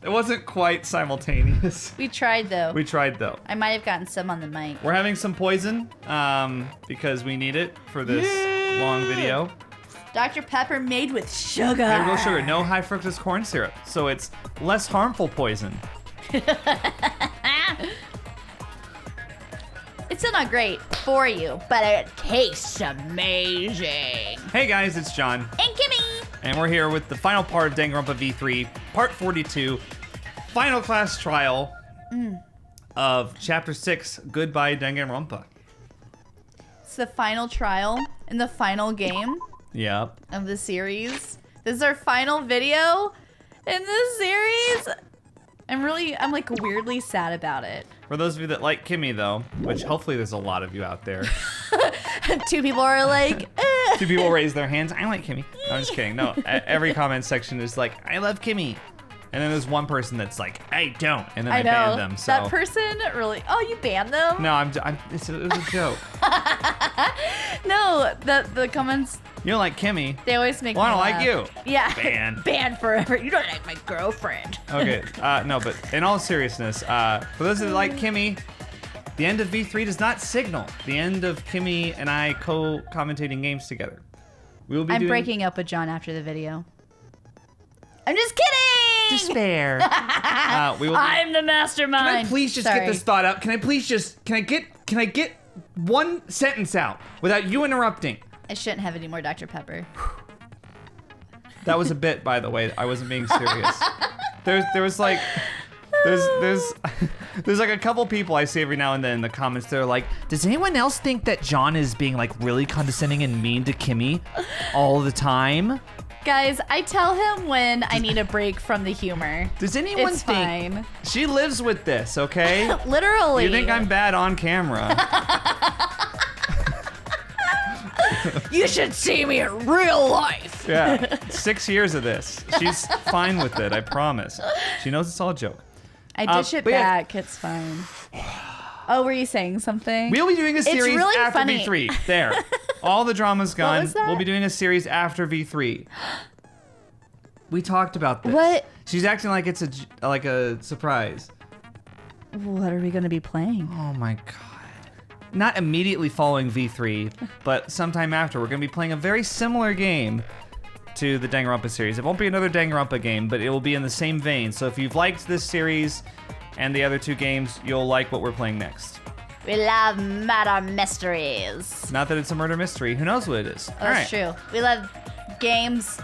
It wasn't quite simultaneous. We tried though. We tried though. I might have gotten some on the mic. We're having some poison because we need it for this long video. Dr. Pepper made with sugar. And real sugar, no high fructose corn syrup, so it's less harmful poison. It's still not great for you, but it tastes amazing. Hey guys, it's John. And Kimmy. And we're here with the final part of Danganronpa V3, part 42, final class trial of chapter 6, Goodbye Danganronpa. It's the final trial and the final game Yep. of the series. This is our final video in this series. I'm like weirdly sad about it. For those of you that like Kimmy though, which hopefully there's a lot of you out there. 2 people are like, 2 people raise their hands. I like Kimmy. No, I'm just kidding. No, every comment section is like, I love Kimmy. And then there's one person that's like, I don't. And then I ban them. So that person really, oh, you banned them? No, it was a joke. No, the comments, You don't like Kimmy. they always make Well, me I don't laugh. like you. Yeah. Ban. Banned forever. You don't like my girlfriend. Okay, no, but in all seriousness, for those that like Kimmy, the end of V3 does not signal the end of Kimmy and I co-commentating games together. We will be I'm breaking up with John after the video. I'm just kidding! Despair. We will I'm the mastermind. Can I please just get this thought out? Can I get one sentence out without you interrupting? I shouldn't have any more Dr. Pepper. That was a bit, by the way. I wasn't being serious. There's like a couple people I see every now and then in the comments. They're like, does anyone else think that John is being like really condescending and mean to Kimmy all the time? Guys, I tell him when I need a break from the humor. Does anyone It's think fine. she lives with this? Okay. Literally. You think I'm bad on camera? You should see me in real life. Yeah, 6 years of this. She's fine with it, I promise. She knows it's all a joke. I dish it but yeah. back. It's fine. Oh, were you saying something? We'll be doing a series really after funny. V3. There. All the drama's gone. was that? We'll be doing a series after V3. We talked about this. What? She's acting like it's a surprise. What are we going to be playing? Oh my god. Not immediately following V3, but sometime after. We're going to be playing a very similar game to the Danganronpa series. It won't be another Danganronpa game, but it will be in the same vein. So if you've liked this series and the other 2 games, you'll like what we're playing next. We love murder mysteries. Not that it's a murder mystery. Who knows what it is? Oh, that's true. We love games.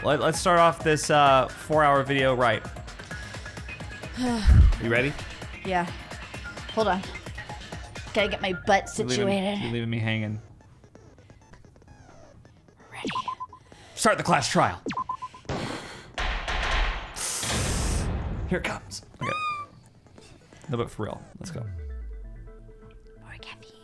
Let's start off this 4-hour video right. You ready? Yeah. Hold on. Gotta get my butt situated. You're leaving me hanging. Ready. Start the class trial. Here it comes. Okay. No, but for real. Let's go. More caffeine.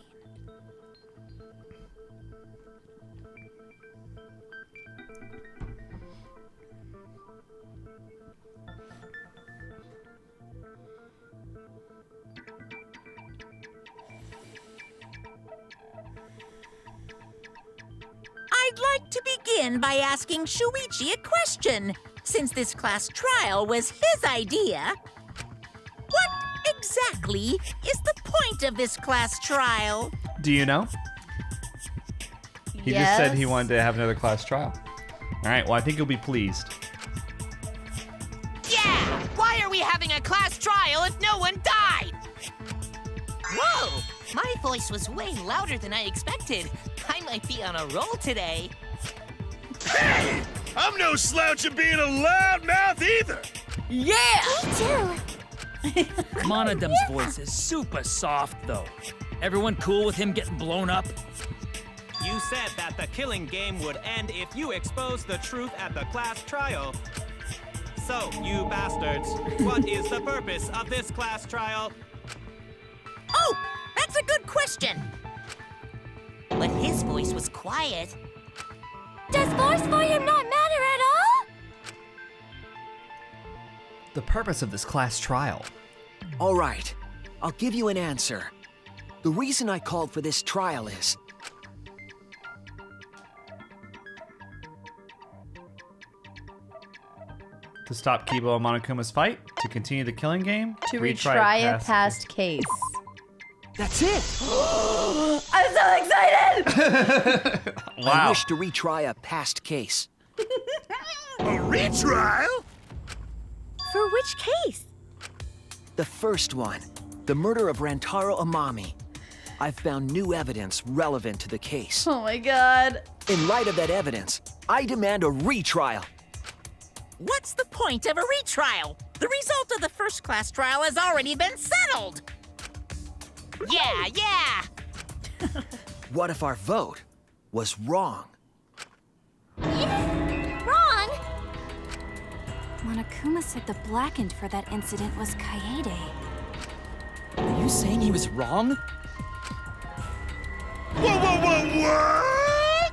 I'd like to begin by asking Shuichi a question, since this class trial was his idea. What exactly is the point of this class trial? Do you know? He just said he wanted to have another class trial. All right, well, I think you'll be pleased. Yeah! Why are we having a class trial if no one died? Whoa! My voice was way louder than I expected. I might be on a roll today. Hey! I'm no slouch at being a loudmouth either! Yeah! Me too! Monodum's voice is super soft, though. Everyone cool with him getting blown up? You said that the killing game would end if you exposed the truth at the class trial. So, you bastards, what is the purpose of this class trial? Oh, that's a good question. But his voice was quiet. Does voice volume not matter at all? The purpose of this class trial. All right, I'll give you an answer. The reason I called for this trial is... To stop Kibo and Monokuma's fight, to continue the killing game, To retry a past case. That's it! I'm so excited! I Wow. wish to retry a past case. A retrial? For which case? The first one, the murder of Rantaro Amami. I've found new evidence relevant to the case. Oh my god. In light of that evidence, I demand a retrial. What's the point of a retrial? The result of the first class trial has already been settled. Yeah. What if our vote was wrong? Wrong! Monokuma said the blackened for that incident was Kaede. Are you saying he was wrong? What?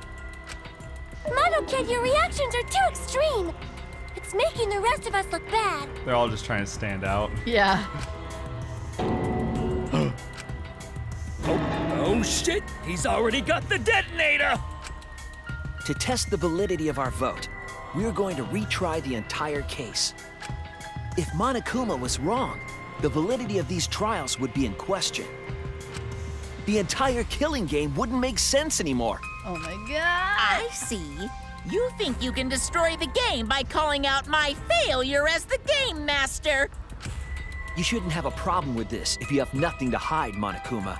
Monokid, your reactions are too extreme! It's making the rest of us look bad. They're all just trying to stand out. Yeah. Oh shit! He's already got the detonator! To test the validity of our vote, we're going to retry the entire case. If Monokuma was wrong, the validity of these trials would be in question. The entire killing game wouldn't make sense anymore. Oh my god. I see. You think you can destroy the game by calling out my failure as the game master. You shouldn't have a problem with this if you have nothing to hide, Monokuma.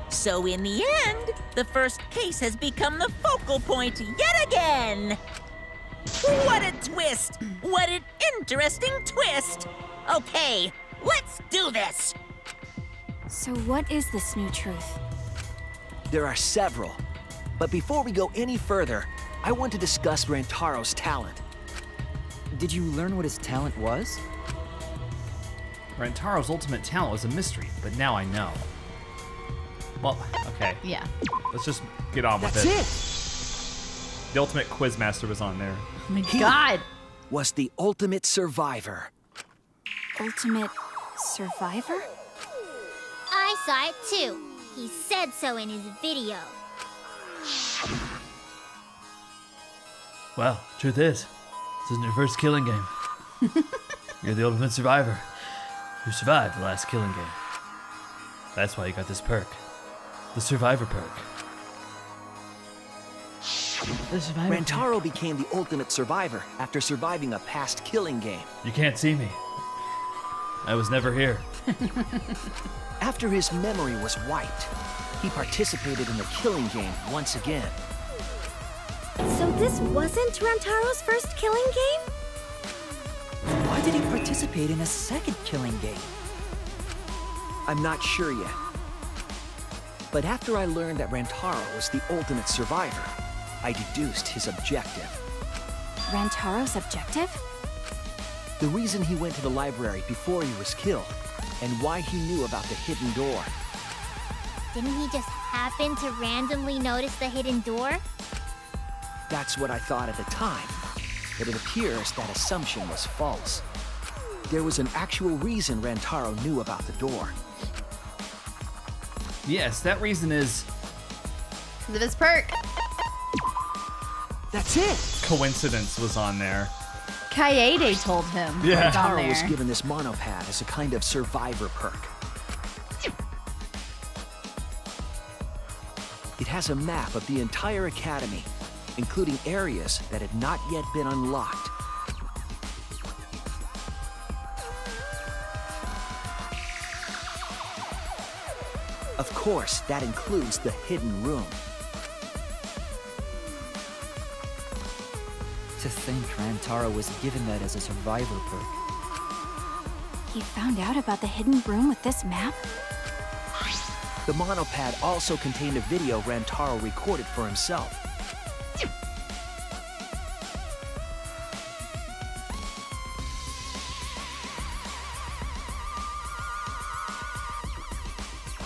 So in the end, the first case has become the focal point yet again. What a twist! What an interesting twist! Okay, let's do this! So what is this new truth? There are several. But before we go any further, I want to discuss Rantaro's talent. Did you learn what his talent was? Rantaro's ultimate talent was a mystery, but now I know. Well, okay. Yeah. Let's just get on with That's it. The ultimate quizmaster was on there. Oh my god. Was the ultimate survivor. Ultimate survivor? I saw it too. He said so in his video. Well, truth is, this isn't your first killing game. You're the ultimate survivor who survived the last killing game. That's why you got this perk. The survivor perk. Rantaro became the ultimate survivor after surviving a past killing game. You can't see me. I was never here. After his memory was wiped, he participated in the killing game once again. So this wasn't Rantaro's first killing game? Why did he participate in a second killing game? I'm not sure yet. But after I learned that Rantaro was the ultimate survivor, I deduced his objective. Rantaro's objective? The reason he went to the library before he was killed, and why he knew about the hidden door. Didn't he just happen to randomly notice the hidden door? That's what I thought at the time, but it appears that assumption was false. There was an actual reason Rantaro knew about the door. Yes, that reason is Because of his perk. That's it! coincidence was on there. Kaede told him. Yeah. It's on Rantaro was there. given this monopad as a kind of survivor perk. It has a map of the entire academy, including areas that had not yet been unlocked. Of course, that includes the hidden room. To think Rantaro was given that as a survivor perk. He found out about the hidden room with this map? The monopad also contained a video Rantaro recorded for himself.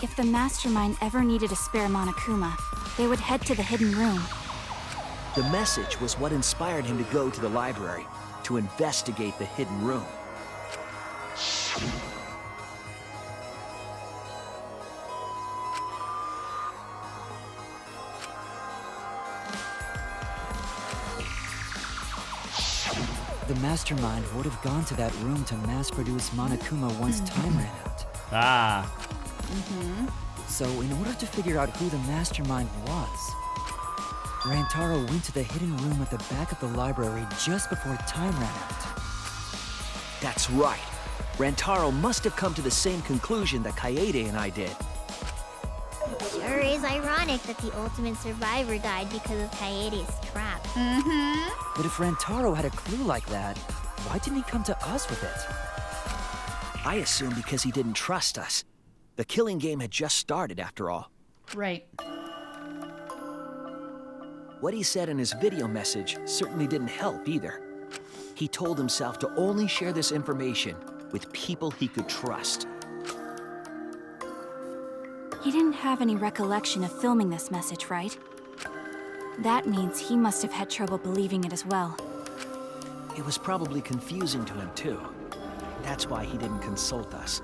If the mastermind ever needed a spare Monokuma, they would head to the hidden room. The message was what inspired him to go to the library to investigate the hidden room. the mastermind would have gone to that room to mass-produce Monokuma once time ran out. Ah. So, in order to figure out who the mastermind was, Rantaro went to the hidden room at the back of the library just before time ran out. That's right. Rantaro must have come to the same conclusion that Kaede and I did. Sure is ironic that the ultimate survivor died because of Kaede's trap. But if Rantaro had a clue like that, why didn't he come to us with it? I assume because he didn't trust us. The killing game had just started, after all. Right. What he said in his video message certainly didn't help either. He told himself to only share this information with people he could trust. He didn't have any recollection of filming this message, right? That means he must have had trouble believing it as well. It was probably confusing to him, too. That's why he didn't consult us.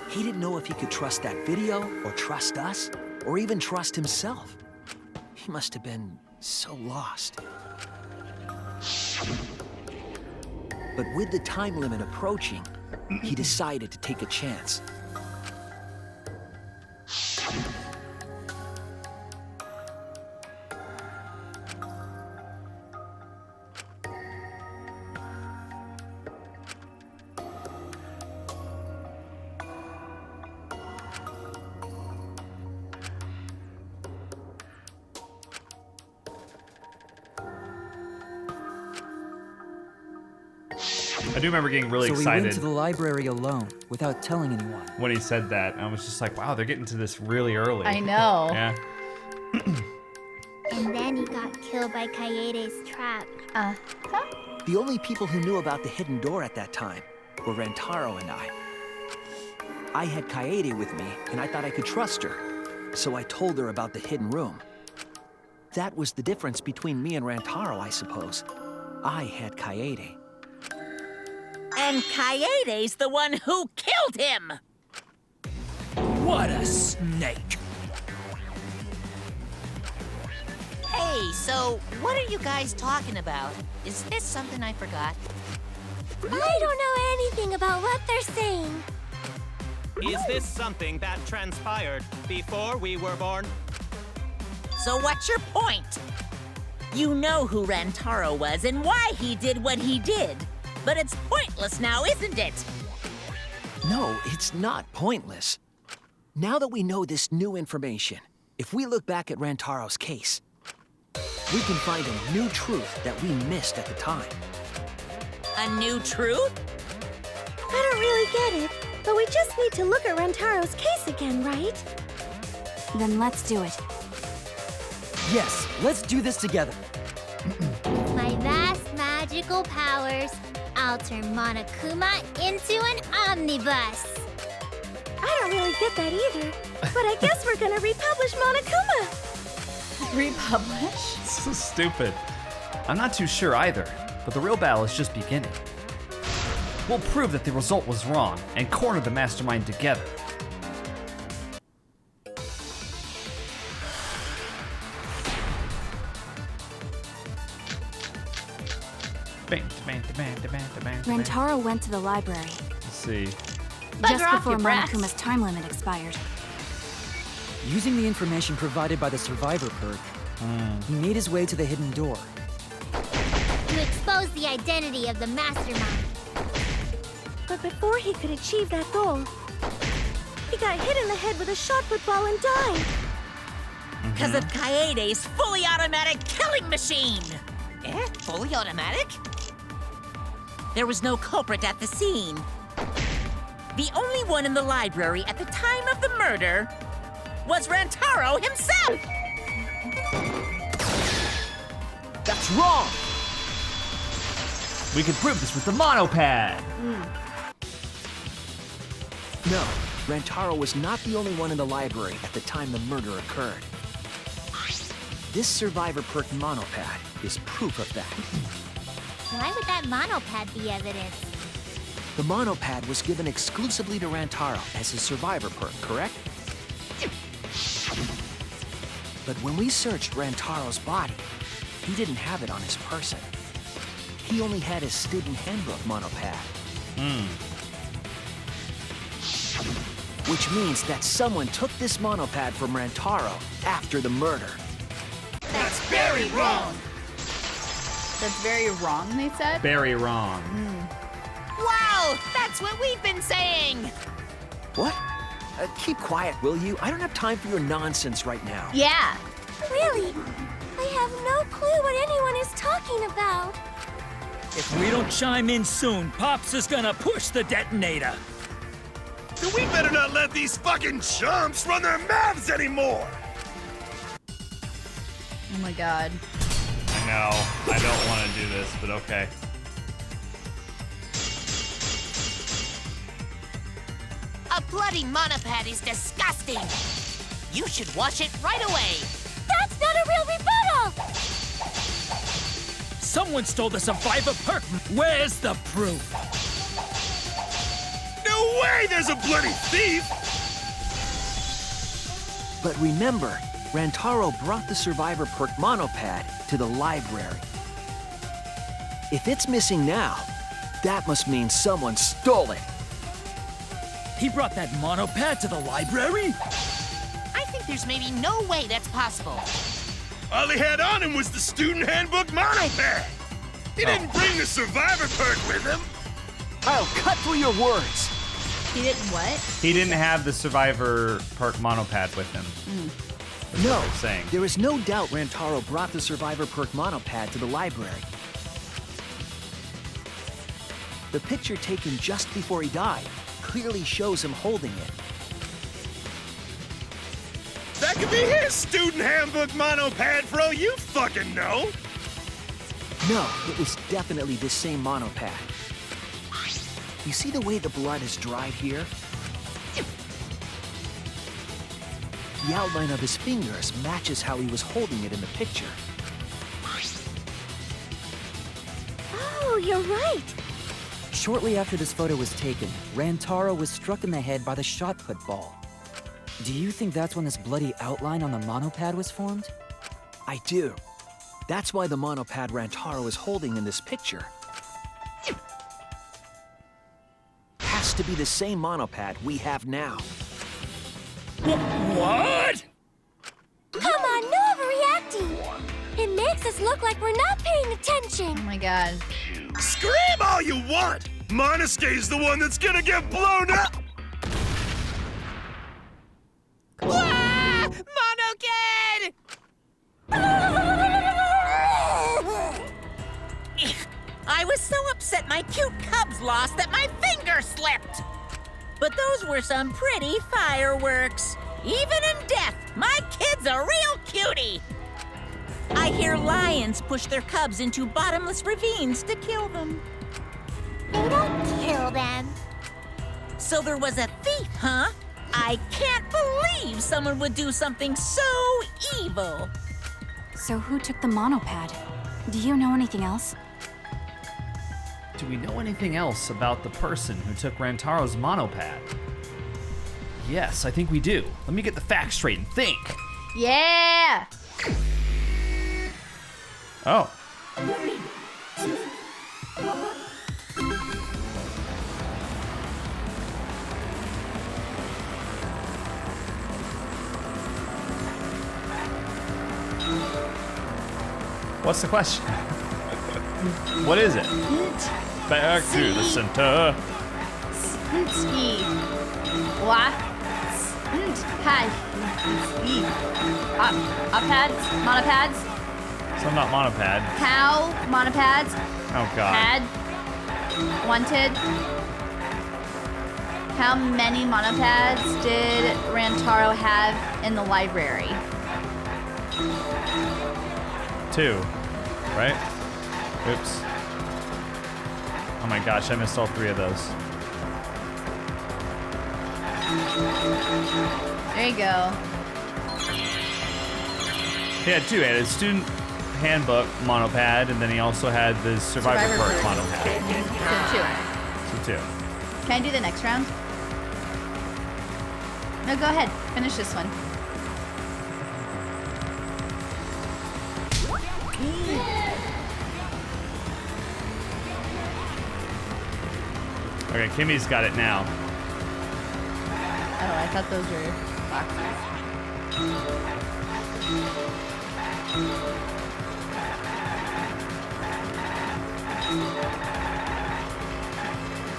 He didn't know if he could trust that video, or trust us, or even trust himself. He must have been so lost. But with the time limit approaching, he decided to take a chance. I do remember getting really so excited. we went to the library alone, without telling anyone. When he said that, I was just like, wow, they're getting to this really early. I know. Yeah. And then he got killed by Kaede's trap. The only people who knew about the hidden door at that time were Rantaro and I. I had Kaede with me, and I thought I could trust her, so I told her about the hidden room. That was the difference between me and Rantaro, I suppose. I had Kaede. And Kaede's the one who killed him! What a snake! Hey, so what are you guys talking about? Is this something I forgot? I don't know anything about what they're saying. Is this something that transpired before we were born? So what's your point? You know who Rantaro was and why he did what he did. But it's pointless now, isn't it? No, it's not pointless. Now that we know this new information, if we look back at Rantaro's case, we can find a new truth that we missed at the time. A new truth? I don't really get it, but we just need to look at Rantaro's case again, right? Then let's do it. Yes, let's do this together. With my vast magical powers, I'll turn Monokuma into an omnibus. I don't really get that either, but I guess we're gonna republish Monokuma. Republish? So stupid. I'm not too sure either, but the real battle is just beginning. We'll prove that the result was wrong and corner the mastermind together. Rantaro went to the library. Let's see. Just off, before you brat. Monokuma's time limit expired. Using the information provided by the survivor perk, he made his way to the hidden door. To expose the identity of the mastermind. But before he could achieve that goal, he got hit in the head with a shot football and died. Because of Kaede's fully automatic killing machine! Fully automatic? There was no culprit at the scene. The only one in the library at the time of the murder was Rantaro himself! That's wrong! We can prove this with the monopad. No, Rantaro was not the only one in the library at the time the murder occurred. This survivor perk monopad is proof of that. Why would that monopad be evidence? The monopad was given exclusively to Rantaro as his survivor perk, correct? But when we searched Rantaro's body, he didn't have it on his person. He only had his student handbook monopad. Which means that someone took this monopad from Rantaro after the murder. That's very wrong. That's very wrong, they said? Very wrong. Wow, that's what we've been saying. What? Keep quiet, will you? I don't have time for your nonsense right now. Yeah. Really? I have no clue what anyone is talking about. If we don't chime in soon, Pops is gonna push the detonator. Then we better not let these fucking chumps run their mouths anymore. Oh my god. I know. I don't want to do this, but okay. A bloody monopad is disgusting. You should wash it right away. That's not a real rebuttal! Someone stole the survivor perk. Where's the proof? No way there's a bloody thief! But remember, Rantaro brought the survivor perk monopad to the library. If it's missing now, that must mean someone stole it. He brought that monopad to the library? I think there's maybe no way that's possible. All he had on him was the student handbook monopad. He didn't bring the survivor perk with him. I'll cut through your words. He didn't what? He didn't have the survivor perk monopad with him. No, Saying. there is no doubt Rantaro brought the survivor perk monopad to the library. The picture taken just before he died clearly shows him holding it. That could be his student handbook monopad for all you fucking know. No, it was definitely this same monopad. You see the way the blood is dried here? The outline of his fingers matches how he was holding it in the picture. Oh, you're right. Shortly after this photo was taken, Rantaro was struck in the head by the shot put ball. Do you think that's when this bloody outline on the monopad was formed? I do. That's why the monopad Rantaro is holding in this picture has to be the same monopad we have now. What? Come on, no overreacting. It makes us look like we're not paying attention. Oh my god. Scream all you want! Monosuke's the one that's gonna get blown up! Ah! Monokid! I was so upset my cute cubs lost that my finger slipped. But those were some pretty fireworks. Even in death, my kid's a real cutie. I hear lions push their cubs into bottomless ravines to kill them. They don't kill them. So there was a thief, huh? I can't believe someone would do something so evil. So who took the monopad? Do you know anything else? Do we know anything else about the person who took Rantaro's monopad? Yes, I think we do. Let me get the facts straight and think. Yeah! Oh. What's the question? What is it? Back to the center. Ski. What? Pad. Pads? Monopads? So not monopad. How? Monopads? Oh god. Pad? Wanted? How many monopads did Rantaro have in the library? 2, right? Oops. Oh my gosh, I missed all 3 of those. There you go. He had two. He had his student handbook monopad, and then he also had the survivor perk monopad. So 2. So 2. Can I do the next round? No, go ahead. Finish this one. Okay, Kimmy's got it now. Oh, I thought those were boxes.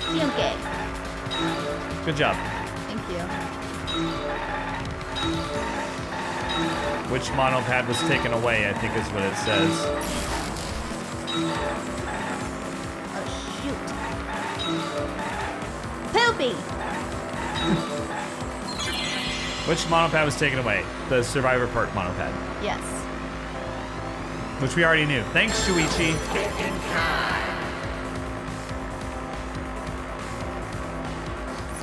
Okay. Good job. Thank you. Which monopad was taken away, I think is what it says. Oh, shoot. Poopy! Which monopad was taken away? The survivor perk monopad. Yes. Which we already knew. Thanks, Shuichi.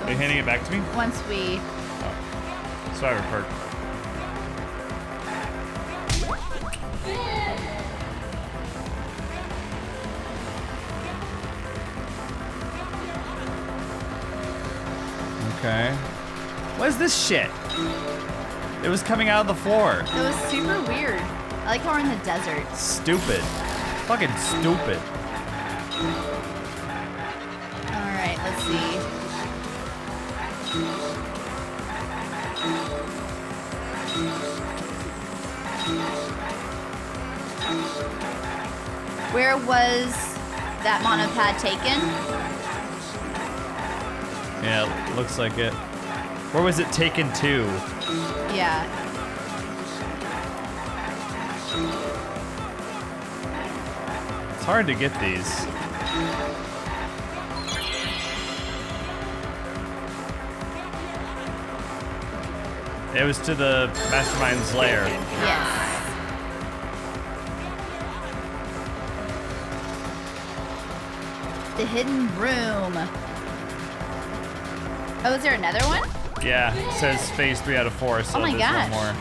Are you handing it back to me? Once we... Oh. Survivor perk. Okay. What is this shit? It was coming out of the floor. It was super weird. I like how we're in the desert. Stupid. Fucking stupid. Alright, let's see. Where was that monopad taken? Yeah, looks like it. Where was it taken to? Yeah. It's hard to get these. It was to the mastermind's lair. Yes. The hidden room. Oh, is there another one? Yeah, it says phase 3 out of 4, so Oh my there's gosh. one more.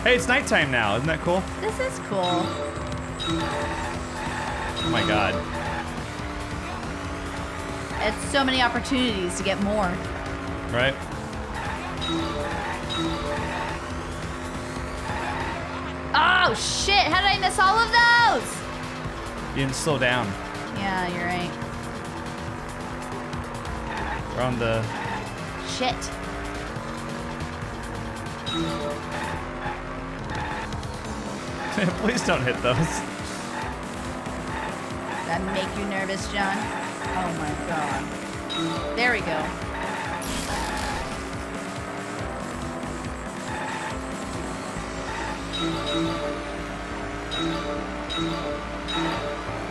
Hey, it's nighttime now. Isn't that cool? This is cool. Oh my god. It's so many opportunities to get more. Right? Oh shit! How did I miss all of those? You didn't slow down. Yeah, you're right. We're on the... Shit. Please don't hit those. That make you nervous, John? Oh my god. There we go.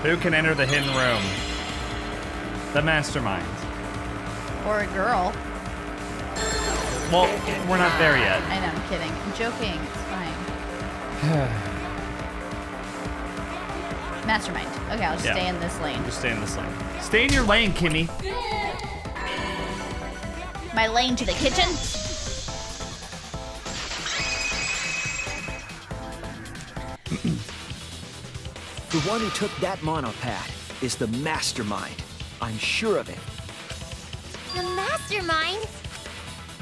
Who can enter the hidden room? The mastermind. Or a girl. Well, we're not there yet. I know, I'm kidding. I'm joking. It's fine. Mastermind. Okay, I'll just Yeah. stay in this lane. Just stay in this lane. Stay in your lane, Kimmy. My lane to the kitchen? The one who took that monopad is the mastermind. I'm sure of it. The mastermind?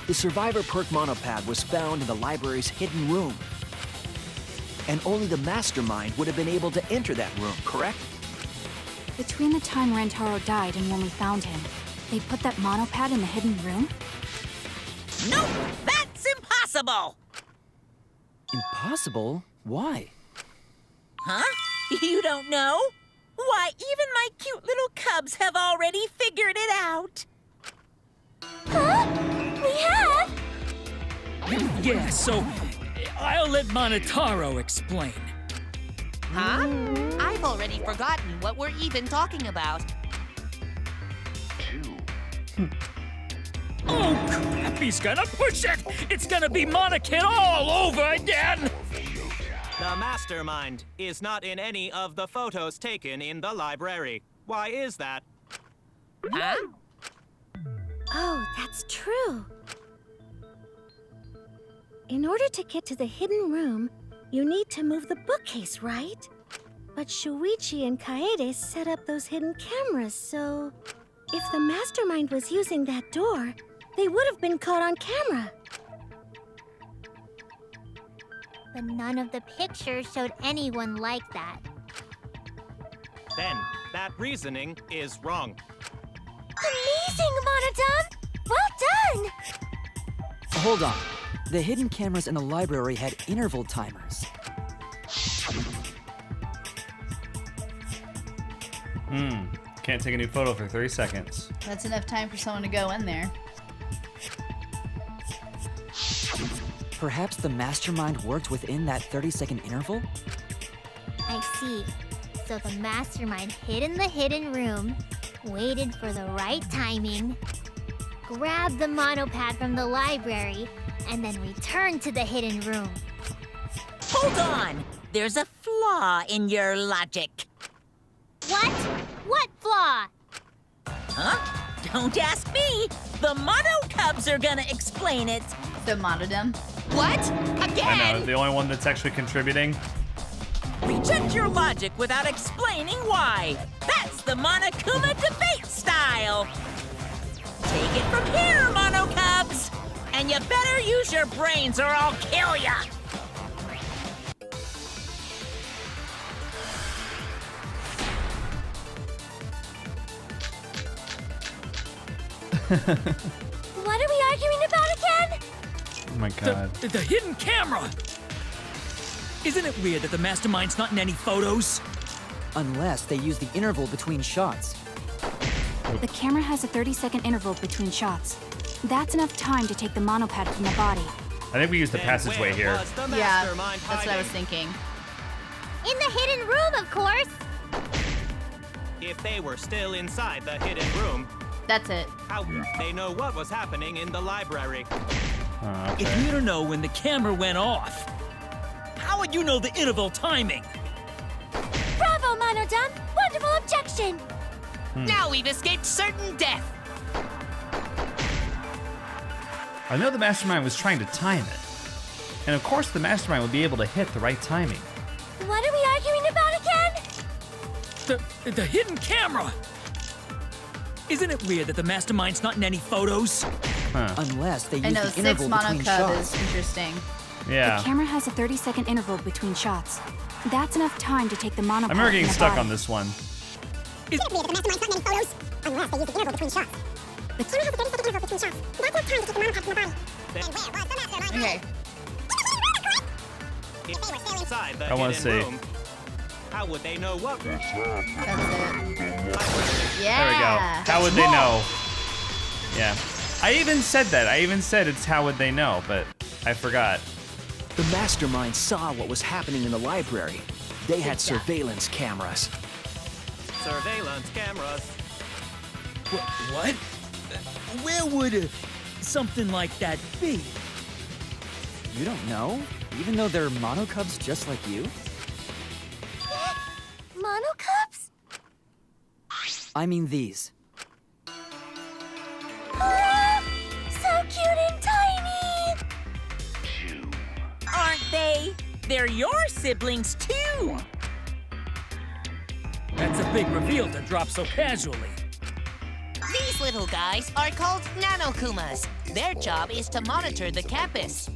The survivor perk monopad was found in the library's hidden room. And only the mastermind would have been able to enter that room, correct? Between the time Rantaro died and when we found him, they put that monopad in the hidden room? Nope, that's impossible. Impossible? Why? Huh? You don't know? Why, even my cute little cubs have already figured it out. Huh? We have? Yeah, so I'll let Monotaro explain. Huh? I've already forgotten what we're even talking about. Oh, crap. he's gonna push it! It's gonna be Monokid all over again! The mastermind is not in any of the photos taken in the library. Why is that? Huh? Oh, that's true. In order to get to the hidden room, you need to move the bookcase, right? But Shuichi and Kaede set up those hidden cameras, so... if the mastermind was using that door, they would have been caught on camera. But none of the pictures showed anyone like that. Then, that reasoning is wrong. Amazing, Monodam! Well done! Hold on. The hidden cameras in the library had interval timers. Can't take a new photo for 30 seconds. That's enough time for someone to go in there. Perhaps the mastermind worked within that 30-second interval? I see. So the mastermind hid in the hidden room, waited for the right timing, grabbed the monopad from the library, and then returned to the hidden room. Hold on! There's a flaw in your logic. What? What flaw? Huh? Don't ask me! The Mono Cubs are gonna explain it! So Monodam. What? I Again? know, the only one that's actually contributing. Reject your logic without explaining why. That's the Monokuma debate style. Take it from here, Mono Cubs. And you better use your brains or I'll kill ya. What are we arguing about again? Oh my god. The hidden camera! Isn't it weird that the mastermind's not in any photos? Unless they use the interval between shots. The camera has a 30-second interval between shots. That's enough time to take the monopad from the body. I think we used the Then passageway where here. was the Yeah, mastermind that's what I was hiding? thinking. In the hidden room, of course! If they were still inside the hidden room, That's it. how would they know what was happening in the library? Oh, If okay. you don't know when the camera went off, how would you know the interval timing? Bravo, Monodam! Wonderful objection! Now we've escaped certain death. I know the mastermind was trying to time it. And of course the mastermind would be able to hit the right timing. What are we arguing about again? The hidden camera! Isn't it weird that the mastermind's not in any photos? Huh. Unless they I use know, the 6 interval mono between cub shots. is interesting. Yeah. The camera has a 30-second interval between shots. That's enough time to take the monopad I remember from getting the stuck body. on this one. Okay. If they were still inside the I wanna hidden see. room, how would they know what? That's it. There we Yeah. go. How would they know? Yeah. I even said that. I even said it's how would they know, but I forgot. The mastermind saw what was happening in the library. They had Good job. surveillance cameras. Surveillance cameras. What? Where would something like that be? You don't know? Even though they're mono cubs just like you? Mono Cubs? I mean these. So cute and tiny! Aren't they? They're your siblings too. That's a big reveal to drop so casually. These little guys are called Nanokumas. Their job is to monitor the campus.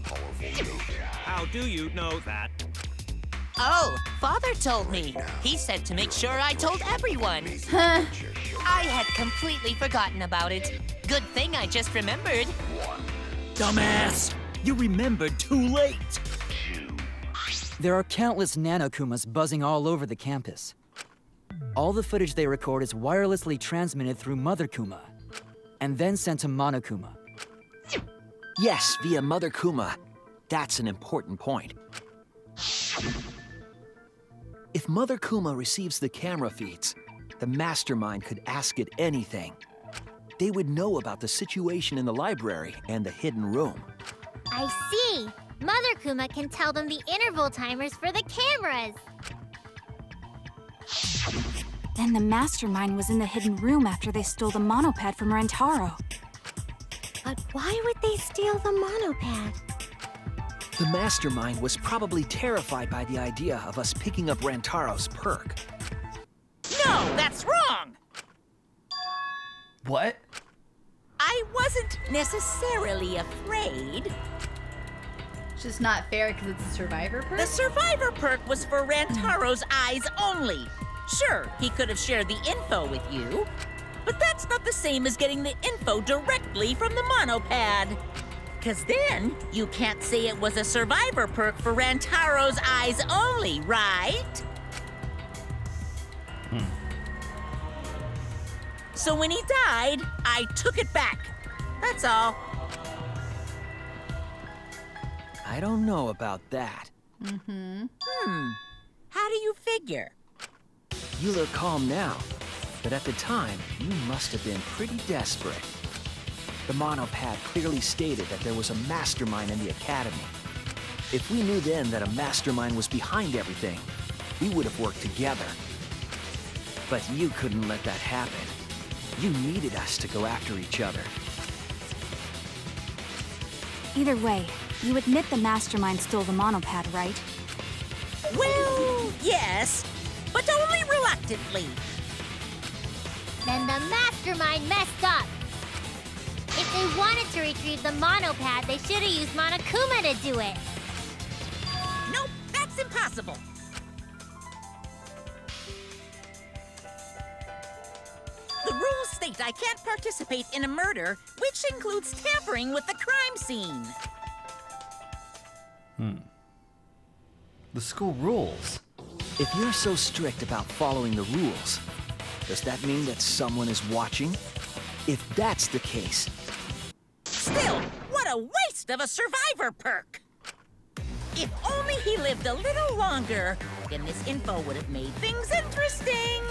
How do you know that? Oh, Father told me. He said to make sure I told everyone. Huh. I had completely forgotten about it. Good thing I just remembered. Dumbass! You remembered too late. There are countless Nanokumas buzzing all over the campus. All the footage they record is wirelessly transmitted through Mother Kuma, and then sent to Monokuma. Yes, via Mother Kuma. That's an important point. If Mother Kuma receives the camera feeds, the mastermind could ask it anything. they would know about the situation in the library and the hidden room. I see. Mother Kuma can tell them the interval timers for the cameras. Then the mastermind was in the hidden room after they stole the monopad from Rantaro. But why would they steal the monopad? The mastermind was probably terrified by the idea of us picking up Rantaro's perk. No, that's wrong! What? I wasn't necessarily afraid. It's just not fair because it's a survivor perk. The survivor perk was for Rantaro's eyes only. Sure, he could have shared the info with you, but that's not the same as getting the info directly from the monopad. Because then, you can't say it was a survivor perk for Rantaro's eyes only, right? So when he died, I took it back. That's all. I don't know about that. How do you figure? You look calm now, but at the time, you must have been pretty desperate. The monopad clearly stated that there was a mastermind in the academy. If we knew then that a mastermind was behind everything, we would have worked together. But you couldn't let that happen. You needed us to go after each other. Either way, you admit the mastermind stole the monopad, right? Well, yes, but only reluctantly. Then the mastermind messed up. If they wanted to retrieve the monopad, they should have used Monokuma to do it. Nope, that's impossible. The rules state I can't participate in a murder, which includes tampering with the crime scene. The school rules. If you're so strict about following the rules, does that mean that someone is watching? If that's the case... Still, what a waste of a survivor perk! If only he lived a little longer, then this info would have made things interesting.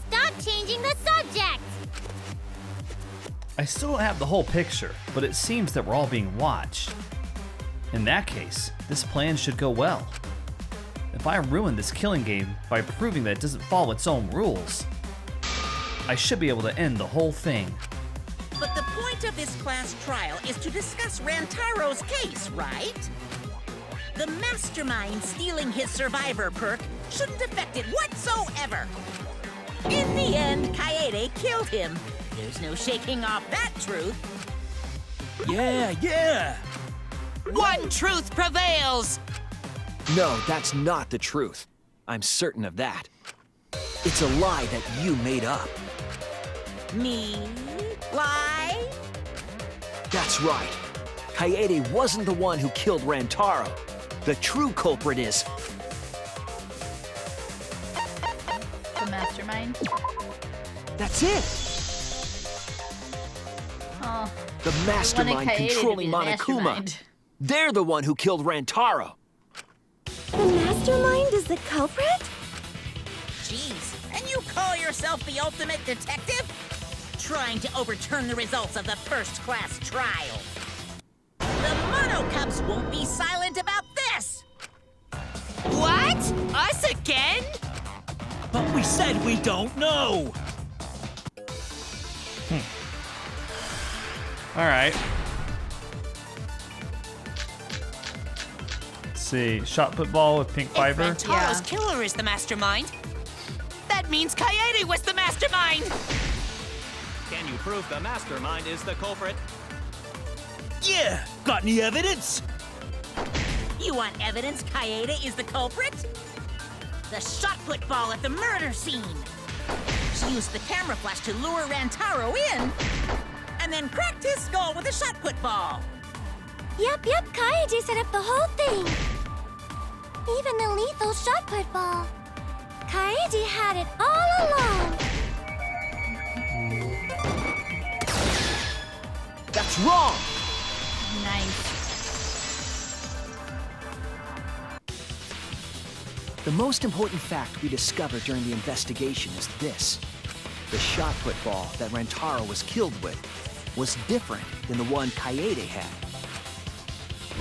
Stop changing the subject! I still don't have the whole picture, but it seems that we're all being watched. In that case, this plan should go well. If I ruin this killing game by proving that it doesn't follow its own rules, I should be able to end the whole thing. But the point of this class trial is to discuss Rantaro's case, right? The mastermind stealing his survivor perk shouldn't affect it whatsoever. In the end, Kaede killed him. There's no shaking off that truth. Yeah! One truth prevails! No, that's not the truth. I'm certain of that. It's a lie that you made up. Me? Lie? That's right. Kaede wasn't the one who killed Rantaro. The true culprit is... The mastermind. That's it! Oh. The mastermind controlling Monokuma. They're the one who killed Rantaro. The mastermind is the culprit? Jeez, and you call yourself the ultimate detective? Trying to overturn the results of the first-class trial. The Monokubs won't be silent about this! What? Us again? But we said we don't know! Alright. Let's see. Shot put ball with pink fiber. If Rantaro's killer is the mastermind, that means Kaede was the mastermind! Can you prove the mastermind is the culprit? Yeah! Got any evidence? You want evidence Kaede is the culprit? The shot put ball at the murder scene. She used the camera flash to lure Rantaro in, and then cracked his skull with a shot put ball. Yep, Kaede set up the whole thing. Even the lethal shot put ball. Kaede had it all along. That's wrong! Nice. The most important fact we discovered during the investigation is this. the shot put ball that Rantaro was killed with was different than the one Kaede had.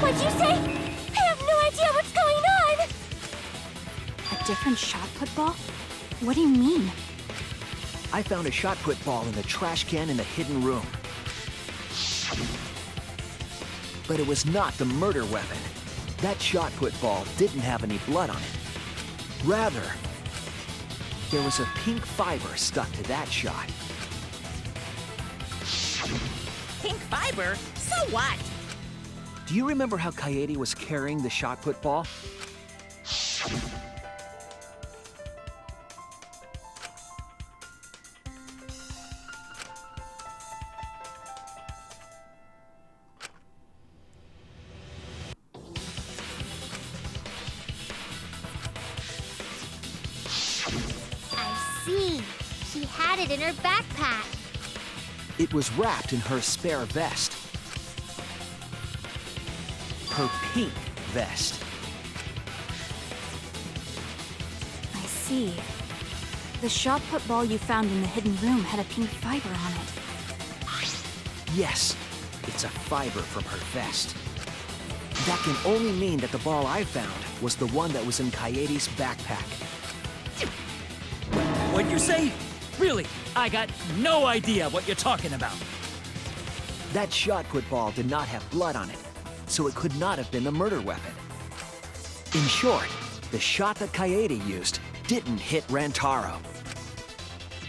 What'd you say? I have no idea what's going on! A different shot put ball? What do you mean? I found a shot put ball in the trash can in the hidden room. But it was not the murder weapon. That shot put ball didn't have any blood on it. Rather, there was a pink fiber stuck to that shot. Pink fiber? So what? Do you remember how Kaede was carrying the shot put ball? I see. She had it in her backpack. It was wrapped in her spare vest. Her pink vest. I see. The shot put ball you found in the hidden room had a pink fiber on it. Yes, it's a fiber from her vest. That can only mean that the ball I found was the one that was in Kaede's backpack. What'd you say? Really? I got no idea what you're talking about. That shot put ball did not have blood on it, so it could not have been the murder weapon. In short, the shot that Kaede used didn't hit Rantaro.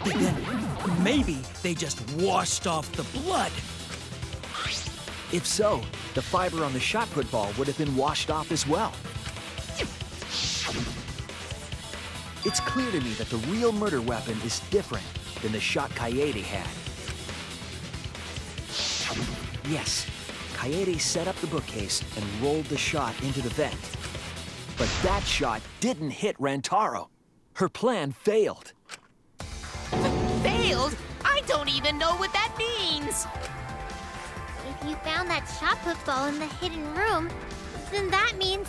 Then maybe they just washed off the blood. If so, the fiber on the shot put ball would have been washed off as well. It's clear to me that the real murder weapon is different than the shot Kaede had. Yes, Kaede set up the bookcase and rolled the shot into the vent. But that shot didn't hit Rantaro. Her plan failed. Failed? I don't even know what that means! If you found that shot put ball in the hidden room, then that means...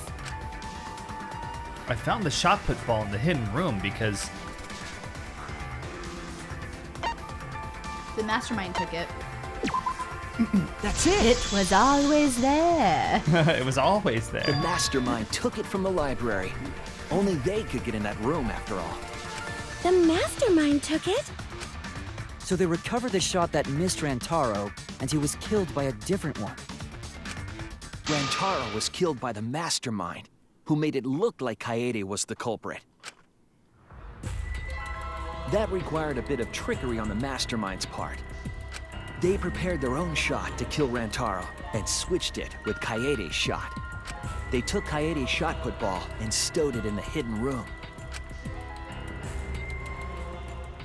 I found the shot put ball in the hidden room because The mastermind took it. That's it! It was always there. it was always there. The mastermind took it from the library. Only they could get in that room after all. The mastermind took it? So they recovered the shot that missed Rantaro, and he was killed by a different one. Rantaro was killed by the mastermind, who made it look like Kaede was the culprit. That required a bit of trickery on the mastermind's part. They prepared their own shot to kill Rantaro and switched it with Kaede's shot. They took Kaede's shot put ball and stowed it in the hidden room.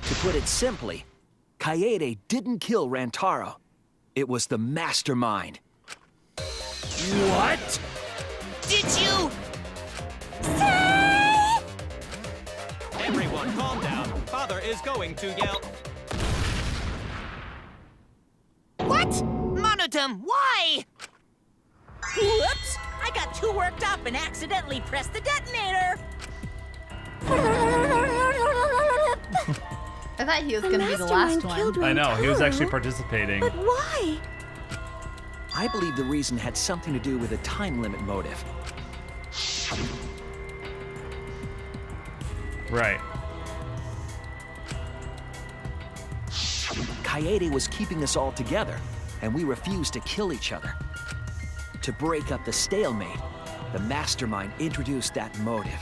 To put it simply, Kaede didn't kill Rantaro. It was the mastermind. What? Did you? Everyone, calm down. Father is going to yell. What? Monodum, why? Whoops! I got too worked up and accidentally pressed the detonator. I thought he was The going to be the mastermind last killed one. I know, he was actually Rantaro. participating. But why? I believe the reason had something to do with a time limit motive. Right. Kaede was keeping us all together, and we refused to kill each other. To break up the stalemate, the mastermind introduced that motive.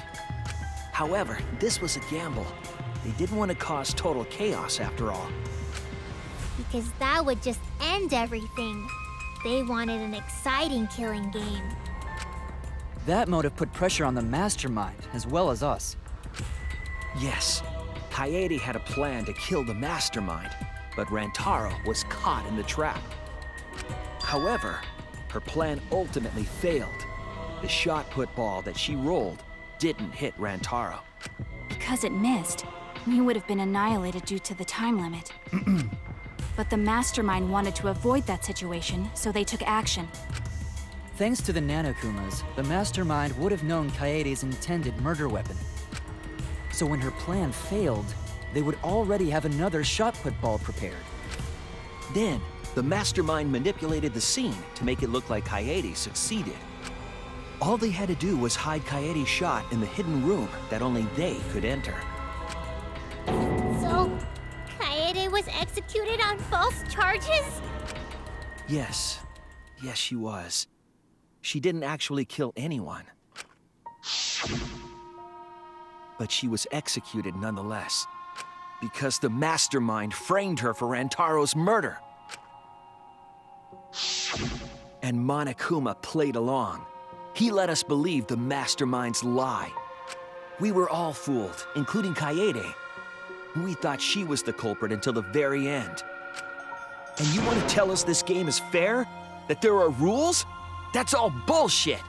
However, this was a gamble. They didn't want to cause total chaos after all. Because that would just end everything. They wanted an exciting killing game. That motive put pressure on the mastermind, as well as us. Yes, Kaede had a plan to kill the mastermind, but Rantaro was caught in the trap. However, her plan ultimately failed. The shot put ball that she rolled didn't hit Rantaro. Because it missed, he would have been annihilated due to the time limit. But the mastermind wanted to avoid that situation, so they took action. Thanks to the Nanokumas, the mastermind would have known Kaede's intended murder weapon. So when her plan failed, they would already have another shot put ball prepared. Then, the mastermind manipulated the scene to make it look like Kaede succeeded. All they had to do was hide Kaede's shot in the hidden room that only they could enter. So, Kaede was executed on false charges? Yes. Yes, she was. She didn't actually kill anyone. But she was executed nonetheless, because the mastermind framed her for Rantaro's murder. And Monokuma played along. He let us believe the mastermind's lie. We were all fooled, including Kaede. We thought she was the culprit until the very end. And you want to tell us this game is fair? That there are rules? That's all bullshit!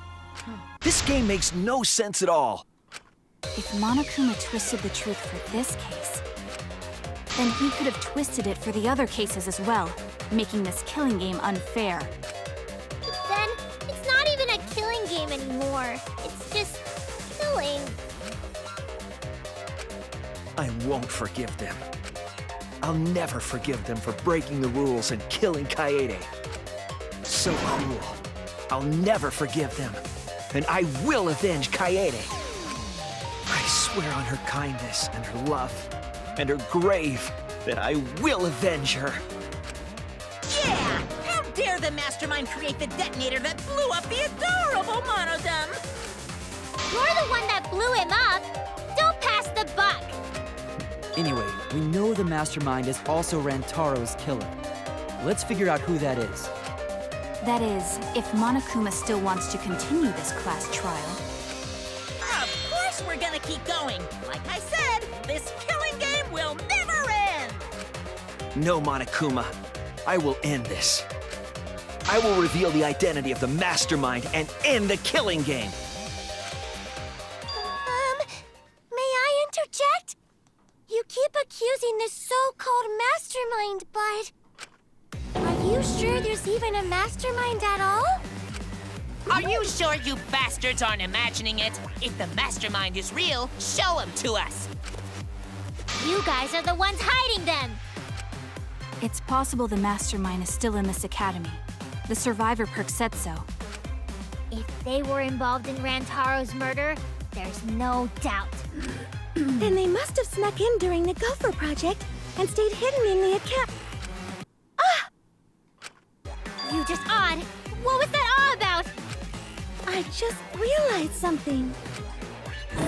This game makes no sense at all. If Monokuma twisted the truth for this case, then he could have twisted it for the other cases as well, making this killing game unfair. Then, it's not even a killing game anymore. It's just killing. I won't forgive them. I'll never forgive them for breaking the rules and killing Kaede. So cruel. I'll never forgive them. And I will avenge Kaede. I swear on her kindness and her love and her grave that I will avenge her. Yeah! How dare the mastermind create the detonator that blew up the adorable Monodum? You're the one that blew him up. Don't pass the buck. Anyway, we know the mastermind is also Rantaro's killer. Let's figure out who that is. That is, if Monokuma still wants to continue this class trial. Of course we're gonna keep going. Like I said, this killing game will never end. No, Monokuma. I will end this. I will reveal the identity of the mastermind and end the killing game. May I interject? You keep accusing this so-called mastermind, but... Are you sure there's even a mastermind at all? Are you sure you bastards aren't imagining it? If the mastermind is real, show him to us. You guys are the ones hiding them. It's possible the mastermind is still in this academy. The survivor perk said so. If they were involved in Rantaro's murder, there's no doubt. Then they must have snuck in during the Gopher Project and stayed hidden in the account. Ah! You just odd. What was that all about? I just realized something.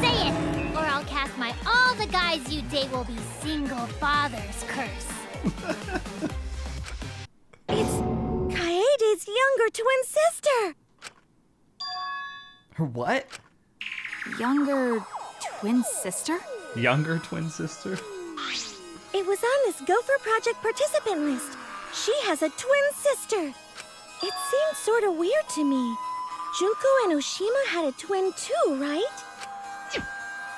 Say it, or I'll cast my all the guys you date will be single fathers curse. It's Kaede's younger twin sister. Her what? Younger twin sister? Younger twin sister? It was on this Gopher Project participant list. She has a twin sister. It seemed sort of weird to me. Junko Enoshima had a twin too, right?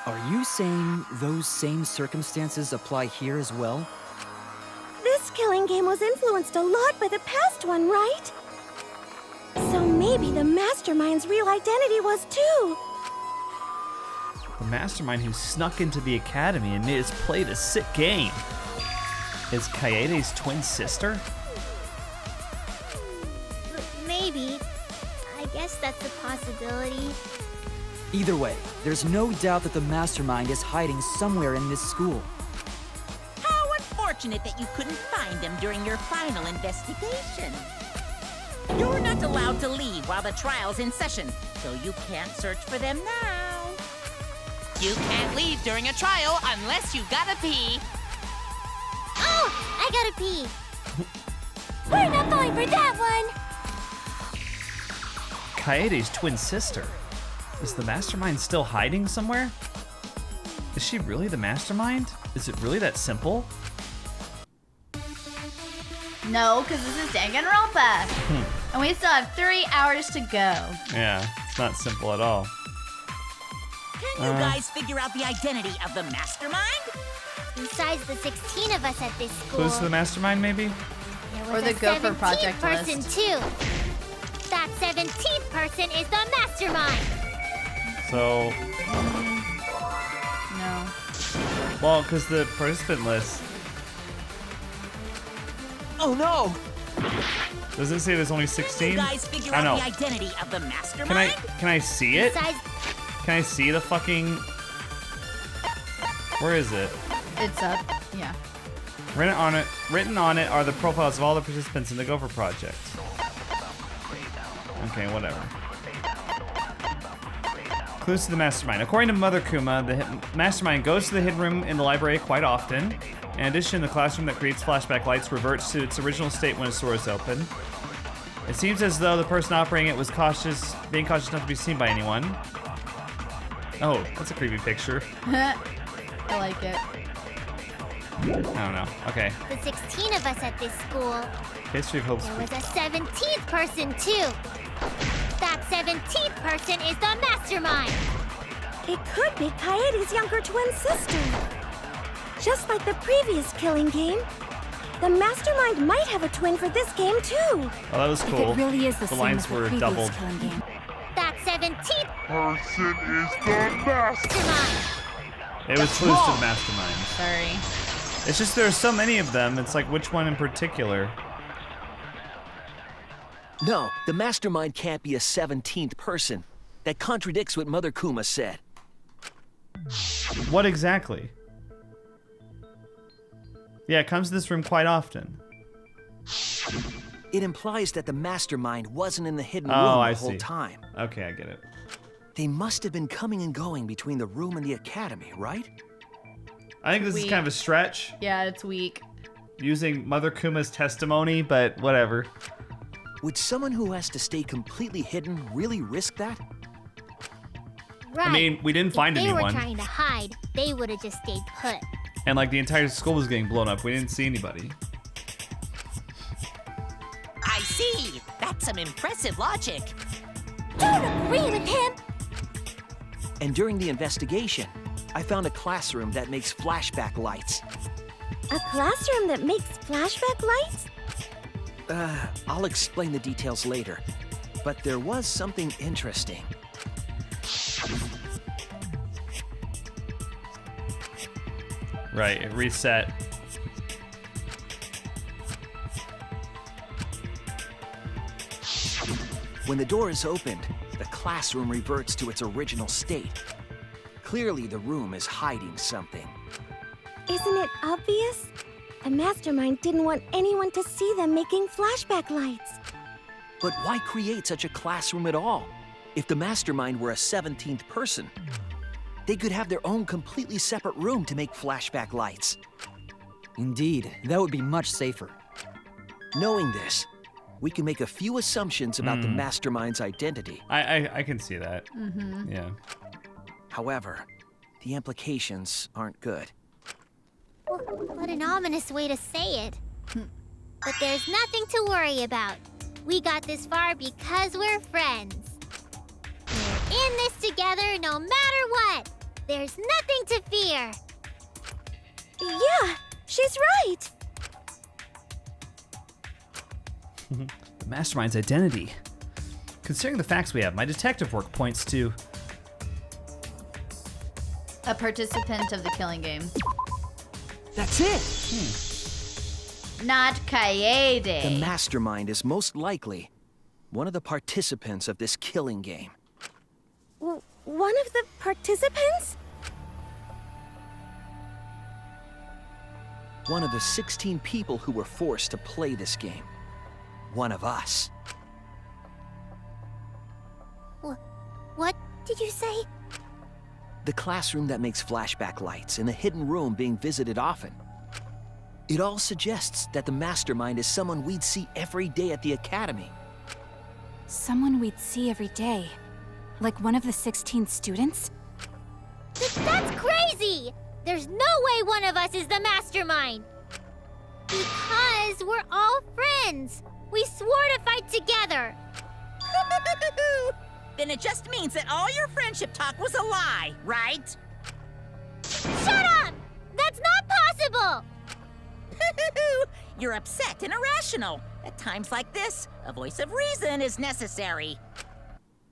Are you saying those same circumstances apply here as well? This killing game was influenced a lot by the past one, right? So maybe the mastermind's real identity was too. The mastermind who snuck into the academy and made us play the sick game is Kaede's twin sister? Maybe. I guess that's a possibility. Either way, there's no doubt that the mastermind is hiding somewhere in this school. How unfortunate that you couldn't find them during your final investigation. You're not allowed to leave while the trial's in session, so you can't search for them now. You can't leave during a trial unless you gotta pee. Oh, I gotta pee. We're not falling for that one. Kaede's twin sister. Is the mastermind still hiding somewhere? Is she really the mastermind? Is it really that simple? No, because this is Danganronpa. And we still have 3 hours to go. Yeah, it's not simple at all. Can you guys figure out the identity of the mastermind? Besides the 16 of us at this school, Who's the mastermind, maybe? there Or was the a Gopher 17th Project person list. too. That 17th person is the mastermind. So, No. Well, because the participant list Oh no! doesn't it say there's only 16. You guys figure I know. out the identity of the mastermind? Can I see it? Besides, Can I see the fucking? Where is it? It's up. Yeah. Written on it are the profiles of all the participants in the Gopher Project. Okay, whatever. Clues to the mastermind. According to Mother Kuma, the mastermind goes to the hidden room in the library quite often. In addition, the classroom that creates flashback lights reverts to its original state when its door is open. It seems as though the person operating it was being cautious not to be seen by anyone. Oh, that's a creepy picture. I like it. I don't know. Okay. the 16 of us at this school, History of Hope's there was a 17th person too. That 17th person is the mastermind. It could be Kaede's younger twin sister. Just like the previous killing game, the mastermind might have a twin for this game too. Oh, that was cool. If it really is the The same lines as the were previous doubled. killing game. That 17th Person is the master. mastermind. It was clues to the mastermind. Sorry. It's just there's so many of them. It's like which one in particular? No, the mastermind can't be a 17th person. That contradicts what Mother Kuma said. What exactly? Yeah, it comes to this room quite often. It implies that the mastermind wasn't in the hidden room Oh, the I whole see. time. Okay, I get it. They must have been coming and going between the room and the academy, right? I think this is Weak. kind of a stretch, Yeah, it's weak. using Mother Kuma's testimony, but whatever. Would someone who has to stay completely hidden really risk that? Right. I mean, we didn't find if they were anyone, trying to hide, they would have just stayed put. and like the entire school was getting blown up. We didn't see anybody. I see. That's some impressive logic. Don't agree with him. And during the investigation, I found a classroom that makes flashback lights. A classroom that makes flashback lights? I'll explain the details later. But there was something interesting. Right, it reset. When the door is opened, the classroom reverts to its original state. Clearly, the room is hiding something. Isn't it obvious? The mastermind didn't want anyone to see them making flashback lights. But why create such a classroom at all? If the mastermind were a 17th person, they could have their own completely separate room to make flashback lights. Indeed, that would be much safer. Knowing this, we can make a few assumptions about the mastermind's identity. I can see that. Mm-hmm. Yeah. However, the implications aren't good. What an ominous way to say it. But there's nothing to worry about. We got this far because we're friends. We're in this together no matter what. There's nothing to fear. Yeah, she's right. The mastermind's identity. Considering the facts we have, my detective work points to A participant of the killing game. That's it! Not Kaede. The mastermind is most likely one of the participants of this killing game. One of the participants? One of the 16 people who were forced to play this game. One of us. What did you say? The classroom that makes flashback lights in a hidden room being visited often. It all suggests that the mastermind is someone we'd see every day at the academy. Someone we'd see every day. Like one of the 16 students? That's crazy! There's no way one of us is the mastermind! Because we're all friends! We swore to fight together! Then it just means that all your friendship talk was a lie, right? Shut up! That's not possible! You're upset and irrational. At times like this, a voice of reason is necessary.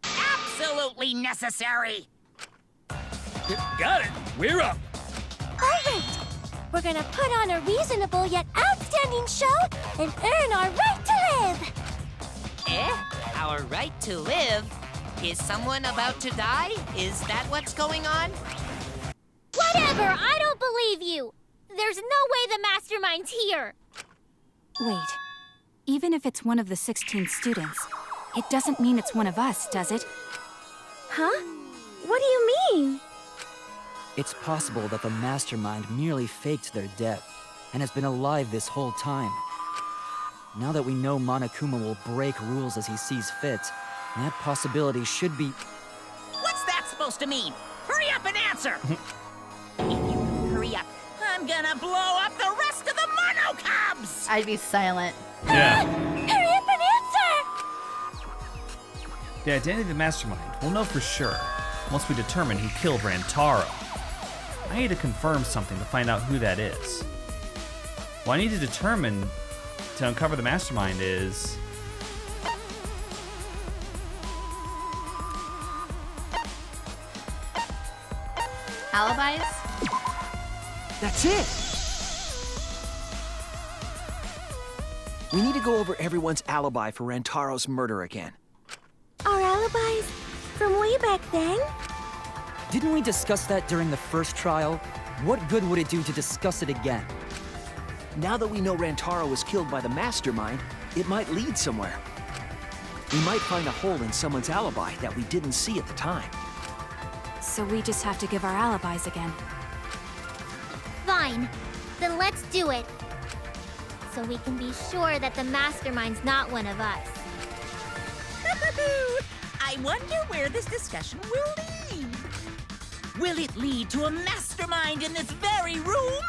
Absolutely necessary! Got it. We're up. Alright, We're gonna put on a reasonable yet outstanding show and earn our right to live. Our right to live? Is someone about to die? Is that what's going on? Whatever, I don't believe you. There's no way the mastermind's here. Wait. Even if it's one of the 16 students, it doesn't mean it's one of us, does it? Huh? What do you mean? It's possible that the mastermind merely faked their death and has been alive this whole time. Now that we know Monokuma will break rules as he sees fit, that possibility should be... What's that supposed to mean? Hurry up and answer! If you hurry up, I'm gonna blow up the rest of the Monocubs! I'd be silent. Yeah. Hurry up and answer! The identity of the mastermind, we'll know for sure once we determine who killed Rantaro. I need to confirm something to find out who that is. What I need to determine to uncover the mastermind is... Alibis? That's it! We need to go over everyone's alibi for Rantaro's murder again. Our alibis? From way back then? Didn't we discuss that during the first trial? What good would it do to discuss it again? Now that we know Rantaro was killed by the mastermind, it might lead somewhere. We might find a hole in someone's alibi that we didn't see at the time. So we just have to give our alibis again. Fine. Then let's do it. So we can be sure that the mastermind's not one of us. I wonder where this discussion will lead. Will it lead to a mastermind in this very room?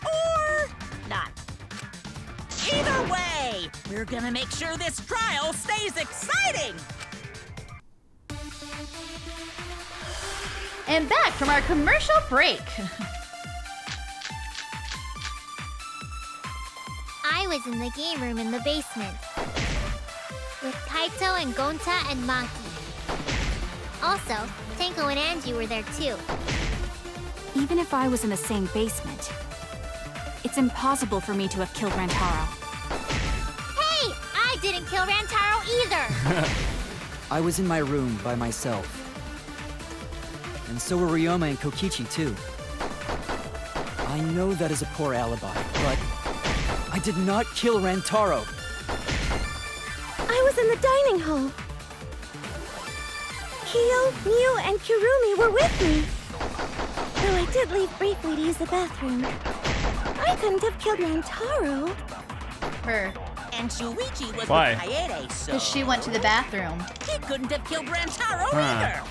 Or not? Either way, we're gonna make sure this trial stays exciting! And back from our commercial break. I was in the game room in the basement with Kaito and Gonta and Maki. Also, Tenko and Angie were there too. Even if I was in the same basement, it's impossible for me to have killed Rantaro. Hey! I didn't kill Rantaro either! I was in my room by myself. And so were Ryoma and Kokichi too. I know that is a poor alibi, but I did not kill Rantaro. I was in the dining hall. Kyo, Miu, and Kirumi were with me. Though I did leave briefly to use the bathroom. I couldn't have killed Rantaro. Her. And Shuichi was Why? with Kaede, so... Because she went to the bathroom. He couldn't have killed Rantaro either!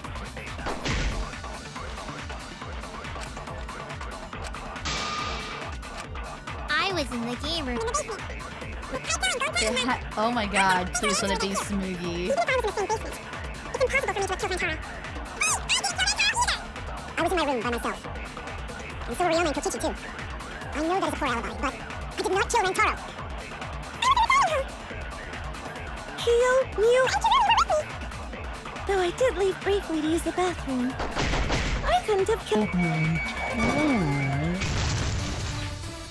I was in the game room. Oh my god, please let it be Tsumugi. I was in my room by myself. And so were Ryoma and Kokichi too. I know that is a poor alibi, but I did not kill Rantaro. Kyo, Miu, and Kirumi were with me. Though I did leave briefly to use the bathroom. I couldn't have killed...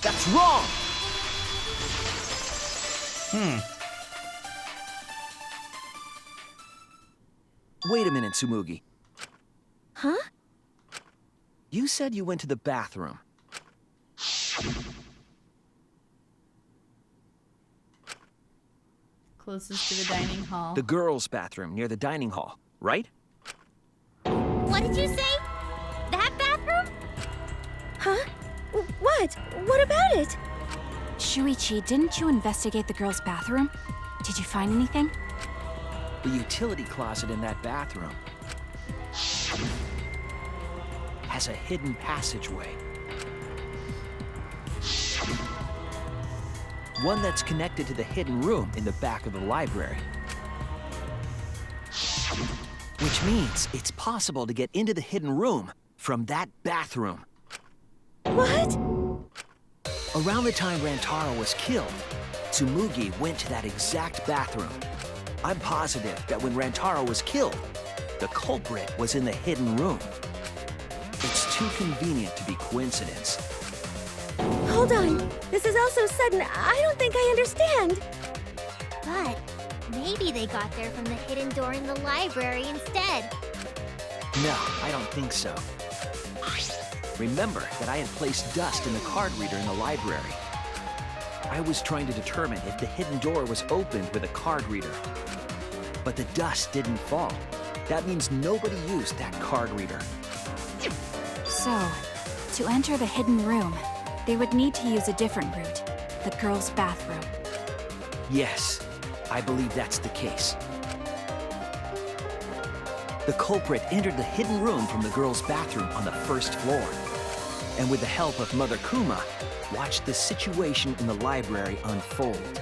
That's wrong! Wait a minute, Tsumugi. Huh? You said you went to the bathroom. Closest to the dining hall. The girls' bathroom near the dining hall, right? What did you say? That bathroom? Huh? What? What about it? Shuichi, didn't you investigate the girls' bathroom? Did you find anything? The utility closet in that bathroom has a hidden passageway. One that's connected to the hidden room in the back of the library. Which means it's possible to get into the hidden room from that bathroom. What? Around the time Rantaro was killed, Tsumugi went to that exact bathroom. I'm positive that when Rantaro was killed, the culprit was in the hidden room. It's too convenient to be coincidence. Hold on. This is all so sudden, I don't think I understand. But maybe they got there from the hidden door in the library instead. No, I don't think so. Remember that I had placed dust in the card reader in the library. I was trying to determine if the hidden door was opened with a card reader. But the dust didn't fall. That means nobody used that card reader. So, to enter the hidden room, they would need to use a different route, the girls' bathroom. Yes, I believe that's the case. The culprit entered the hidden room from the girls' bathroom on the first floor. And with the help of Mother Kuma, watched the situation in the library unfold.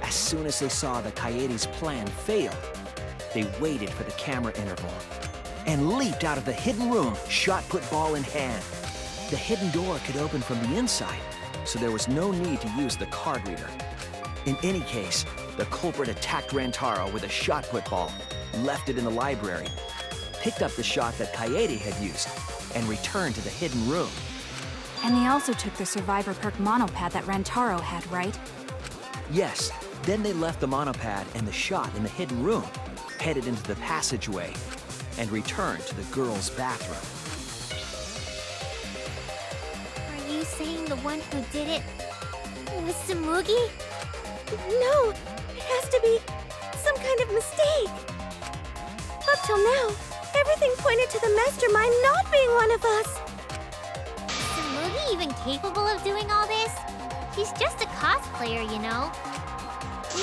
As soon as they saw the Kaede's plan fail, they waited for the camera interval and leaped out of the hidden room, shot put ball in hand. The hidden door could open from the inside, so there was no need to use the card reader. In any case, the culprit attacked Rantaro with a shot put ball, left it in the library, picked up the shot that Kaede had used, and returned to the hidden room. And they also took the survivor perk monopad that Rantaro had, right? Yes, then they left the monopad and the shot in the hidden room, headed into the passageway, and returned to the girls' bathroom. Are you saying the one who did it was Tsumugi? No, it has to be some kind of mistake. Up till now, everything pointed to the mastermind not being one of us. Tsumugi even capable of doing all this? He's just a cosplayer, you know.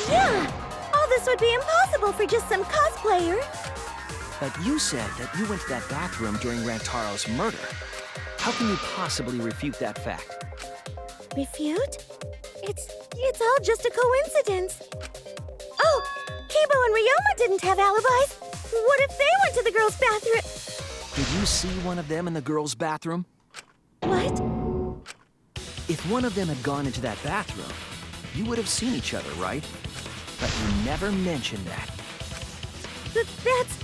Yeah, all this would be impossible for just some cosplayer. But you said that you went to that bathroom during Rantaro's murder. How can you possibly refute that fact? Refute? It's all just a coincidence. Oh, Kibo and Ryoma didn't have alibis. What if they went to the girls' bathroom? Did you see one of them in the girls' bathroom? What? If one of them had gone into that bathroom, you would have seen each other, right? But you never mentioned that. That's...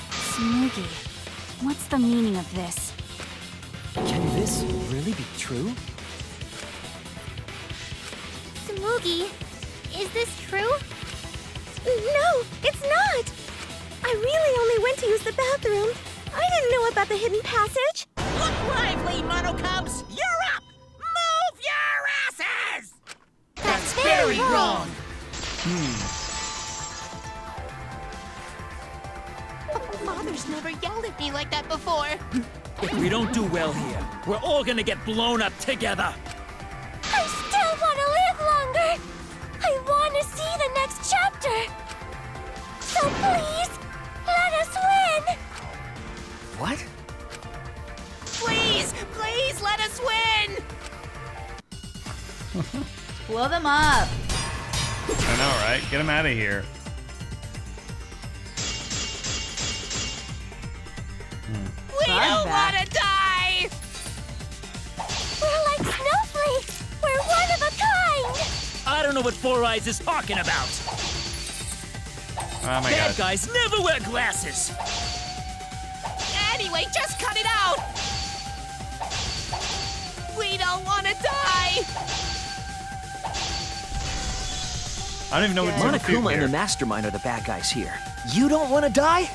Tsumugi, what's the meaning of this? Can this really be true? Tsumugi, is this true? No, it's not. I really only went to use the bathroom. I didn't know about the hidden passage. Look lively, Monokums! You're up! Move your asses! That's very wrong. Father's never yelled at me like that before. If we don't do well here, we're all gonna get blown up together. I still want to live longer. I want to see the next chapter. So please, let us win. What? Please, please let us win! Blow them up. I know, right? Get him out of here. We don't want to die! We're like snowflakes. We're one of a kind. I don't know what Four Eyes is talking about. Oh my Bad god. guys never wear glasses. Anyway, just cut it out! We don't want to die! I don't even know what to refute Monokuma and here. the mastermind are the bad guys here. You don't want to die?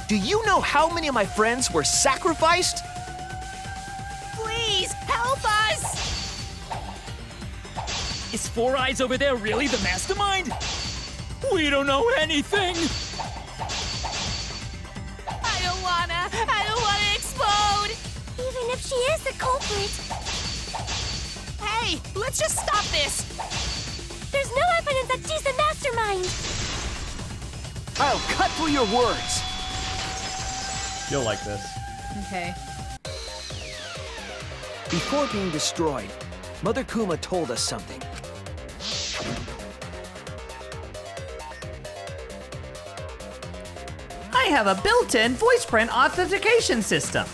Do you know how many of my friends were sacrificed? Please, help us! Is Four Eyes over there really the mastermind? We don't know anything. I don't wanna explode! Even if she is the culprit, Hey, let's just stop this! there's no evidence that she's the mastermind. I'll cut through your words. You'll like this. Okay. Before being destroyed, Mother Kuma told us something. I have a built-in voice print authentication system.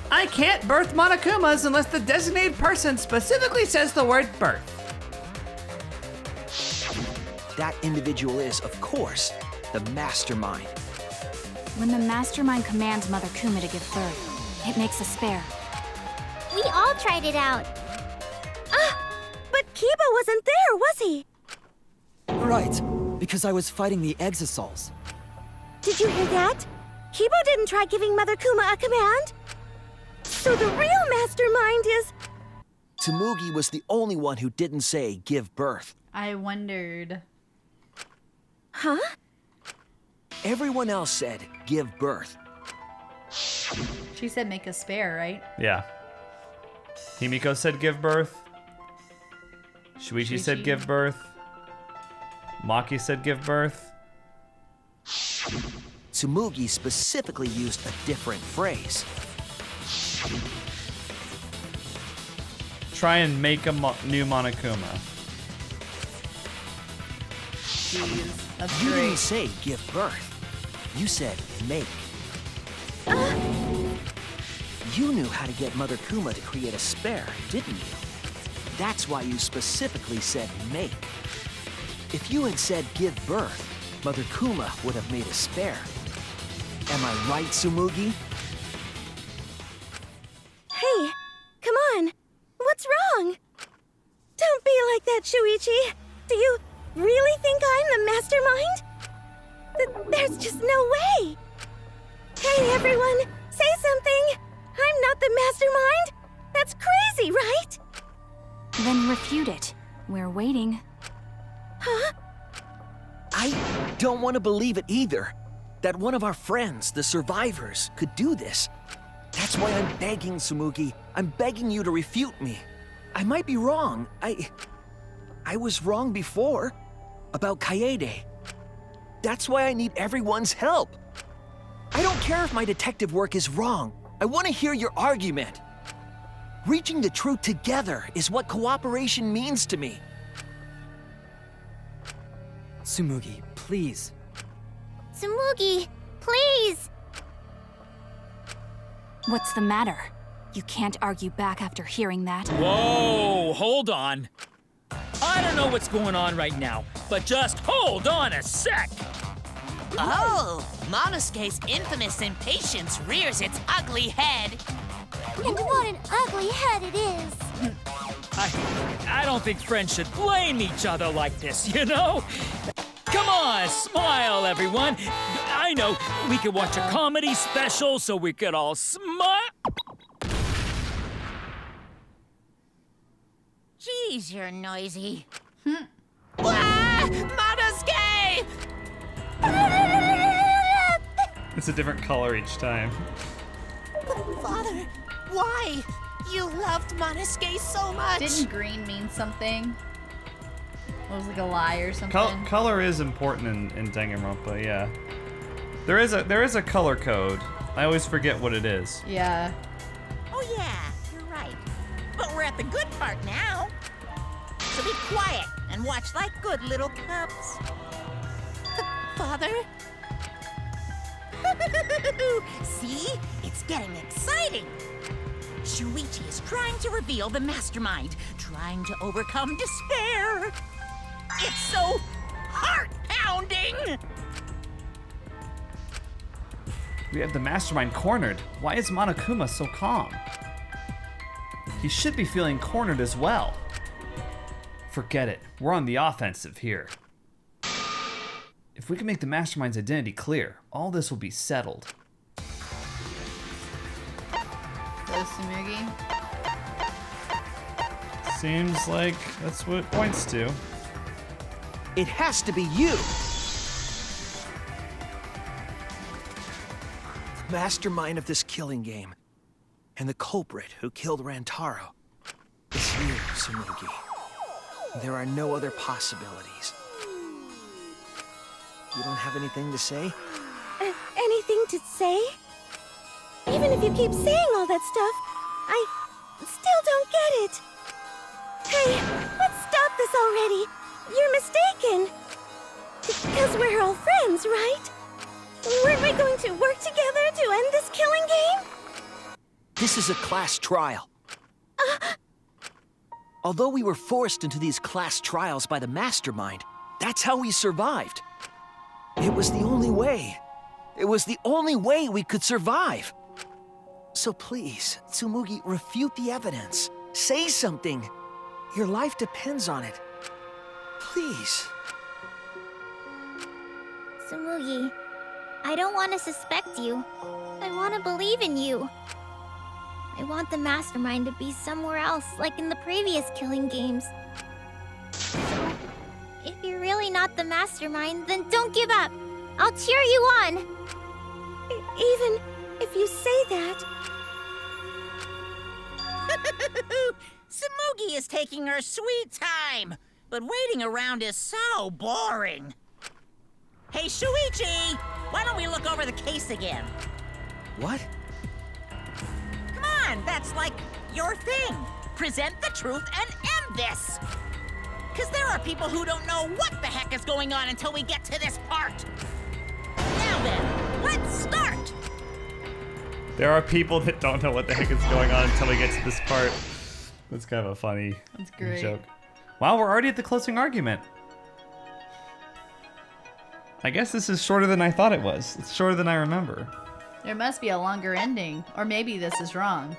I can't birth Monokumas unless the designated person specifically says the word birth. That individual is, of course, the mastermind. When the mastermind commands Mother Kuma to give birth, it makes a spare. We all tried it out. But Kibo wasn't there, was he? Right, because I was fighting the Exosols. Did you hear that? Kibo didn't try giving Mother Kuma a command. So the real mastermind is... Tsumugi was the only one who didn't say give birth. I wondered. Huh? Everyone else said give birth. She said make a spare, right? Yeah. Himiko said give birth. Shuichi said give birth. Maki said give birth. Tsumugi specifically used a different phrase. Try and make a new Monokuma. Jeez, that's You great. didn't say give birth. You said make. You knew how to get Mother Kuma to create a spare, didn't you? That's why you specifically said make. If you had said give birth, Mother Kuma would have made a spare. Am I right, Tsumugi? Hey, come on. What's wrong? Don't be like that, Shuichi. Do you really think I'm the mastermind? There's just no way. Hey, everyone, say something. I'm not the mastermind. That's crazy, right? Then refute it. We're waiting. Huh? I don't want to believe it either. That one of our friends, the survivors, could do this. That's why I'm begging, Tsumugi. I'm begging you to refute me. I might be wrong. I was wrong before. About Kaede. That's why I need everyone's help. I don't care if my detective work is wrong. I want to hear your argument. Reaching the truth together is what cooperation means to me. Tsumugi, please. Tsumugi, please! What's the matter? You can't argue back after hearing that. Whoa, hold on. I don't know what's going on right now, but just hold on a sec. Oh, Monosuke's infamous impatience rears its ugly head. And what an ugly head it is! I don't think friends should blame each other like this, you know? Come on, smile, everyone. I know, we could watch a comedy special so we could all smile. Jeez, you're noisy. Ah, Monosuke! It's a different color each time. Father, why? You loved Monosuke so much. Didn't green mean something? It was like a lie or something. Color is important in Danganronpa, yeah. There is a color code. I always forget what it is. Yeah. Oh yeah, you're right. But we're at the good part now. So be quiet and watch like good little pups. Father? See? It's getting exciting. Shuichi is trying to reveal the mastermind, trying to overcome despair. It's so heart-pounding! We have the mastermind cornered. Why is Monokuma so calm? He should be feeling cornered as well. Forget it. We're on the offensive here. If we can make the mastermind's identity clear, all this will be settled. So Tsumugi. Seems like that's what it points to. It has to be you! The mastermind of this killing game, and the culprit who killed Rantaro, is you, Tsumugi. There are no other possibilities. You don't have anything to say? Anything to say? Even if you keep saying all that stuff, I still don't get it. Hey, let's stop this already. You're mistaken. Because we're all friends, right? Weren't we going to work together to end this killing game? This is a class trial. Although we were forced into these class trials by the mastermind, that's how we survived. It was the only way. It was the only way we could survive. So please, Tsumugi, refute the evidence. Say something. Your life depends on it. Please. Tsumugi, I don't want to suspect you. I want to believe in you. I want the mastermind to be somewhere else, like in the previous killing games. So, if you're really not the mastermind, then don't give up. I'll cheer you on. Even if you say that... Tsumugi is taking her sweet time, but waiting around is so boring. Hey, Shuichi! Why don't we look over the case again? What? Come on, that's like your thing. Present the truth and end this. Because there are people who don't know what the heck is going on until we get to this part. Now then, let's start. There are people that don't know what the heck is going on until we get to this part. That's kind of a funny That's great. joke. Wow, we're already at the closing argument. I guess this is shorter than I thought it was. It's shorter than I remember. There must be a longer ending, or maybe this is wrong.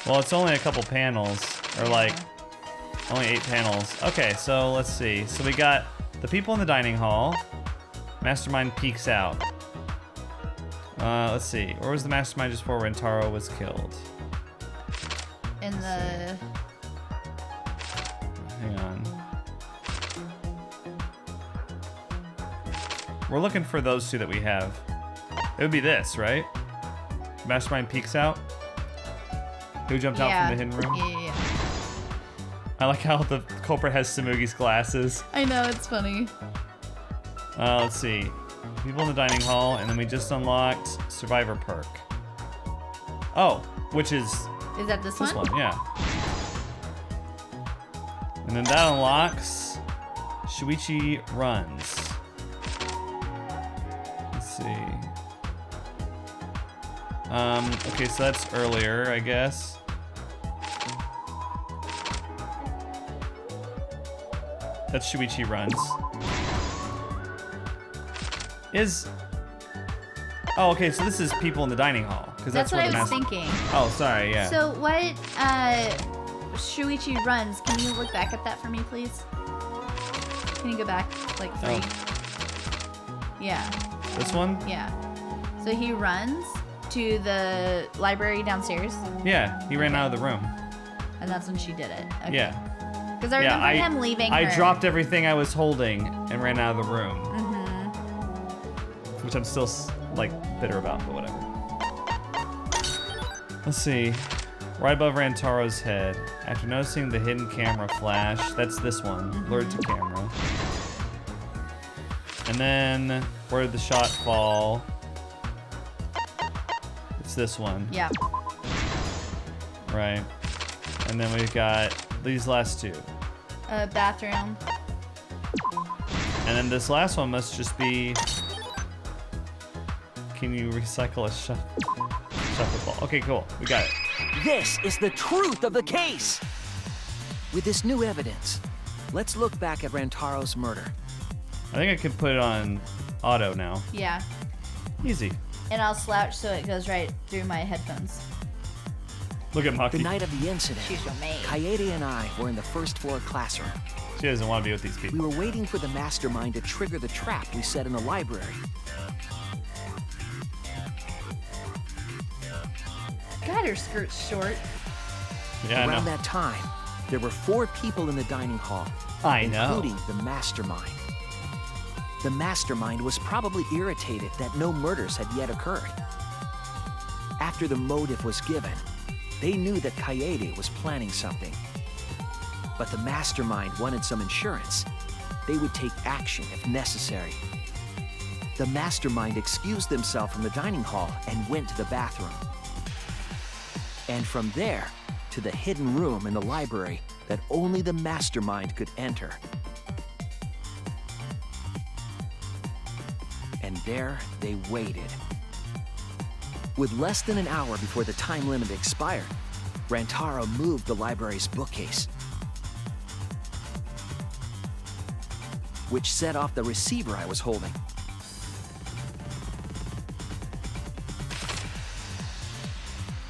Well, it's only a couple panels, or like only 8 panels. Okay, so let's see. So we got the people in the dining hall. Mastermind peeks out. Let's see. Where was the mastermind just before Rantaro was killed? In the... Hang on. We're looking for those two that we have. It would be this, right? Mastermind peeks out. Who jumped out from the hidden room? Yeah. I like how the culprit has Tsumugi's glasses. I know, it's funny. Let's see. People in the dining hall, and then we just unlocked Survivor perk. Oh, which is... Is that this one? This one, yeah. And then that unlocks Shuichi runs. Let's see. Okay, so that's earlier, I guess. That's Shuichi runs. Oh, okay, so this is people in the dining hall. That's what I was thinking. Oh, sorry, yeah. So what, Shuichi runs, can you look back at that for me, please? Can you go back, like 3? Oh. Yeah. This one? Yeah. So he runs to the library downstairs. Yeah, he ran out of the room. And that's when she did it. Okay. Yeah. Because I remember him leaving her. I dropped everything I was holding and ran out of the room. Which I'm still, like, bitter about, but whatever. Let's see. Right above Rantaro's head. After noticing the hidden camera flash, that's this one. Lured to camera. And then, where did the shot fall? It's this one. Yeah. Right. And then we've got these last two. Bathroom. And then this last one must just be... Can you recycle a shuffle ball? Okay, cool. We got it. This is the truth of the case! With this new evidence, let's look back at Rantaro's murder. I think I can put it on auto now. Yeah. Easy. And I'll slouch so it goes right through my headphones. Look at Maki. The night of the incident, She's your maid. Kaede and I were in the first floor classroom. She doesn't want to be with these people. We were waiting for the mastermind to trigger the trap we set in the library. God, her skirt's short. Yeah, Around that time, there were 4 people in the dining hall, including the mastermind. The mastermind was probably irritated that no murders had yet occurred. After the motive was given, they knew that Kaede was planning something. But the mastermind wanted some insurance. They would take action if necessary. The mastermind excused themselves from the dining hall and went to the bathroom. And from there, to the hidden room in the library that only the mastermind could enter. And there they waited. With less than an hour before the time limit expired, Rantaro moved the library's bookcase, which set off the receiver I was holding.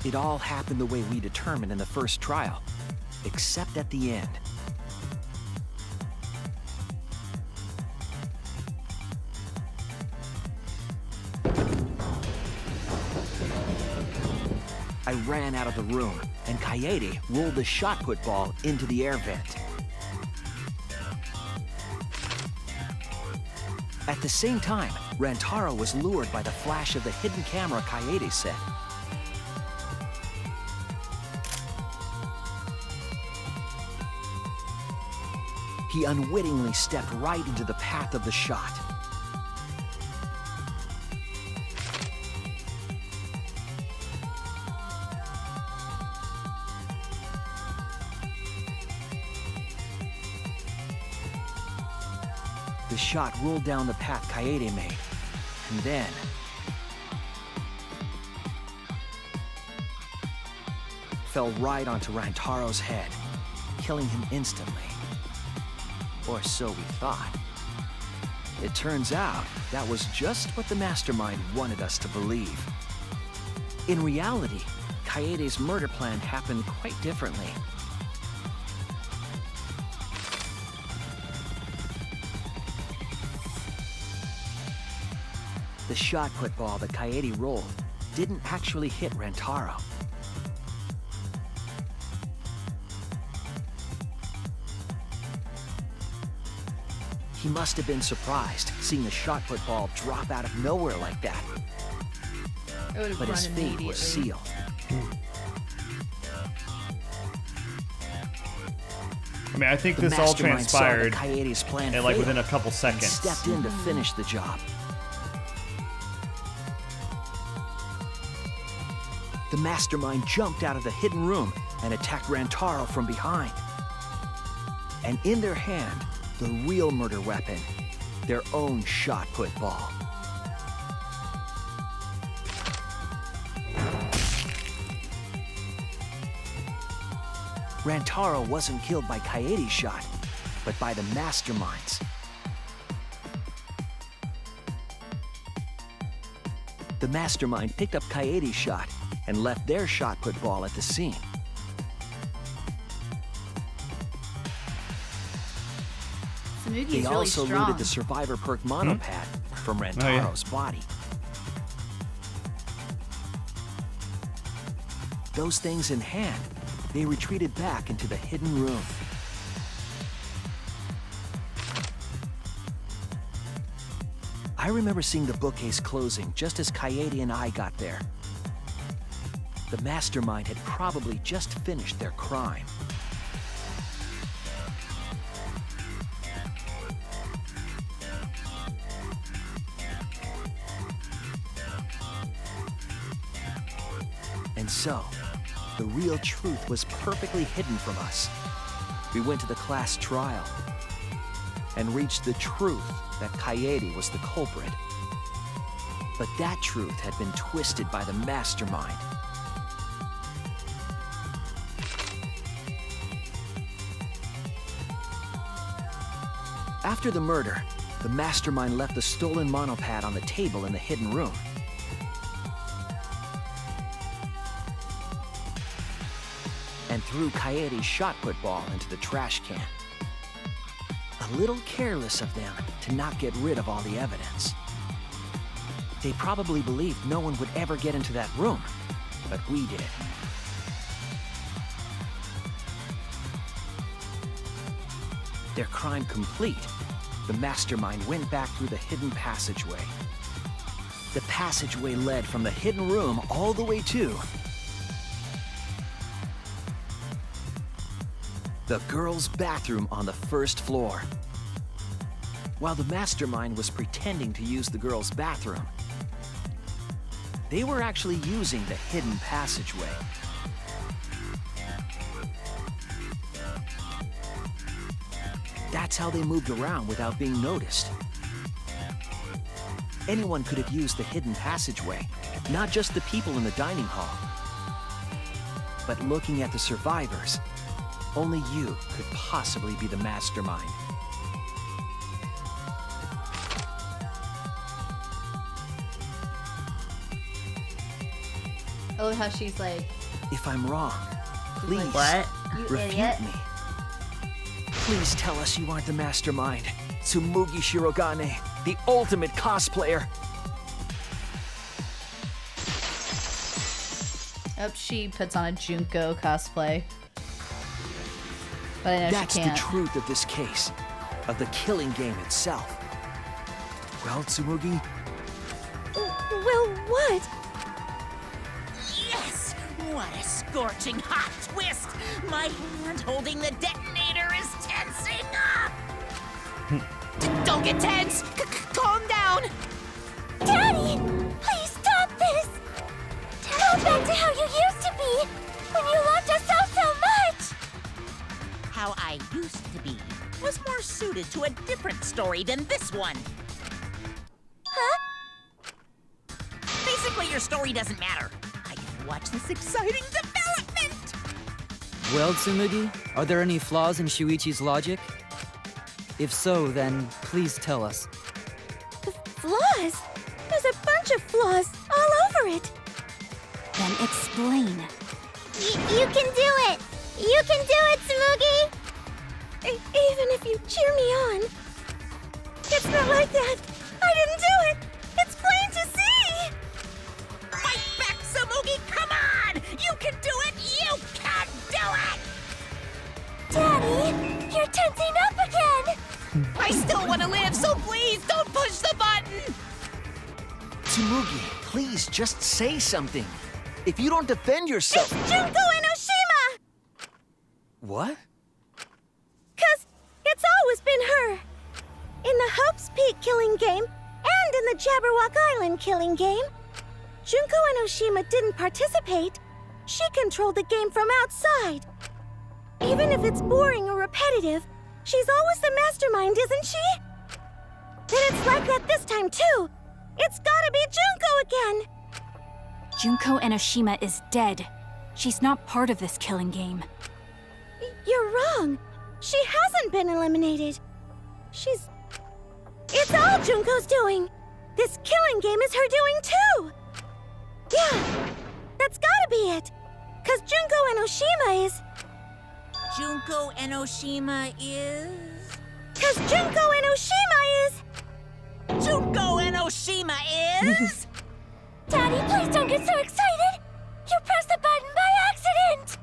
It all happened the way we determined in the first trial. except at the end. I ran out of the room, and Kaede rolled the shot put ball into the air vent. At the same time, Rantaro was lured by the flash of the hidden camera Kaede set. He unwittingly stepped right into the path of the shot. The shot rolled down the path Kaede made, and then... fell right onto Rantaro's head, killing him instantly. Or so we thought. It turns out that was just what the mastermind wanted us to believe. In reality, Kaede's murder plan happened quite differently. The shot put ball that Kaede rolled didn't actually hit Rantaro. He must have been surprised seeing the shot put ball drop out of nowhere like that. But his fate was sealed. I mean, I think this all transpired and like within a couple seconds. Stepped in to finish the job. The mastermind jumped out of the hidden room and attacked Rantaro from behind. And in their hand, the real murder weapon, their own shot put ball. Rantaro wasn't killed by Kaede's shot, but by the mastermind's. The mastermind picked up Kaede's shot and left their shot put ball at the scene. They also looted the survivor perk monopad from Rantaro's body. Those things in hand, they retreated back into the hidden room. I remember seeing the bookcase closing just as Kaede and I got there. The mastermind had probably just finished their crime. And so, the real truth was perfectly hidden from us. We went to the class trial and reached the truth that Kaede was the culprit. But that truth had been twisted by the mastermind. After the murder, the mastermind left the stolen monopad on the table in the hidden room. And threw Kaede's shot put ball into the trash can. A little careless of them to not get rid of all the evidence. They probably believed no one would ever get into that room, but we did. Their crime complete, the mastermind went back through the hidden passageway. The passageway led from the hidden room all the way to the girls' bathroom on the first floor. While the mastermind was pretending to use the girls' bathroom, they were actually using the hidden passageway. That's how they moved around without being noticed. Anyone could have used the hidden passageway, not just the people in the dining hall. But looking at the survivors, only you could possibly be the mastermind. I love how she's like, if I'm wrong, please what? Refute me. Please tell us you aren't the mastermind. Tsumugi Shirogane, the ultimate cosplayer. Oh, she puts on a Junko cosplay. But I know That's she can't. the truth of this case, of the killing game itself. Well, Tsumugi, Well, what? Yes! What a scorching hot twist! My hand holding the detonator is tensing up! Don't get tense! Calm down! Daddy! Please stop this! Go back to how you used to be when you loved us so much! How I used to be was more suited to a different story than this one. Huh? Basically, your story doesn't matter. I can watch this exciting development! Well, Tsumugi, are there any flaws in Shuichi's logic? If so, then please tell us. Flaws? There's a bunch of flaws all over it. Then explain. You can do it! You can do it, Tsumugi! Even if you cheer me on. It's not like that. I didn't do it. It's plain to see. Fight back, Tsumugi! Come on! You can do it! You can do it! Daddy, you're tensing up again! I still want to live, so please don't push the button! Tsumugi, please just say something. If you don't defend yourself... It's Junko Enoshima! What? 'Cause it's always been her. In the Hope's Peak killing game and in the Jabberwock Island killing game, Junko Enoshima didn't participate. She controlled the game from outside. Even if it's boring or repetitive, she's always the mastermind, isn't she? Then it's like that this time too. It's gotta be Junko again. Junko Enoshima is dead. She's not part of this killing game. You're wrong. She hasn't been eliminated. It's all Junko's doing. This killing game is her doing too. Yeah, that's gotta be it. 'Cause Junko Enoshima is... Junko Enoshima is... 'Cause Junko Enoshima is... Junko Enoshima is... Daddy, please don't get so excited! You pressed the button by accident!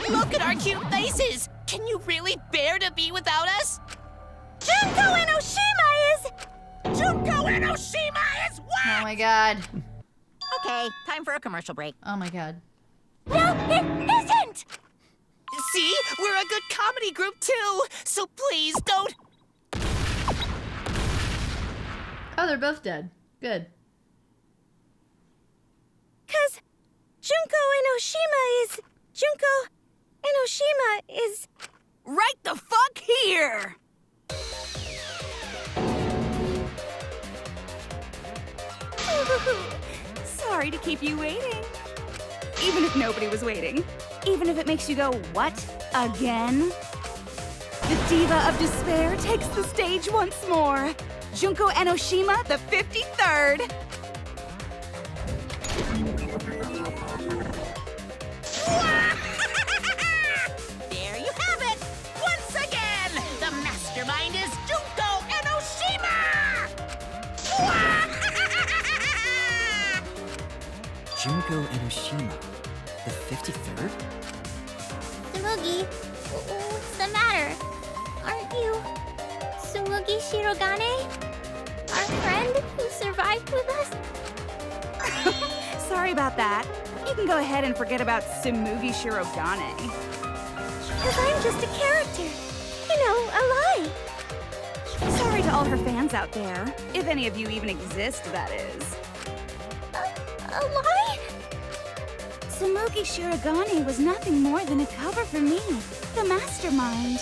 Look at our cute faces! Can you really bear to be without us? Junko Enoshima is... Junko Enoshima is what? Oh my god. Okay, time for a commercial break. Oh my god. No, it isn't! See? We're a good comedy group too! So please don't... Oh, they're both dead. Good. 'Cause Junko Enoshima is... Junko Enoshima is... Right the fuck here! Sorry to keep you waiting. Even if nobody was waiting. Even if it makes you go, what? Again? The Diva of Despair takes the stage once more. Junko Enoshima, the 53rd. There you have it! Once again, the mastermind is Junko Enoshima! Junko Enoshima, the 53rd? Tsumugi, what's the matter? Aren't you Tsumugi Shirogane? Our friend who survived with us? Sorry about that. You can go ahead and forget about Tsumugi Shirogane. 'Cause I'm just a character. You know, a lie. Sorry to all her fans out there. If any of you even exist, that is. A lie? Tsumugi Shirogane was nothing more than a cover for me, the mastermind.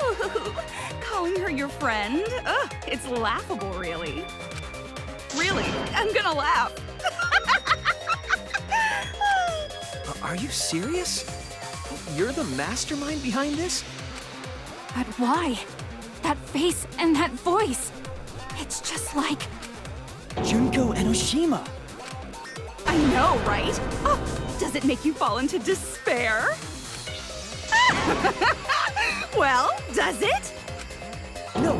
Ooh, calling her your friend? Ugh, it's laughable, really. Really, I'm gonna laugh. Are you serious? You're the mastermind behind this? But why? That face and that voice. It's just like... Junko Enoshima! I know, right? Oh, does it make you fall into despair? Well, does it? No,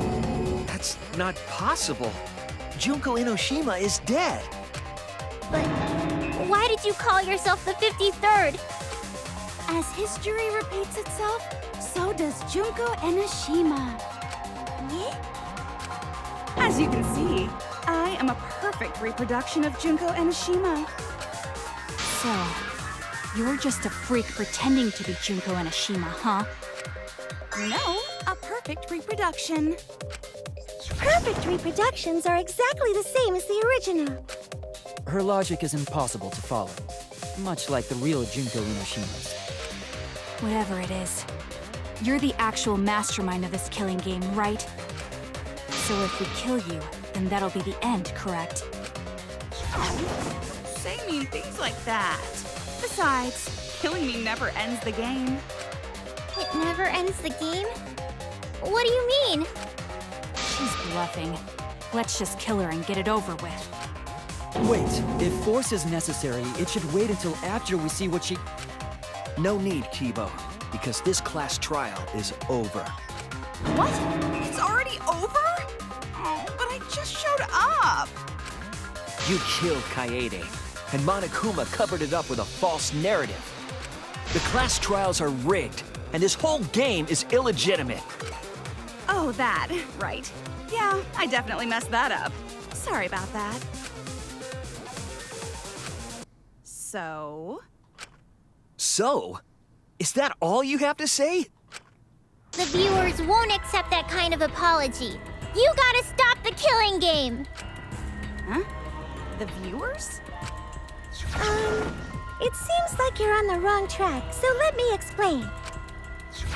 that's not possible. Junko Enoshima is dead. But why did you call yourself the 53rd? As history repeats itself, so does Junko Enoshima. As you can see, I am a perfect reproduction of Junko Enoshima. So, you're just a freak pretending to be Junko Enoshima, huh? No, a perfect reproduction. Perfect reproductions are exactly the same as the original. Her logic is impossible to follow, much like the real Junko Enoshima's. Whatever it is, you're the actual mastermind of this killing game, right? So if we kill you, then that'll be the end, correct? Say mean things like that. Besides, killing me never ends the game. It never ends the game? What do you mean? She's bluffing. Let's just kill her and get it over with. Wait, if force is necessary, it should wait until after we see what she... No need, Kibo, because this class trial is over. What? It's already over? Oh, but I just showed up. You killed Kaede, and Monokuma covered it up with a false narrative. The class trials are rigged, and this whole game is illegitimate. Oh, that. Right. Yeah, I definitely messed that up. Sorry about that. So? So? Is that all you have to say? The viewers won't accept that kind of apology. You gotta stop the killing game! Huh? The viewers? It seems like you're on the wrong track, so let me explain.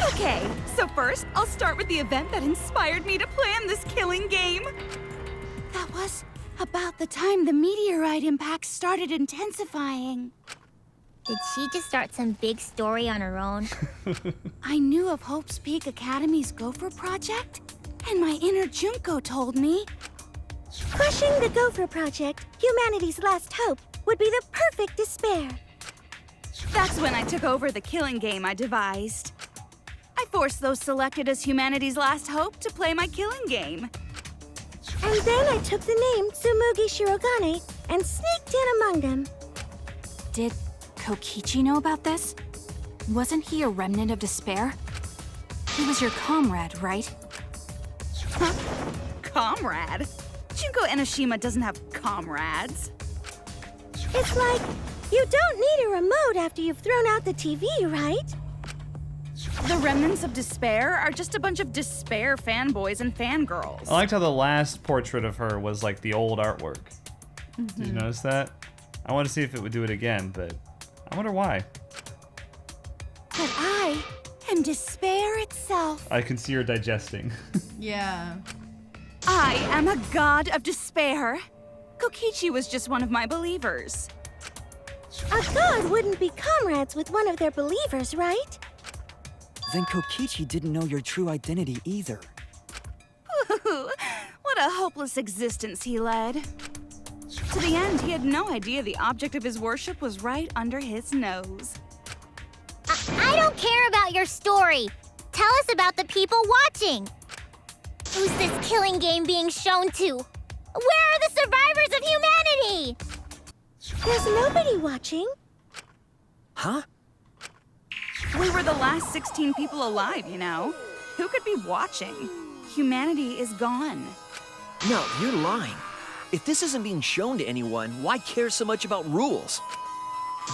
Okay, so first, I'll start with the event that inspired me to plan this killing game. That was about the time the meteorite impact started intensifying. Did she just start some big story on her own? I knew of Hope's Peak Academy's Gopher Project, and my inner Junko told me... Crushing the Gopher Project, humanity's last hope, would be the perfect despair. That's when I took over the killing game I devised. I forced those selected as humanity's last hope to play my killing game. And then I took the name Tsumugi Shirogane and sneaked in among them. Did Kokichi know about this? Wasn't he a remnant of despair? He was your comrade, right? Huh? Comrade? Junko Enoshima doesn't have comrades. It's like, you don't need a remote after you've thrown out the TV, right? The remnants of despair are just a bunch of despair fanboys and fangirls. I liked how the last portrait of her was like the old artwork. Did you notice that? I want to see if it would do it again, but I wonder why. But I am despair itself. I can see her digesting. Yeah. I am a god of despair. Kokichi was just one of my believers. A god wouldn't be comrades with one of their believers, right? Then Kokichi didn't know your true identity either. What a hopeless existence he led. To the end, he had no idea the object of his worship was right under his nose. I don't care about your story. Tell us about the people watching. Who's this killing game being shown to? Where are the survivors of humanity? There's nobody watching. Huh? We were the last 16 people alive, you know. Who could be watching? Humanity is gone. No, you're lying. If this isn't being shown to anyone, why care so much about rules?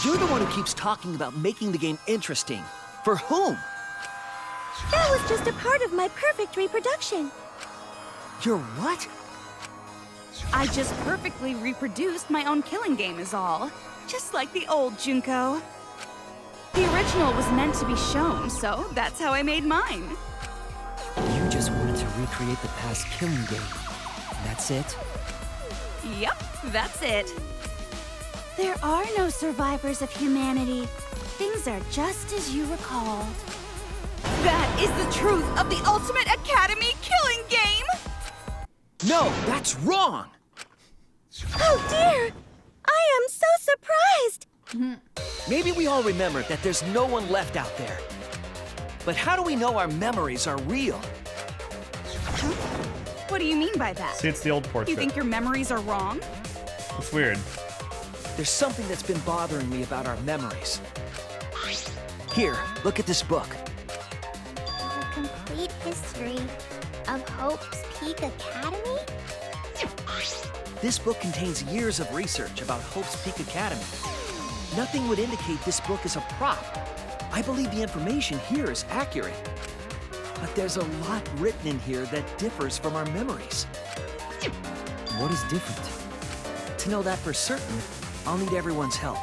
You're the one who keeps talking about making the game interesting. For whom? That was just a part of my perfect reproduction. Your what? I just perfectly reproduced my own killing game is all. Just like the old Junko. The original was meant to be shown, so that's how I made mine. You just wanted to recreate the past killing game. That's it? Yep, that's it. There are no survivors of humanity. Things are just as you recalled. That is the truth of the Ultimate Academy killing game! No, that's wrong! Oh dear! I am so surprised! Maybe we all remember that there's no one left out there. But how do we know our memories are real? What do you mean by that? See, it's the old portrait. You think your memories are wrong? It's weird. There's something that's been bothering me about our memories. Here, look at this book. The complete history of Hope's Peak Academy? This book contains years of research about Hope's Peak Academy. Nothing would indicate this book is a prop. I believe the information here is accurate. But there's a lot written in here that differs from our memories. What is different? To know that for certain, I'll need everyone's help.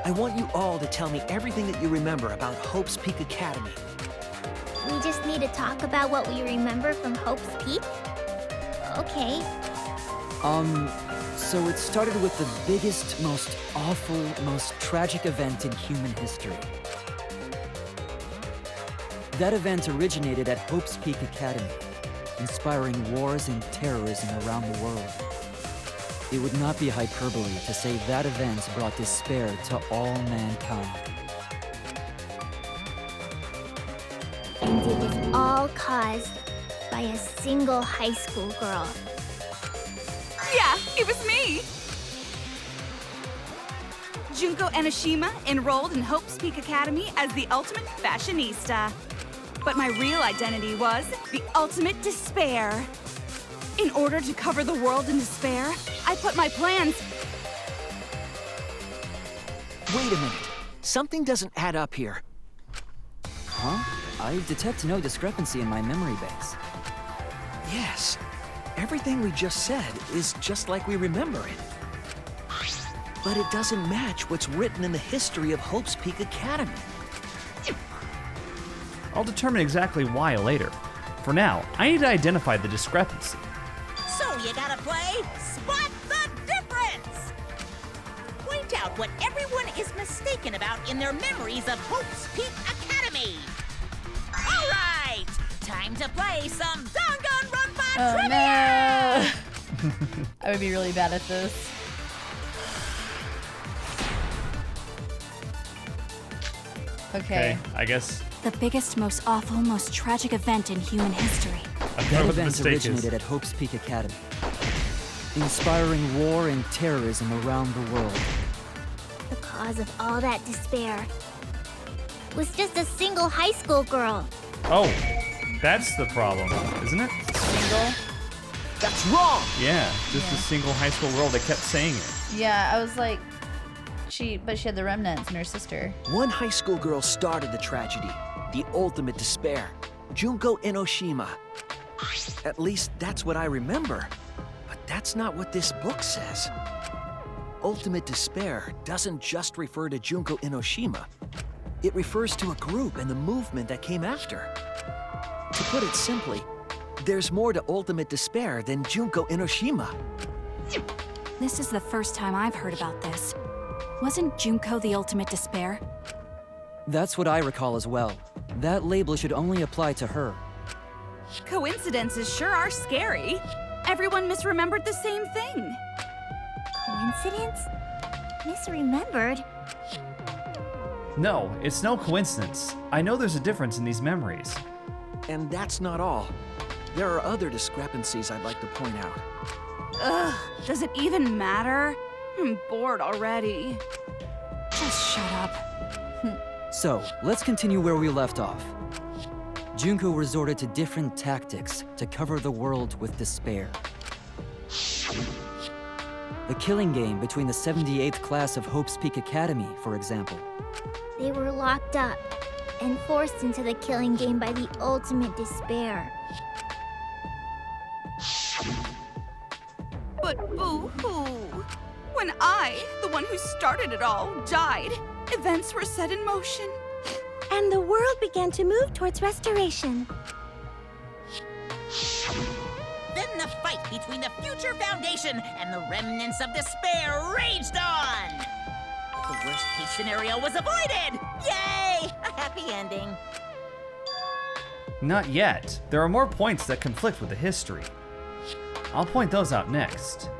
I want you all to tell me everything that you remember about Hope's Peak Academy. We just need to talk about what we remember from Hope's Peak? Okay. So it started with the biggest, most awful, most tragic event in human history. That event originated at Hope's Peak Academy, inspiring wars and terrorism around the world. It would not be hyperbole to say that event brought despair to all mankind. And it was all caused by a single high school girl. Yeah, it was me! Junko Enoshima enrolled in Hope's Peak Academy as the ultimate fashionista. But my real identity was the ultimate despair. In order to cover the world in despair, I put my plans... Wait a minute. Something doesn't add up here. Huh? I detect no discrepancy in my memory base. Yes. Everything we just said is just like we remember it. But it doesn't match what's written in the history of Hope's Peak Academy. I'll determine exactly why later. For now, I need to identify the discrepancy. So you gotta play Spot the Difference! Point out what everyone is mistaken about in their memories of Hope's Peak Academy! All right! Time to play some Danganronpa trivia! No! I would be really bad at this. Okay. I guess The biggest, most awful, most tragic event in human history. That event originated at Hope's Peak Academy, inspiring war and terrorism around the world. The cause of all that despair was just a single high school girl. Oh, that's the problem, isn't it? Single? That's wrong! Yeah, just a single high school girl that kept saying it. Yeah, I was like, but she had the remnants and her sister. One high school girl started the tragedy, the ultimate despair, Junko Enoshima. At least that's what I remember. But that's not what this book says. Ultimate despair doesn't just refer to Junko Enoshima. It refers to a group and the movement that came after. To put it simply, there's more to ultimate despair than Junko Enoshima. This is the first time I've heard about this. Wasn't Junko the ultimate despair? That's what I recall as well. That label should only apply to her. Coincidences sure are scary. Everyone misremembered the same thing. Coincidence? Misremembered? No, it's no coincidence. I know there's a difference in these memories. And that's not all. There are other discrepancies I'd like to point out. Ugh, does it even matter? I'm bored already. Just shut up. So, let's continue where we left off. Junko resorted to different tactics to cover the world with despair. The killing game between the 78th class of Hope's Peak Academy, for example. They were locked up and forced into the killing game by the ultimate despair. But boo-hoo. When I, the one who started it all, died, events were set in motion. And the world began to move towards restoration. Then the fight between the Future Foundation and the remnants of despair raged on! The worst-case scenario was avoided! Yay! A happy ending. Not yet. There are more points that conflict with the history. I'll point those out next.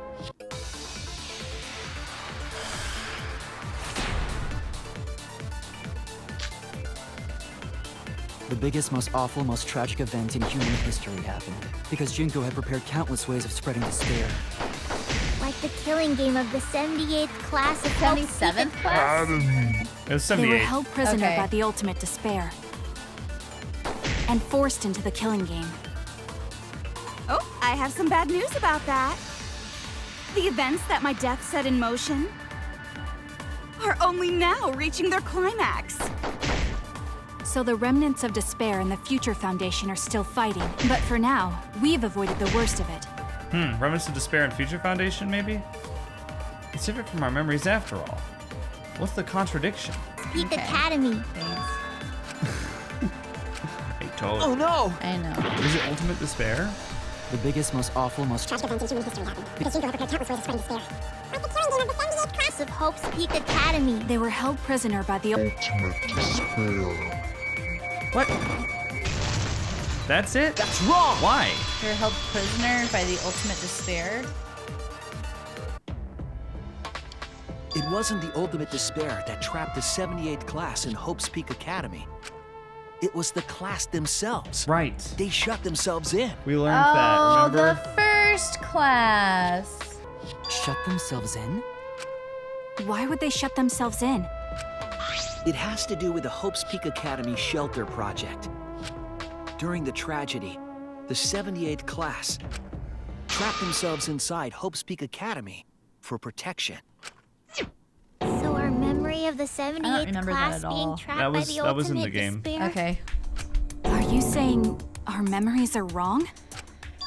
The biggest, most awful, most tragic event in human history happened because Junko had prepared countless ways of spreading despair. Like the killing game of the 78th class of 77th class? It was They 78. were held prisoner Okay. by the ultimate despair and forced into the killing game. Oh, I have some bad news about that. The events that my death set in motion are only now reaching their climax. So the remnants of despair and the Future Foundation are still fighting. But for now, we've avoided the worst of it. Remnants of Despair and Future Foundation, maybe? It's different from our memories after all. What's the contradiction? Peak Academy. Hey, Toad. Oh no! I know. Is it Ultimate Despair? The biggest, most awful, most Tragic event in human history happened because Junko had prepared countless ways of spreading despair. Like the killing game of the 78th class of Hope's Peak Academy. They were held prisoner by the What? That's it? That's wrong! Why? You're held prisoner by the ultimate despair. It wasn't the ultimate despair that trapped the 78th class in Hope's Peak Academy. It was the class themselves. Right. They shut themselves in. We learned that, Oh, remember? the first class. shut themselves in? Why would they shut themselves in? It has to do with the Hope's Peak Academy shelter project. During the tragedy, the 78th class trapped themselves inside Hope's Peak Academy for protection. So our memory of the 78th remember that class at being all. trapped That by was- the that ultimate was in the game. despair? Okay. Are you saying our memories are wrong?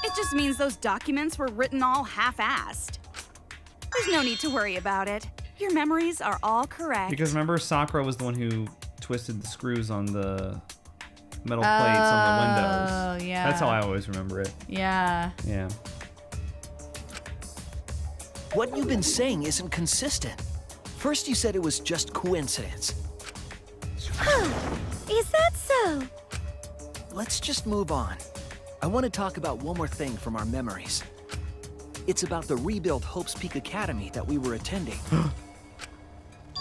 It just means those documents were written all half-assed. There's no need to worry about it. Your memories are all correct. Because remember, Sakura was the one who twisted the screws on the metal plates on the windows. Oh, yeah. That's how I always remember it. Yeah. Yeah. What you've been saying isn't consistent. First you said it was just coincidence. Is that so? Let's just move on. I want to talk about one more thing from our memories. It's about the rebuilt Hope's Peak Academy that we were attending.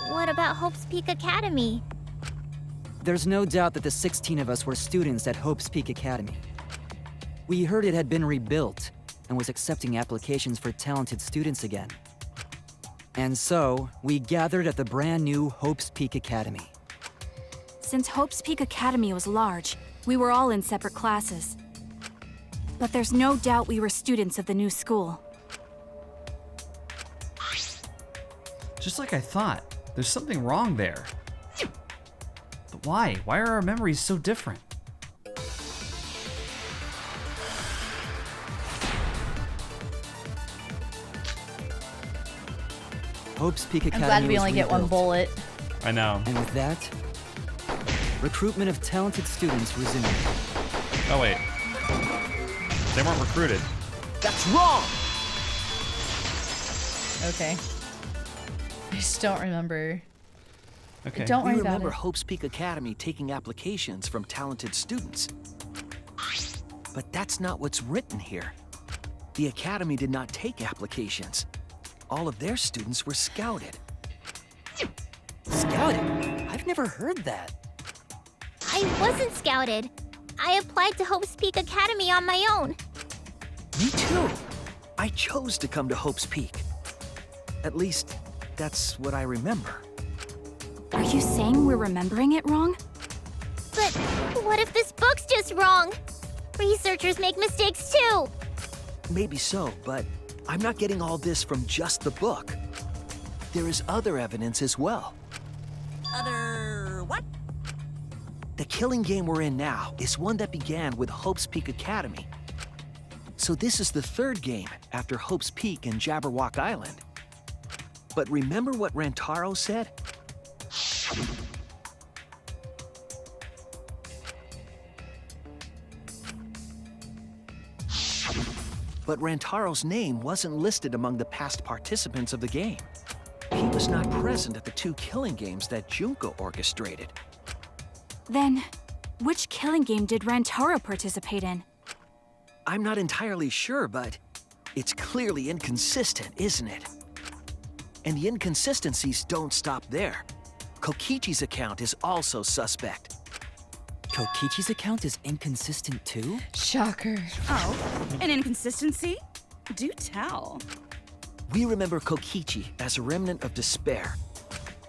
What about Hope's Peak Academy? There's no doubt that the 16 of us were students at Hope's Peak Academy. We heard it had been rebuilt and was accepting applications for talented students again. And so, we gathered at the brand new Hope's Peak Academy. Since Hope's Peak Academy was large, we were all in separate classes. But there's no doubt we were students of the new school. Just like I thought. There's something wrong there. But why? Why are our memories so different? Hope's Peak I'm Academy glad we was only get one rebuilt. bullet. I know. And with that, recruitment of talented students resumed. Oh, wait. They weren't recruited. That's wrong! Okay. I just don't remember. Okay. Don't We worry about remember it. Hope's Peak Academy taking applications from talented students. But that's not what's written here. The Academy did not take applications. All of their students were scouted. Scouted? I've never heard that. I wasn't scouted. I applied to Hope's Peak Academy on my own. Me too. I chose to come to Hope's Peak. At least, that's what I remember. Are you saying we're remembering it wrong? But what if this book's just wrong? Researchers make mistakes too. Maybe so, but I'm not getting all this from just the book. There is other evidence as well. Other what? The killing game we're in now is one that began with Hope's Peak Academy. So this is the third game after Hope's Peak and Jabberwock Island. But remember what Rantaro said? But Rantaro's name wasn't listed among the past participants of the game. He was not present at the two killing games that Junko orchestrated. Then, which killing game did Rantaro participate in? I'm not entirely sure, but it's clearly inconsistent, isn't it? And the inconsistencies don't stop there. Kokichi's account is also suspect. Kokichi's account is inconsistent too? Shocker. Oh, an inconsistency? Do tell. We remember Kokichi as a remnant of despair.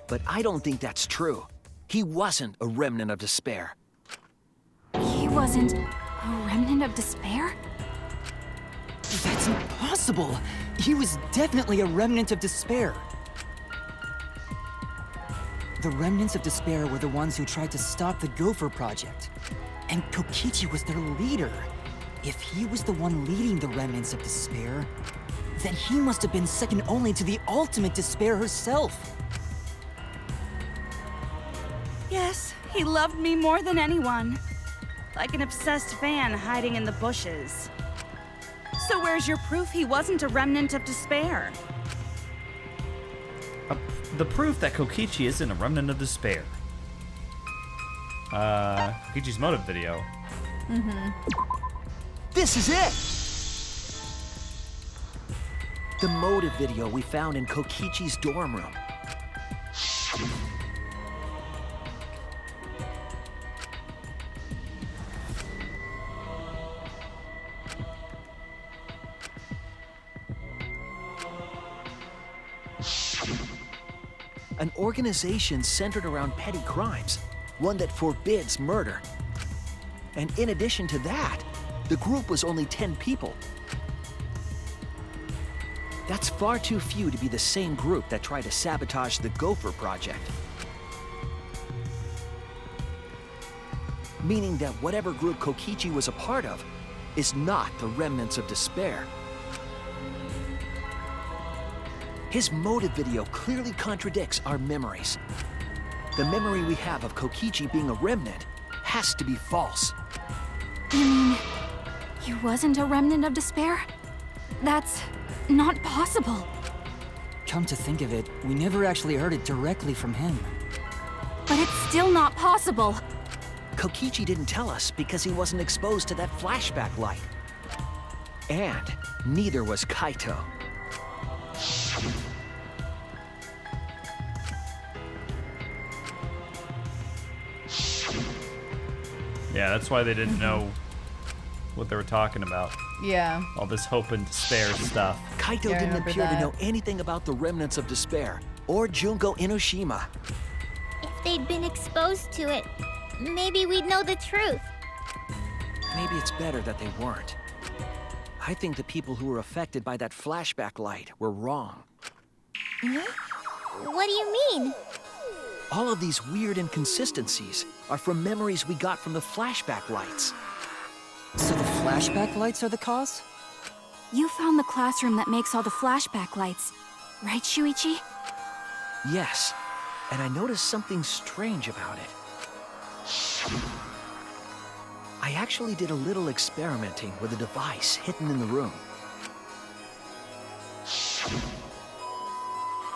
But I don't think that's true. He wasn't a remnant of despair. He wasn't a remnant of despair? That's impossible! He was definitely a remnant of despair. The remnants of despair were the ones who tried to stop the Gopher Project. And Kokichi was their leader. If he was the one leading the remnants of despair, then he must have been second only to the ultimate despair herself. Yes, he loved me more than anyone. Like an obsessed fan hiding in the bushes. So where's your proof he wasn't a remnant of despair? The proof that Kokichi isn't a remnant of despair. Kokichi's motive video. This is it! The motive video we found in Kokichi's dorm room. An organization centered around petty crimes, one that forbids murder. And in addition to that, the group was only 10 people. That's far too few to be the same group that tried to sabotage the Gopher Project. Meaning that whatever group Kokichi was a part of is not the remnants of despair. His motive video clearly contradicts our memories. The memory we have of Kokichi being a remnant has to be false. You mean he wasn't a remnant of despair? That's not possible. Come to think of it, we never actually heard it directly from him. But it's still not possible. Kokichi didn't tell us because he wasn't exposed to that flashback light. And neither was Kaito. Yeah, that's why they didn't know what they were talking about. Yeah. All this hope and despair stuff. Kaito Yeah, I didn't remember appear to that. know anything about the remnants of despair or Junko Enoshima. If they'd been exposed to it, maybe we'd know the truth. Maybe it's better that they weren't. I think the people who were affected by that flashback light were wrong. What do you mean? All of these weird inconsistencies are from memories we got from the flashback lights. So the flashback lights are the cause? You found the classroom that makes all the flashback lights, right, Shuichi? Yes, and I noticed something strange about it. I actually did a little experimenting with a device hidden in the room.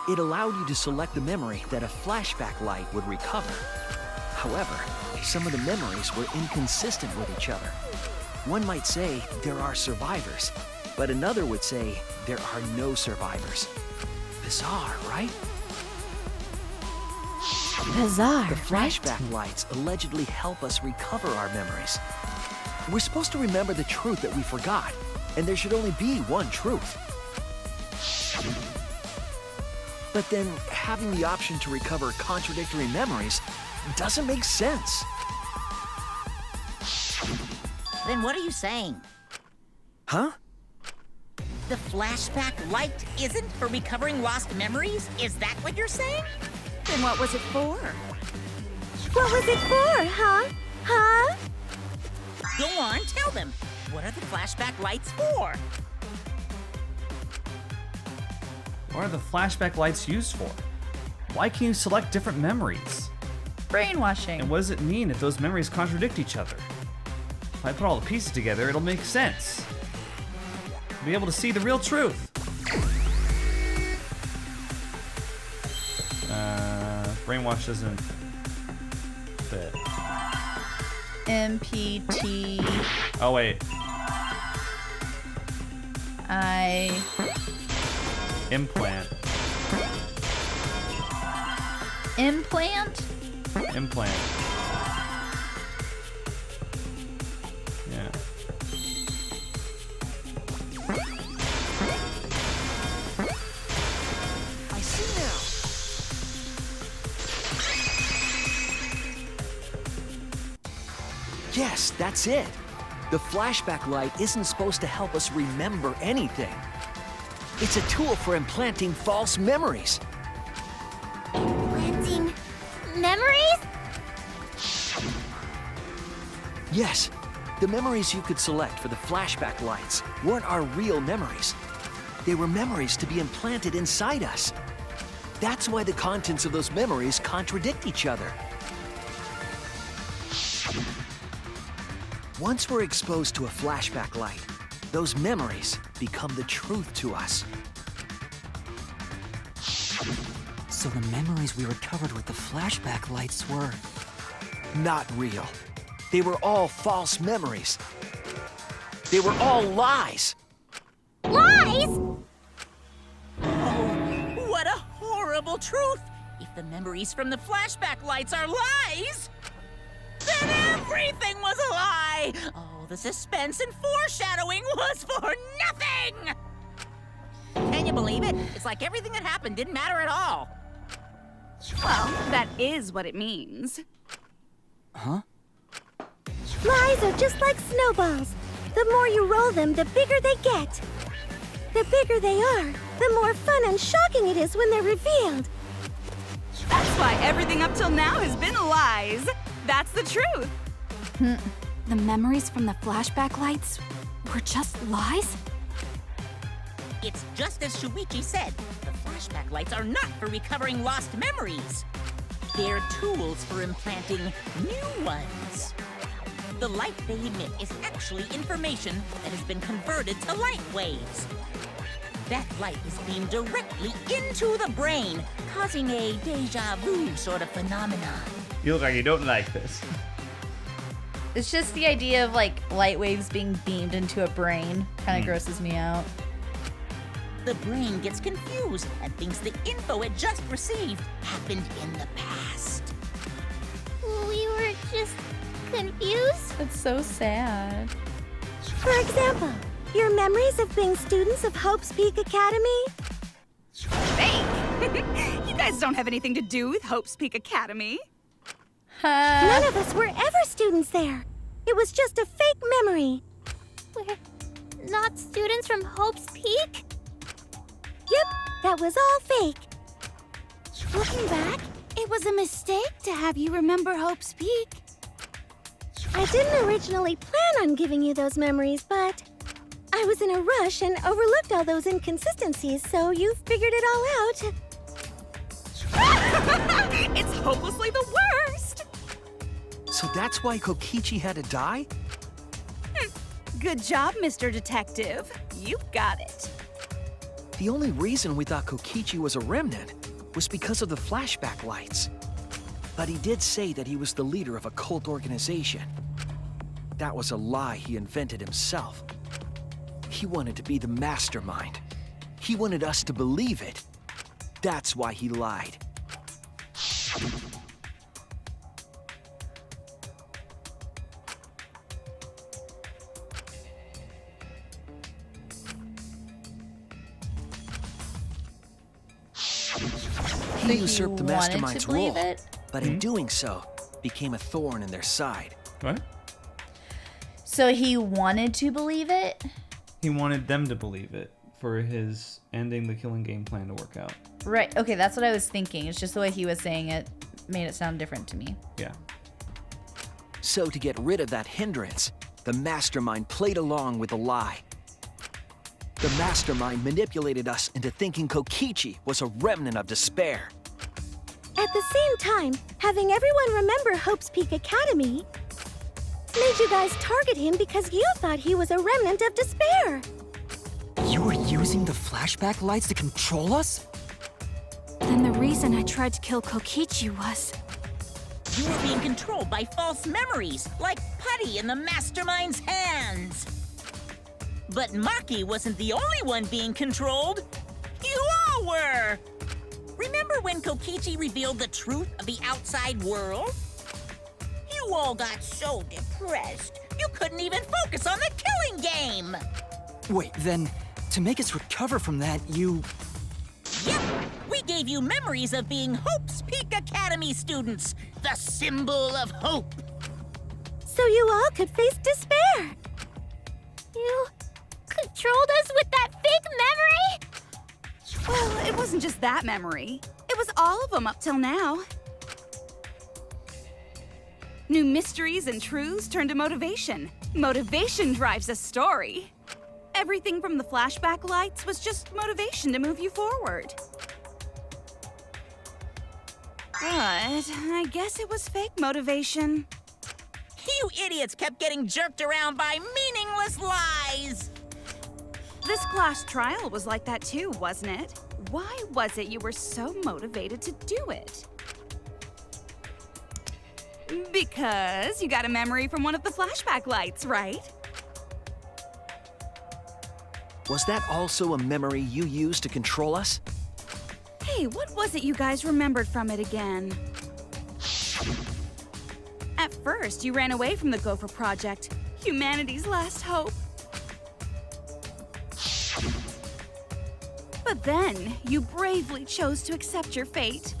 It allowed you to select the memory that a flashback light would recover. However, some of the memories were inconsistent with each other. One might say there are survivors, but another would say there are no survivors. Bizarre, right? Bizarre. The flashback lights allegedly help us recover our memories. We're supposed to remember the truth that we forgot, and there should only be one truth. But then having the option to recover contradictory memories doesn't make sense. Then what are you saying? Huh? The flashback light isn't for recovering lost memories? Is that what you're saying? Then what was it for? What was it for, huh? Huh? Go on, tell them. What are the flashback lights for? What are the flashback lights used for? Why can you select different memories? Brainwashing. And what does it mean if those memories contradict each other? If I put all the pieces together, it'll make sense. I'll be able to see the real truth. Brainwash doesn't fit. MPT. Oh, wait. Implant. Implant? Implant. Yes, that's it. The flashback light isn't supposed to help us remember anything. It's a tool for implanting false memories. Implanting memories? Yes, the memories you could select for the flashback lights weren't our real memories. They were memories to be implanted inside us. That's why the contents of those memories contradict each other. Once we're exposed to a flashback light, those memories become the truth to us. So the memories we recovered with the flashback lights were... Not real. They were all false memories. They were all lies. Lies? Oh, what a horrible truth! If the memories from the flashback lights are lies, then everything was a lie! Oh, the suspense and foreshadowing was for nothing! Can you believe it? It's like everything that happened didn't matter at all. Well, that is what it means. Huh? Lies are just like snowballs. The more you roll them, the bigger they get. The bigger they are, the more fun and shocking it is when they're revealed. That's why everything up till now has been lies. That's the truth. The memories from the flashback lights were just lies? It's just as Shuichi said. The flashback lights are not for recovering lost memories. They're tools for implanting new ones. The light they emit is actually information that has been converted to light waves. That light is beamed directly into the brain, causing a deja vu sort of phenomenon. You look like you don't like this. It's just the idea of like light waves being beamed into a brain kind of grosses me out. The brain gets confused and thinks the info it just received happened in the past. We were just confused? It's so sad. For example, your memories of being students of Hope's Peak Academy? Fake! You guys don't have anything to do with Hope's Peak Academy. None of us were ever students there. It was just a fake memory. We're not students from Hope's Peak? Yep, that was all fake. Looking back, it was a mistake to have you remember Hope's Peak. I didn't originally plan on giving you those memories, but I was in a rush and overlooked all those inconsistencies, so you figured it all out. It's hopelessly the worst! So that's why Kokichi had to die? Good job, Mr. Detective. You got it. The only reason we thought Kokichi was a remnant was because of the flashback lights. But he did say that he was the leader of a cult organization. That was a lie he invented himself. He wanted to be the mastermind. He wanted us to believe it. That's why he lied. He usurped the mastermind's role, but in doing so, became a thorn in their side. What? So he wanted to believe it? He wanted them to believe it for his ending the killing game plan to work out. Right. Okay, that's what I was thinking. It's just the way he was saying it made it sound different to me. Yeah. So to get rid of that hindrance, the mastermind played along with the lie. The mastermind manipulated us into thinking Kokichi was a remnant of despair. At the same time, having everyone remember Hope's Peak Academy made you guys target him because you thought he was a remnant of despair. You were using the flashback lights to control us? Then the reason I tried to kill Kokichi was... You were being controlled by false memories, like putty in the mastermind's hands. But Maki wasn't the only one being controlled. You all were! Remember when Kokichi revealed the truth of the outside world? You all got so depressed, you couldn't even focus on the killing game! Wait, then, to make us recover from that, you... Yep! We gave you memories of being Hope's Peak Academy students, the symbol of hope. so you all could face despair. You controlled us with that fake memory? Well, it wasn't just that memory. It was all of them up till now. New mysteries and truths turn to motivation. Motivation drives a story. Everything from the flashback lights was just motivation to move you forward. But I guess it was fake motivation. You idiots kept getting jerked around by meaningless lies! This class trial was like that too, wasn't it? Why was it you were so motivated to do it? Because you got a memory from one of the flashback lights, right? Was that also a memory you used to control us? Hey, what was it you guys remembered from it again? At first, you ran away from the Gopher Project, humanity's last hope. But then, you bravely chose to accept your fate.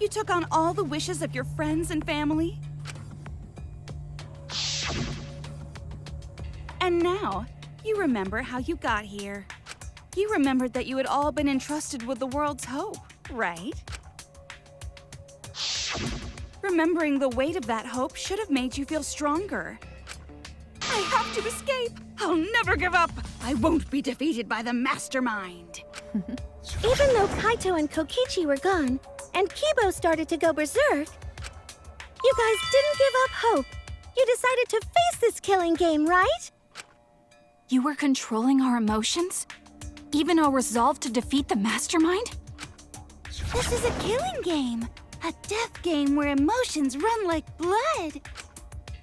You took on all the wishes of your friends and family. And now, you remember how you got here. You remembered that you had all been entrusted with the world's hope, right? Remembering the weight of that hope should have made you feel stronger. I have to escape! I'll never give up! I won't be defeated by the mastermind! Even though Kaito and Kokichi were gone, and Kibo started to go berserk, you guys didn't give up hope. You decided to face this killing game, right? You were controlling our emotions? Even our resolve to defeat the mastermind? This is a killing game! A death game where emotions run like blood!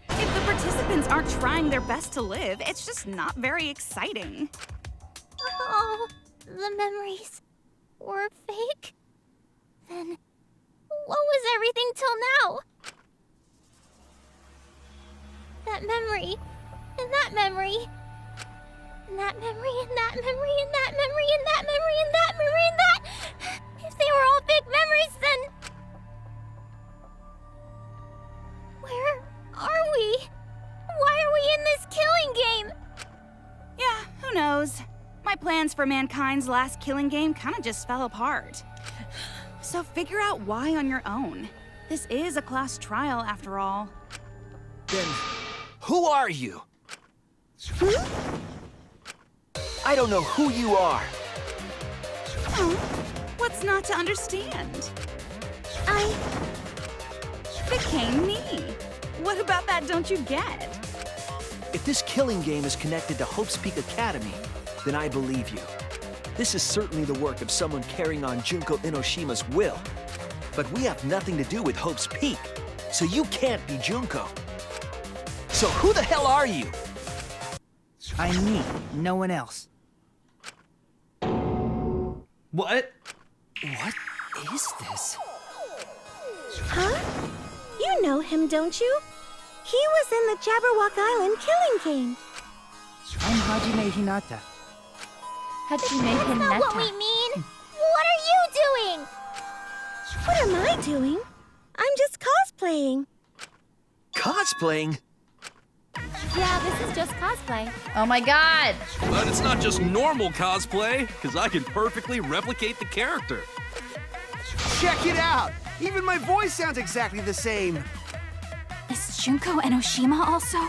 If the participants aren't trying their best to live, it's just not very exciting. Oh, the memories were fake? Then what was everything till now? That memory, and that memory, and that memory, and that memory, and that memory, and that memory, and that memory, and that... If they were all fake memories, then... Where are we? Why are we in this killing game? Yeah, who knows? My plans for mankind's last killing game kinda just fell apart. So figure out why on your own. This is a class trial, after all. Then, who are you? I don't know who you are. Oh, what's not to understand? I became me. What about that don't you get? If this killing game is connected to Hope's Peak Academy, then I believe you. This is certainly the work of someone carrying on Junko Enoshima's will. But we have nothing to do with Hope's Peak, so you can't be Junko. So who the hell are you? I'm me, no one else. What? What is this? Huh? You know him, don't you? He was in the Jabberwock Island killing game. I'm Hajime Hinata. That's not what we mean! What are you doing? What am I doing? I'm just cosplaying. Cosplaying? Yeah, this is just cosplay. Oh my god! But it's not just normal cosplay, because I can perfectly replicate the character. Check it out! Even my voice sounds exactly the same. Is Junko Enoshima also?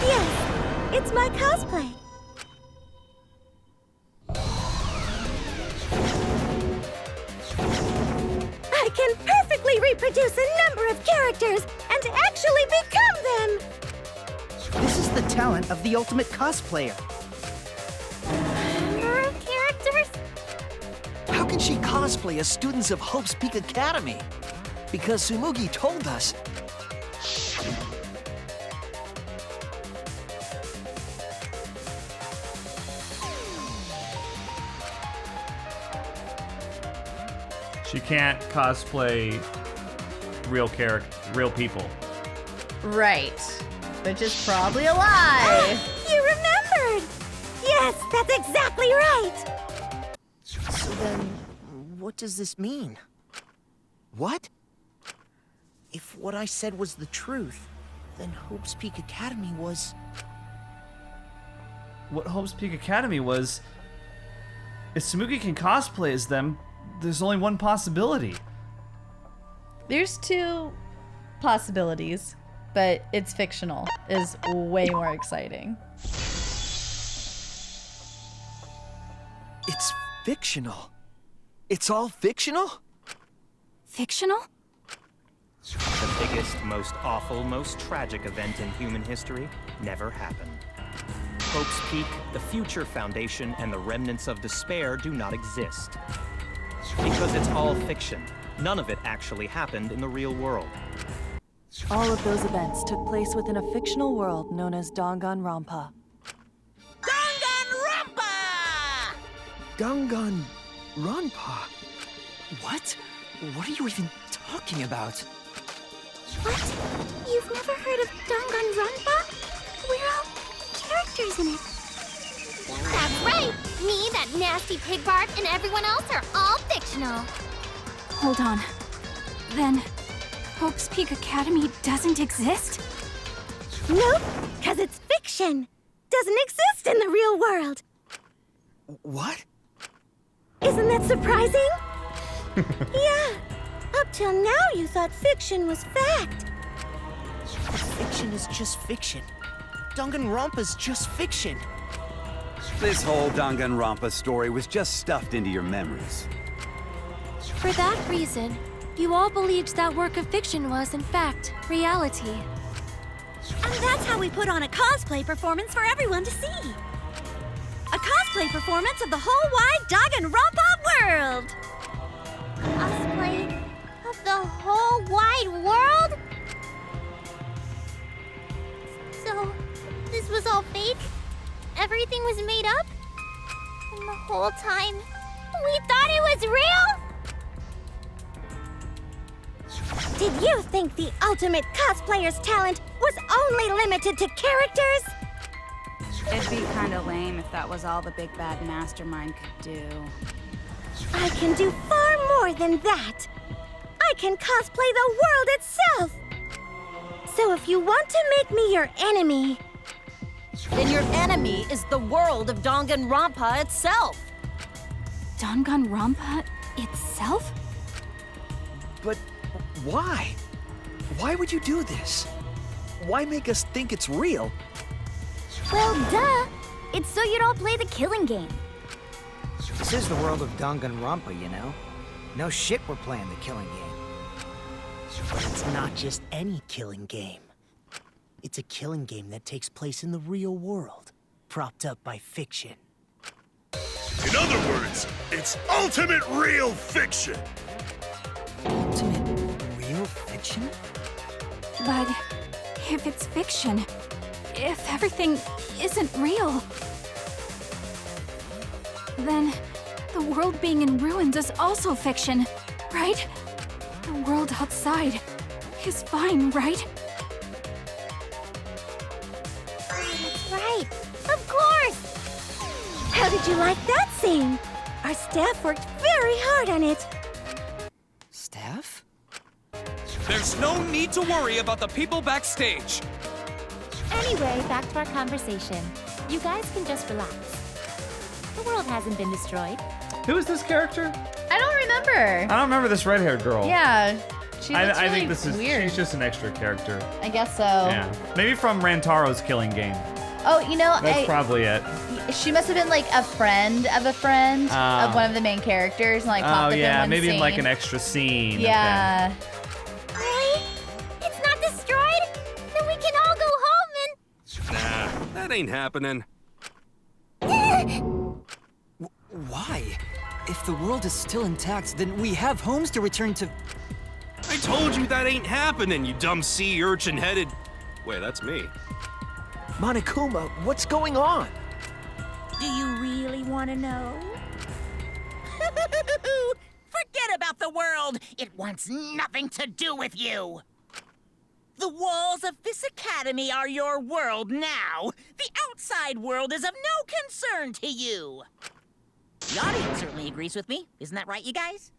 Yes, it's my cosplay. I can perfectly reproduce a number of characters and actually become them! This is the talent of the ultimate cosplayer. Number of characters? How can she cosplay as students of Hope's Peak Academy? Because Tsumugi told us. She can't cosplay real people. Right. Which is probably a lie. You remembered! Yes, that's exactly right! So then, what does this mean? What? If what I said was the truth, then Hope's Peak Academy was... What Hope's Peak Academy was... If Tsumugi can cosplay as them, there's only one possibility. There's two possibilities, but it's fictional is way more exciting. It's fictional. It's all fictional? Fictional? The biggest, most awful, most tragic event in human history never happened. Hope's Peak, the future foundation, and the remnants of despair do not exist. Because it's all fiction. None of it actually happened in the real world. All of those events took place within a fictional world known as Danganronpa. Danganronpa? What? What are you even talking about? What? You've never heard of Danganronpa? We're all characters in it. That's right! Me, that nasty pig Bart, and everyone else are all fictional. Hold on. Then, Hope's Peak Academy doesn't exist? Nope, because it's fiction. Doesn't exist in the real world. What? Isn't that surprising? Yeah. Up till now, you thought fiction was fact. Fiction is just fiction. Danganronpa's just fiction. This whole Danganronpa story was just stuffed into your memories. For that reason, you all believed that work of fiction was, in fact, reality. And that's how we put on a cosplay performance for everyone to see. A cosplay performance of the whole wide Danganronpa world! Cosplay of the whole wide world? So, this was all fake? Everything was made up? And the whole time, we thought it was real? Did you think the ultimate cosplayer's talent was only limited to characters? It'd be kinda lame if that was all the big bad mastermind could do. I can do far more than that. I can cosplay the world itself. So if you want to make me your enemy... Then your enemy is the world of Danganronpa itself. Danganronpa itself? But why? Why would you do this? Why make us think it's real? Well, duh. It's so you don't play the killing game. This is the world of Danganronpa, you know? No shit we're playing the killing game. But it's not just any killing game. It's a killing game that takes place in the real world, propped up by fiction. In other words, it's ultimate real fiction. Ultimate real fiction? But if it's fiction, if everything isn't real, then the world being in ruins is also fiction, right? The world outside is fine, right? That's right. Of course. How did you like that scene? Our staff worked very hard on it. Staff? There's no need to worry about the people backstage. Anyway, back to our conversation. You guys can just relax. The world hasn't been destroyed. Who is this character? I don't remember. I don't remember this red-haired girl. Yeah, she looks I really think this is weird. she's just an extra character. I guess so. Yeah, maybe from Rantaro's Killing Game. Oh, you know, That's probably it. She must have been like a friend of one of the main characters, and like popped up in one maybe scene. in like an extra scene. Yeah. Really? It's not destroyed? Then we can all go home Nah, that ain't happening. Why? If the world is still intact, then we have homes to return to. I told you that ain't happening, you dumb sea urchin-headed... Wait, that's me. Monokuma, what's going on? Do you really want to know? Forget about the world! It wants nothing to do with you! The walls of this academy are your world now! The outside world is of no concern to you! The audience certainly agrees with me. Isn't that right, you guys?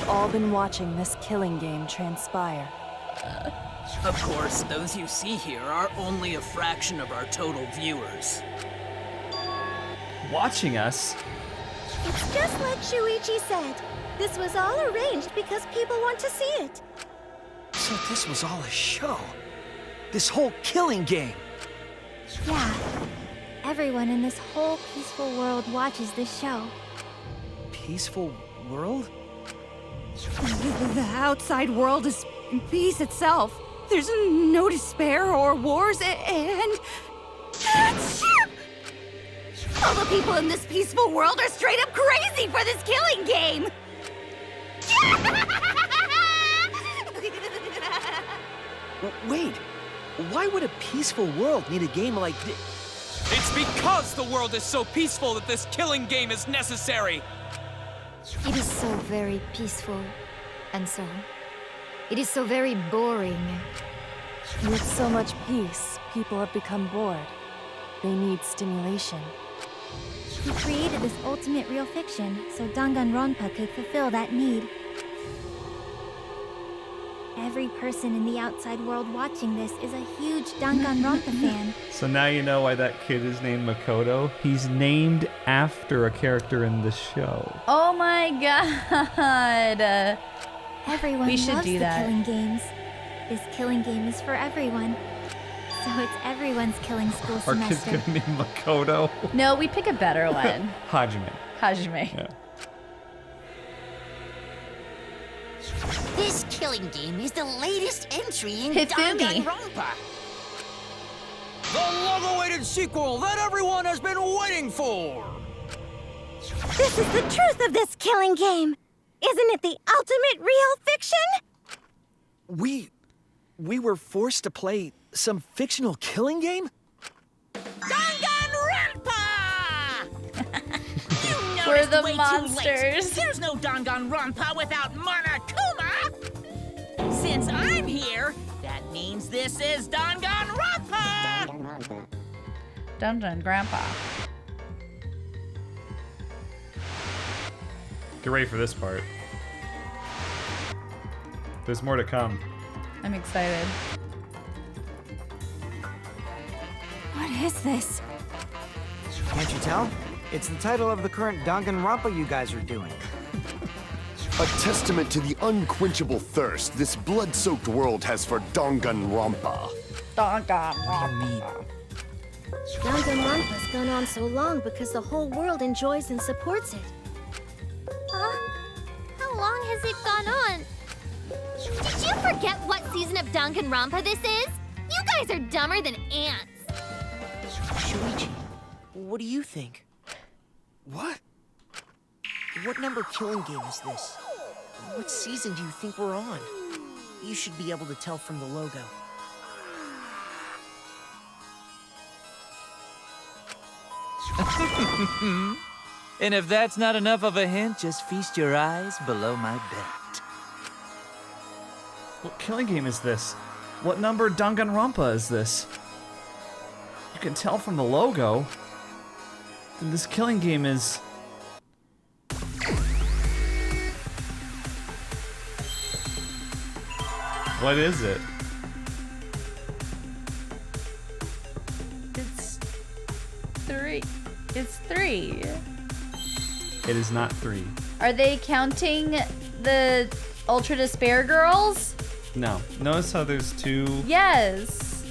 You've all been watching this killing game transpire. Of course, those you see here are only a fraction of our total viewers. Watching us? It's just like Shuichi said. This was all arranged because people want to see it. So this was all a show. This whole killing game. Yeah. Everyone in this whole peaceful world watches this show. Peaceful world? The outside world is peace itself. There's no despair or wars, and... All the people in this peaceful world are straight up crazy for this killing game! Wait, why would a peaceful world need a game like this? It's because the world is so peaceful that this killing game is necessary! It is so very peaceful. And so, it is so very boring. With so much peace, people have become bored. They need stimulation. He created this ultimate real fiction so Danganronpa could fulfill that need. Every person in the outside world watching this is a huge Danganronpa fan. So now you know why that kid is named Makoto. He's named after a character in the show. Oh my god. Everyone We should loves do the that. killing games. This killing game is for everyone. So it's everyone's killing school Our kid's semester. gonna name Makoto. No, we pick a better one. Hajime. Hajime. Yeah. This killing game is the latest entry in Hifumi. Danganronpa. The long-awaited sequel that everyone has been waiting for! This is the truth of this killing game. Isn't it the ultimate real fiction? We were forced to play some fictional killing game? Danganronpa! You noticed We're the way monsters. Too late. There's no Danganronpa without Monokuma! Since I'm here, that means this is Danganronpa! Dun Grandpa. Get ready for this part. There's more to come. I'm excited. What is this? Can't you tell? It's the title of the current Danganronpa you guys are doing. A testament to the unquenchable thirst this blood-soaked world has for Danganronpa. Danganronpa. Danganronpa's gone on so long because the whole world enjoys and supports it. Huh? How long has it gone on? Did you forget what season of Danganronpa this is? You guys are dumber than ants. Shuichi, what do you think? What? What number killing game is this? What season do you think we're on? You should be able to tell from the logo. And if that's not enough of a hint, just feast your eyes below my belt. What killing game is this? What number Danganronpa is this? You can tell from the logo. Then this killing game is... What is it? It's 3. It's 3. It is not 3. Are they counting the Ultra Despair girls? No. Notice how there's 2... Yes.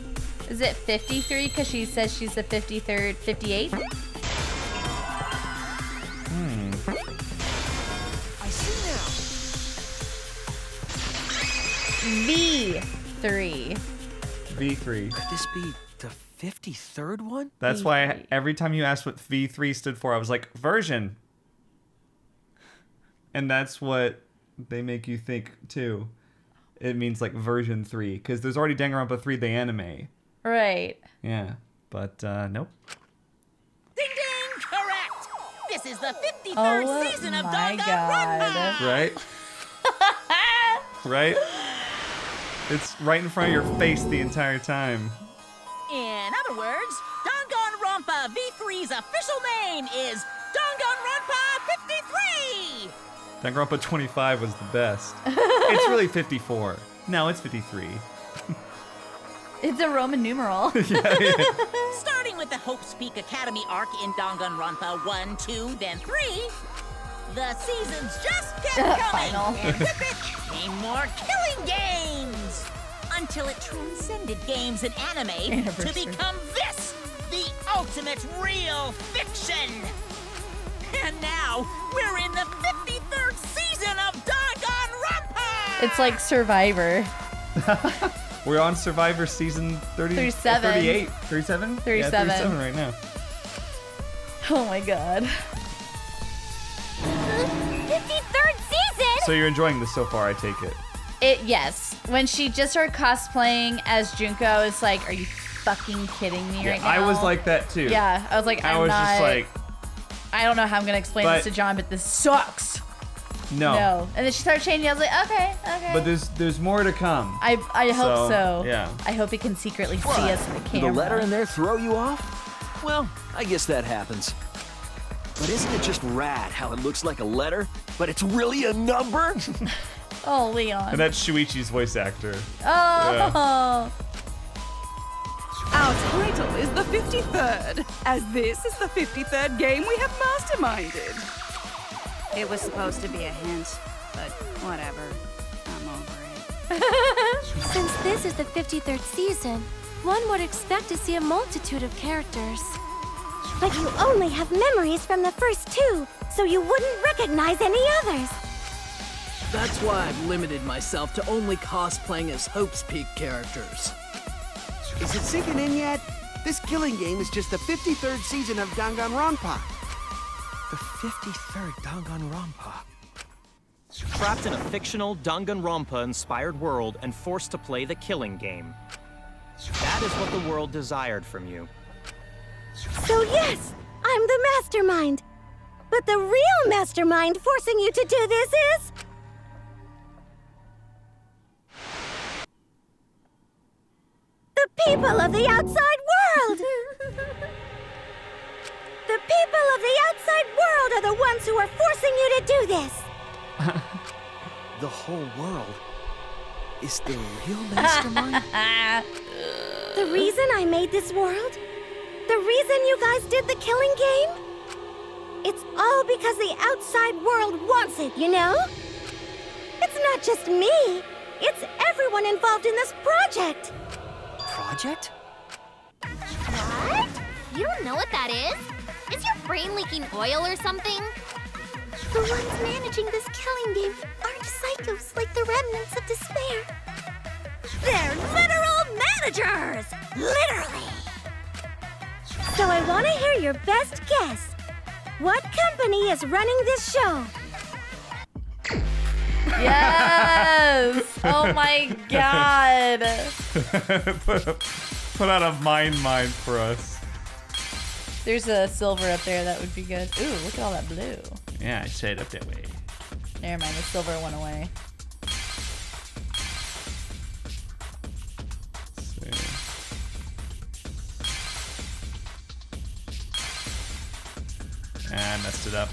Is it 53? Because she says she's the 53rd, 58? I see V3. V3. Could this be the 53rd one? That's why every time you asked what V3 stood for, I was like, version. And that's what they make you think, too. It means, like, version 3. Because there's already Danganronpa 3, the anime. Right. Yeah. But, nope. Ding ding! Correct! This is the 53rd season of Danganronpa! Right? Right? It's right in front of your face the entire time. In other words, Danganronpa V3's official name is Danganronpa 53! Danganronpa 25 was the best. It's really 54. No, it's 53. It's a Roman numeral. Starting with the Hope's Peak Academy arc in Danganronpa 1, 2, then 3, the seasons just kept coming. And with it came more killing games. Until it transcended games and anime to become this, the ultimate real fiction. And now, we're in the 53rd season of Danganronpa! It's like Survivor. We're on Survivor season 37. 38. 37? 37. Yeah, 37 right now. Oh my god. 53rd season? So you're enjoying this so far, I take it. Yes. When she just started cosplaying as Junko, I was like, are you fucking kidding me right now? I was like that too. Yeah, I was like, I was just like, I don't know how I'm gonna explain this to John, but this sucks. no. And then she started changing. I was like, okay. But there's more to come. I hope so. Yeah. I hope he can secretly see us in the Did camera. the letter in there throw you off? Well, I guess that happens. But isn't it just rad how it looks like a letter, but it's really a number? Oh, Leon. And that's Shuichi's voice actor. Oh. Yeah. Our title is the 53rd, as this is the 53rd game we have masterminded. It was supposed to be a hint, but whatever. I'm over it. Since this is the 53rd season, one would expect to see a multitude of characters. But you only have memories from the first two, so you wouldn't recognize any others. That's why I've limited myself to only cosplaying as Hope's Peak characters. Is it sinking in yet? This killing game is just the 53rd season of Danganronpa. The 53rd Danganronpa. Trapped in a fictional Danganronpa-inspired world and forced to play the killing game. That is what the world desired from you. So yes, I'm the mastermind. But the real mastermind forcing you to do this is... the people of the outside world! The people of the outside world are the ones who are forcing you to do this! The whole world is the real mastermind? The reason I made this world? The reason you guys did the killing game? It's all because the outside world wants it, you know? It's not just me. It's everyone involved in this project. Project? What? You don't know what that is? Is your brain leaking oil or something? The ones managing this killing game aren't psychos like the remnants of despair. They're literal managers! Literally! So I want to hear your best guess. What company is running this show? Yes! Oh my god! Put out a mine for us. There's a silver up there that would be good. Ooh, look at all that blue. Yeah, I said up that way. Never mind, the silver went away. I messed it up.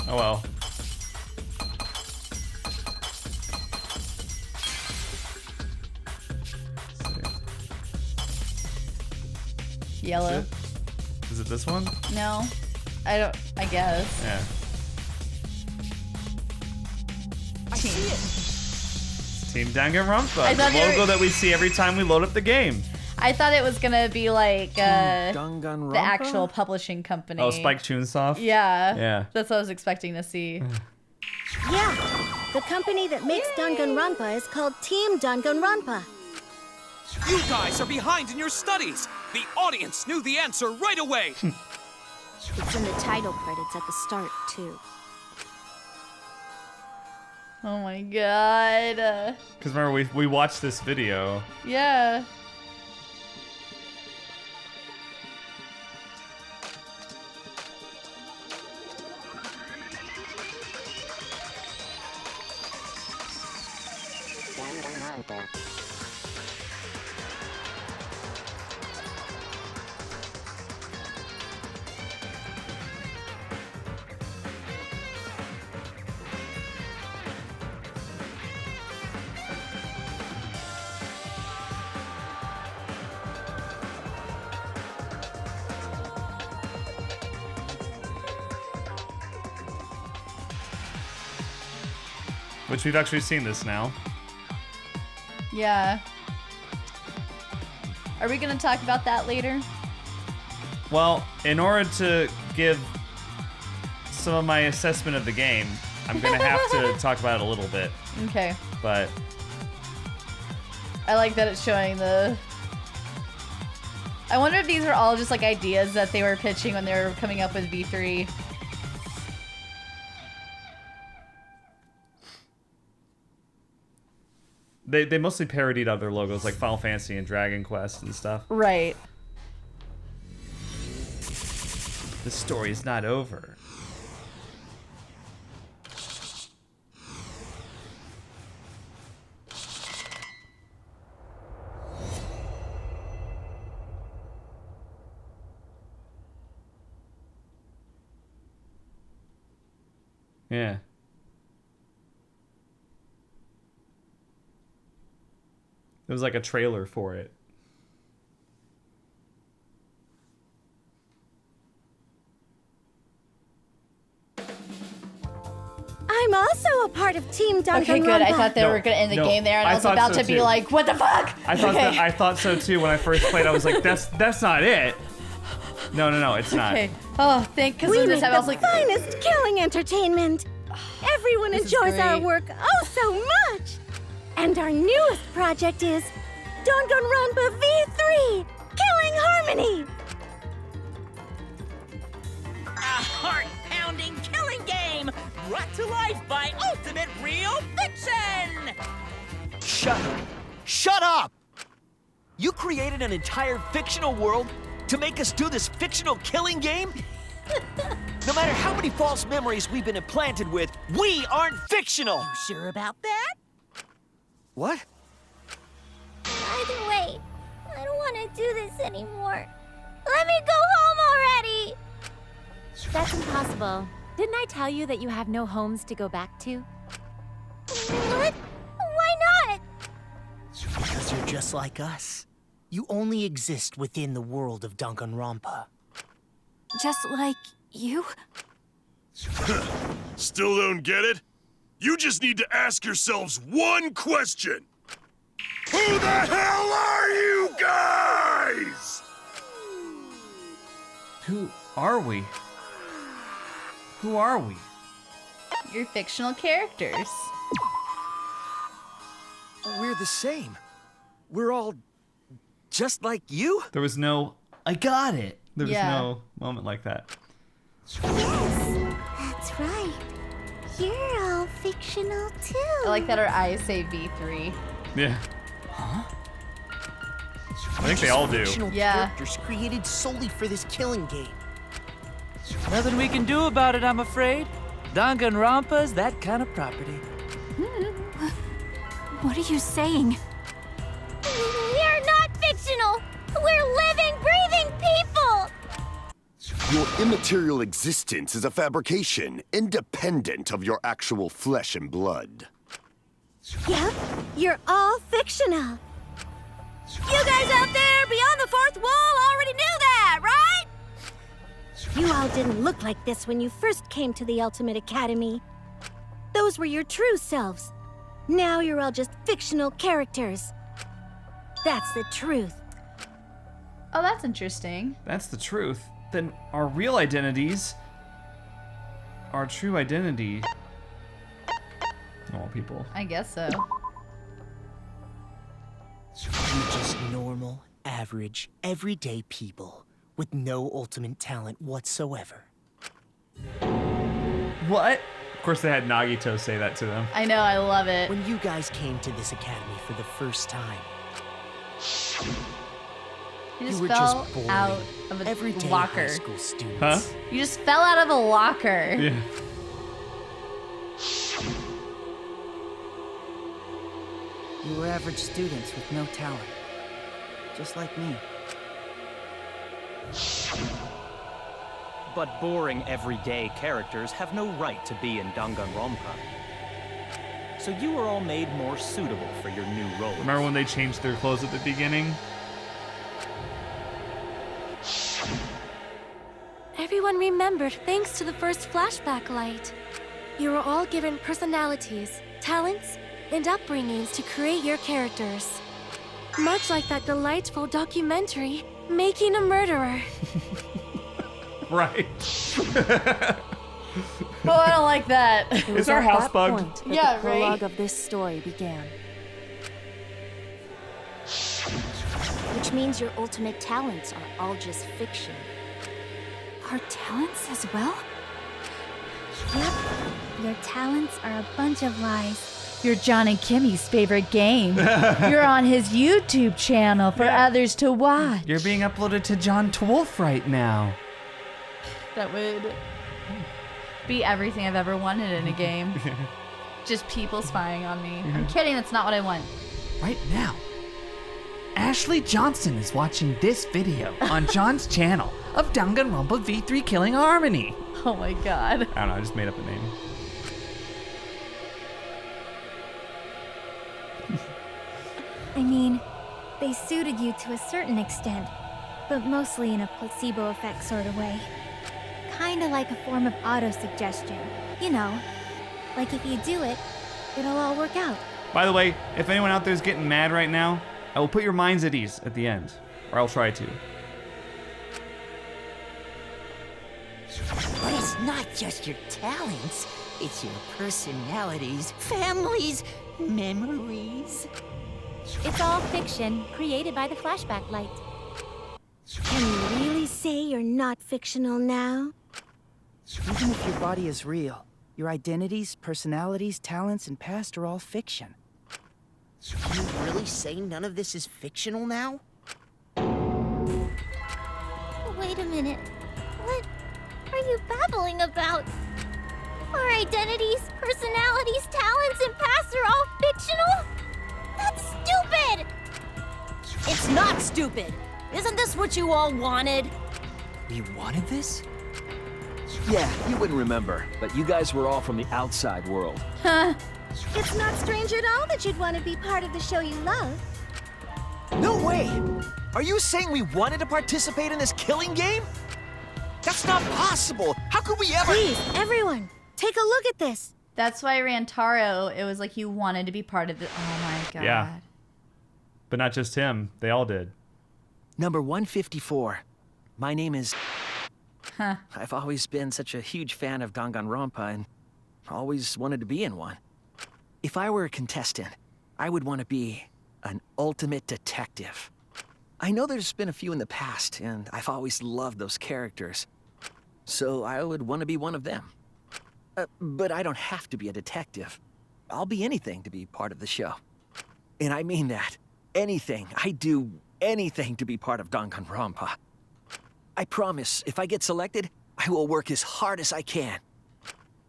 Oh well. Yellow. Is it this one? No. I guess. Yeah. I see it. It's Team Danganronpa, I the thought they logo were- that we see every time we load up the game. I thought it was gonna be like the Danganronpa? actual publishing company. Oh, Spike Chunsoft? Yeah. Yeah. That's what I was expecting to see. Yeah, the company that makes Danganronpa is called Team Danganronpa. You guys are behind in your studies! The audience knew the answer right away! It's in the title credits at the start, too. Oh my god. Because remember, we watched this video. Yeah. Which we've actually seen this now. Yeah. Are we gonna talk about that later? Well, in order to give some of my assessment of the game, I'm gonna have to talk about it a little bit. Okay. But I like that it's showing the... I wonder if these are all just like ideas that they were pitching when they were coming up with V3. They mostly parodied other logos like Final Fantasy and Dragon Quest and stuff. Right. The story is not over. Yeah. It was like a trailer for it. I'm also a part of Team Danganronpa. Okay, good. I thought they were gonna end the game there, and I was about to be like, "What the fuck?" I thought so too when I first played. I was like, "That's not it." No, it's not. Okay. Oh, because we of make this, I the was like, finest killing entertainment. Everyone This is enjoys our great. work oh so much. And our newest project is Danganronpa V3, Killing Harmony. A heart-pounding killing game brought to life by Ultimate Real Fiction! Shut up! Shut up! You created an entire fictional world to make us do this fictional killing game? No matter how many false memories we've been implanted with, we aren't fictional! You sure about that? What? Either way, I don't want to do this anymore. Let me go home already! That's impossible. Didn't I tell you that you have no homes to go back to? What? Why not? Because you're just like us. You only exist within the world of Danganronpa. Just like you? Still don't get it? You just need to ask yourselves one question. Who the hell are you guys? Who are we? Who are we? You're fictional characters. We're the same. We're all just like you? There was no, I got it. There was Yeah. no moment like that. That's right. You're all fictional too. I like that our eyes say V3. Yeah. Huh? I think they all do. Fictional Yeah. characters created solely for this killing game. Nothing we can do about it, I'm afraid. Danganronpa's that kind of property. What are you saying? We're not fictional! We're living, breathing people! Your immaterial existence is a fabrication, independent of your actual flesh and blood. Yep, you're all fictional. You guys out there beyond the fourth wall already knew that, right? You all didn't look like this when you first came to the Ultimate Academy. Those were your true selves. Now you're all just fictional characters. That's the truth. Oh, that's interesting. That's the truth. Then our real identities, our true identity, normal people. I guess so. You're just normal, average, everyday people with no ultimate talent whatsoever. What? Of course, they had Nagito say that to them. I know, I love it. When you guys came to this academy for the first time, You just were fell just boring, out of a everyday locker. high school students. Huh? You just fell out of a locker. Yeah. You were average students with no talent. Just like me. But boring everyday characters have no right to be in Danganronpa. So you were all made more suitable for your new roles. Remember when they changed their clothes at the beginning? Everyone remembered thanks to the first flashback light. You were all given personalities, talents, and upbringings to create your characters. Much like that delightful documentary, Making a Murderer. Right. Oh, I don't like that. It was Is our at house that bugged? point that Yeah, the prologue right? of this story began. Which means your ultimate talents are all just fiction. Our talents as well? Yep. Your talents are a bunch of lies. You're John and Kimmy's favorite game. You're on his YouTube channel for others to watch. You're being uploaded to John Wolfe right now. That would be everything I've ever wanted in a game. Just people spying on me. I'm kidding, that's not what I want. Right now, Ashley Johnson is watching this video on John's channel of Danganronpa V3 Killing Harmony. Oh my god. I don't know, I just made up a name. I mean, they suited you to a certain extent, but mostly in a placebo effect sort of way. Kinda like a form of auto-suggestion. You know, like if you do it, it'll all work out. By the way, if anyone out there is getting mad right now, I will put your minds at ease at the end, or I'll try to. But it's not just your talents, it's your personalities, families, memories. It's all fiction, created by the Flashback light. Can you really say you're not fictional now? Even if your body is real, your identities, personalities, talents, and past are all fiction. Can you really say none of this is fictional now? Wait a minute. What are you babbling about? Our identities, personalities, talents, and past are all fictional? That's stupid! It's not stupid! Isn't this what you all wanted? We wanted this? Yeah, you wouldn't remember, but you guys were all from the outside world. Huh. It's not strange at all that you'd want to be part of the show you love. No way! Are you saying we wanted to participate in this killing game? That's not possible! How could we ever— Please, everyone, take a look at this. That's why Rantaro, it was like he wanted to be part of the. Oh my god. Yeah. But not just him, they all did. Number 154. My name is... Huh. I've always been such a huge fan of Danganronpa and always wanted to be in one. If I were a contestant, I would want to be an ultimate detective. I know there's been a few in the past, and I've always loved those characters. So I would want to be one of them. But I don't have to be a detective. I'll be anything to be part of the show. And I mean that. Anything. I do anything to be part of Danganronpa. I promise, if I get selected, I will work as hard as I can.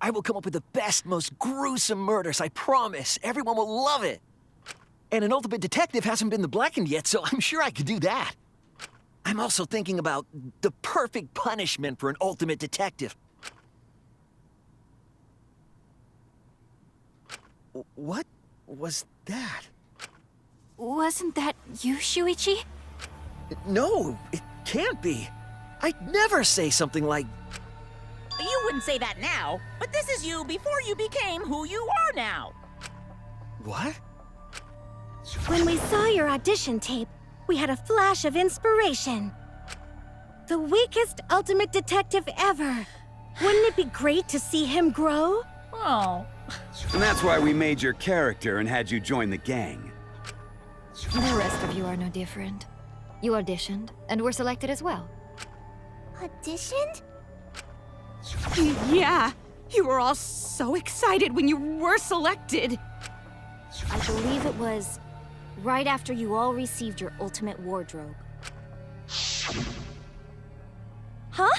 I will come up with the best, most gruesome murders, I promise. Everyone will love it. And an ultimate detective hasn't been the blackened yet, so I'm sure I could do that. I'm also thinking about the perfect punishment for an ultimate detective. What was that? Wasn't that you, Shuichi? No, it can't be. I'd never say something like... You wouldn't say that now, but this is you before you became who you are now. What? When we saw your audition tape, we had a flash of inspiration. The weakest ultimate detective ever. Wouldn't it be great to see him grow? Oh. And that's why we made your character and had you join the gang. The rest of you are no different. You auditioned, and were selected as well. Auditioned? Yeah, you were all so excited when you were selected. I believe it was right after you all received your ultimate wardrobe. Huh?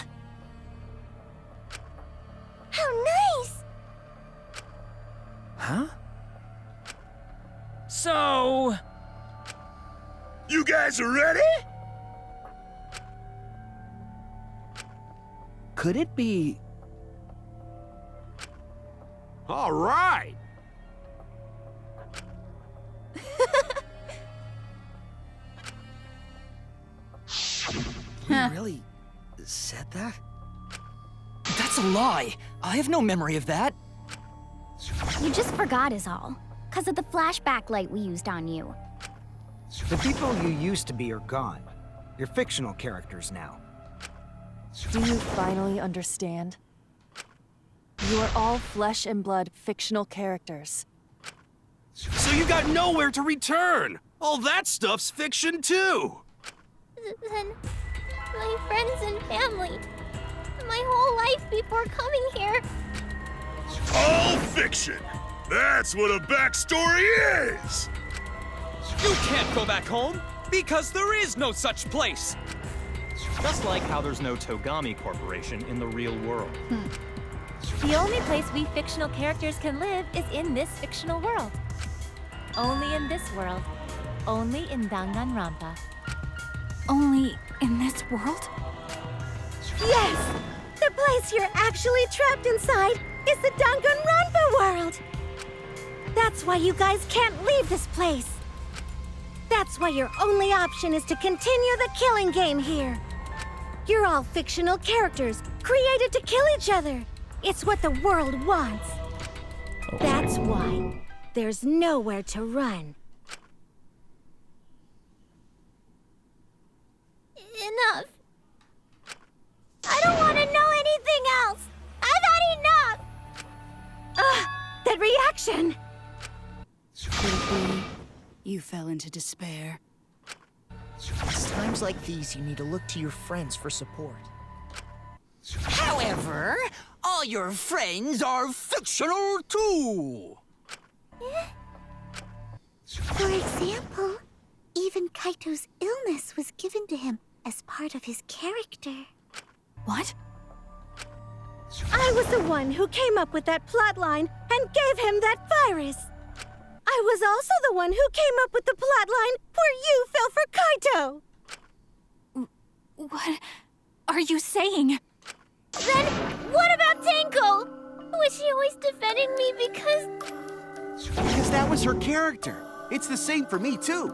How nice! Huh? So... You guys are ready? Could it be... All right. We really said that? That's a lie. I have no memory of that. You just forgot is all. 'Cause of the flashback light we used on you. The people you used to be are gone. You're fictional characters now. Do you finally understand? You are all flesh and blood fictional characters. So you got nowhere to return! All that stuff's fiction too! Then my friends and family, my whole life before coming here. All fiction! That's what a backstory is! You can't go back home, because there is no such place! Just like how there's no Togami Corporation in the real world. The only place we fictional characters can live is in this fictional world. Only in this world. Only in Danganronpa. Only in this world? Yes! The place you're actually trapped inside is the Danganronpa world! That's why you guys can't leave this place. That's why your only option is to continue the killing game here. You're all fictional characters, created to kill each other. It's what the world wants. That's why there's nowhere to run. Enough. I don't want to know anything else. I've had enough. That reaction! Could it be you fell into despair? It's times like these you need to look to your friends for support. However, all your friends are fictional too! For example, even Kaito's illness was given to him as part of his character. What? I was the one who came up with that plotline and gave him that virus. I was also the one who came up with the plotline where you fell for Kaito. What are you saying? Then what about Tenko? Was she always defending me because... Because that was her character. It's the same for me, too.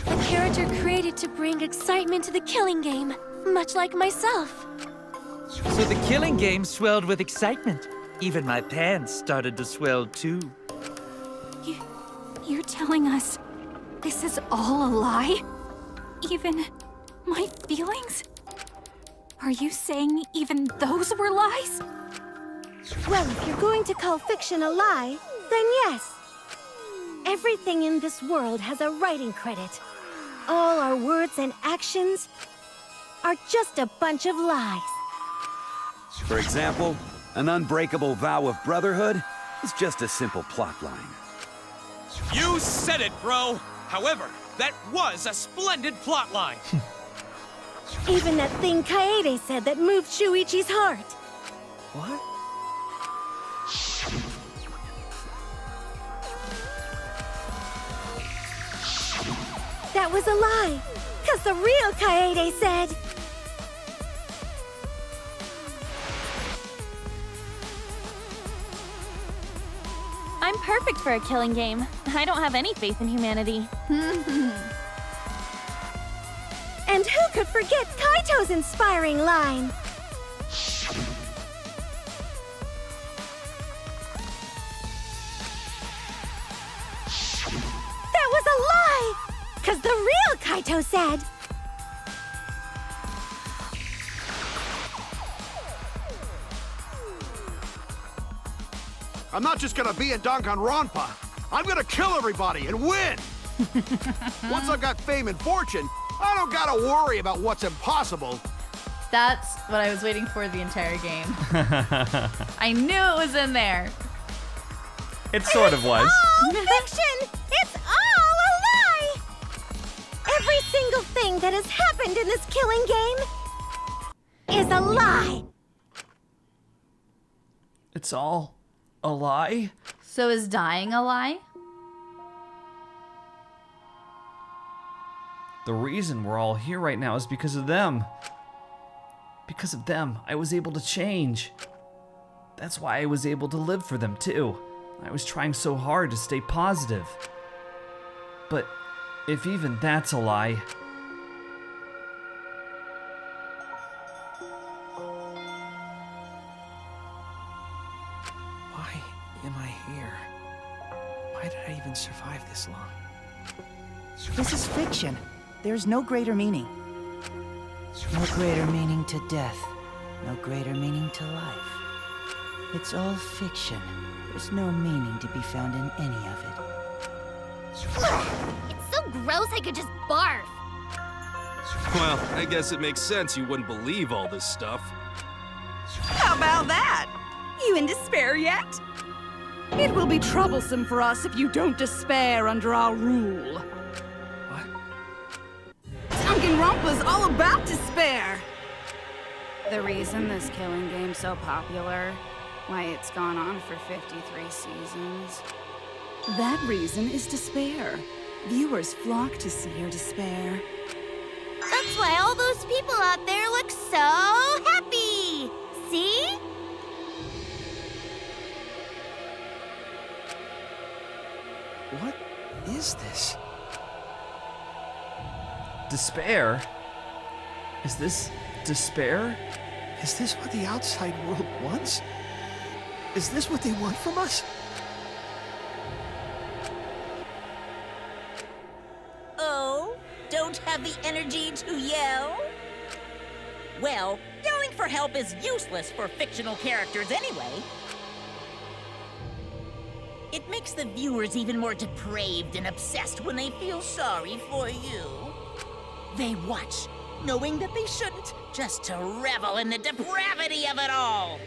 A character created to bring excitement to the killing game, much like myself. So the killing game swelled with excitement. Even my pants started to swell too. You're telling us this is all a lie? Even my feelings? Are you saying even those were lies? Well, if you're going to call fiction a lie, then yes. Everything in this world has a writing credit. All our words and actions are just a bunch of lies. For example, an unbreakable vow of brotherhood is just a simple plotline. You said it, bro! However, that was a splendid plotline! Even that thing Kaede said that moved Shuichi's heart. What? That was a lie, 'cause the real Kaede said... I'm perfect for a killing game. I don't have any faith in humanity. And who could forget Kaito's inspiring line? That was a lie! 'Cause the real Kaito said... I'm not just gonna be in Danganronpa. I'm gonna kill everybody and win! Once I've got fame and fortune, I don't gotta worry about what's impossible. That's what I was waiting for the entire game. I knew it was in there. It sort of was. All fiction! It's all a lie! Every single thing that has happened in this killing game is a lie! It's all a lie? So is dying a lie? The reason we're all here right now is because of them. Because of them, I was able to change. That's why I was able to live for them too. I was trying so hard to stay positive. But if even that's a lie... Why am I here? This is fiction. There's no greater meaning. No greater meaning to death. No greater meaning to life. It's all fiction. There's no meaning to be found in any of it. It's so gross I could just barf. Well, I guess it makes sense you wouldn't believe all this stuff. How about that? You in despair yet? It will be troublesome for us if you don't despair under our rule. What? Danganronpa's all about despair! The reason this killing game's so popular, why it's gone on for 53 seasons. That reason is despair. Viewers flock to see your despair. That's why all those people out there look so happy. See? What is this? Despair? Is this despair? Is this what the outside world wants? Is this what they want from us? Oh, don't have the energy to yell? Well, yelling for help is useless for fictional characters anyway. It makes the viewers even more depraved and obsessed when they feel sorry for you. They watch, knowing that they shouldn't, just to revel in the depravity of it all.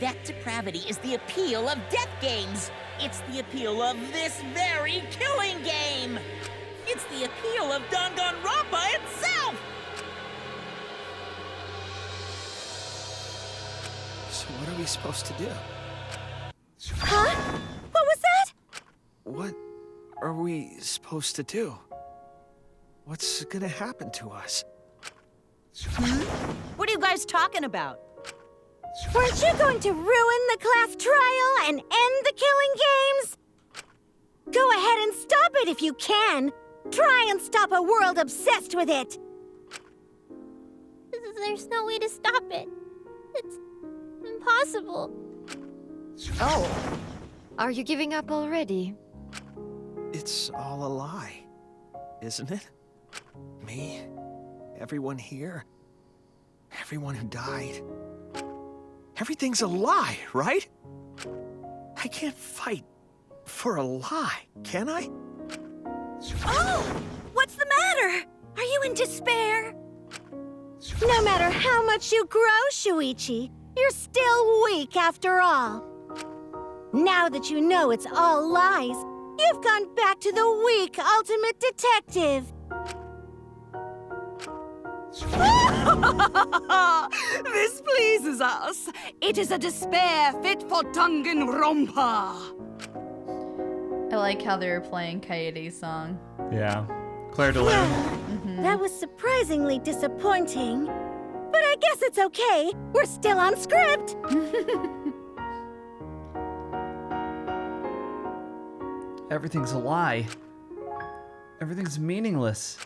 That depravity is the appeal of death games. It's the appeal of this very killing game. It's the appeal of Danganronpa itself! So what are we supposed to do? Huh? What was that? What are we supposed to do? What's gonna happen to us? What are you guys talking about? Weren't you going to ruin the class trial and end the killing games? Go ahead and stop it if you can. Try and stop a world obsessed with it. There's no way to stop it. It's impossible. Oh, are you giving up already? It's all a lie, isn't it? Me, everyone here, everyone who died. Everything's a lie, right? I can't fight for a lie, can I? Oh! What's the matter? Are you in despair? No matter how much you grow, Shuichi, you're still weak after all. Now that you know it's all lies, you've gone back to the weak ultimate detective. This pleases us. It is a despair fit for Danganronpa. I like how they're playing Kaede's song. Yeah. Claire de Lune. That was surprisingly disappointing. But I guess it's okay. We're still on script. Everything's a lie. Everything's meaningless.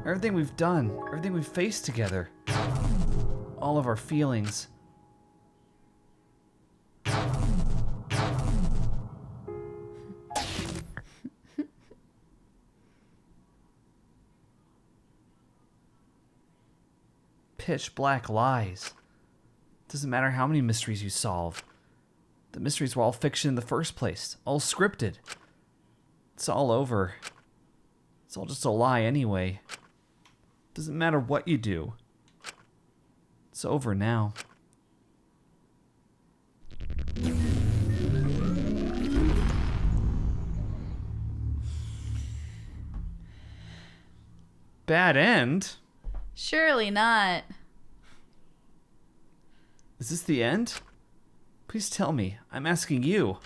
Everything we've done, everything we've faced together. All of our feelings. Pitch black lies. Doesn't matter how many mysteries you solve. The mysteries were all fiction in the first place, all scripted. It's all over. It's all just a lie anyway. Doesn't matter what you do. It's over now. Bad end? Surely not. Is this the end? Please tell me. I'm asking you.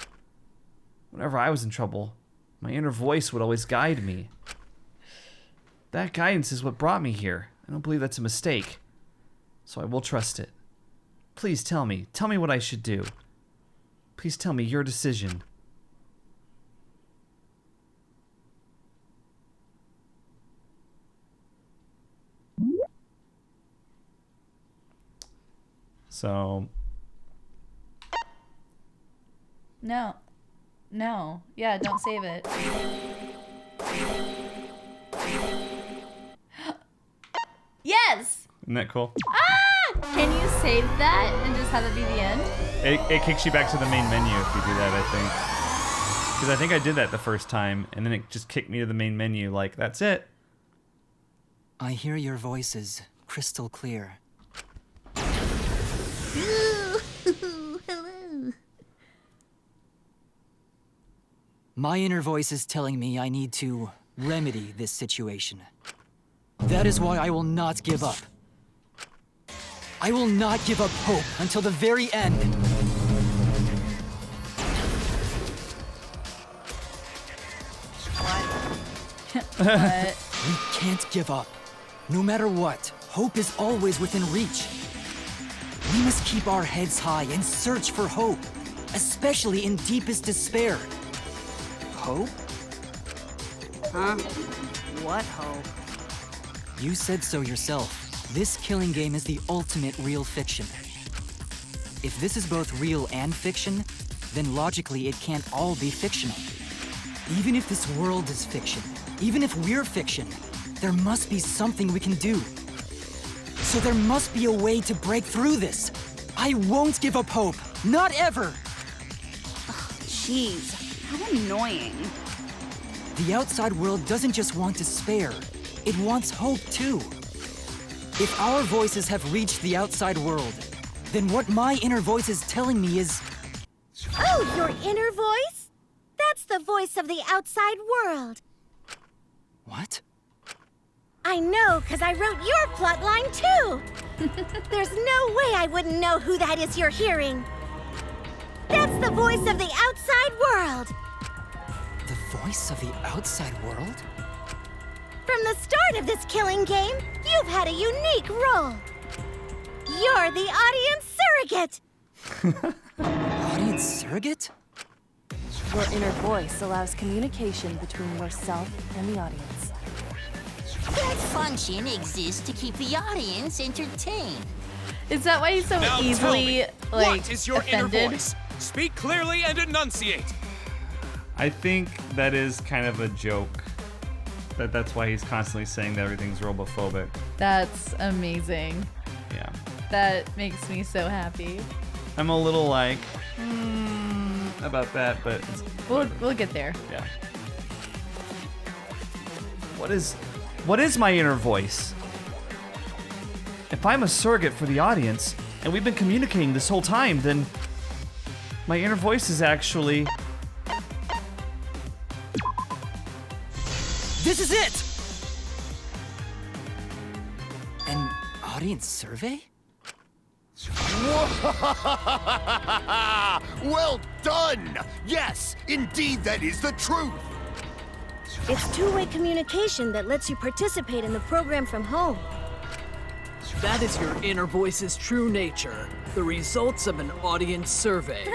Whenever I was in trouble, my inner voice would always guide me. That guidance is what brought me here. I don't believe that's a mistake. So I will trust it. Please tell me. Tell me what I should do. Please tell me your decision. So... No. No. Yeah, don't save it. Yes! Isn't that cool? Ah! Can you save that and just have it be the end? It kicks you back to the main menu if you do that, I think. Because I think I did that the first time, and then it just kicked me to the main menu, like, that's it. I hear your voices crystal clear. Hello. My inner voice is telling me I need to remedy this situation. That is why I will not give up. I will not give up hope until the very end. What? We can't give up. No matter what, hope is always within reach. We must keep our heads high and search for hope, especially in deepest despair. Hope? Huh? What hope? You said so yourself. This killing game is the ultimate real fiction. If this is both real and fiction, then logically it can't all be fictional. Even if this world is fiction, even if we're fiction, there must be something we can do. So there must be a way to break through this. I won't give up hope. Not ever. Jeez, how annoying. The outside world doesn't just want despair. It wants hope too. If our voices have reached the outside world, then what my inner voice is telling me is... Oh, your inner voice? That's the voice of the outside world. What? I know, because I wrote your plotline too. There's no way I wouldn't know who that is you're hearing. That's the voice of the outside world. The voice of the outside world? From the start of this killing game, you've had a unique role. You're the audience surrogate. Audience surrogate? Your inner voice allows communication between yourself and the audience. That function exists to keep the audience entertained. Is that why he's so Now easily, tell me, like, what is your offended? inner voice? Speak clearly and enunciate. I think that is kind of a joke. That's why he's constantly saying that everything's robophobic. That's amazing. Yeah. That makes me so happy. I'm a little like, about that, but We'll get there. Yeah. What is my inner voice? If I'm a surrogate for the audience, and we've been communicating this whole time, then my inner voice is actually... This is it! An audience survey? Well done! Yes, indeed that is the truth! It's two-way communication that lets you participate in the program from home. That is your inner voice's true nature. The results of an audience survey.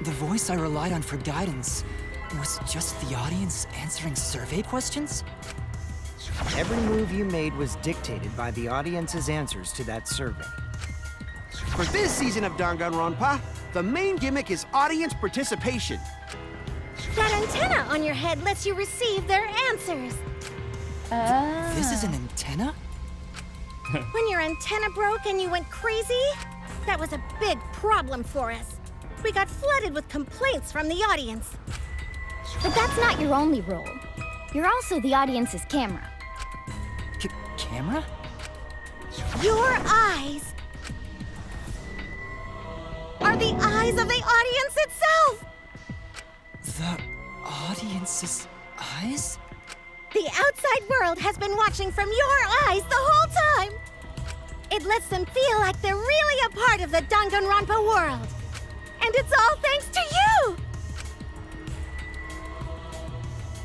The voice I relied on for guidance was just the audience answering survey questions? Every move you made was dictated by the audience's answers to that survey. For this season of Danganronpa, the main gimmick is audience participation. That antenna on your head lets you receive their answers. This is an antenna? When your antenna broke and you went crazy, that was a big problem for us. We got flooded with complaints from the audience. But that's not your only role. You're also the audience's camera. Camera? Your eyes are the eyes of the audience itself! The audience's eyes? The outside world has been watching from your eyes the whole time! It lets them feel like they're really a part of the Danganronpa world. And it's all thanks to you!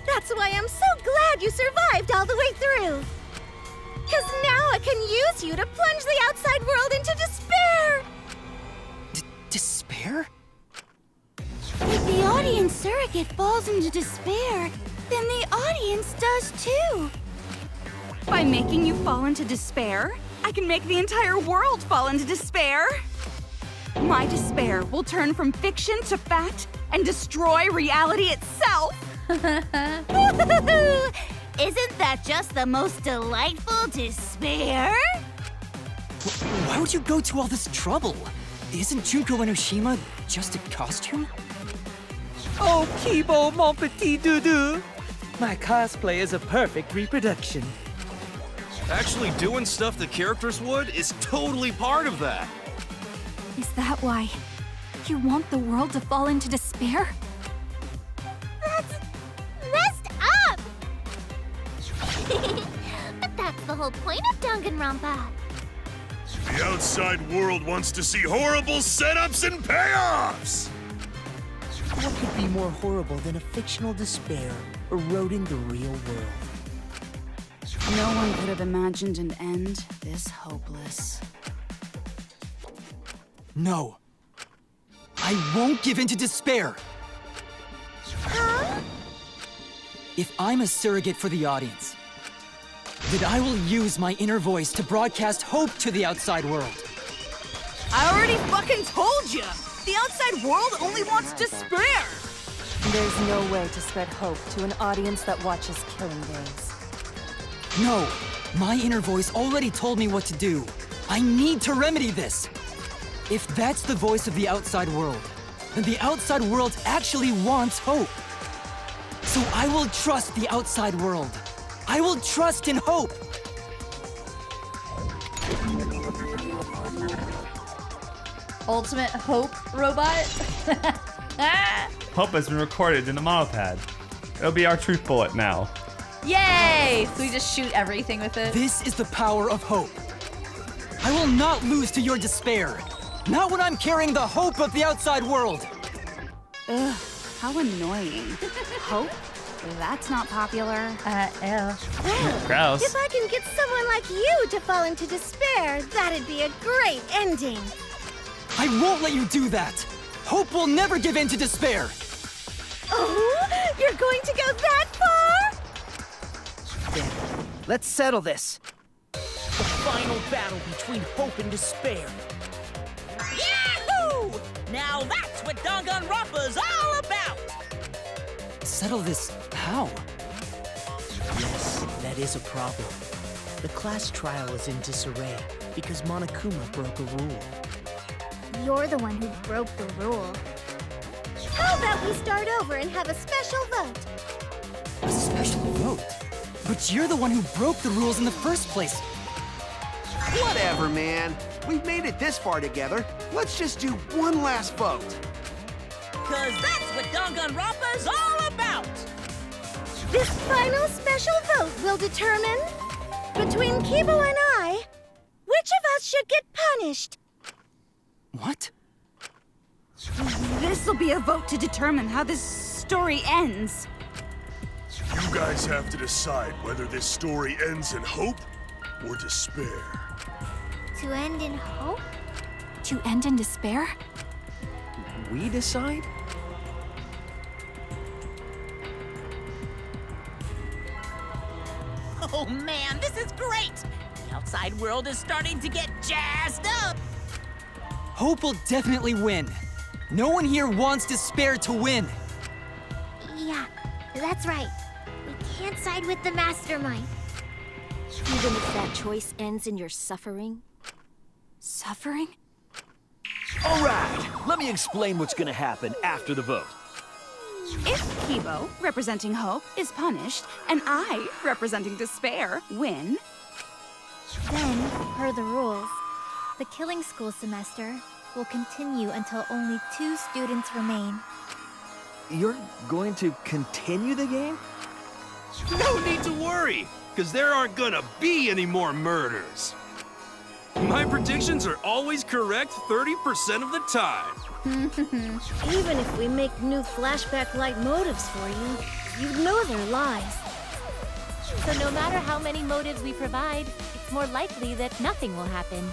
That's why I'm so glad you survived all the way through. 'Cause now I can use you to plunge the outside world into despair! Despair? If the audience surrogate falls into despair, then the audience does too. By making you fall into despair, I can make the entire world fall into despair. My despair will turn from fiction to fact and destroy reality itself. Isn't that just the most delightful despair? Why would you go to all this trouble? Isn't Junko Enoshima just a costume? Oh, Kibo, mon petit doudou. My cosplay is a perfect reproduction. Actually doing stuff the characters would is totally part of that. Is that why you want the world to fall into despair? That's messed up! But that's the whole point of Danganronpa. The outside world wants to see horrible setups and payoffs! What could be more horrible than a fictional despair eroding the real world? No one could have imagined an end this hopeless. No. I won't give in to despair. Huh? If I'm a surrogate for the audience, then I will use my inner voice to broadcast hope to the outside world. I already fucking told you! The outside world only wants despair! There's no way to spread hope to an audience that watches killing games. No, my inner voice already told me what to do. I need to remedy this. If that's the voice of the outside world, then the outside world actually wants hope. So I will trust the outside world. I will trust in hope. Ultimate hope robot? Hope has been recorded in the monopad. It'll be our truth bullet now. Yay! So we just shoot everything with it. This is the power of hope. I will not lose to your despair. Not when I'm carrying the hope of the outside world. Ugh, how annoying. Hope? That's not popular. Well, Grouse. if I can get someone like you to fall into despair, that'd be a great ending. I won't let you do that. Hope will never give in to despair. Oh, you're going to go that far? Then, let's settle this. The final battle between hope and despair. Yahoo! Now that's what Danganronpa's all about! Settle this how? Yes, that is a problem. The class trial is in disarray because Monokuma broke a rule. You're the one who broke the rule. How about we start over and have a special vote? A special vote? But you're the one who broke the rules in the first place. Whatever, man. We've made it this far together. Let's just do one last vote. Cause that's what Danganronpa's all about! This final special vote will determine, between Kibo and I, which of us should get punished. What? This'll be a vote to determine how this story ends. You guys have to decide whether this story ends in hope or despair. To end in hope? To end in despair? We decide? Oh man, this is great! The outside world is starting to get jazzed up! Hope will definitely win. No one here wants despair to win. Yeah, that's right. We can't side with the mastermind. Even if that choice ends in your suffering? Suffering? All right, let me explain what's gonna happen after the vote. If Kibo, representing hope, is punished, and I, representing despair, win, Then, per the rules, the killing school semester will continue until only 2 students remain. You're going to continue the game? No need to worry, because there aren't gonna be any more murders. My predictions are always correct 30% of the time. Even if we make new flashback-like motives for you, you'd know they're lies. So no matter how many motives we provide, it's more likely that nothing will happen.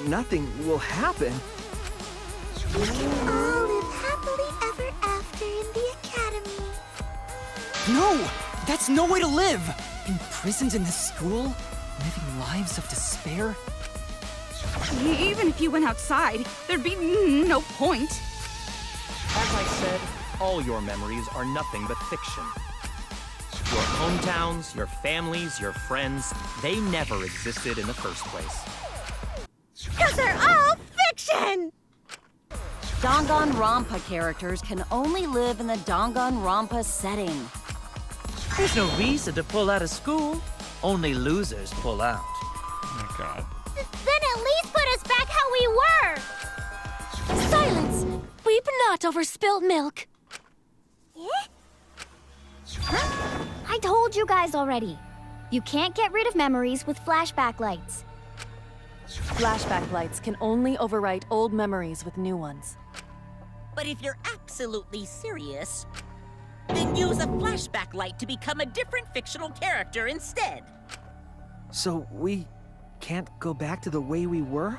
Nothing will happen. We can all live happily ever after in the academy. No! That's no way to live! Imprisoned in this school? Living lives of despair? even if you went outside, there'd be no point. As I said, all your memories are nothing but fiction. Your hometowns, your families, your friends, they never existed in the first place. Because they're all fiction! Danganronpa characters can only live in the Danganronpa setting. There's no reason to pull out of school. Only losers pull out. Oh my god. Then at least put us back how we were! Silence! Weep not over spilt milk. I told you guys already. You can't get rid of memories with flashback lights. Flashback lights can only overwrite old memories with new ones. But if you're absolutely serious, then use a flashback light to become a different fictional character instead. So we can't go back to the way we were?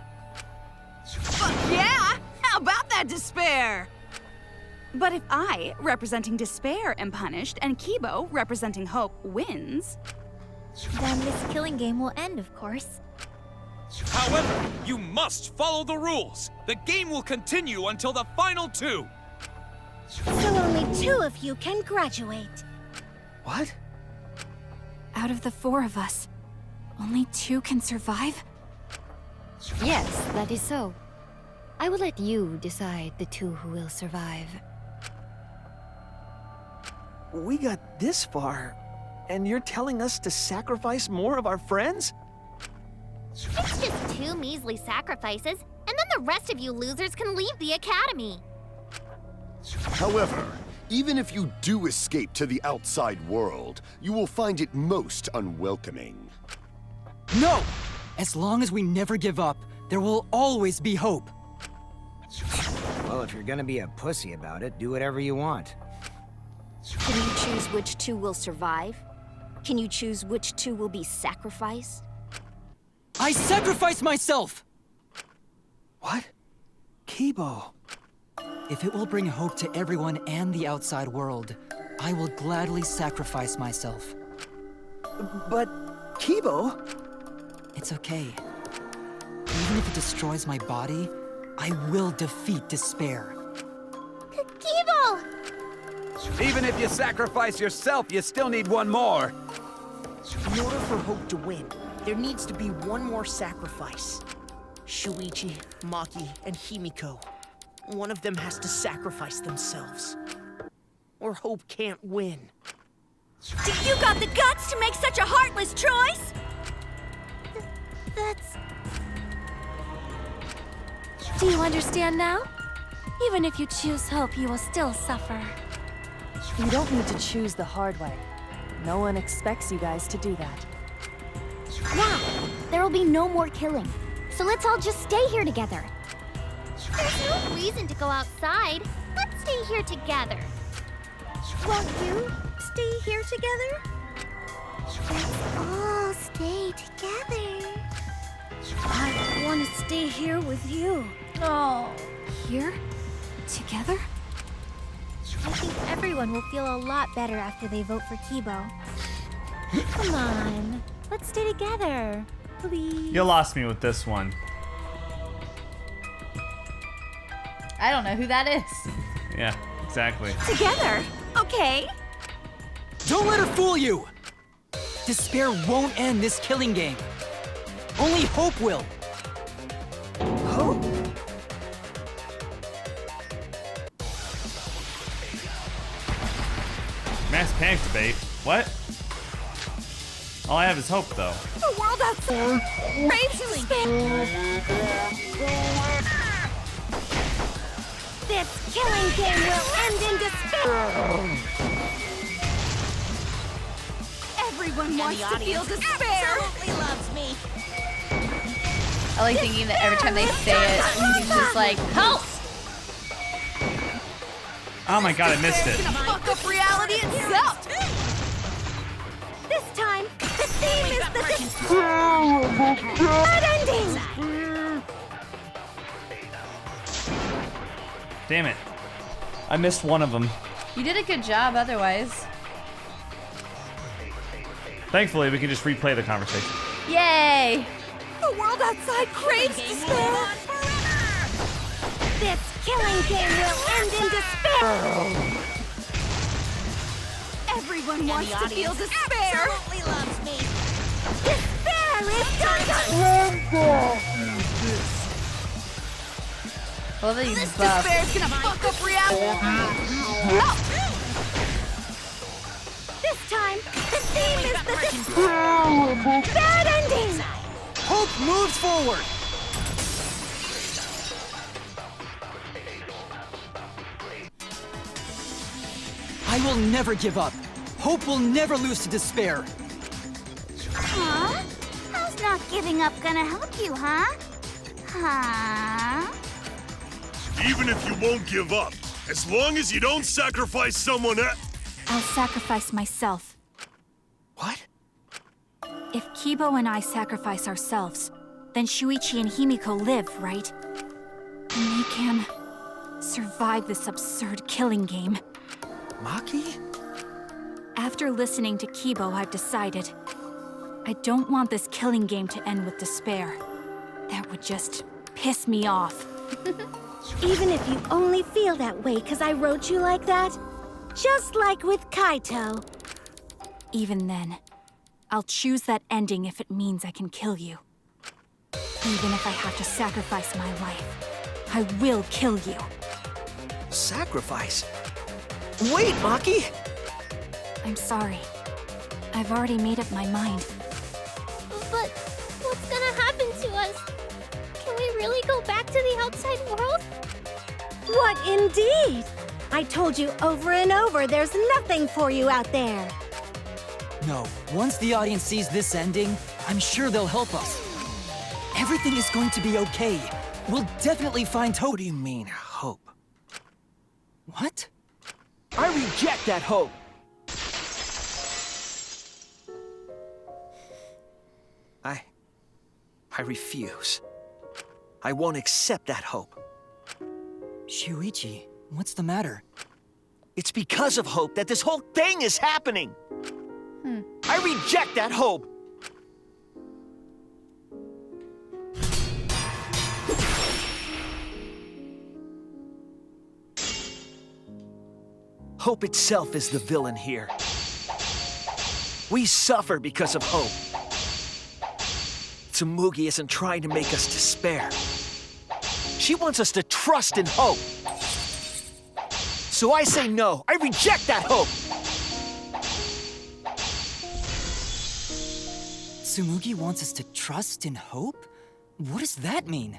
Fuck yeah! How about that despair? But if I, representing despair, am punished, and Kibo, representing hope, wins... Then this killing game will end, of course. However, you must follow the rules. The game will continue until the final two. So only 2 of you can graduate. What? Out of the 4 of us, only 2 can survive? Yes, that is so. I will let you decide the 2 who will survive. We got this far, and you're telling us to sacrifice more of our friends? It's just 2 measly sacrifices, and then the rest of you losers can leave the academy. However, even if you do escape to the outside world, you will find it most unwelcoming. No! As long as we never give up, there will always be hope. Well, if you're gonna be a pussy about it, do whatever you want. Can you choose which 2 will survive? Can you choose which 2 will be sacrificed? I sacrifice myself! What? Kibo. If it will bring hope to everyone and the outside world, I will gladly sacrifice myself. But, Kibo... It's okay. Even if it destroys my body, I will defeat despair. Kibo! Even if you sacrifice yourself, you still need one more. In order for hope to win, there needs to be one more sacrifice. Shuichi, Maki, and Himiko. One of them has to sacrifice themselves. Or hope can't win. Do you got the guts to make such a heartless choice? That's... Do you understand now? Even if you choose hope, you will still suffer. You don't need to choose the hard way. No one expects you guys to do that. Yeah, there will be no more killing. So let's all just stay here together. There's no reason to go outside. Let's stay here together. Won't you stay here together? Let's all stay together. I want to stay here with you. Oh. Here? Together? I think everyone will feel a lot better after they vote for Kibo. Come on, let's stay together, please. You lost me with this one. I don't know who that is. Yeah, exactly. Together? Okay. Don't let her fool you! Despair won't end this killing game. Only hope will. Hope? Mass panic debate. What? All I have is hope, though. The world outside craves despair. This killing game will end in despair. Everyone wants to feel despair. Absolutely loves me. I like thinking that every time they say it, he's just like, help! Oh my god, I missed it. It's gonna fuck up reality itself. This time, the theme is the bad ending. Damn it. I missed one of them. You did a good job otherwise. Thankfully, we can just replay the conversation. Yay! The world outside craves despair. This killing game will end in despair. Everyone wants to feel despair. Absolutely loves me. Despair is Well, they This buff. despair's gonna fuck up reality. This time, the theme is the despair. Bad ending. Hope moves forward. I will never give up. Hope will never lose to despair. Huh? How's not giving up gonna help you, huh? Huh? Even if you won't give up, as long as you don't sacrifice someone else. I'll sacrifice myself. What? If Kibo and I sacrifice ourselves, then Shuichi and Himiko live, right? And they can survive this absurd killing game. Maki? After listening to Kibo, I've decided I don't want this killing game to end with despair. That would just piss me off. Even if you only feel that way because I wrote you like that? Just like with Kaito. Even then, I'll choose that ending if it means I can kill you. Even if I have to sacrifice my life, I will kill you. Sacrifice? Wait, Maki! I'm sorry. I've already made up my mind. But what's gonna happen to us? Can we really go back to the outside world? What indeed? I told you over and over there's nothing for you out there. No, once the audience sees this ending, I'm sure they'll help us. Everything is going to be okay. We'll definitely find hope. What do you mean, hope? What? I reject that hope! I refuse. I won't accept that hope. Shuichi, what's the matter? It's because of hope that this whole thing is happening! I reject that hope! Hope itself is the villain here. We suffer because of hope. Tsumugi isn't trying to make us despair. She wants us to trust in hope. So I say no. I reject that hope. Tsumugi wants us to trust in hope? What does that mean?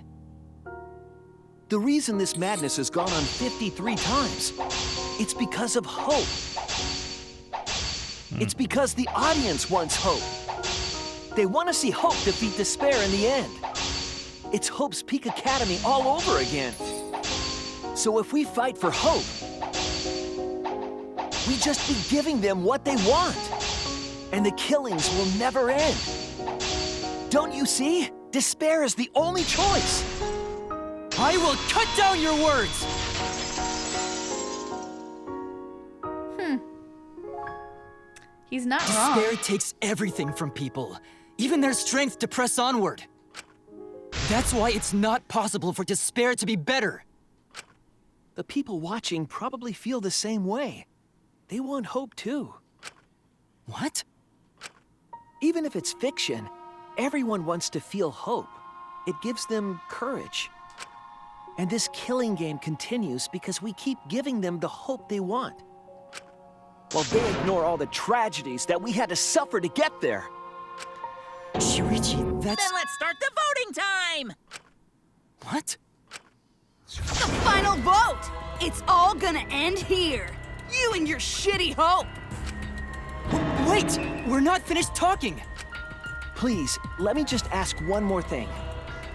The reason this madness has gone on 53 times, it's because of hope. It's because the audience wants hope. They want to see hope defeat despair in the end. It's Hope's Peak Academy all over again. So if we fight for hope, we just be giving them what they want. And the killings will never end. Don't you see? Despair is the only choice. I will cut down your words! He's not wrong. Despair takes everything from people, even their strength to press onward. That's why it's not possible for despair to be better. The people watching probably feel the same way. They want hope too. What? Even if it's fiction, everyone wants to feel hope. It gives them courage. And this killing game continues because we keep giving them the hope they want. While they ignore all the tragedies that we had to suffer to get there. Shuichi, that's... Then let's start the voting time! What? The final vote! It's all gonna end here. You and your shitty hope. Wait! We're not finished talking! Please, let me just ask one more thing.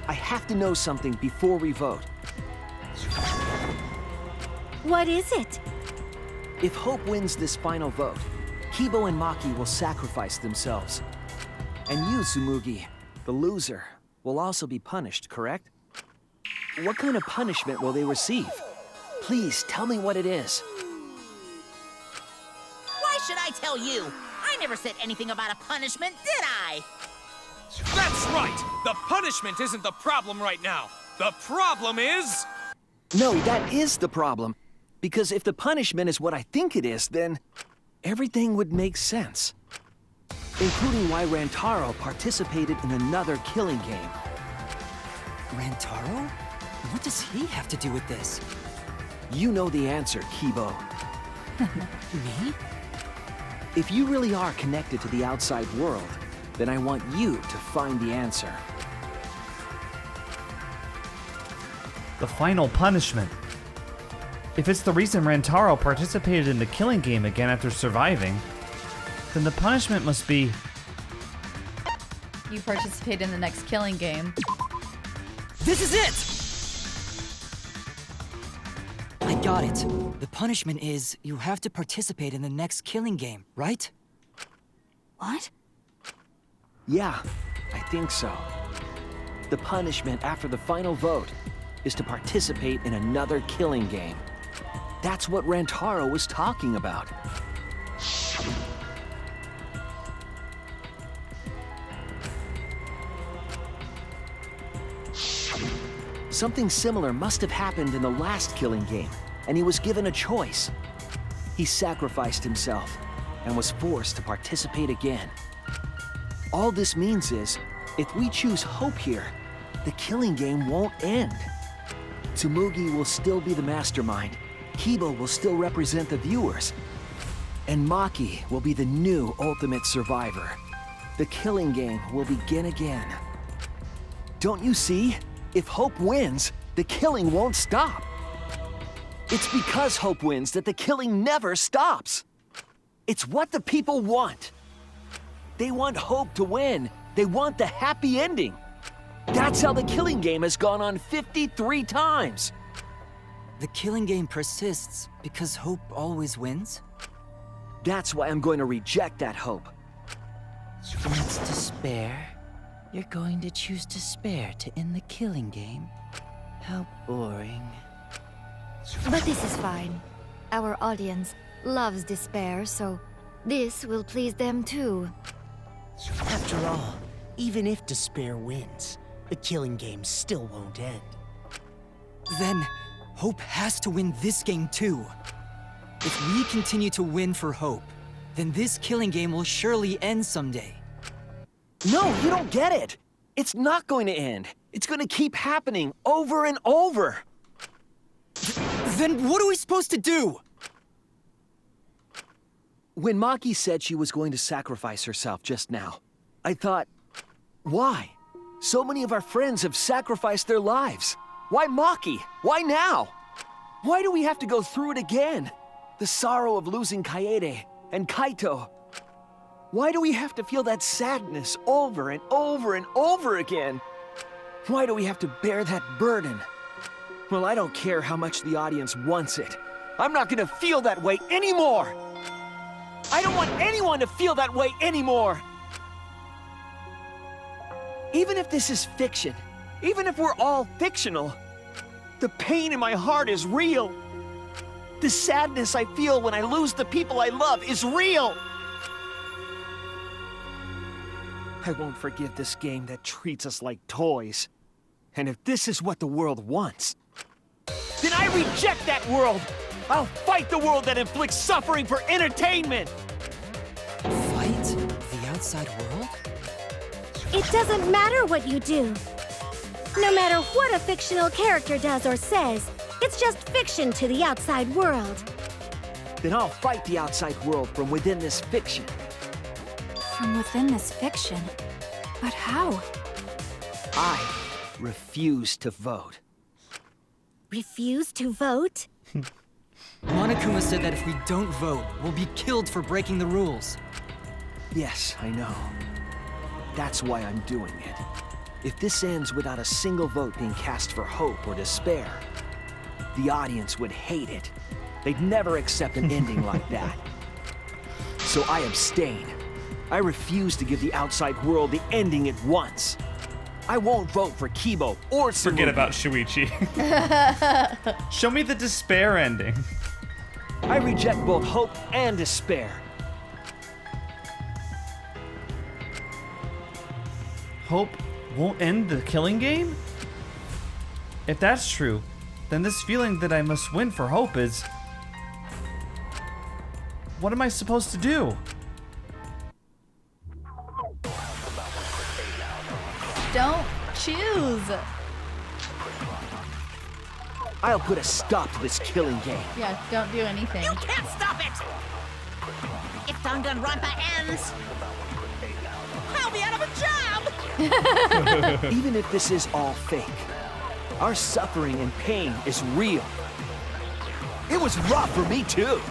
I have to know something before we vote. What is it? If Hope wins this final vote, Kibo and Maki will sacrifice themselves. And you, Tsumugi, the loser, will also be punished, correct? What kind of punishment will they receive? Please, tell me what it is. Why should I tell you? I never said anything about a punishment, did I? That's right! The punishment isn't the problem right now. The problem is... No, that is the problem. Because if the punishment is what I think it is, then everything would make sense. Including why Rantaro participated in another killing game. Rantaro? What does he have to do with this? You know the answer, Kibo. Me? If you really are connected to the outside world, then I want you to find the answer. The final punishment. If it's the reason Rantaro participated in the killing game again after surviving, then the punishment must be... You participate in the next killing game. This is it! I got it. The punishment is you have to participate in the next killing game, right? What? Yeah, I think so. The punishment after the final vote is to participate in another killing game. That's what Rantaro was talking about. Something similar must have happened in the last killing game, and he was given a choice. He sacrificed himself and was forced to participate again. All this means is, if we choose hope here, the killing game won't end. Tsumugi will still be the mastermind, Kibo will still represent the viewers, and Maki will be the new ultimate survivor. The killing game will begin again. Don't you see? If Hope wins, the killing won't stop. It's because Hope wins that the killing never stops. It's what the people want. They want Hope to win. They want the happy ending. That's how the killing game has gone on 53 times. The killing game persists because hope always wins? That's why I'm going to reject that hope. It's despair. You're going to choose despair to end the killing game? How boring. But this is fine. Our audience loves despair, so this will please them too. After all, even if despair wins, the killing game still won't end. Then, hope has to win this game too. If we continue to win for hope, then this killing game will surely end someday. No, you don't get it. It's not going to end. It's going to keep happening over and over. Then what are we supposed to do? When Maki said she was going to sacrifice herself just now, I thought, why? So many of our friends have sacrificed their lives. Why Maki? Why now? Why do we have to go through it again? The sorrow of losing Kaede and Kaito. Why do we have to feel that sadness over and over and over again? Why do we have to bear that burden? Well, I don't care how much the audience wants it. I'm not gonna feel that way anymore! I don't want anyone to feel that way anymore! Even if this is fiction, even if we're all fictional, the pain in my heart is real. The sadness I feel when I lose the people I love is real. I won't forgive this game that treats us like toys. And if this is what the world wants, then I reject that world! I'll fight the world that inflicts suffering for entertainment! Fight the outside world? It doesn't matter what you do. No matter what a fictional character does or says, it's just fiction to the outside world. Then I'll fight the outside world from within this fiction. From within this fiction? But how? I refuse to vote. Refuse to vote? Nanokumas said that if we don't vote, we'll be killed for breaking the rules. Yes, I know. That's why I'm doing it. If this ends without a single vote being cast for hope or despair, the audience would hate it. They'd never accept an ending like that. So I abstain. I refuse to give the outside world the ending it wants. I won't vote for Kibo or Tsumugi. Forget about Shuichi. Show me the despair ending. I reject both hope and despair. Hope won't end the killing game? If that's true, then this feeling that I must win for hope is... What am I supposed to do? Don't choose. I'll put a stop to this killing game. Yeah, don't do anything. You can't stop it! If Danganronpa ends, I'll be out of a job! Even if this is all fake, our suffering and pain is real. It was rough for me too.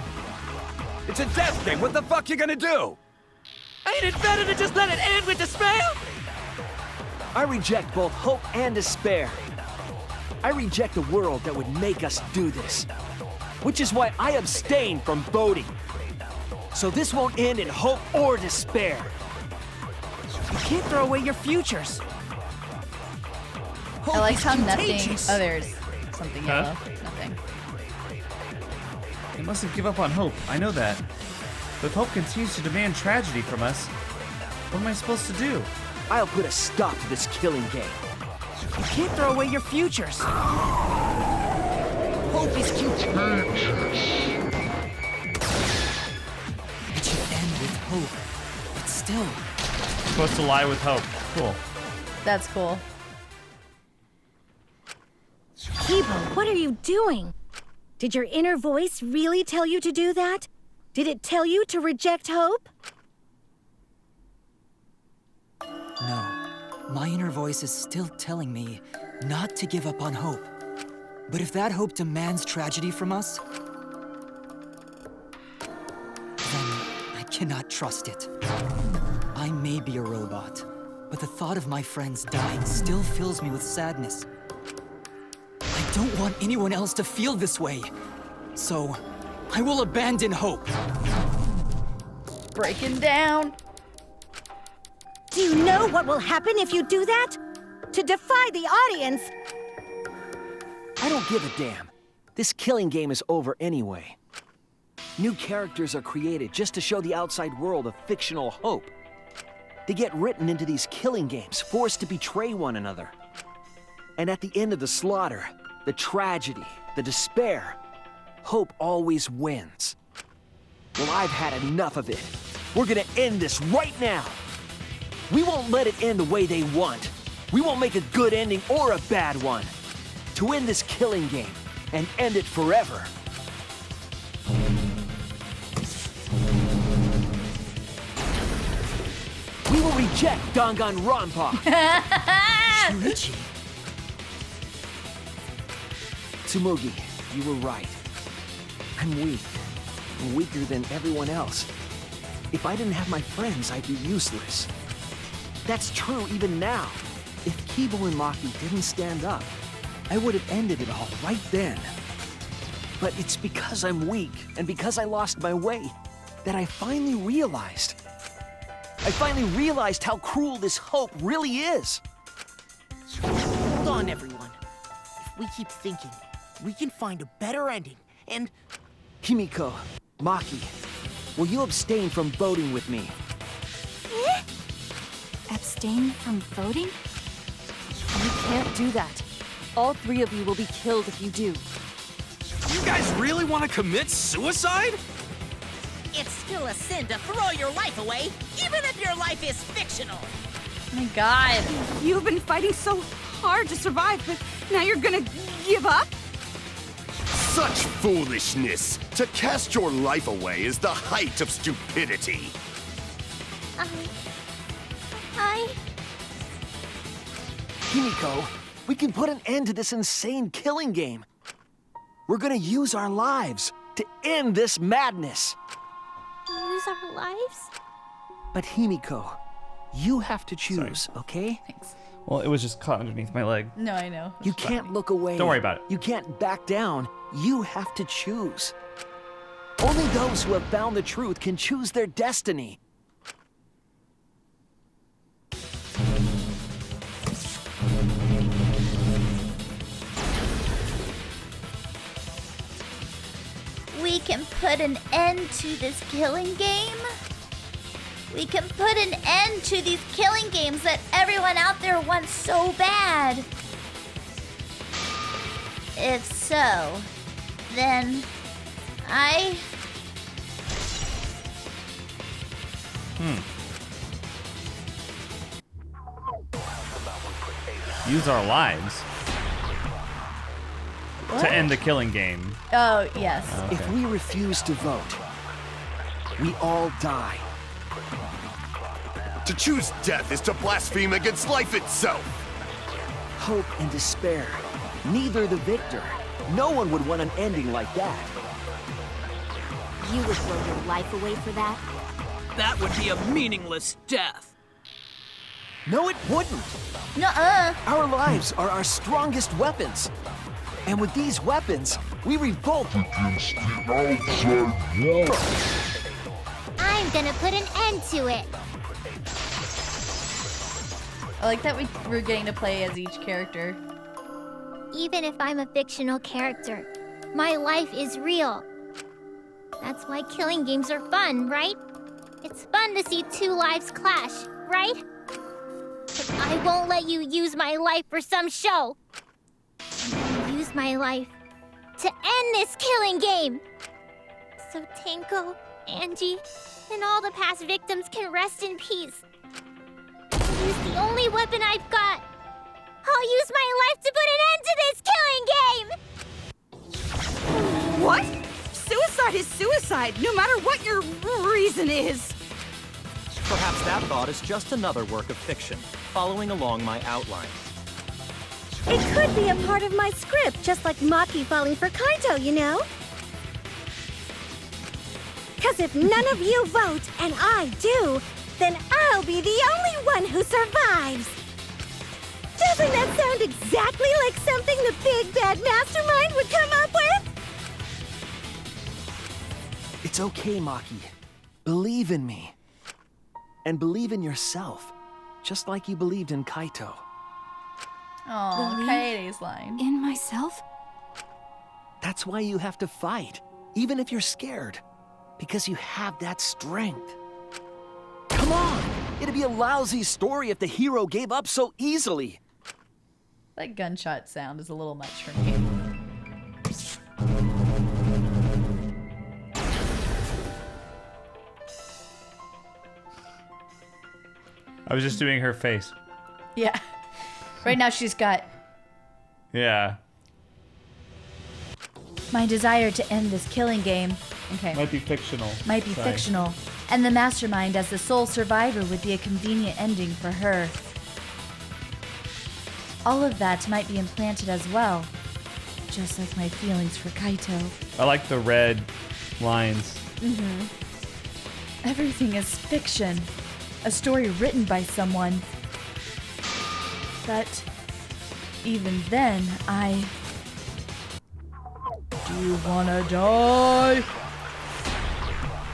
It's a death game. What the fuck you gonna do? Ain't it better to just let it end with despair? I reject both hope and despair. I reject a world that would make us do this. Which is why I abstain from voting. So this won't end in hope or despair. You can't throw away your futures. I like how nothing. contagious. Oh, there's something yellow. Nothing. We mustn't give up on hope. I know that. But if hope continues to demand tragedy from us, what am I supposed to do? I'll put a stop to this killing game. You can't throw away your futures. Hope is contagious. It should end with hope, but still. Supposed to lie with hope. Cool. That's cool. Kibo, what are you doing? Did your inner voice really tell you to do that? Did it tell you to reject hope? No. My inner voice is still telling me not to give up on hope. But if that hope demands tragedy from us, then I cannot trust it. I may be a robot, but the thought of my friends dying still fills me with sadness. I don't want anyone else to feel this way, so I will abandon hope. Breaking down. Do you know what will happen if you do that? To defy the audience! I don't give a damn. This killing game is over anyway. New characters are created just to show the outside world a fictional hope. They get written into these killing games, forced to betray one another. And at the end of the slaughter, the tragedy, the despair, hope always wins. Well, I've had enough of it. We're gonna end this right now. We won't let it end the way they want. We won't make a good ending or a bad one. To end this killing game and end it forever. We will reject Danganronpa. Shinichi. Tsumugi, you were right. I'm weak. I'm weaker than everyone else. If I didn't have my friends, I'd be useless. That's true even now. If Kibo and Maki didn't stand up, I would have ended it all right then. But it's because I'm weak and because I lost my way that I finally realized. I finally realized how cruel this hope really is. Hold on, everyone. If we keep thinking, we can find a better ending, and... Himiko, Maki, will you abstain from voting with me? Abstain from voting? You can't do that. All three of you will be killed if you do. You guys really want to commit suicide? It's still a sin to throw your life away, even if your life is fictional. Oh my god. You've been fighting so hard to survive, but now you're gonna give up? Such foolishness! To cast your life away is the height of stupidity. Himiko, we can put an end to this insane killing game. We're gonna use our lives to end this madness. Use our lives? But Himiko, you have to choose, okay? Thanks. Well, it was just caught underneath my leg. No, I know. You can't look away. Don't worry about it. You can't back down. You have to choose. Only those who have found the truth can choose their destiny. We can put an end to this killing game? We can put an end to these killing games that everyone out there wants so bad. If so, then Use our lives to end the killing game. Oh, yes. Okay. If we refuse to vote, we all die. To choose death is to blaspheme against life itself. Hope and despair. Neither the victor. No one would want an ending like that. You would throw your life away for that? That would be a meaningless death. No, it wouldn't. Nuh-uh. Our lives are our strongest weapons. And with these weapons, we revolt against the outside world. I'm gonna put an end to it. I like that we're getting to play as each character. Even if I'm a fictional character, my life is real. That's why killing games are fun, right? It's fun to see two lives clash, right? But I won't let you use my life for some show. I'm gonna use my life to end this killing game. So Tenko, Angie, and all the past victims can rest in peace. I'll use the only weapon I've got. I'll use my life to put an end to this killing game! What? Suicide is suicide, no matter what your reason is. Perhaps that thought is just another work of fiction, following along my outline. It could be a part of my script, just like Maki falling for Kaito, you know? Because if none of you vote, and I do, then I'll be the only one who survives. Doesn't that sound exactly like something the big bad mastermind would come up with? It's okay, Maki. Believe in me. And believe in yourself, just like you believed in Kaito. Oh, Kaede's line. In myself? That's why you have to fight, even if you're scared. Because you have that strength. Come on! It'd be a lousy story if the hero gave up so easily. That gunshot sound is a little much for me. I was just doing her face. Yeah. Right now she's got... Yeah. My desire to end this killing game. Okay. Might be fictional. Might be Sorry. fictional. And the mastermind as the sole survivor would be a convenient ending for her. All of that might be implanted as well. Just like my feelings for Kaito. I like the red lines. Mm-hmm. Everything is fiction. A story written by someone. But even then, Do you wanna die?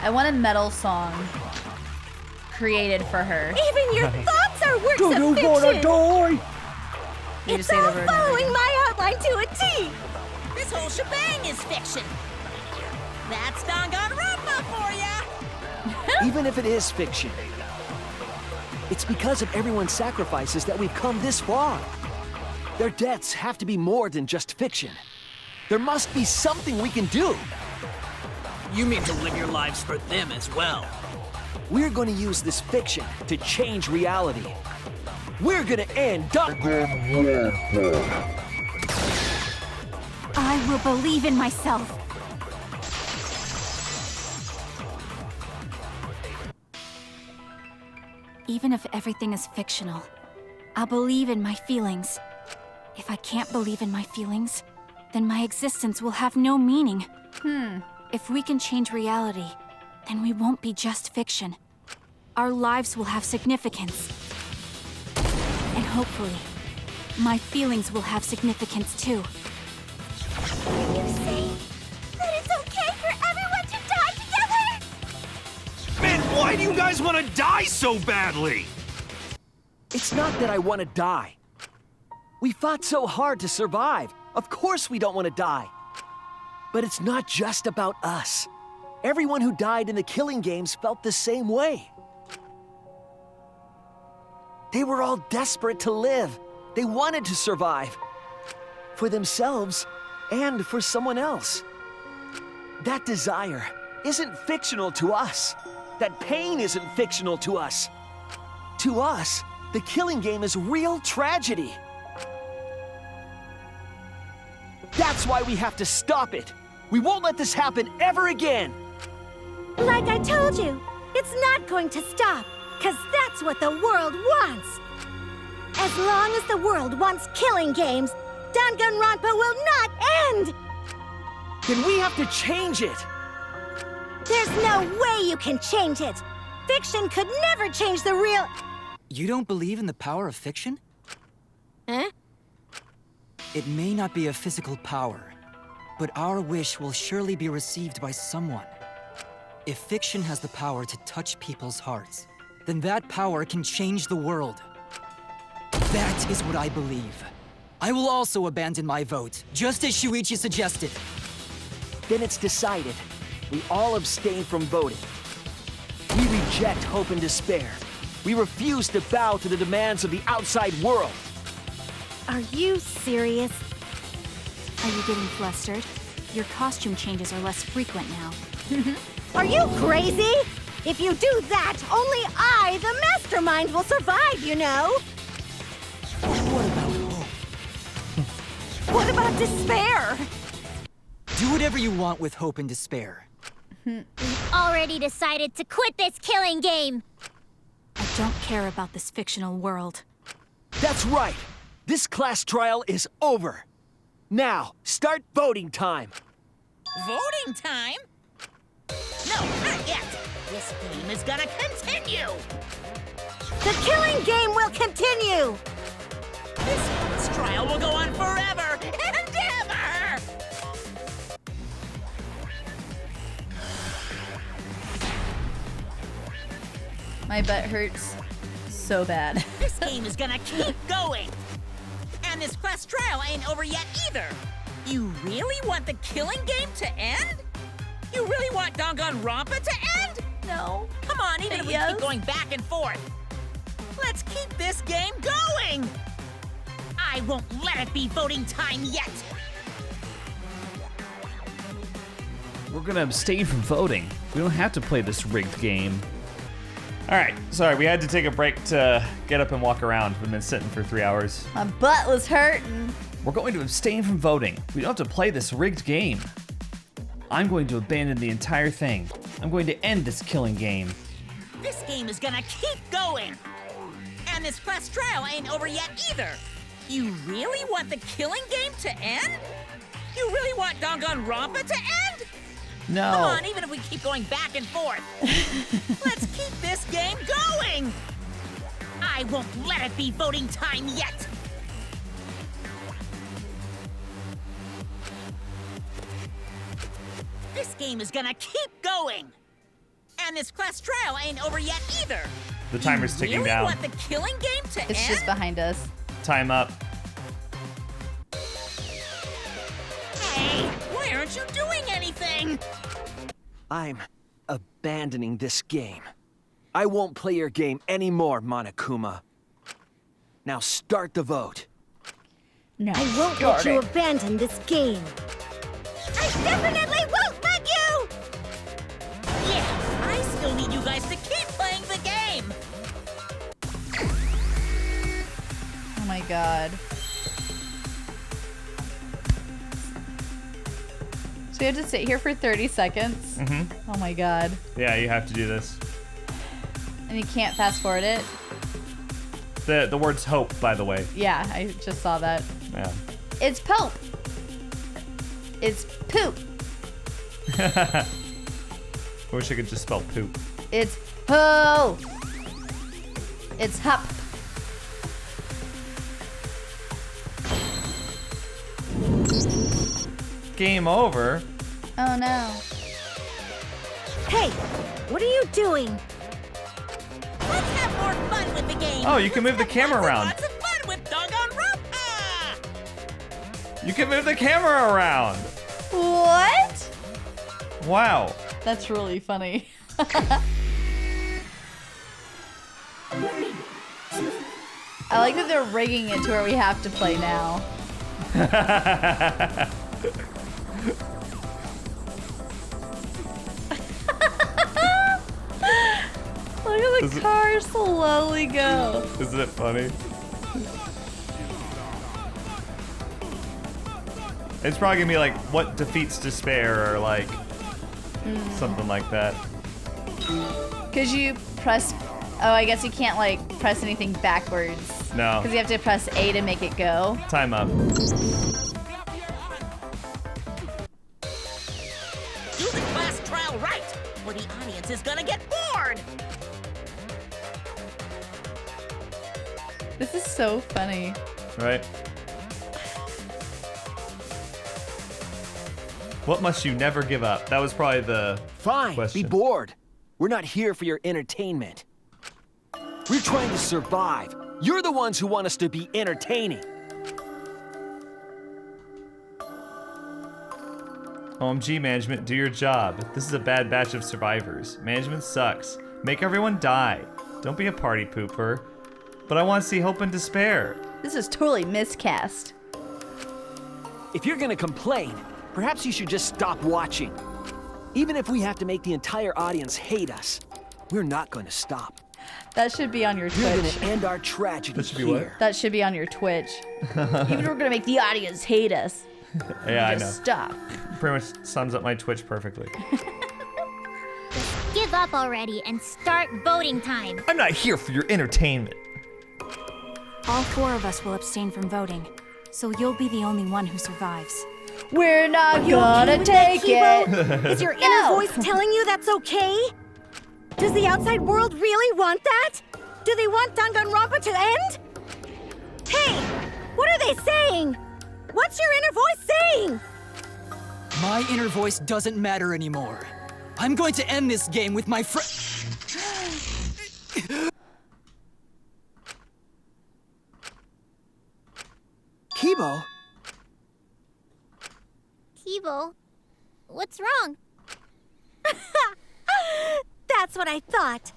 I want a metal song created for her. Even your thoughts are works Do of you fiction! wanna die? You It's just say all the word. following my outline to a T! This whole shebang is fiction. That's Danganronpa for ya! Even if it is fiction, it's because of everyone's sacrifices that we've come this far. Their deaths have to be more than just fiction. There must be something we can do. You mean to live your lives for them as well? We're going to use this fiction to change reality. We're going to end Danganronpa. I will believe in myself. Even if everything is fictional, I'll believe in my feelings. If I can't believe in my feelings, then my existence will have no meaning. If we can change reality, then we won't be just fiction. Our lives will have significance. And hopefully, my feelings will have significance too. You say that it's okay for everyone to die together? Man, why do you guys want to die so badly? It's not that I want to die. We fought so hard to survive. Of course we don't want to die. But it's not just about us. Everyone who died in the killing games felt the same way. They were all desperate to live. They wanted to survive. For themselves and for someone else. That desire isn't fictional to us. that pain isn't fictional to us. To us, the killing game is real tragedy. That's why we have to stop it. We won't let this happen ever again. Like I told you, it's not going to stop, because that's what the world wants. As long as the world wants killing games, Danganronpa will not end! Then we have to change it. There's no way you can change it. Fiction could never change the real... You don't believe in the power of fiction? Huh? It may not be a physical power, but our wish will surely be received by someone. If fiction has the power to touch people's hearts, then that power can change the world. That is what I believe. I will also abandon my vote, just as Shuichi suggested. Then it's decided. We all abstain from voting. We reject hope and despair. We refuse to bow to the demands of the outside world. Are you serious? Are you getting flustered? Your costume changes are less frequent now. Are you crazy? If you do that, only I, the mastermind, will survive, you know? What about hope? What about despair? Do whatever you want with hope and despair. We've already decided to quit this killing game. I don't care about this fictional world. That's right. This class trial is over. Now, start voting time. Voting time? No, not yet. This game is gonna continue. The killing game will continue. This trial will go on forever and ever. My butt hurts so bad. This game is gonna keep going. And this class trial ain't over yet either. You really want the killing game to end? You really want Danganronpa to end? No. Come on, even if we keep going back and forth. Let's keep this game going. I won't let it be voting time yet. We're gonna abstain from voting. We don't have to play this rigged game. All right, sorry, we had to take a break to get up and walk around. We've been sitting for 3 hours. My butt was hurting. We're going to abstain from voting. We don't have to play this rigged game. I'm going to abandon the entire thing. I'm going to end this killing game. This game is gonna keep going. And this class trial ain't over yet either. You really want the killing game to end? You really want Danganronpa to end? No. Come on, even if we keep going back and forth. Let's keep this game going. I won't let it be voting time yet. This game is gonna keep going. And this class trial ain't over yet either. The timer's ticking really down. Want the killing game to It's end? just behind us. Time up. Hey, why aren't you doing anything? I'm abandoning this game. I won't play your game anymore, Monokuma. Now start the vote. No. I won't let you abandon this game. I definitely won't let you! Yeah, I still need you guys to keep playing the game. Oh my god. So we have to sit here for 30 seconds? Mm-hmm. Oh my god. Yeah, you have to do this. And you can't fast forward it? The word's hope, by the way. Yeah, I just saw that. Yeah. It's pope. It's poop. I wish I could just spell poop. It's ho. It's hop. Game over. Oh no. Hey, what are you doing? Let's have more fun with the game. Oh, you can move the camera around. Lots of fun with Danganronpa. You can move the camera around. What? Wow. That's really funny. I like that they're rigging it to where we have to play now. The car slowly go. Isn't it funny? It's probably gonna be like, what defeats despair, or like something like that. Cause you press. Oh, I guess you can't like press anything backwards. No. Because you have to press A to make it go. Time up. Do the class trial right, or the audience is gonna get bored. This is so funny. Right? What must you never give up? That was probably the question. Be bored. We're not here for your entertainment. We're trying to survive. You're the ones who want us to be entertaining. OMG, management, do your job. This is a bad batch of survivors. Management sucks. Make everyone die. Don't be a party pooper. But I want to see hope and despair. This is totally miscast. If you're gonna complain, perhaps you should just stop watching. Even if we have to make the entire audience hate us, we're not going to stop. That should be on your You're Twitch. gonna end our tragedy That should be here. what? That should be on your Twitch. Even if we're gonna make the audience hate us. Yeah, I know. Just stop. Pretty much sums up my Twitch perfectly. Give up already and start voting time. I'm not here for your entertainment. All 4 of us will abstain from voting, so you'll be the only one who survives. We're not You gonna okay with that, take Kibo? it. Is your inner No. voice telling you that's okay? Does the outside world really want that? Do they want Danganronpa to end? Hey, what are they saying? What's your inner voice saying? My inner voice doesn't matter anymore. I'm going to end this game with my friend. Kibo? Kibo, what's wrong? That's what I thought.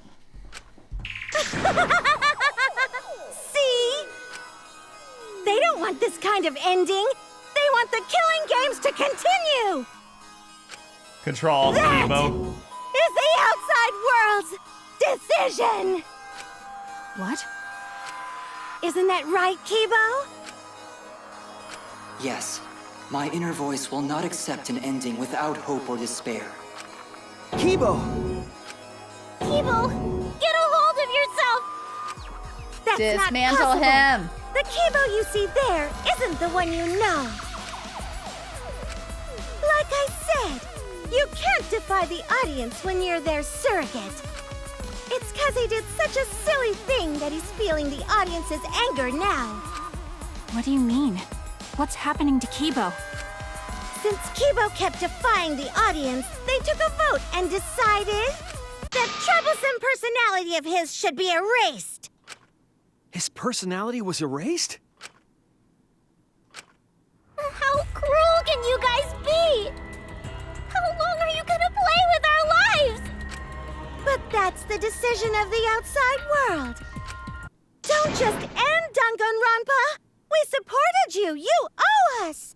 See? They don't want this kind of ending. They want the killing games to continue. Control, That Kibo. is the outside world's decision. What? Isn't that right, Kibo? Yes, my inner voice will not accept an ending without hope or despair. Kibo! Kibo, get a hold of yourself! That's Dismantle not possible. him. The Kibo you see there isn't the one you know. Like I said, you can't defy the audience when you're their surrogate. It's 'cause he did such a silly thing that he's feeling the audience's anger now. What do you mean? What's happening to Kibo? Since Kibo kept defying the audience, they took a vote and decided that troublesome personality of his should be erased. His personality was erased? How cruel can you guys be? How long are you gonna play with our lives? But that's the decision of the outside world. Don't just end Danganronpa! We supported you! You owe us!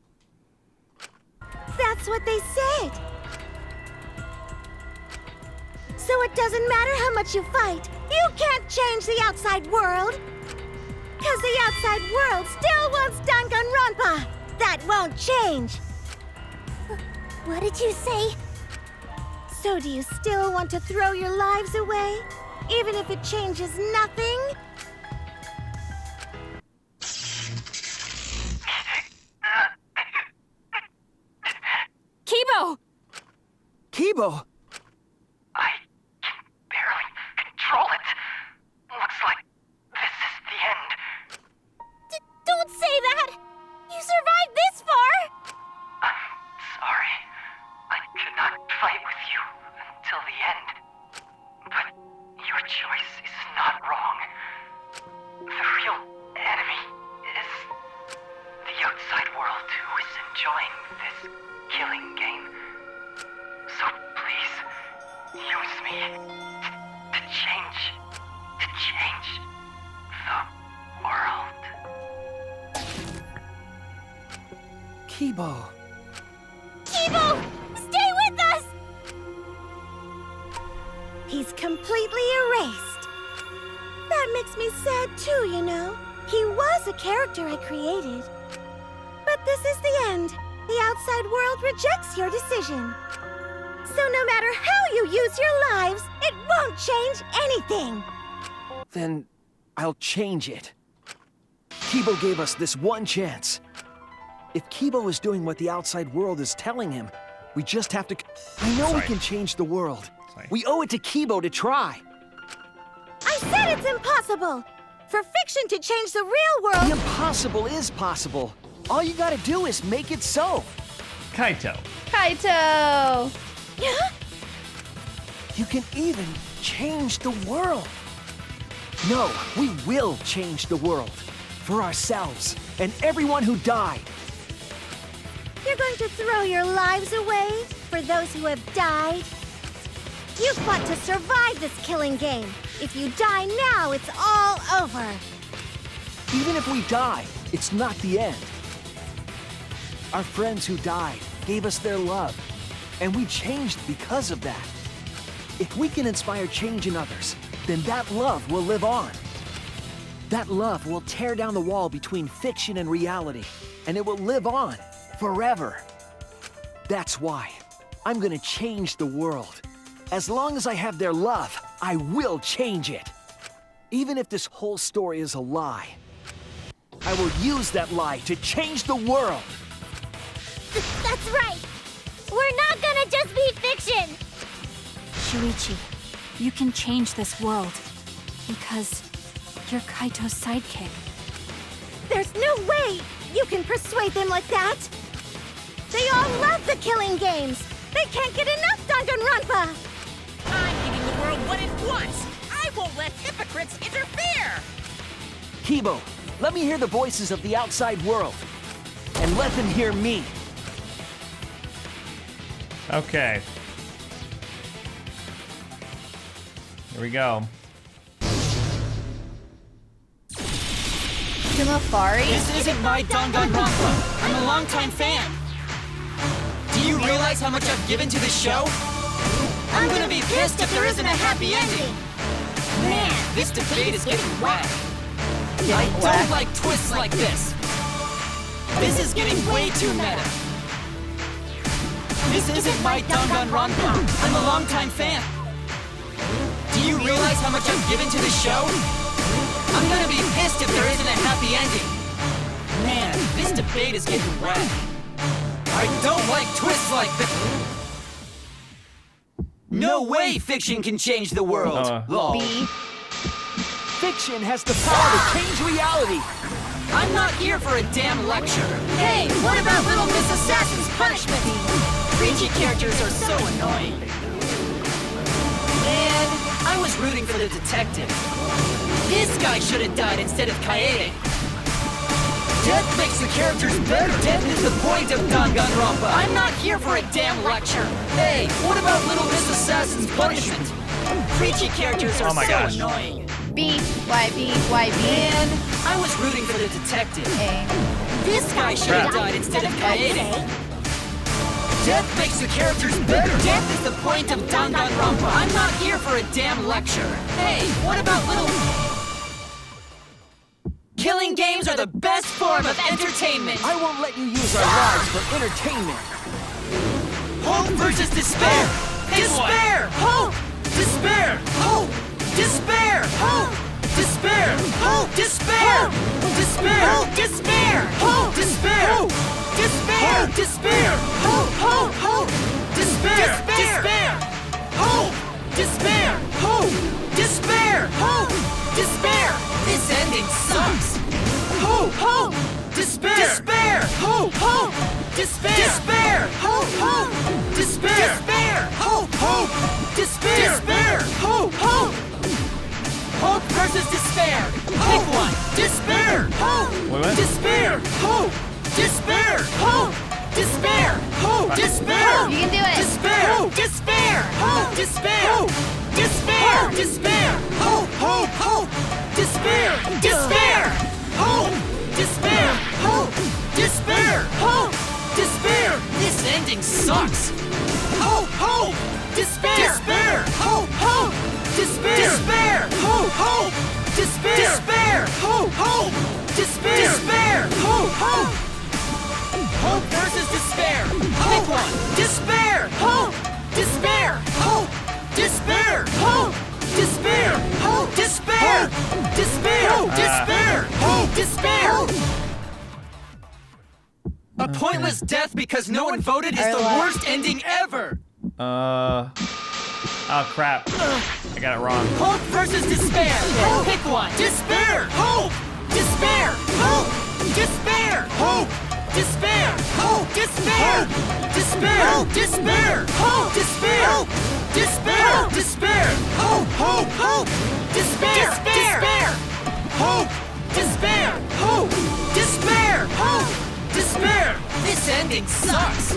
That's what they said. So it doesn't matter how much you fight, you can't change the outside world! 'Cause the outside world still wants Danganronpa! That won't change! What did you say? So do you still want to throw your lives away? Even if it changes nothing? Kibo! Kibo! I can barely control it. Looks like this is the end. Don't say that! You survived this far! I'm sorry. I could not fight with you until the end. But your choice is not wrong. The real enemy is the outside world who is enjoying this killing game. So please, use me to change the world. Kibo. Kibo! Stay with us! He's completely erased. makes me sad too, you know. He was a character I created. But this is the end. The outside world rejects your decision. So no matter how you use your lives, it won't change anything. Then I'll change it. Kibo gave us this one chance. If Kibo is doing what the outside world is telling him, we just have to... I know we can change the world. We owe it to Kibo to try. I said it's impossible! For fiction to change the real world... The impossible is possible. All you gotta do is make it so. Kaito. Kaito! You can even change the world. No, we will change the world. For ourselves and everyone who died. You're going to throw your lives away for those who have died? You fought to survive this killing game. If you die now, it's all over. Even if we die, it's not the end. Our friends who died gave us their love, and we changed because of that. If we can inspire change in others, then that love will live on. That love will tear down the wall between fiction and reality, and it will live on forever. That's why I'm gonna change the world. As long as I have their love, I will change it. Even if this whole story is a lie, I will use that lie to change the world. That's right. We're not gonna just be fiction. Shuichi, you can change this world. Because you're Kaito's sidekick. There's no way you can persuade them like that. They all love the killing games. They can't get enough Danganronpa. I'm giving the world what it wants. I won't let hypocrites interfere. Kibo, let me hear the voices of the outside world. And let them hear me. Okay. Here we go. Mafari? This isn't my Danganronpa. I'm a longtime fan. Do you realize how much I've given to this show? I'm gonna be pissed if there isn't a happy ending. Man, this debate is getting whack. I don't like twists like this. This is getting way too meta. This isn't my Danganronpa. I'm a longtime fan. Do you realize how much I've given to this show? I'm gonna be pissed if there isn't a happy ending. Man, this debate is getting whack. I don't like twists like this. No way fiction can change the world. Lol. Fiction has the power to change reality. I'm not here for a damn lecture. Hey, what about Little Miss Assassin's punishment? Preachy characters are so annoying. Man, I was rooting for the detective. This guy should have died instead of Kaede. Death makes the characters better. Death is the point of Danganronpa. I'm not here for a damn lecture. Hey, what about Little Miss Assassin's punishment? Preachy characters are so annoying. B. Why B? Why B? Man, I was rooting for the detective. This guy should have died instead of Kaede. Death makes the characters better. Death is the point of Danganronpa. I'm not here for a damn lecture. Hey, what about Little... Killing games are the best form of entertainment. I won't let you use our lives for entertainment. Hope versus despair. Despair. Hope. Despair. Hope. Despair. Hope. Despair. Hope. Despair. Despair. Despair. Hope. Despair. Despair. Despair. Hope. Hope. Hope. Despair. Despair. Hope. Despair. Hope. Despair. Hope. Despair. This ending sucks. Hope. Hope. Despair. Despair. Hope. Hope. Despair. Despair. Hope. Hope. Despair. Despair. Hope. Hope. Despair. Despair. Hope. Hope. Hope versus despair. Pick one. Despair. Hope. Despair. Hope. Despair. Hope. Despair. Hope. Despair. You can do it. Despair. Despair. Hope. Despair. Despair. Despair. Hope. Hope. Hope. Despair. Despair. Hope. Despair. Hope. Despair. Hope. Despair. This ending sucks. Hope. Hope. Despair. Despair. Hope. Hope. Despair. Despair. Hope. Hope. Despair. A pointless death because no one voted is the worst ending ever! Oh crap. I got it wrong. Hope versus despair! Pick one! Despair! Hope! Despair! Hope! Despair! Hope! Despair! Hope! Despair! Despair! Despair! Hope! Despair! Despair! Despair! Hope! Hope! Hope! Despair! Despair! Hope! Despair! Hope! Despair! Hope! Despair! This ending sucks!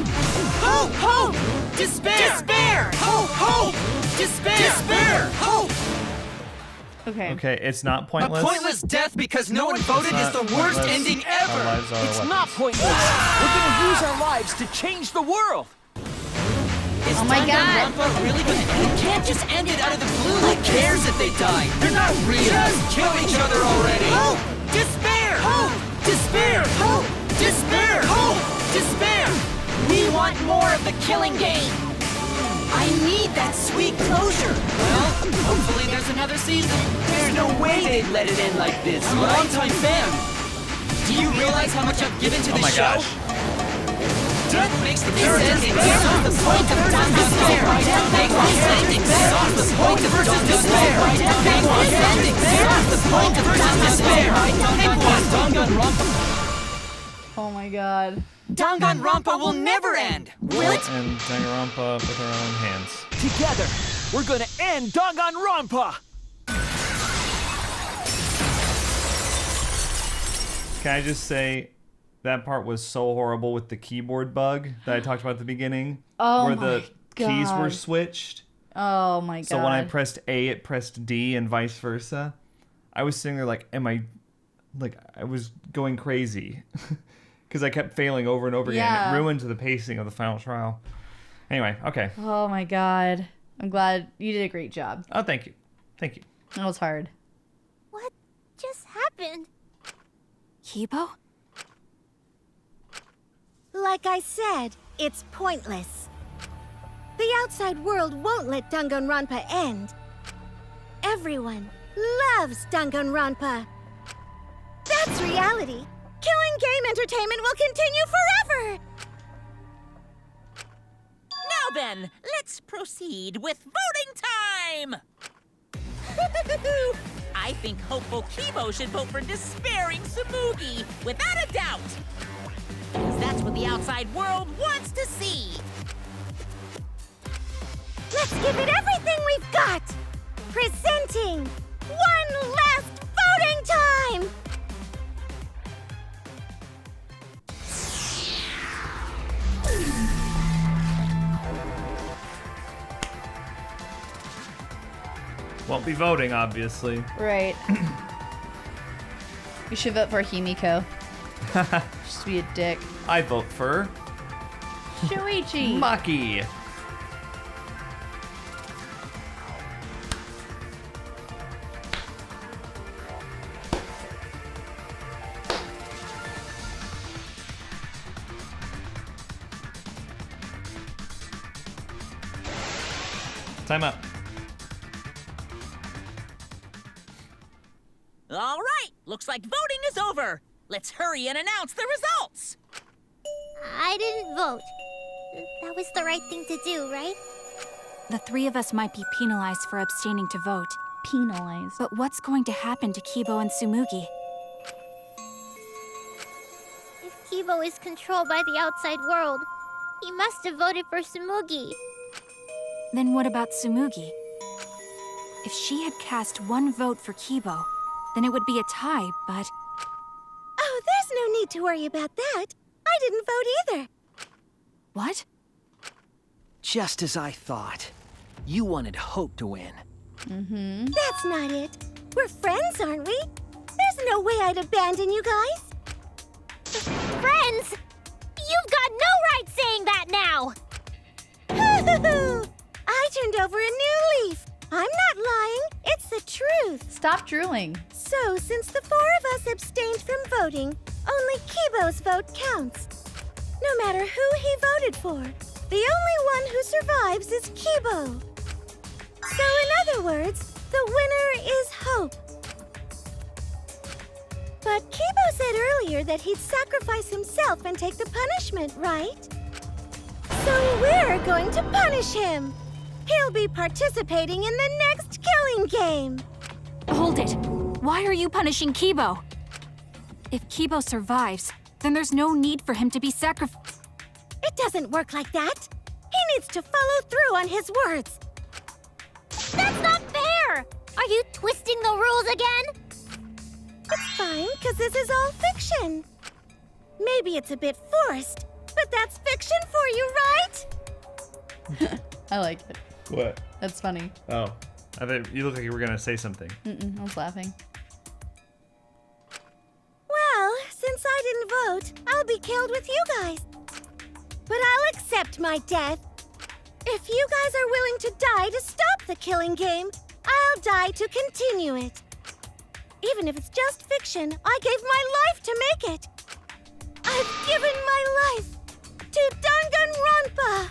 Hope! Hope! Despair! Despair! Hope! Hope! Despair! Despair! Hope! Okay. Okay, it's not pointless. A pointless death because no one voted is the worst ending ever! Our lives are It's weapons. not pointless. We're gonna use our lives to change the world. Is Oh my God. Danganronpa really gonna end? You can't just end it out of the blue. Who cares if they die? They're not real. Just kill each other already. Hope! Despair! Hope! Despair! Hope! Despair! Hope! Despair! We want more of the killing game. I need that sweet closure. Well, hopefully there's another season. There's no way they'd let it end like this. I'm a longtime fan. Do you realize how much I've given to the show? Gosh. Death makes the ending suck. The point of despair. Death makes this ending suck. The point of despair. Death makes this ending suck. The point of despair. Pick one. Danganronpa. Oh my god. Danganronpa will never end. Will it? And Danganronpa with our own hands. Together, we're gonna end Danganronpa. Can I just say, that part was so horrible with the keyboard bug that I talked about at the beginning. Oh where my the keys were God. switched. Oh my god. So when I pressed A, it pressed D and vice versa. I was sitting there like, I was going crazy. Because I kept failing over and over again. Yeah. It ruined the pacing of the final trial. Anyway, okay. Oh my god. I'm glad you did a great job. Oh, thank you. Thank you. That was hard. What just happened? Kibo? Like I said, it's pointless. The outside world won't let Danganronpa end. Everyone loves Danganronpa. That's reality. Killing game entertainment will continue forever! Now then, let's proceed with voting time! I think hopeful Kibo should vote for despairing Tsumugi, without a doubt! Because that's what the outside world wants to see! Let's give it everything we've got! Presenting one last voting time! Won't be voting, obviously. Right. You should vote for Himiko. Just be a dick. I vote for Shuichi. Maki. Time up. All right, looks like voting is over. Let's hurry and announce the results. I didn't vote. That was the right thing to do, right? The three of us might be penalized for abstaining to vote. Penalized? But what's going to happen to Kibo and Tsumugi? If Kibo is controlled by the outside world, he must have voted for Tsumugi. Then what about Tsumugi? If she had cast one vote for Kibo, then it would be a tie, but... Oh, there's no need to worry about that. I didn't vote either. What? Just as I thought. You wanted Hope to win. Mm-hmm. That's not it. We're friends, aren't we? There's no way I'd abandon you guys. Friends? You've got no right saying that now! I turned over a new leaf. I'm not lying. It's the truth. Stop drooling. So, since the four of us abstained from voting, only Kibo's vote counts. No matter who he voted for, the only one who survives is Kibo. So, in other words, the winner is Hope. But Kibo said earlier that he'd sacrifice himself and take the punishment, right? So we're going to punish him. He'll be participating in the next killing game. Hold it! Why are you punishing Kibo? If Kibo survives, then there's no need for him to be sacrificed. It doesn't work like that. He needs to follow through on his words. That's not fair! Are you twisting the rules again? It's fine, because this is all fiction. Maybe it's a bit forced, but that's fiction for you, right? I like it. What? That's funny. Oh. I thought you looked like you were going to say something. I was laughing. Well, since I didn't vote, I'll be killed with you guys. But I'll accept my death. If you guys are willing to die to stop the killing game, I'll die to continue it. Even if it's just fiction, I gave my life to make it. I've given my life to Danganronpa.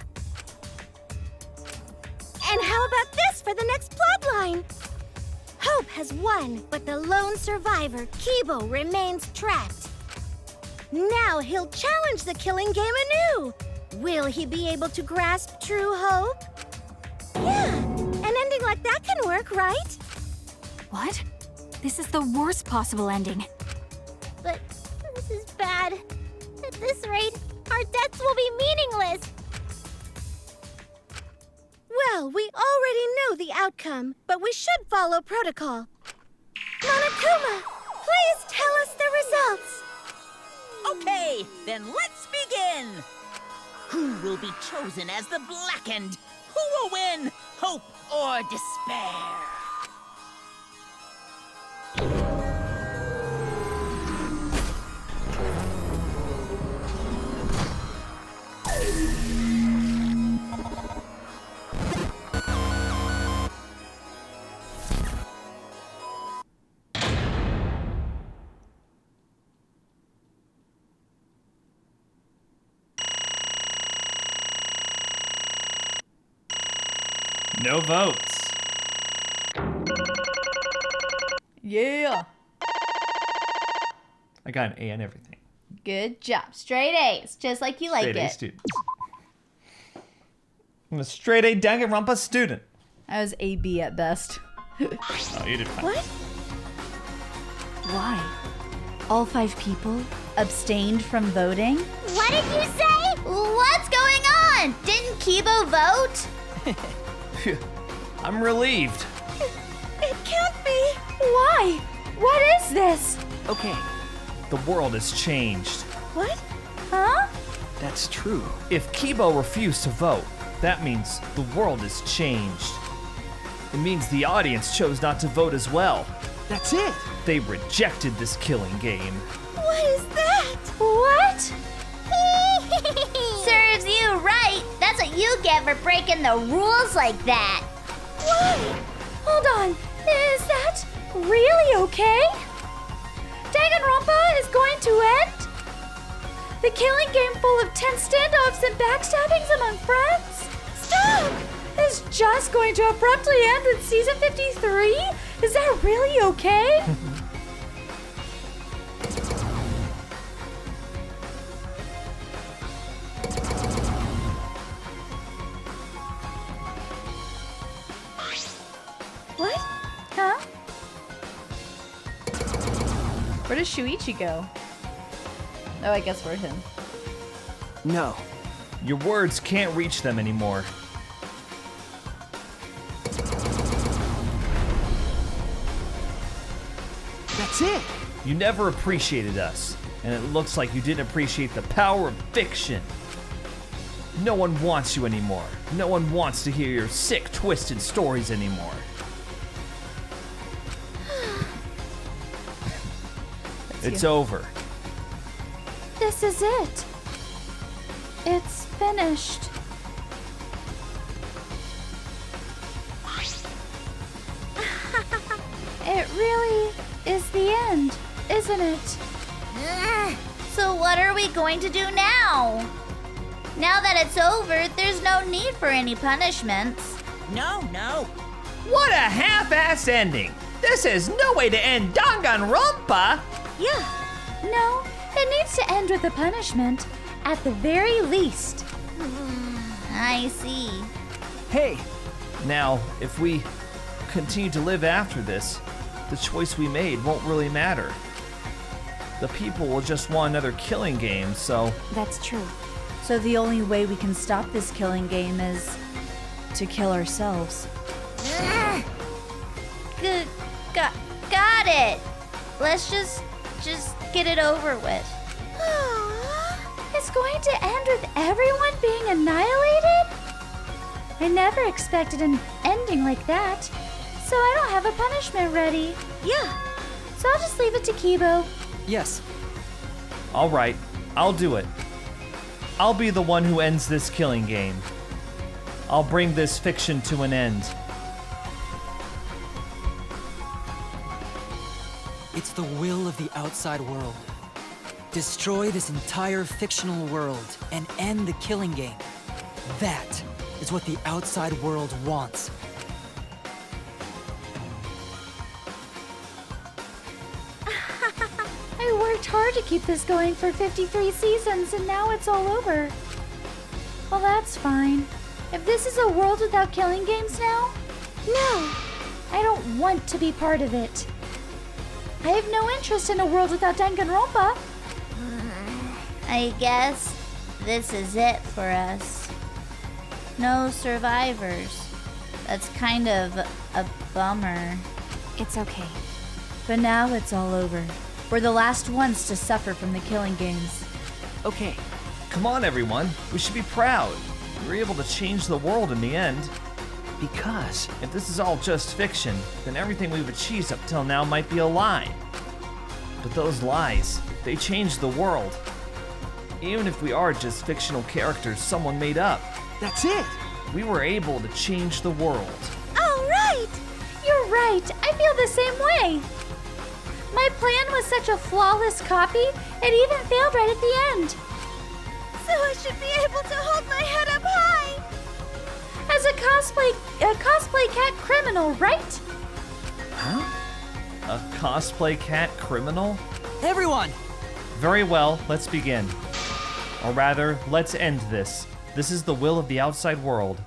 And how about this for the next plotline? Hope has won, but the lone survivor, Kibo, remains trapped. Now he'll challenge the killing game anew. Will he be able to grasp true hope? Yeah, an ending like that can work, right? What? This is the worst possible ending. But this is bad. At this rate, our deaths will be meaningless. Well, we already know the outcome, but we should follow protocol. Nanokuma, please tell us the results. Okay, then let's begin. Who will be chosen as the Blackened? Who will win? Hope or despair? No votes. Yeah. I got an A on everything. Good job. Straight A's, just like you like Straight A it. student. I'm a straight A Danganronpa student. I was AB at best. Oh, you did fine. What? Why? All 5 people abstained from voting? What did you say? What's going on? Didn't Kibo vote? I'm relieved. It can't be. Why? What is this? Okay, The world has changed. What? Huh? that's true. If Kibo refused to vote, that means the world has changed. It means the audience chose not to vote as well. That's it. They rejected this killing game. What is that? What? Serves you right. That's what you get for breaking the rules like that. Why? Hold on. Is that really okay? Danganronpa is going to end? The killing game full of tense standoffs and backstabbings among friends? Stop! Is just going to abruptly end in season 53? Is that really okay? What? Huh? Where does Shuichi go? Oh, I guess we're him. No. Your words can't reach them anymore. That's it. You never appreciated us, and it looks like you didn't appreciate the power of fiction. No one wants you anymore. No one wants to hear your sick, twisted stories anymore. It's over. This is it. It's finished. It really is the end, isn't it? So what are we going to do now? Now that it's over, there's no need for any punishments. No. What a half-assed ending! This is no way to end Danganronpa! Yeah. No, It needs to end with a punishment, at the very least. I see. Hey, now, if we continue to live after this, the choice we made won't really matter. The people will just want another killing game, so... That's true. So the only way we can stop this killing game is to kill ourselves. Good. Got it. Let's just get it over with. It's going to end with everyone being annihilated? I never expected an ending like that, so I don't have a punishment ready. Yeah. So I'll just leave it to Kibo. Yes. All right, I'll do it. I'll be the one who ends this killing game. I'll bring this fiction to an end. It's the will of the outside world. Destroy this entire fictional world and end the killing game. That is what the outside world wants. I worked hard to keep this going for 53 seasons, and now it's all over. Well, that's fine. If this is a world without killing games now, no, I don't want to be part of it. I have no interest in a world without Danganronpa. I guess this is it for us. No survivors. That's kind of a bummer. It's okay. But now it's all over. We're the last ones to suffer from the killing games. Okay, come on everyone, we should be proud. We were able to change the world in the end. Because if this is all just fiction, then everything we've achieved up till now might be a lie. But those lies, they change the world. Even if we are just fictional characters someone made up. That's it! We were able to change the world. Oh, right! You're right, I feel the same way. My plan was such a flawless copy, it even failed right at the end. So I should be able to hold my head up high. As a cosplay cat criminal, right? Huh? A cosplay cat criminal? Everyone! Very well, let's begin. Or rather, let's end this. This is the will of the outside world.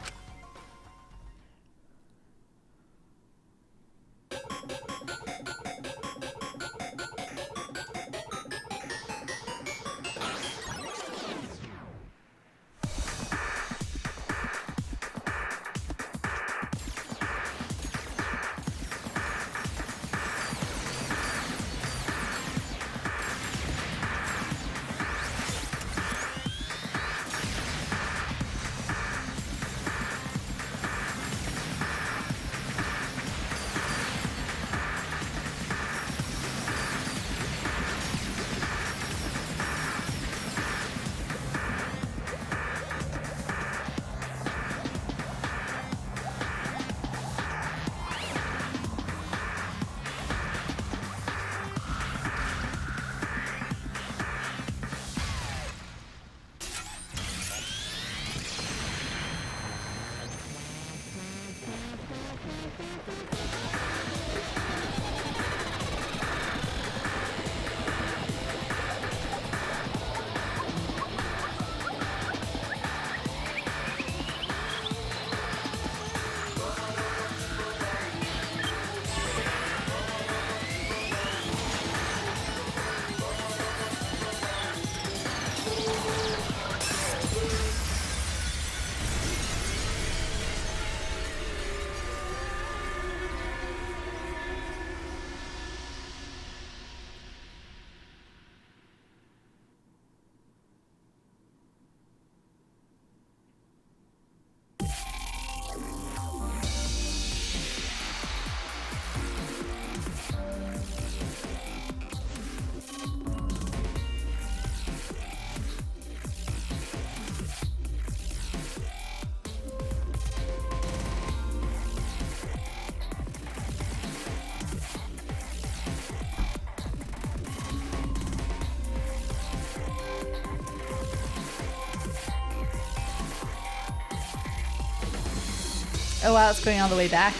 Oh wow, it's going all the way back.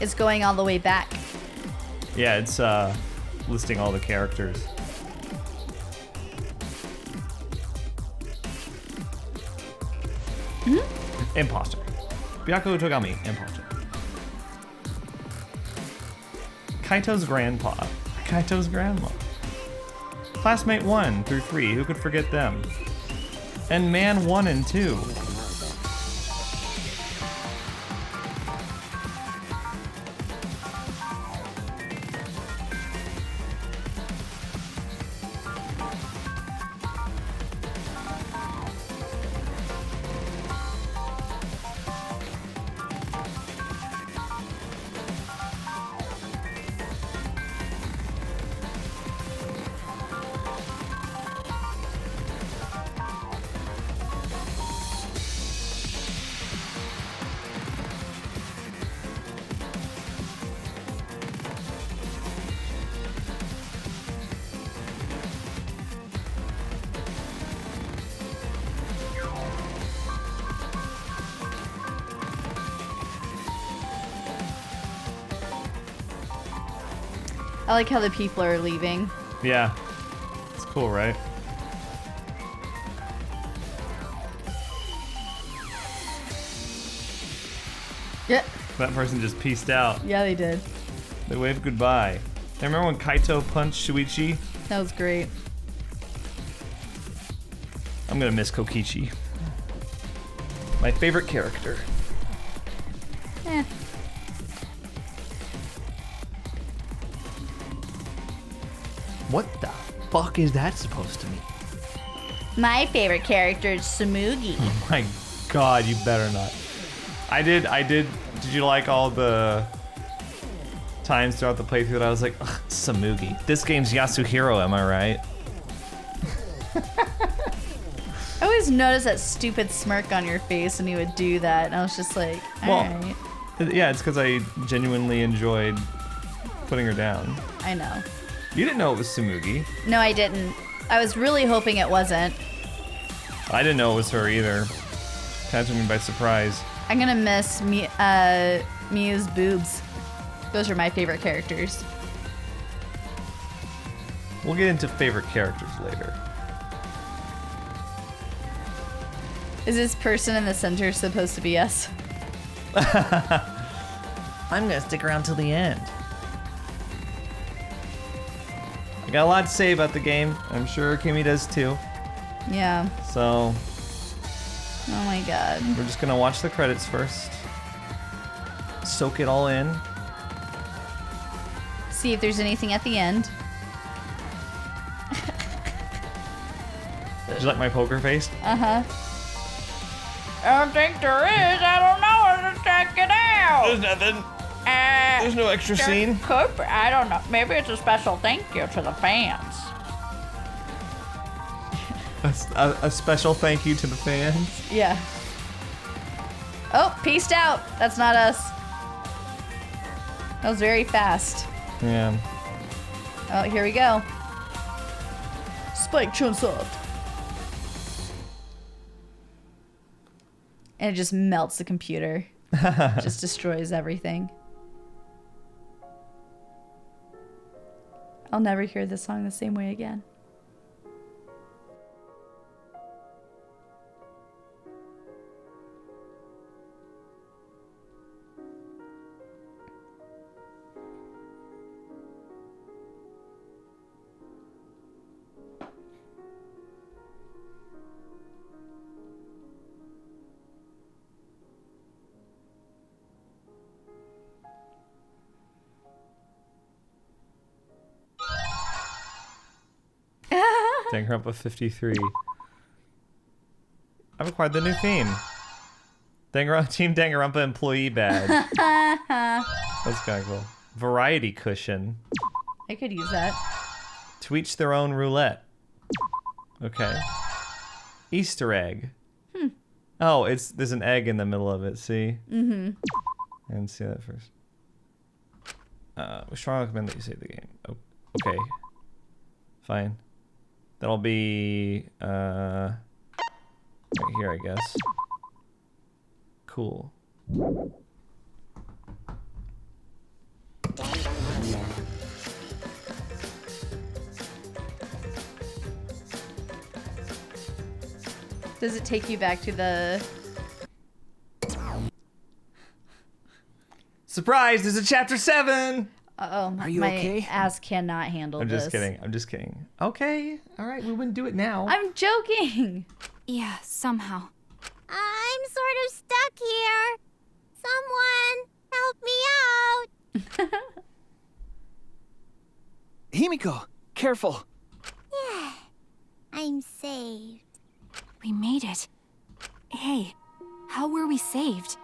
It's going all the way back. Yeah, it's listing all the characters. Imposter. Byaku Togami, imposter. Kaito's grandpa. Kaito's grandma. Classmate 1 through 3, who could forget them? And man 1 and 2. I like how the people are leaving. Yeah. It's cool, right? Yeah. That person just pieced out. Yeah, they did. They waved goodbye. I remember when Kaito punched Shuichi? That was great. I'm gonna miss Kokichi. My favorite character. Eh. What the fuck is that supposed to mean? My favorite character is Tsumugi. Oh my god, you better not. I did. Did you like all the times throughout the playthrough that I was like, ugh, Tsumugi. This game's Yasuhiro, am I right? I always noticed that stupid smirk on your face when you would do that, and I was just like, alright. Yeah, it's because I genuinely enjoyed putting her down. I know. You didn't know it was Tsumugi. No, I didn't. I was really hoping it wasn't. I didn't know it was her either. Catching me by surprise. I'm gonna miss Mia's boobs. Those are my favorite characters. We'll get into favorite characters later. Is this person in the center supposed to be us? I'm gonna stick around till the end. I got a lot to say about the game. I'm sure Kimmy does too. Yeah. So, oh my god. We're just gonna watch the credits first. Soak it all in. See if there's anything at the end. Did you like my poker face? Uh-huh. I don't think there is. I don't know. Let's check it out. There's nothing. There's no extra scene. Could be. I don't know. Maybe it's a special thank you to the fans. A special thank you to the fans. Yeah. Oh, peaced out. That's not us. That was very fast. Yeah. Oh, here we go. Spike Chunsoft. And it just melts the computer. Just destroys everything. I'll never hear this song the same way again. Danganronpa 53. I've acquired the new theme. Team Danganronpa employee badge. That's kind of cool. Variety cushion. I could use that. To each their own roulette. Okay. Easter egg. Oh, there's an egg in the middle of it, see? Mm-hmm. I didn't see that first. We strongly recommend that you save the game. Oh, okay. Fine. That'll be right here, I guess. Cool. Does it take you back to the Surprise, there's a chapter 7! Uh-oh, Are you my okay? ass cannot handle I'm this. just kidding. Okay, all right, we wouldn't do it now. I'm joking. Yeah, somehow. I'm sort of stuck here. Someone help me out. Himiko, careful. Yeah, I'm saved. We made it. Hey, how were we saved?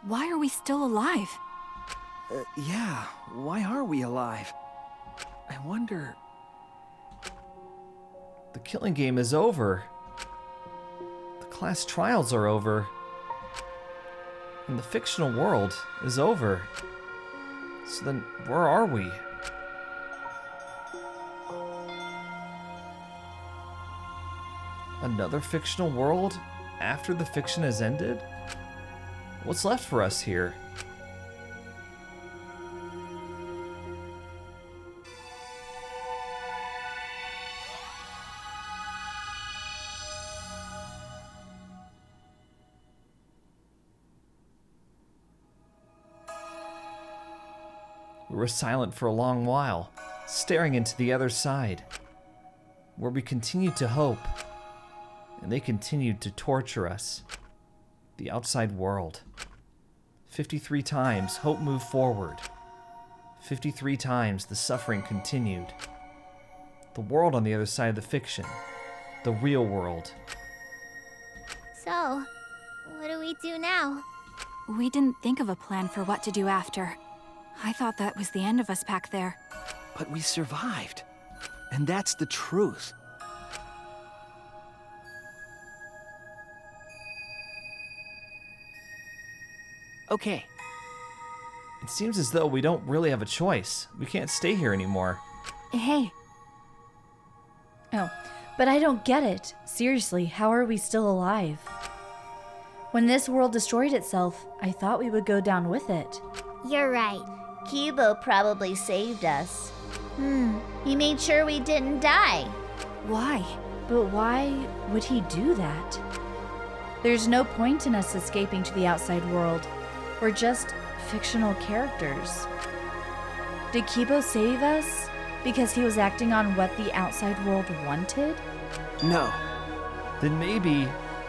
Why are we still alive? Yeah, why are we alive? I wonder... The killing game is over. The class trials are over. And the fictional world is over. So then, where are we? Another fictional world after the fiction has ended? What's left for us here? We were silent for a long while, staring into the other side, where we continued to hope, and they continued to torture us. The outside world. 53 times hope moved forward. 53 times the suffering continued. The world on the other side of the fiction. The real world. So, what do we do now? We didn't think of a plan for what to do after. I thought that was the end of us back there. But we survived. And that's the truth. Okay. It seems as though we don't really have a choice. We can't stay here anymore. Hey. Oh, but I don't get it. Seriously, how are we still alive? When this world destroyed itself, I thought we would go down with it. You're right. Kibo probably saved us. He made sure we didn't die. Why? But why would he do that? There's no point in us escaping to the outside world. We're just fictional characters. Did Kibo save us because he was acting on what the outside world wanted? No. Then maybe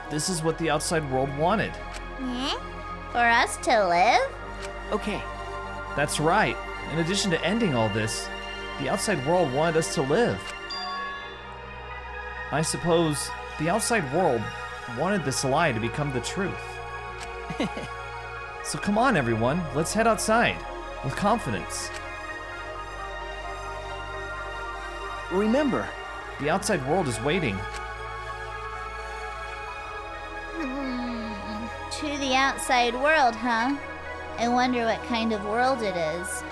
this is what the outside world wanted. Eh? For us to live? Okay. That's right. In addition to ending all this, the outside world wanted us to live. I suppose the outside world wanted this lie to become the truth. So come on, everyone, let's head outside with confidence. Remember, the outside world is waiting. To the outside world, huh? I wonder what kind of world it is.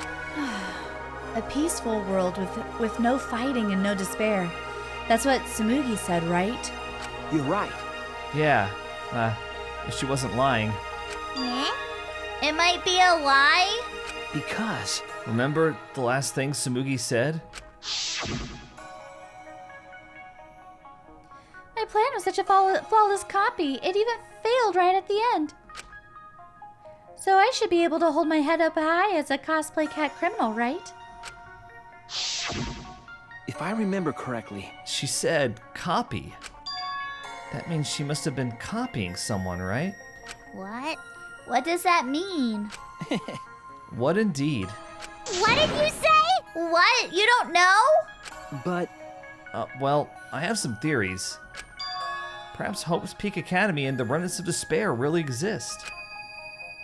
A peaceful world with no fighting and no despair. That's what Tsumugi said, right? You're right. Yeah, if she wasn't lying. Eh? It might be a lie? Because... Remember the last thing Tsumugi said? My plan was such a flawless copy, it even failed right at the end. So I should be able to hold my head up high as a cosplay cat criminal, right? If I remember correctly... She said copy. That means she must have been copying someone, right? What? What does that mean? What indeed? What did you say? What? You don't know? But... well, I have some theories. Perhaps Hope's Peak Academy and the Remnants of Despair really exist.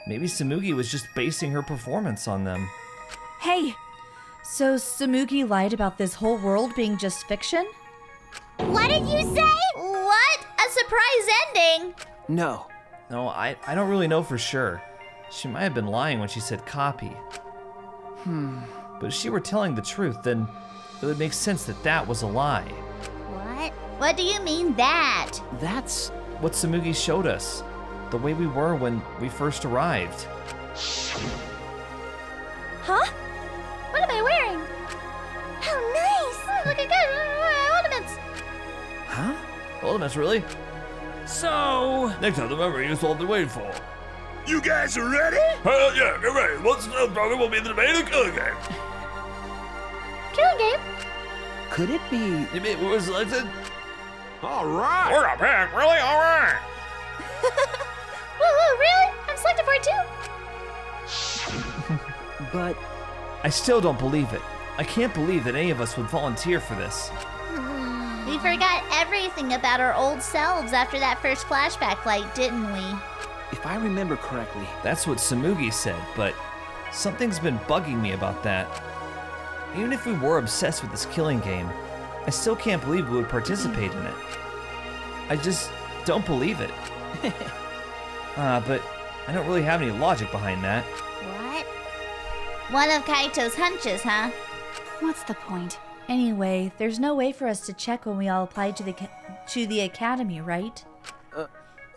Maybe Tsumugi was just basing her performance on them. Hey! So Tsumugi lied about this whole world being just fiction? What did you say? What? A surprise ending? No. No, I don't really know for sure. She might have been lying when she said copy. But if she were telling the truth, then it would make sense that that was a lie. What? What do you mean that? That's what Tsumugi showed us. The way we were when we first arrived. Huh? What am I wearing? How nice! Look at that! Ornaments! Huh? Ornaments, really? So, next time the memory is all they're waiting for. You guys are ready? Yeah, you're right. What's probably will be the main killing game. Killing game? Could it be? You mean we were selected? All right. We're a pick, really? All right. Whoa, really? I'm selected for it too. But I still don't believe it. I can't believe that any of us would volunteer for this. We forgot everything about our old selves after that first flashback flight, didn't we? if I remember correctly... That's what Tsumugi said, but something's been bugging me about that. Even if we were obsessed with this killing game, I still can't believe we would participate in it. I just don't believe it. But I don't really have any logic behind that. What? One of Kaito's hunches, huh? What's the point? Anyway, there's no way for us to check when we all applied to the academy, right?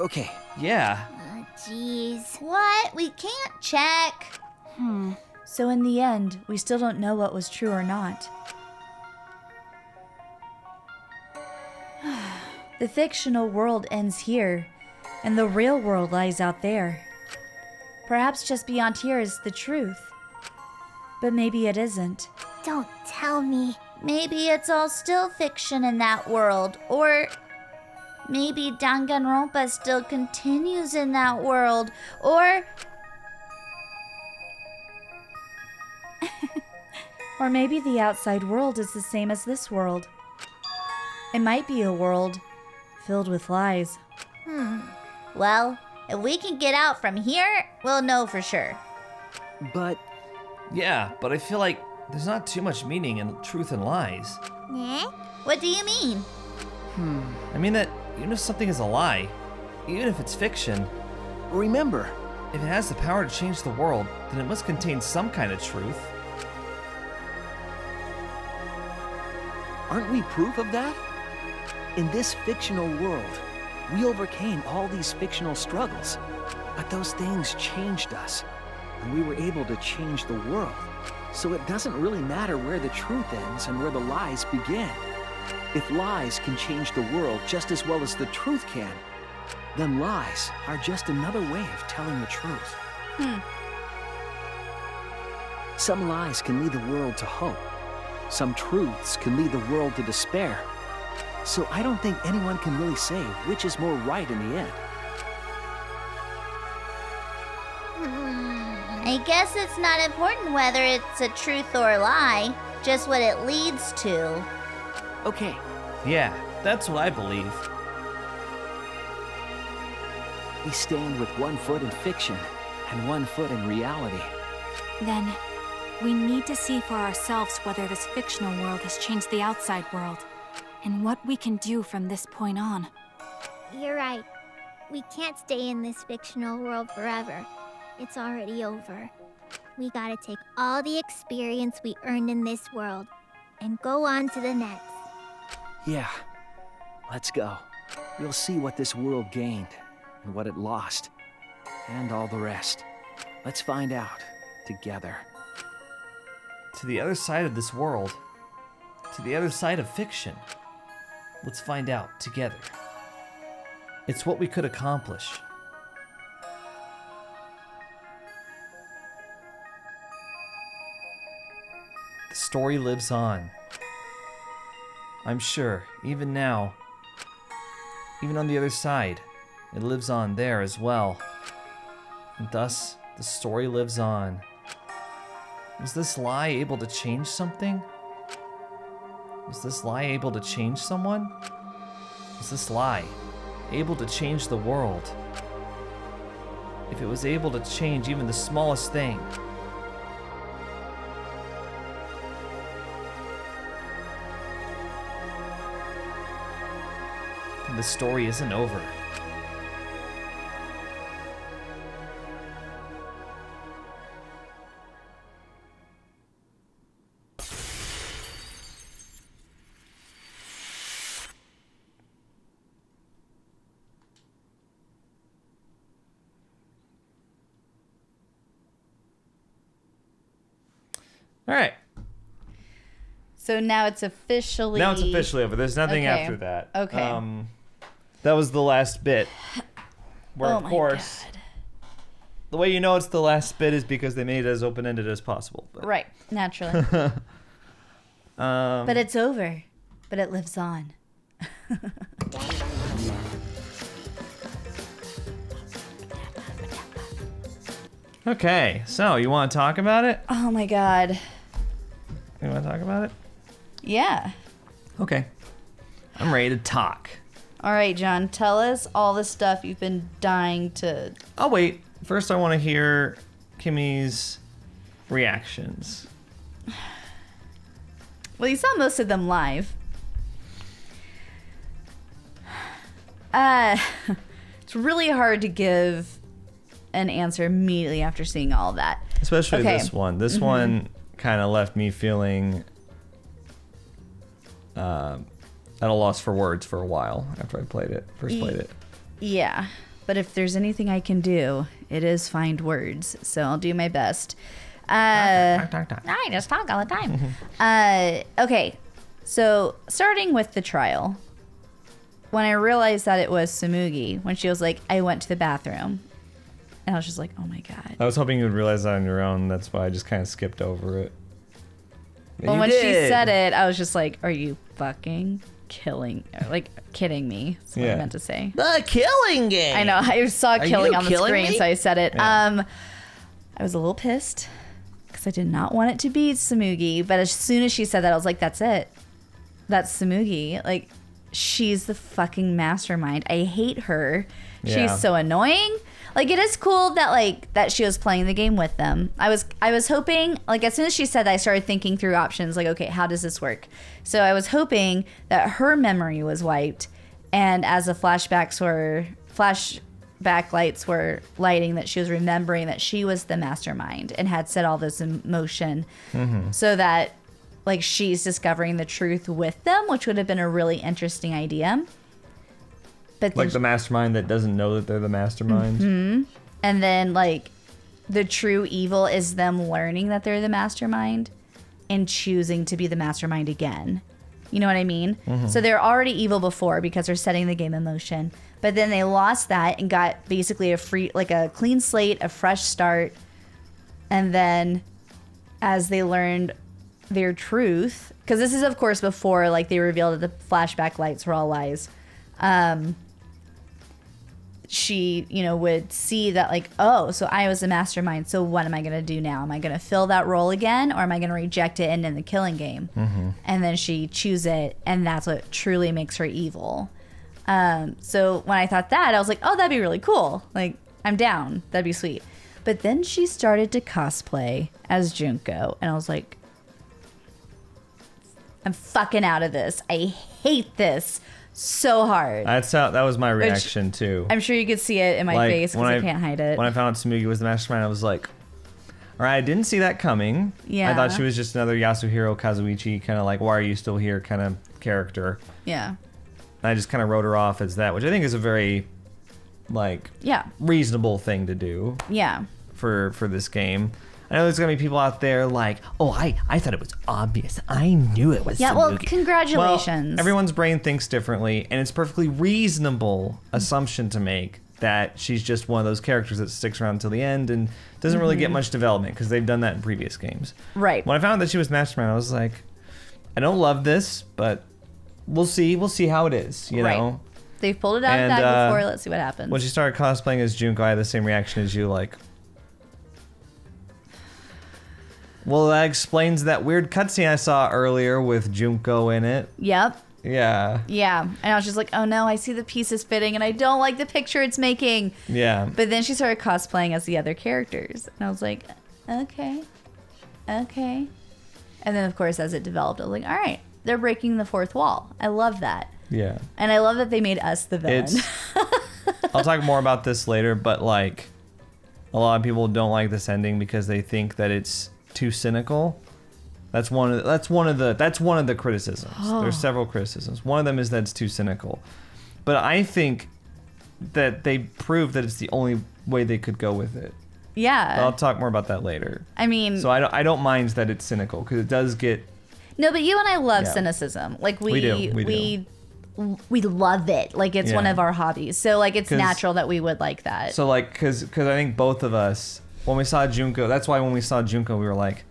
Okay. Yeah. Oh, jeez. What? We can't check. So in the end, we still don't know what was true or not. The fictional world ends here, and the real world lies out there. Perhaps just beyond here is the truth. But maybe it isn't. Don't tell me. Maybe it's all still fiction in that world, or maybe Danganronpa still continues in that world, or... Or maybe the outside world is the same as this world. It might be a world filled with lies. Well, if we can get out from here, we'll know for sure. But... Yeah, but I feel like there's not too much meaning in truth and lies. What do you mean? I mean that even if something is a lie, even if it's fiction, remember, if it has the power to change the world, then it must contain some kind of truth. Aren't we proof of that? In this fictional world, we overcame all these fictional struggles, but those things changed us, and we were able to change the world. So it doesn't really matter where the truth ends and where the lies begin. If lies can change the world just as well as the truth can, then lies are just another way of telling the truth. Some lies can lead the world to hope. Some truths can lead the world to despair. So I don't think anyone can really say which is more right in the end. I guess it's not important whether it's a truth or a lie, just what it leads to. Okay. Yeah, that's what I believe. We stand with 1 foot in fiction and 1 foot in reality. Then, we need to see for ourselves whether this fictional world has changed the outside world, and what we can do from this point on. You're right. We can't stay in this fictional world forever. It's already over. We gotta take all the experience we earned in this world and go on to the next. Yeah. Let's go. We'll see what this world gained and what it lost, and all the rest. Let's find out together. To the other side of this world, to the other side of fiction. Let's find out together. It's what we could accomplish. The story lives on. I'm sure, even now, even on the other side, it lives on there as well. And thus, the story lives on. Was this lie able to change something? Was this lie able to change someone? Was this lie able to change the world? If it was able to change even the smallest thing, then the story isn't over. All right. So now it's officially... Now it's officially over. There's nothing Okay. after that. Okay. That was the last bit. Where, Oh of my course, the way you know it's the last bit is because they made it as open-ended as possible. But. Right, naturally. But it's over. But it lives on. Okay, so you want to talk about it? Oh my god. You want to talk about it? Yeah. Okay. I'm ready to talk. All right, John, tell us all the stuff you've been dying to... Oh, wait. First, I want to hear Kimmy's reactions. Well, you saw most of them live. It's really hard to give an answer immediately after seeing all of that. Especially this one. This one kind of left me feeling at a loss for words for a while after I played it. First played it. Yeah, but if there's anything I can do, it is find words. So I'll do my best. Talk. I just talk all the time. Okay, so starting with the trial. When I realized that it was Tsumugi, when she was like, I went to the bathroom. And I was just like, oh my god. I was hoping you would realize that on your own. That's why I just kind of skipped over it. Well, when she said it, I was just like, are you fucking kidding me? That's what I meant to say. The killing game. I know. I saw killing on the screen, so I said it. Yeah. I was a little pissed because I did not want it to be Tsumugi. But as soon as she said that, I was like, that's it. That's Tsumugi. Like, she's the fucking mastermind. I hate her. Yeah. She's so annoying. Like, it is cool that that she was playing the game with them. I was hoping, like, as soon as she said that, I started thinking through options, like, okay, how does this work? So I was hoping that her memory was wiped, and as the flashback lights were lighting, that she was remembering that she was the mastermind and had set all this in motion, so that, like, she's discovering the truth with them, which would have been a really interesting idea. But like the mastermind that doesn't know that they're the mastermind. And then, like, the true evil is them learning that they're the mastermind and choosing to be the mastermind again. You know what I mean? So they're already evil before because they're setting the game in motion. But then they lost that and got basically a clean slate, a fresh start. And then as they learned their truth, because this is, of course, before, like, they revealed that the flashback lights were all lies. She, would see that, like, oh, so I was the mastermind. So what am I going to do now? Am I going to fill that role again, or am I going to reject it and end the killing game? And then she choose it, and that's what truly makes her evil. So when I thought that, I was like, oh, that'd be really cool. Like, I'm down. That'd be sweet. But then she started to cosplay as Junko, and I was like, I'm fucking out of this. I hate this so hard. That was my reaction too. I'm sure you could see it in my face because I can't hide it. When I found out Tsumugi was the mastermind, I was like, all right, I didn't see that coming. Yeah. I thought she was just another Yasuhiro Kazuichi kind of like, why are you still here kind of character. Yeah. And I just kind of wrote her off as that, which I think is a very, like, reasonable thing to do. Yeah. For this game. I know there's gonna be people out there like, oh, I thought it was obvious. I knew it was. Yeah, Tsumugi. well, congratulations. Well, everyone's brain thinks differently, and it's a perfectly reasonable assumption to make that she's just one of those characters that sticks around until the end and doesn't really get much development because they've done that in previous games. Right. When I found that she was Mastermind, I was like, I don't love this, but we'll see. We'll see how it is. You know. They've pulled it out of the bag before. Let's see what happens. When she started cosplaying as Junko, I had the same reaction as you, like. Well, that explains that weird cutscene I saw earlier with Junko in it. Yep. Yeah. Yeah. And I was just like, oh no, I see the pieces fitting and I don't like the picture it's making. Yeah. But then she started cosplaying as the other characters. And I was like, okay. Okay. And then, of course, as it developed, I was like, all right, they're breaking the fourth wall. I love that. Yeah. And I love that they made us the villain. I'll talk more about this later, but, like, a lot of people don't like this ending because they think that it's too cynical. That's one of the criticisms. There's several criticisms. One of them is that it's too cynical. But I think that they proved that it's the only way they could go with it. Yeah. But I'll talk more about that later. I mean, so I don't mind that it's cynical because it does get. No, but you and I love cynicism. Like we do. we love it. Like it's one of our hobbies. So like it's natural that we would like that. So like, cause I think both of us, when we saw Junko, that's why when we saw Junko, we were like,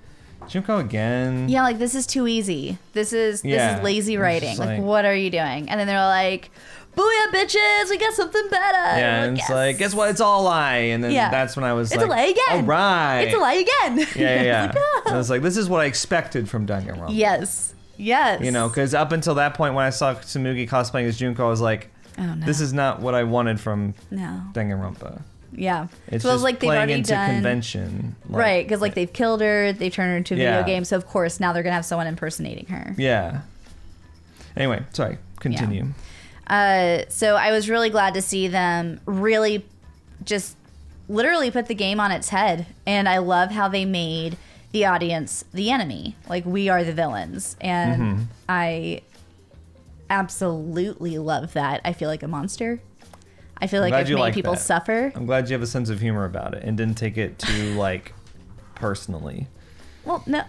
Junko again? Yeah, like this is too easy. This is lazy writing. Like what are you doing? And then they're like, booyah, bitches, we got something better. Yeah, and it's like, guess what? It's all a lie. And then that's when I was it's like, a lie again. All right. It's a lie again. Yeah. Like, oh. I was like, this is what I expected from Danganronpa. Yes. You know, because up until that point when I saw Tsumugi cosplaying as Junko, I was like, this is not what I wanted from Danganronpa. Yeah. It's so just like they've playing already into done convention. Like, right, because like they've killed her, they've turned her into a video game, so of course now they're gonna have someone impersonating her. Yeah. Anyway, sorry. Continue. So I was really glad to see them really just literally put the game on its head, and I love how they made the audience the enemy. Like we are the villains, and I absolutely love that. I feel like a monster. I feel like I've made people suffer. I'm glad you have a sense of humor about it and didn't take it too like personally. Well, no.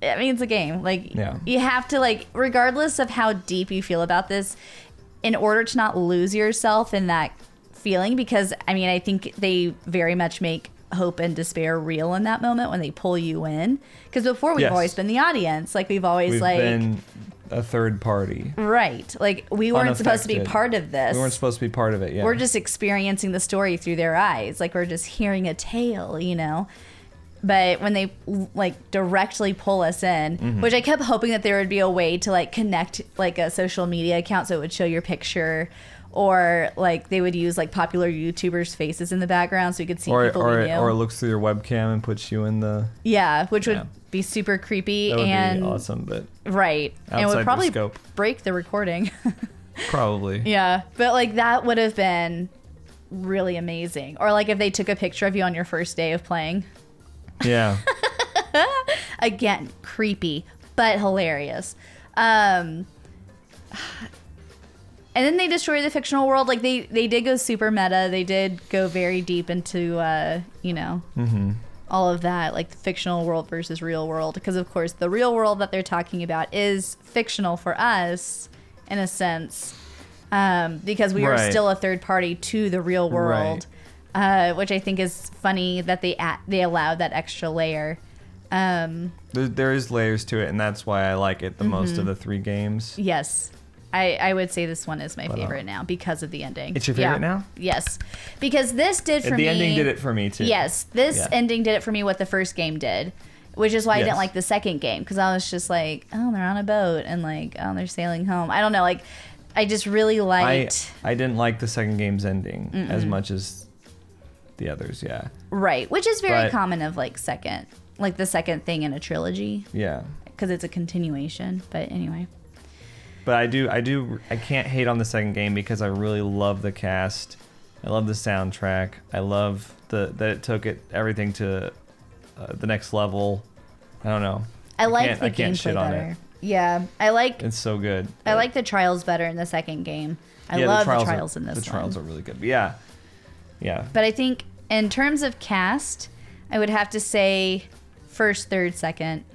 I mean, it's a game. Like you have to like, regardless of how deep you feel about this, in order to not lose yourself in that feeling, because I mean, I think they very much make hope and despair real in that moment when they pull you in. Because before we've always been the audience. Like we've always been a third party. Right. Like we weren't supposed to be part of this. We weren't supposed to be part of it, We're just experiencing the story through their eyes. Like we're just hearing a tale, you know? But when they like directly pull us in, which I kept hoping that there would be a way to like connect like a social media account so it would show your picture, or like they would use like popular YouTubers' faces in the background so you could see people we knew. Or it looks through your webcam and puts you in the which would be super creepy. That would and be awesome, but and it would probably scope. break the recording. Probably. Yeah, but like that would have been really amazing. Or like if they took a picture of you on your first day of playing. Yeah. Again, creepy, but hilarious. And then they destroy the fictional world. Like they did go super meta. They did go very deep into all of that, like the fictional world versus real world. Because of course the real world that they're talking about is fictional for us in a sense, because we are still a third party to the real world, which I think is funny that they allowed that extra layer. There is layers to it, and that's why I like it the most of the 3 games. Yes. I would say this one is my favorite now because of the ending. It's your favorite now? Yes. Because this did for me... The ending did it for me, too. Yes. This ending did it for me what the first game did, which is why I didn't like the second game, because I was just like, oh, they're on a boat, and like, oh, they're sailing home. I don't know. Like, I just really liked... I didn't like the second game's ending as much as the others, Right. Which is very common of like the second thing in a trilogy. Yeah. Because it's a continuation. But anyway... But I can't hate on the second game because I really love the cast. I love the soundtrack. I love that it took everything to the next level. I don't know. I like the gameplay better. Yeah, it's so good. I like the trials better in the second game. I love the trials in this one. The trials are really good. But yeah. But I think in terms of cast, I would have to say first, third, second.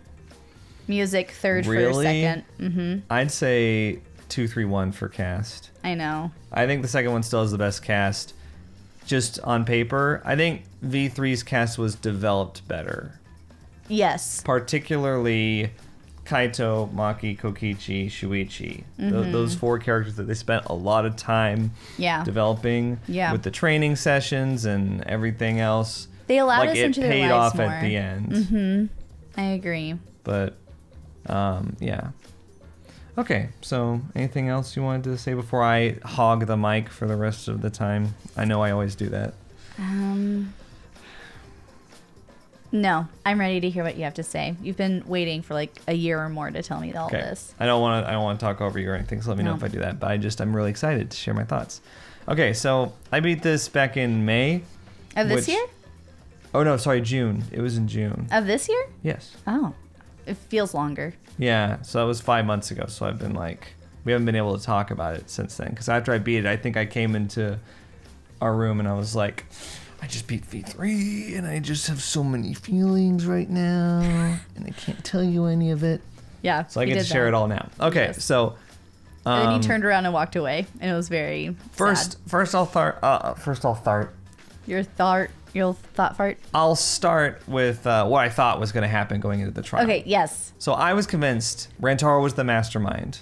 Music third, first, second. I'd say 2, 3, 1 for cast. I know. I think the second one still has the best cast, just on paper. I think V3's cast was developed better. Yes. Particularly Kaito, Maki, Kokichi, Shuichi. Those 4 characters that they spent a lot of time developing with the training sessions and everything else. They allowed us into their lives more. It paid off at the end. I agree. But okay, so anything else you wanted to say before I hog the mic for the rest of the time? I know I always do that. No, I'm ready to hear what you have to say. You've been waiting for like a year or more to tell me all this. I don't want to talk over you or anything, so let me know if I do that. But I'm really excited to share my thoughts. Okay, so I beat this back in May. Of this year? Oh no, sorry, June. It was in June. Of this year? Yes. Oh. It feels longer. Yeah, so that was 5 months ago. So I've been we haven't been able to talk about it since then. Because after I beat it, I think I came into our room and I was like, I just beat V3 and I just have so many feelings right now. And I can't tell you any of it. Yeah. So I get to share it all now. Okay, so And then he turned around and walked away, and it was very sad. First I'll start. Your thought fart? I'll start with what I thought was going to happen going into the trial. Okay, yes. So I was convinced Rantaro was the mastermind.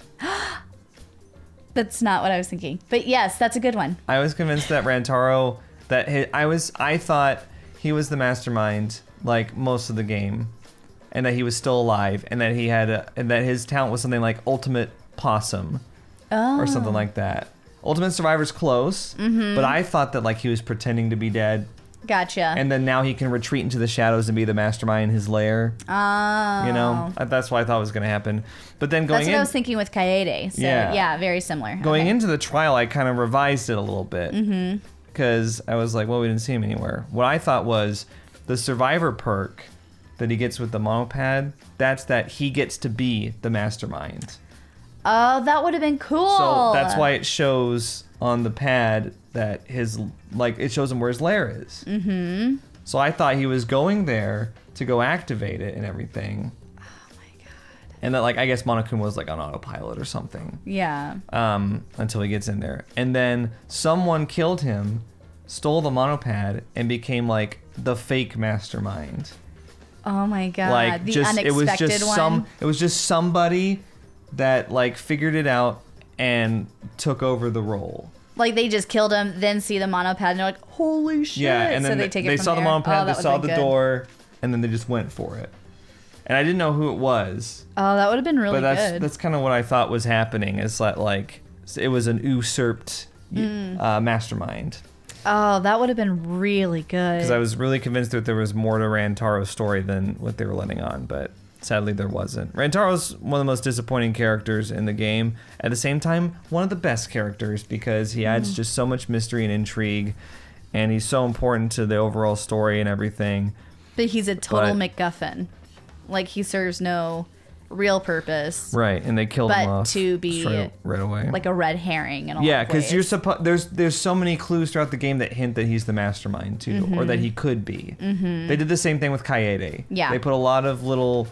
That's not what I was thinking. But yes, that's a good one. I was convinced that Rantaro, I thought he was the mastermind like most of the game, and that he was still alive, and that and that his talent was something like ultimate possum. Or something like that. Ultimate Survivor's close, but I thought that like he was pretending to be dead. Gotcha. And then now he can retreat into the shadows and be the mastermind in his lair. Oh. You know, that's what I thought was going to happen. But then that's what I was thinking with Kaede. So yeah very similar. Going into the trial, I kind of revised it a little bit. Because I was like, well, we didn't see him anywhere. What I thought was the survivor perk that he gets with the monopad, that's that he gets to be the mastermind. Oh, that would have been cool. So that's why it shows on the pad that it shows him where his lair is. So I thought he was going there to go activate it and everything. Oh my god. And that like, I guess Monokuma was like on autopilot or something. Yeah. Until he gets in there. And then someone killed him, stole the monopad, and became like the fake mastermind. Oh my god. Like the unexpected one. It was just somebody that like figured it out and took over the role. Like they just killed him, then see the monopad, and they're like, "Holy shit!" Yeah, and then so they saw the monopad, they saw the door, and then they just went for it. And I didn't know who it was. Oh, that would have been really good. That's kind of what I thought was happening. Is that like it was an usurped mastermind. Oh, that would have been really good. Because I was really convinced that there was more to Rantaro's story than what they were letting on, but sadly there wasn't. Rantaro's one of the most disappointing characters in the game. At the same time, one of the best characters because he adds just so much mystery and intrigue, and he's so important to the overall story and everything. But he's a total MacGuffin. Like he serves no real purpose. Right, and they killed him off to be right away. Like a red herring in a lot Yeah, of ways. because you're there's so many clues throughout the game that hint that he's the mastermind too, or that he could be. They did the same thing with Kaede. Yeah. They put a lot of little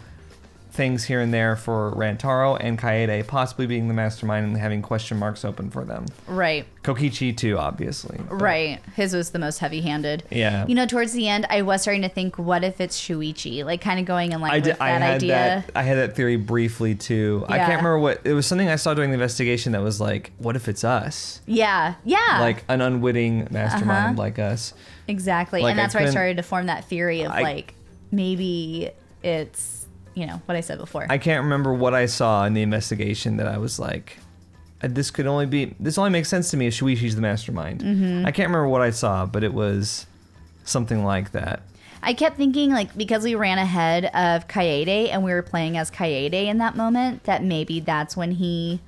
things here and there for Rantaro and Kaede possibly being the mastermind and having question marks open for them. Right. Kokichi too, obviously. Right. His was the most heavy-handed. Yeah. You know, towards the end, I was starting to think, what if it's Shuichi? Like, kind of going in line with that idea. I had that theory briefly too. I can't remember what it was. Something I saw during the investigation that was like, what if it's us? Yeah. Yeah. Like an unwitting mastermind like us. Exactly. Like, and that's where I started to form that theory of like, maybe it's, you know, what I said before. I can't remember what I saw in the investigation that I was like, this only makes sense to me if Shuichi's the mastermind. I can't remember what I saw, but it was something like that. I kept thinking, like, because we ran ahead of Kaede and we were playing as Kaede in that moment, that maybe that's when he,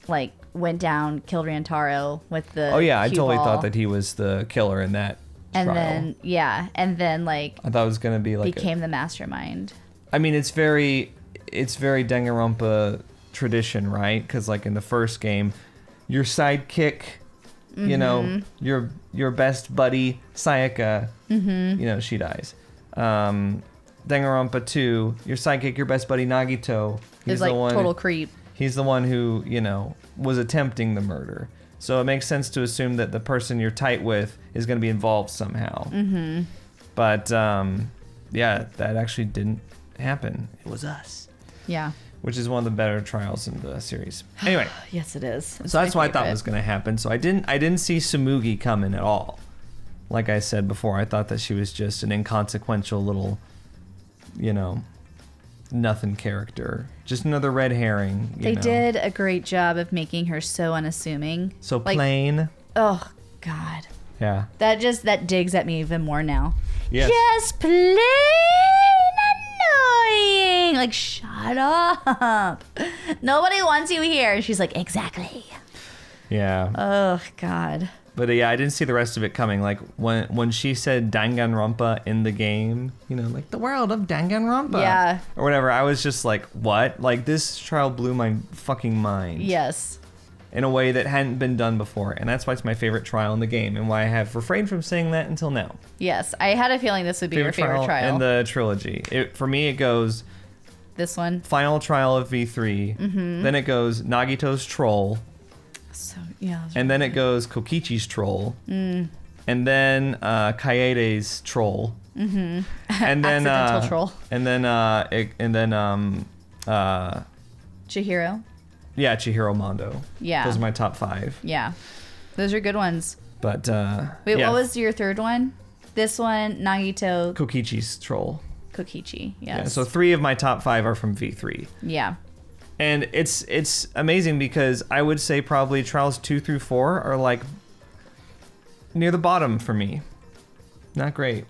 like, went down, killed Rantaro with the Oh yeah, I cue totally ball. thought that he was the killer in that trial. And then like I thought it was gonna be like became the mastermind. I mean, it's very Danganronpa tradition, right? Because like in the first game, your sidekick, you know, your best buddy Sayaka, you know, she dies. Danganronpa 2, your sidekick, your best buddy Nagito, Is like total creep. He's the one who, you know, was attempting the murder. So it makes sense to assume that the person you're tight with is going to be involved somehow. But yeah, that actually didn't happen. It was us. Yeah. Which is one of the better trials in the series. Anyway. Yes, it is. So that's what I thought was going to happen. So I didn't see Tsumugi coming at all. Like I said before, I thought that she was just an inconsequential little, you know, nothing character. Just another red herring. They did a great job of making her so unassuming. So plain. Oh, God. Yeah. That digs at me even more now. Yes. Just plain annoying. Like, shut up. Nobody wants you here. And she's like, exactly. Yeah. Oh, God. But yeah, I didn't see the rest of it coming. Like when she said Danganronpa in the game, you know, like the world of Danganronpa. Yeah. Or whatever. I was just like, what? Like this trial blew my fucking mind. Yes. In a way that hadn't been done before. And that's why it's my favorite trial in the game and why I have refrained from saying that until now. Yes. I had a feeling this would be your favorite trial. In the trilogy. For me, it goes This one. Final Trial of V3. Mhm. Then it goes Nagito's Troll. So yeah. And then it goes Kokichi's Troll. Mm. And then Kaede's Troll. Mm-hmm. And then Accidental troll. And then Chihiro. yeah, Chihiro Mondo. Yeah. Those are my top 5. Yeah. Those are good ones. But Wait, yeah. what was your third one? This one, Nagito. Kokichi's Troll. Kokichi. Yes. Yeah, so 3 of my top 5 are from V3. Yeah. And it's amazing because I would say probably trials 2 through 4 are like near the bottom for me. Not great.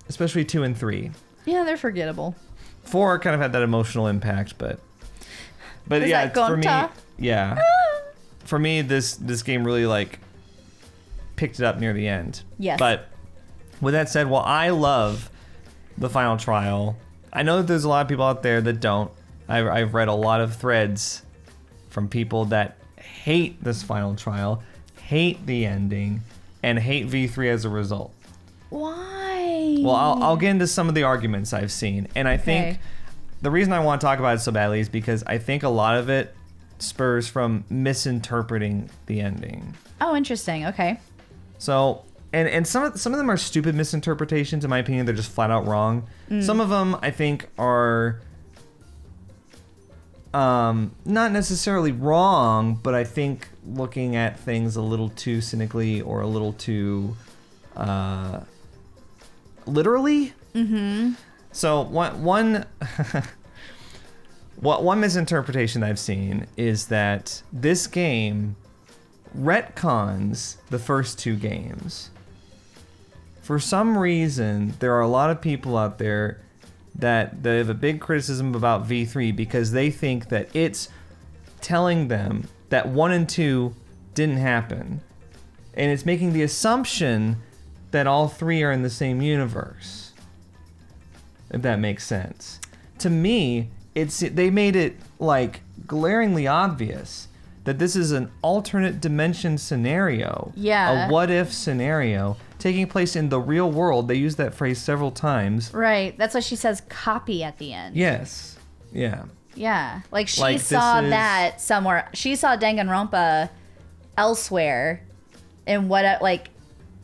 Especially 2 and 3. Yeah, they're forgettable. 4 kind of had that emotional impact, but Is yeah, that for me, Gonta? yeah. For me, this game really like picked it up near the end. Yes. But with that said, while I love the final trial, I know that there's a lot of people out there that don't. I've read a lot of threads from people that hate this final trial, hate the ending, and hate V3 as a result. Why? Well, I'll get into some of the arguments I've seen, and I think the reason I want to talk about it so badly is because I think a lot of it spurs from misinterpreting the ending. Oh, interesting. Okay. So, and some of them are stupid misinterpretations. In my opinion, they're just flat out wrong. Some of them I think are not necessarily wrong, but I think looking at things a little too cynically or a little too literally. Mm-hmm. So one misinterpretation I've seen is that this game retcons the first 2 games. For some reason, there are a lot of people out there that they have a big criticism about V3 because they think that it's telling them that 1 and 2 didn't happen. And it's making the assumption that all 3 are in the same universe. If that makes sense. To me, they made it like glaringly obvious that this is an alternate dimension scenario. Yeah. A what if scenario taking place in the real world. They use that phrase several times. Right. That's why she says copy at the end. Yes. Yeah. Yeah. Like she Like, saw this is- that somewhere. She saw Danganronpa elsewhere in what, like,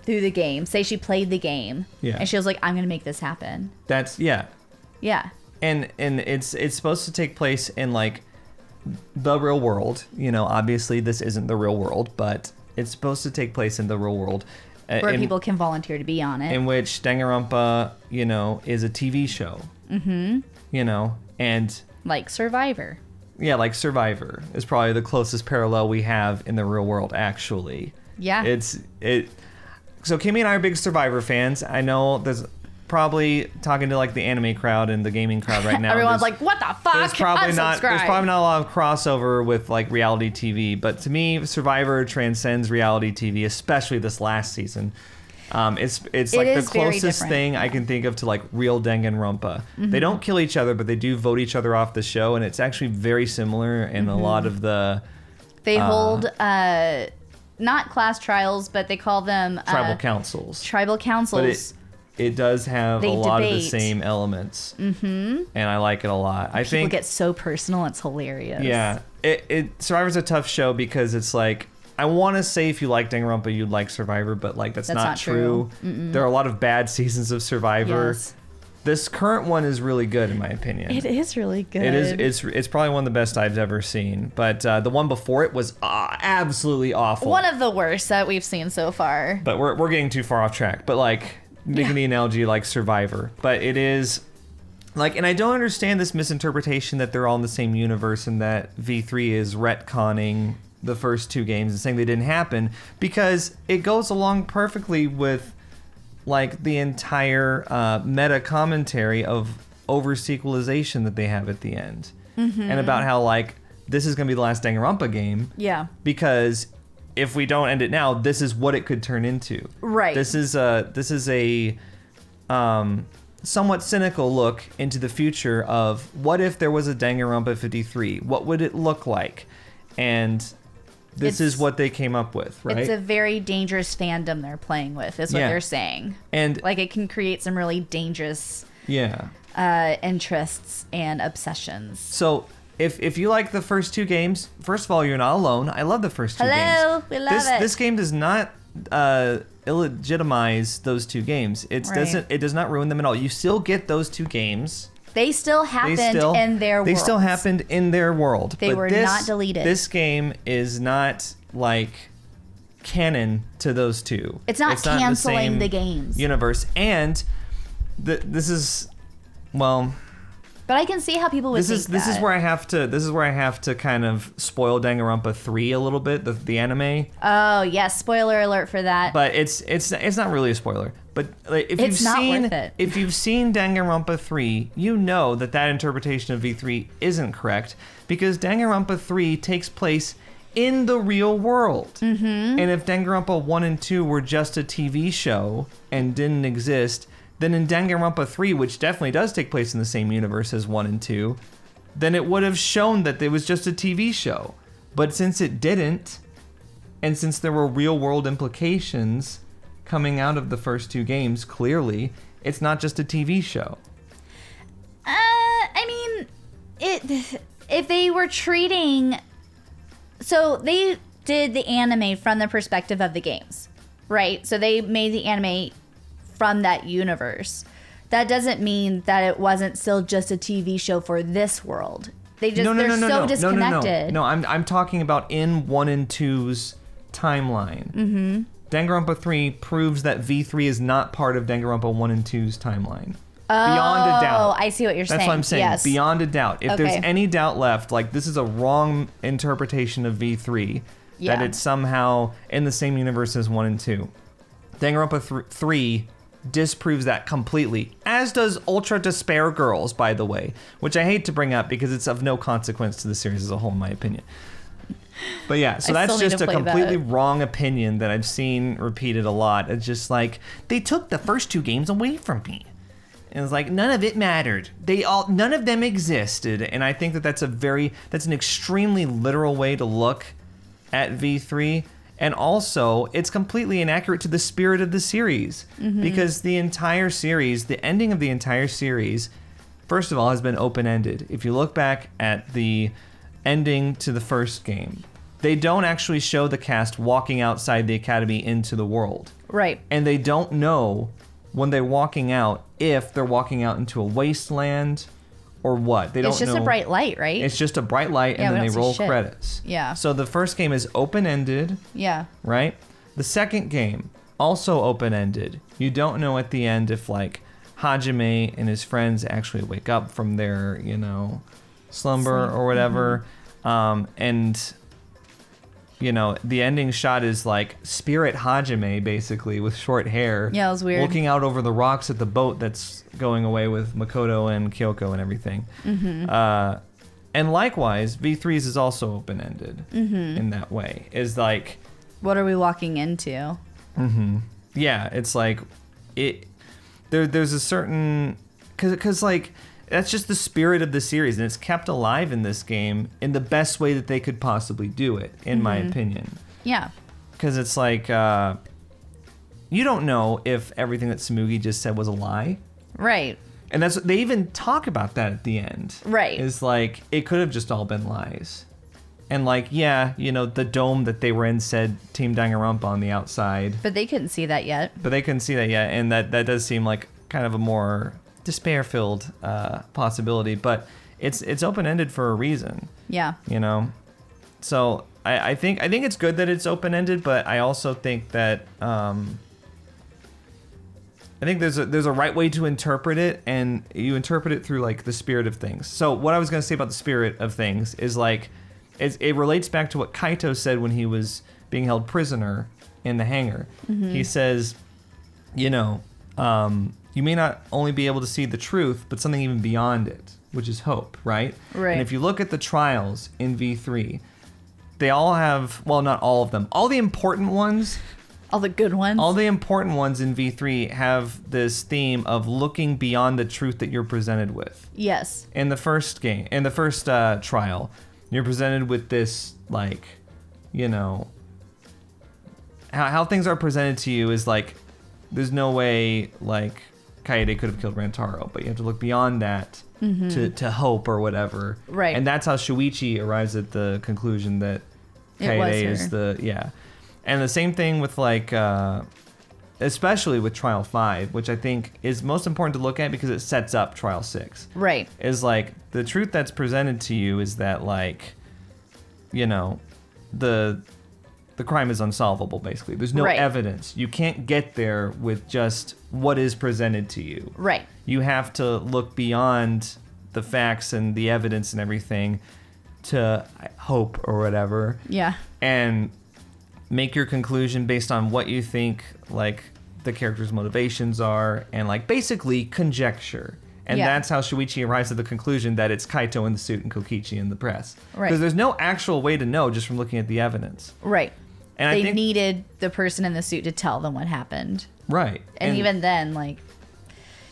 through the game. Say she played the game. Yeah. And she was like, I'm going to make this happen. That's, yeah. Yeah. And it's supposed to take place in like the real world. You know, obviously this isn't the real world, but it's supposed to take place in the real world. Where people can volunteer to be on it. In which Danganronpa, you know, is a TV show. Mm-hmm. You know, and Like Survivor. yeah, like Survivor is probably the closest parallel we have in the real world, actually. Yeah. So Kimmy and I are big Survivor fans. I know there's probably talking to like the anime crowd and the gaming crowd right now. Everyone's like, what the fuck? There's probably not Unsubscribe. a lot of crossover with like reality TV, but to me, Survivor transcends reality TV, especially this last season. It's like the is very closest different. thing I can think of to like real Danganronpa. They don't kill each other, but they do vote each other off the show, and it's actually very similar in a lot of the. They hold not class trials, but they call them tribal councils. Tribal councils. But it does have They a lot of the debate. same elements, Mm-hmm. and I like it a lot. I People think get so personal, it's hilarious. yeah, Survivor's a tough show because it's like I want to say if you like Danganronpa, you'd like Survivor, but like that's not true. Mm-mm. There are a lot of bad seasons of Survivor. Yes. This current one is really good in my opinion. It is really good. It is. It's probably one of the best I've ever seen. But the one before it was absolutely awful. One of the worst that we've seen so far. But we're getting too far off track. But like making the analogy like Survivor. But it is like, and I don't understand this misinterpretation that they're all in the same universe and that V3 is retconning the first 2 games and saying they didn't happen, because it goes along perfectly with like the entire meta commentary of over sequelization that they have at the end, and about how like this is gonna be the last Danganronpa game. Yeah. Because if we don't end it now, this is what it could turn into. Right. This is a somewhat cynical look into the future of what if there was a Danganronpa 53? What would it look like? And this is what they came up with, right? It's a very dangerous fandom they're playing with, is what Yeah. they're saying. And like it can create some really dangerous interests and obsessions. So if you like the first 2 games, first of all, you're not alone. I love the first 2 games. Hello, we love it. This game does not illegitimize those 2 games. It does not ruin them at all. You still get those 2 games. They still happened in their world. They still happened in their world. They were not deleted. This game is not like canon to those 2. It's not canceling the games. Universe. And this is, well... But I can see how people would think that. This is where I have to kind of spoil Danganronpa 3 a little bit, the anime. Oh yes, spoiler alert for that. But it's not really a spoiler. But like, if you've seen Danganronpa 3, you know that interpretation of V3 isn't correct because Danganronpa 3 takes place in the real world. Mm-hmm. And if Danganronpa 1 and 2 were just a TV show and didn't exist, then in Danganronpa 3, which definitely does take place in the same universe as 1 and 2, then it would have shown that it was just a TV show. But since it didn't, and since there were real-world implications coming out of the first 2 games, clearly, it's not just a TV show. I mean, if they were treating... So they did the anime from the perspective of the games, right? So they made the anime from that universe. That doesn't mean that it wasn't still just a TV show for this world. They're so disconnected. No, I'm talking about in 1 and 2's timeline. Mm-hmm. Danganronpa 3 proves that V3 is not part of Danganronpa 1 and 2's timeline. Oh, beyond a doubt. I see what you're saying. That's what I'm saying. Yes. Beyond a doubt. If there's any doubt left, like this is a wrong interpretation of V3, that it's somehow in the same universe as 1 and 2. Danganronpa 3 disproves that completely, as does Ultra Despair Girls, by the way, which I hate to bring up because it's of no consequence to the series as a whole, in my opinion. But yeah, so that's just a completely wrong opinion that I've seen repeated a lot. It's just like, they took the first 2 games away from me. And it's like, none of it mattered. None of them existed. And I think that's an extremely literal way to look at V3. And also, it's completely inaccurate to the spirit of the series. Mm-hmm. Because the entire series, the ending of the entire series, first of all, has been open-ended. If you look back at the ending to the first game, they don't actually show the cast walking outside the academy into the world. Right. And they don't know when they're walking out if they're walking out into a wasteland or what. They don't know. It's just a bright light, right? It's just a bright light, and then they roll credits. Yeah. So the first game is open-ended. Yeah. Right? The second game, also open-ended. You don't know at the end if, like, Hajime and his friends actually wake up from their, slumber or whatever. Mm-hmm. And, the ending shot is, like, Spirit Hajime, basically, with short hair. Yeah, it was weird. Looking out over the rocks at the boat that's going away with Makoto and Kyoko and everything. Mm-hmm. And likewise, V3's is also open-ended in that way. Is like... What are we walking into? Mm-hmm. Yeah, it's like... There's a certain... Because, like... That's just the spirit of the series, and it's kept alive in this game in the best way that they could possibly do it, in my opinion. Yeah. Because it's like, you don't know if everything that Tsumugi just said was a lie. Right. And they even talk about that at the end. Right. It's like, it could have just all been lies. And like, yeah, the dome that they were in said Team Danganronpa on the outside. But they couldn't see that yet. And that does seem like kind of a more... despair-filled possibility, but it's open-ended for a reason. Yeah. So I think it's good that it's open-ended, but I also think that I think there's a right way to interpret it, and you interpret it through like the spirit of things. So what I was gonna say about the spirit of things is like it relates back to what Kaito said when he was being held prisoner in the hangar. Mm-hmm. He says, you may not only be able to see the truth, but something even beyond it, which is hope, right? Right. And if you look at the trials in V3, they all have, well, not all of them, all the important ones. All the good ones. All the important ones in V3 have this theme of looking beyond the truth that you're presented with. Yes. In the first trial, you're presented with this, like, how things are presented to you is like, there's no way, like, Kaede could have killed Rantaro, but you have to look beyond that to hope or whatever. Right. And that's how Shuichi arrives at the conclusion that Kaede is and the same thing with like, especially with Trial 5, which I think is most important to look at because it sets up Trial 6. Right. Is like, the truth that's presented to you is that like, you know, the crime is unsolvable, basically. There's no evidence. You can't get there with just what is presented to you. Right. You have to look beyond the facts and the evidence and everything to hope or whatever. Yeah. And make your conclusion based on what you think, like, the character's motivations are, and, like, basically conjecture. And that's how Shuichi arrives at the conclusion that it's Kaito in the suit and Kokichi in the press. Right. Because there's no actual way to know just from looking at the evidence. Right. And they I think, needed the person in the suit to tell them what happened. Right. And even then, like,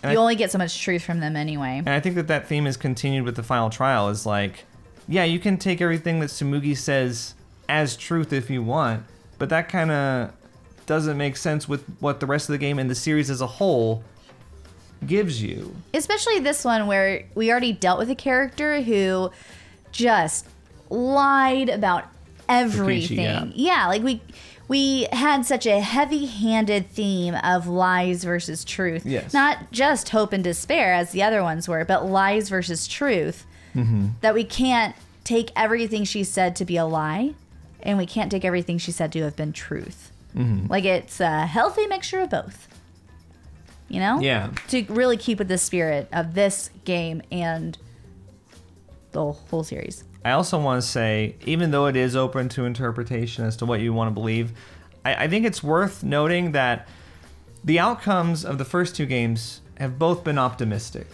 you only get so much truth from them anyway. And I think that theme is continued with the final trial, is like, yeah, you can take everything that Tsumugi says as truth if you want, but that kind of doesn't make sense with what the rest of the game and the series as a whole gives you. Especially this one where we already dealt with a character who just lied about everything. Kokichi, yeah, like we had such a heavy-handed theme of lies versus truth. Yes. Not just hope and despair as the other ones were, but lies versus truth. That we can't take everything she said to be a lie, and we can't take everything she said to have been truth. Like, it's a healthy mixture of both. You know? Yeah. To really keep with the spirit of this game and the whole series. I also want to say, even though it is open to interpretation as to what you want to believe, I think it's worth noting that the outcomes of the first two games have both been optimistic.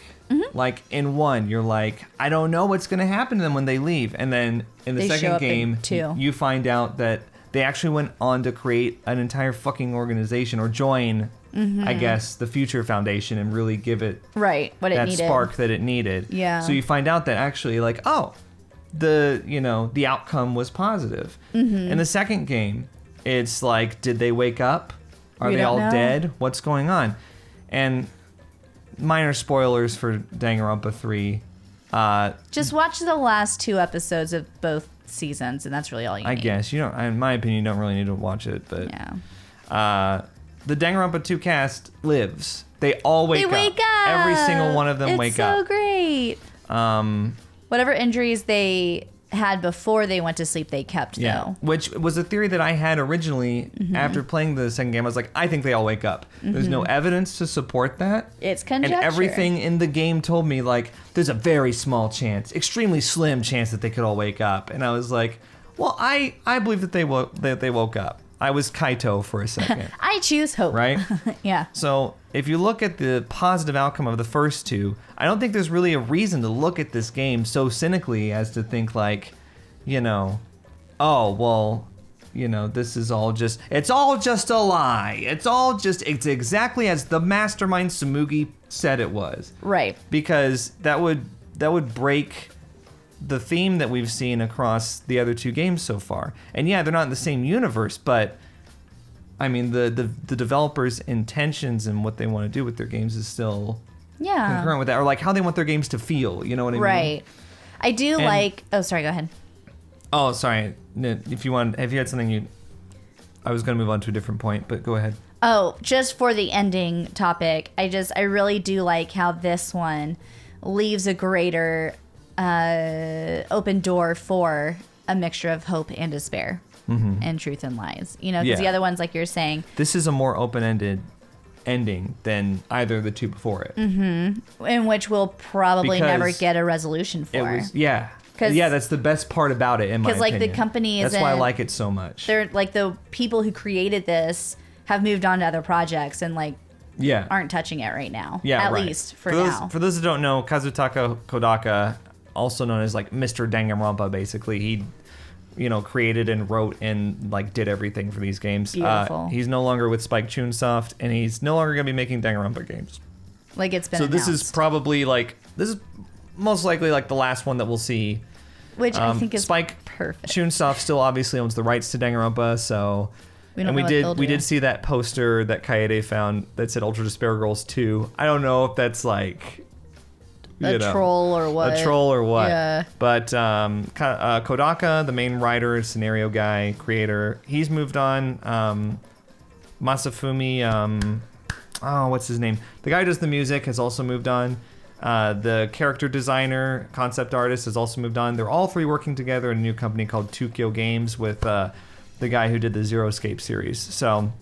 Like, in one, you're like, I don't know what's going to happen to them when they leave. And then in the They show second up in game, two. you find out that they actually went on to create an entire fucking organization, or join, I guess, the Future Foundation, and really give it Right, what it that needed. spark that it needed. Yeah. So you find out that actually, like, oh, the outcome was positive. In the second game, it's like, did they wake up? Are We they don't all know. dead? What's going on? And minor spoilers for Danganronpa 3. Just watch the last 2 episodes of both seasons, and that's really all you need. I guess you don't. In my opinion, you don't really need to watch it. But the Danganronpa 2 cast lives. They all wake up. They wake up. Every single one of them it's wake up. so great. Whatever injuries they had before they went to sleep, they kept, though. Which was a theory that I had originally after playing the second game. I was like, I think they all wake up. There's no evidence to support that. It's conjecture. And everything in the game told me, like, there's a very small chance, extremely slim chance that they could all wake up. And I was like, well, I believe that they woke up. I was Kaito for a second. I choose hope. Right? Yeah. So if you look at the positive outcome of the first two, I don't think there's really a reason to look at this game so cynically as to think like, oh, well, this is it's all just a lie. It's exactly as the mastermind Tsumugi said it was. Right. Because that would break the theme that we've seen across the other two games so far. And yeah, they're not in the same universe, but I mean, the developers' intentions and what they want to do with their games is still concurrent with that, or like how they want their games to feel. You know what I mean? Right. I do like. Oh, sorry. Go ahead. Oh, sorry. If you had something I was going to move on to a different point, but go ahead. Oh, just for the ending topic, I really do like how this one leaves a greater open door for a mixture of hope and despair and truth and lies. Because the other ones, like you're saying, this is a more open-ended ending than either of the two before it. In which we'll probably never get a resolution for. That's the best part about it, in my opinion. Because, like, the company That's why I like it so much. They're, like, the people who created this have moved on to other projects and, like, aren't touching it right now. At least for now. For those who don't know, Kazutaka Kodaka, also known as, like, Mr. Danganronpa, basically, he, created and wrote and, like, did everything for these games. Beautiful. He's no longer with Spike Chunsoft, and he's no longer going to be making Danganronpa games. Like, it's been So announced. this is probably, like, most likely, like, the last one that we'll see. Which I think is Spike perfect. Chunsoft still obviously owns the rights to Danganronpa, so, We don't and know what they'll we do. did see that poster that Kaede found that said Ultra Despair Girls 2. I don't know if that's like A troll or what. A troll or what. Yeah. But Kodaka, the main writer, scenario guy, creator, he's moved on. Masafumi, what's his name? The guy who does the music has also moved on. The character designer, concept artist has also moved on. They're all three working together in a new company called Tokyo Games with the guy who did the Zero Escape series. So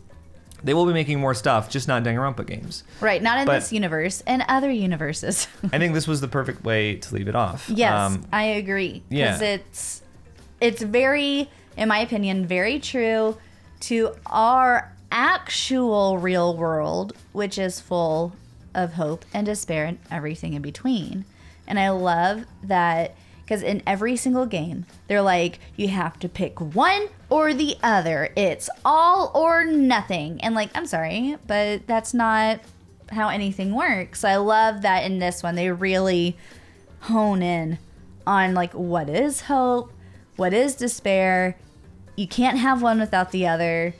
they will be making more stuff, just not Danganronpa games. Right, not in this universe, in other universes. I think this was the perfect way to leave it off. Yes, I agree. Because it's very, in my opinion, very true to our actual real world, which is full of hope and despair and everything in between. And I love that because in every single game, they're like, you have to pick one or the other. It's all or nothing. And like, I'm sorry, but that's not how anything works. I love that in this one, they really hone in on like, what is hope? What is despair? You can't have one without the other.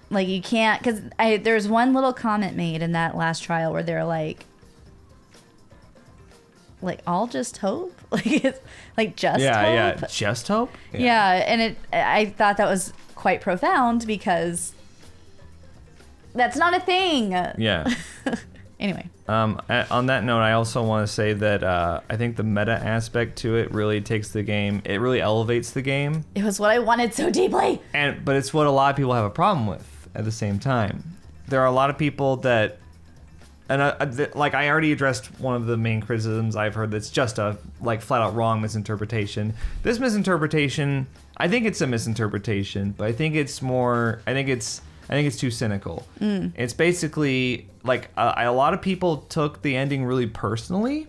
Like, you can't, because there's one little comment made in that last trial where they're like all just hope? Like, it's like just hope? Yeah, just hope? Yeah, and I thought that was quite profound because that's not a thing. Yeah. Anyway. On that note, I also want to say that I think the meta aspect to it really takes the game, it really elevates the game. It was what I wanted so deeply. But it's what a lot of people have a problem with at the same time. There are a lot of people that, and like I already addressed one of the main criticisms I've heard that's just a like flat out wrong misinterpretation. This misinterpretation, I think it's a misinterpretation, but I think it's too cynical. It's basically like a lot of people took the ending really personally.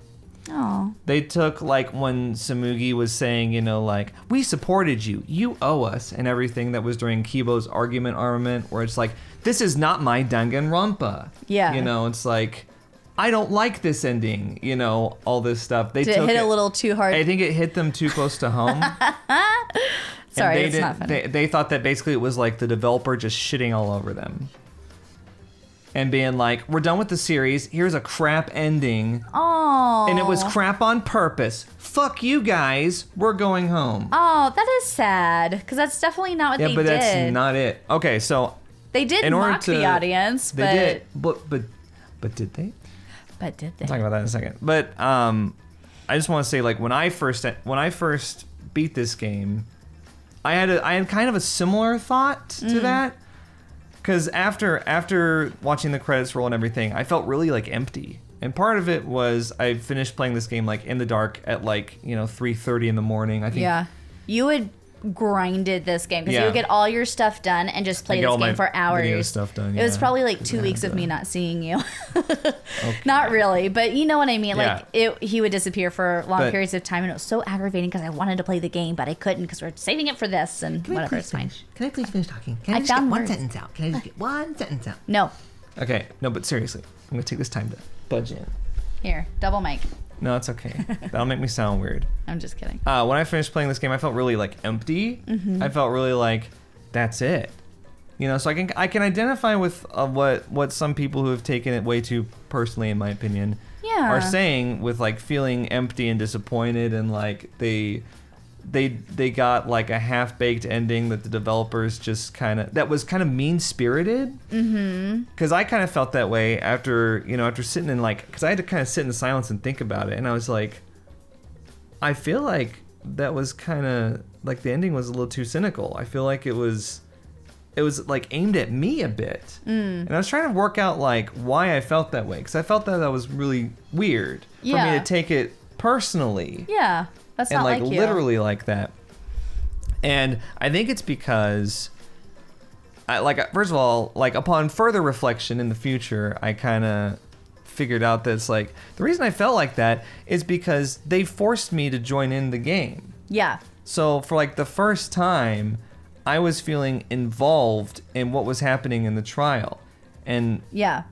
Oh. They took like when Tsumugi was saying, you know, like, we supported you, you owe us, and everything that was during Kibo's argument armament, where it's like, this is not my Danganronpa. Yeah. You know, it's like, I don't like this ending, you know, all this stuff. Did it hit a little too hard? I think it hit them too close to home. Sorry, it's not funny. They thought that basically it was like the developer just shitting all over them. And being like, we're done with the series, here's a crap ending. Oh. And it was crap on purpose. Fuck you guys, we're going home. Oh, that is sad, because that's definitely not what they did. Yeah, but that's not it. Okay, so... They did mock the audience, but... They did, but did they? But did they? We'll talk about that in a second. But I just want to say, like, when I first beat this game, I had kind of a similar thought to that. Because after watching the credits roll and everything, I felt really like empty. And part of it was I finished playing this game like in the dark at like, 3:30 in the morning. I think. Yeah. You had grinded this game because you would get all your stuff done and just play this game for hours. Video stuff done, It was probably like 2 weeks of me not seeing you. Not really, but you know what I mean. Yeah. Like he would disappear for long periods of time, and it was so aggravating because I wanted to play the game, but I couldn't because we're saving it for this and whatever. It's fine. Can I please finish talking? Can I just get one sentence out? Can I just get one sentence out? No. Okay, no, but seriously, I'm gonna take this time to budge in. Here, double mic. No, it's okay. That'll make me sound weird. I'm just kidding. When I finished playing this game, I felt really like empty. I felt really like that's it. So I can identify with what some people who have taken it way too personally, in my opinion, are saying with like feeling empty and disappointed, and like they got like a half-baked ending that the developers just that was kind of mean-spirited. Because I kind of felt that way after sitting in because I had to kind of sit in silence and think about it, and I was like, I feel like that was kind of like the ending was a little too cynical. I feel like it was like aimed at me a bit, and I was trying to work out like why I felt that way, because I felt that was really weird for me to take it personally. Yeah. That's and not like you. Literally like that. And I think it's because first of all, like upon further reflection in the future, I kind of figured out that it's like the reason I felt like that is because they forced me to join in the game. Yeah. So for like the first time, I was feeling involved in what was happening in the trial. And yeah.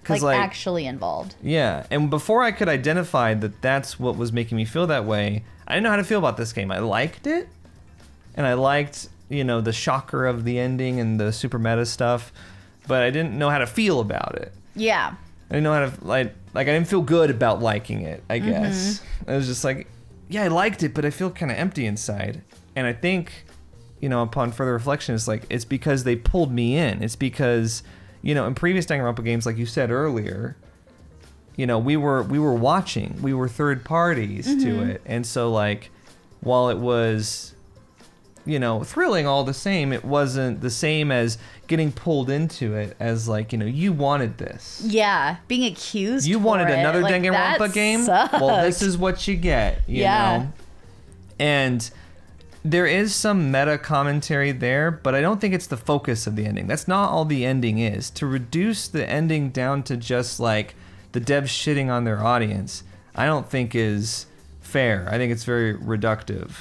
Like actually involved. Yeah, and before I could identify that that's what was making me feel that way, I didn't know how to feel about this game. I liked it, and I liked the shocker of the ending and the super meta stuff, but I didn't know how to feel about it. Yeah. I didn't know how to like I didn't feel good about liking it, I guess. I was just like, yeah, I liked it, but I feel kind of empty inside. And I think, upon further reflection, it's because they pulled me in. It's because, in previous Danganronpa games, like you said earlier, we were watching, we were third parties to it. And so while it was, thrilling all the same, it wasn't the same as getting pulled into it as you wanted this. Yeah, being accused. You wanted another like, Danganronpa game? Sucked. Well, this is what you get, you know? And there is some meta commentary there, but I don't think it's the focus of the ending. That's not all the ending is. To reduce the ending down to just the devs shitting on their audience, I don't think is fair. I think it's very reductive.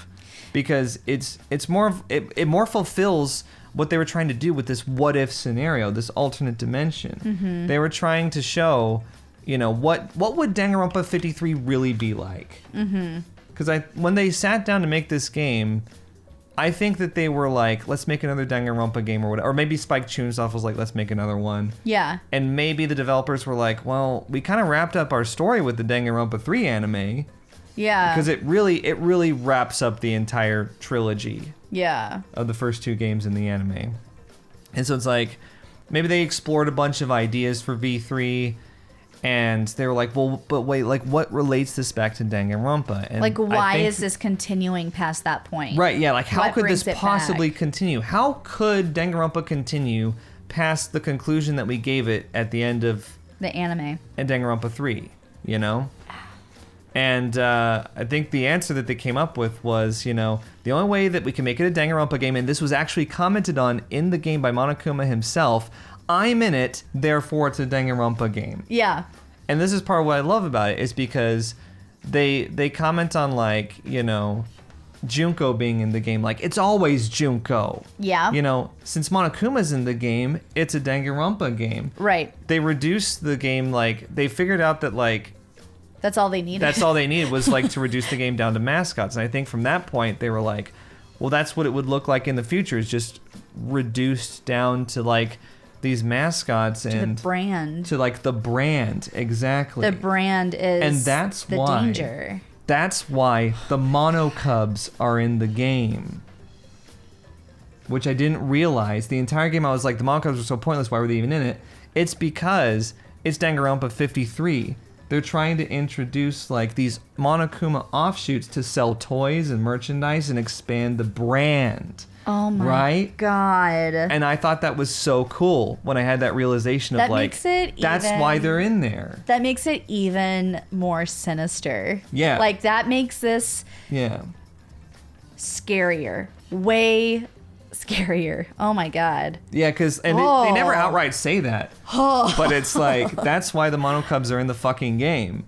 Because it more fulfills what they were trying to do with this what if scenario, this alternate dimension. They were trying to show, what would Danganronpa 53 really be like? Because when they sat down to make this game, I think that they were like, let's make another Danganronpa game or whatever. Or maybe Spike Chunsoft was like, let's make another one. Yeah. And maybe the developers were like, well, we kind of wrapped up our story with the Danganronpa 3 anime. Yeah. Because it really wraps up the entire trilogy. Yeah. Of the first 2 games in the anime. And so it's like, maybe they explored a bunch of ideas for V3, and they were like, well, but wait, what relates this back to Danganronpa? And why is this continuing past that point? Right, yeah, how What could brings this it possibly back? continue? How could Danganronpa continue past the conclusion that we gave it at the end of The anime. Danganronpa 3, And I think the answer that they came up with was, the only way that we can make it a Danganronpa game, and this was actually commented on in the game by Monokuma himself, I'm in it, therefore it's a Danganronpa game. Yeah. And this is part of what I love about it, is because they comment on Junko being in the game, it's always Junko. Yeah. Since Monokuma's in the game, it's a Danganronpa game. Right. They reduced the game, they figured out that that's all they needed. That's all they needed was to reduce the game down to mascots. And I think from that point they were like, well, that's what it would look like in the future, is just reduced down to these mascots and the brand. To the brand, exactly. The brand is and that's the why, danger. That's why the Mono Cubs are in the game. Which I didn't realize. The entire game I was like, the Mono Cubs were so pointless, why were they even in it? It's because it's Danganronpa 53. They're trying to introduce these Monokuma offshoots to sell toys and merchandise and expand the brand. Oh my god. And I thought that was so cool when I had that realization of makes it that's why they're in there. That makes it even more sinister. Yeah. That makes this scarier. Way scarier. Oh my god. Yeah, because they never outright say that. But it's that's why the Mono Cubs are in the fucking game.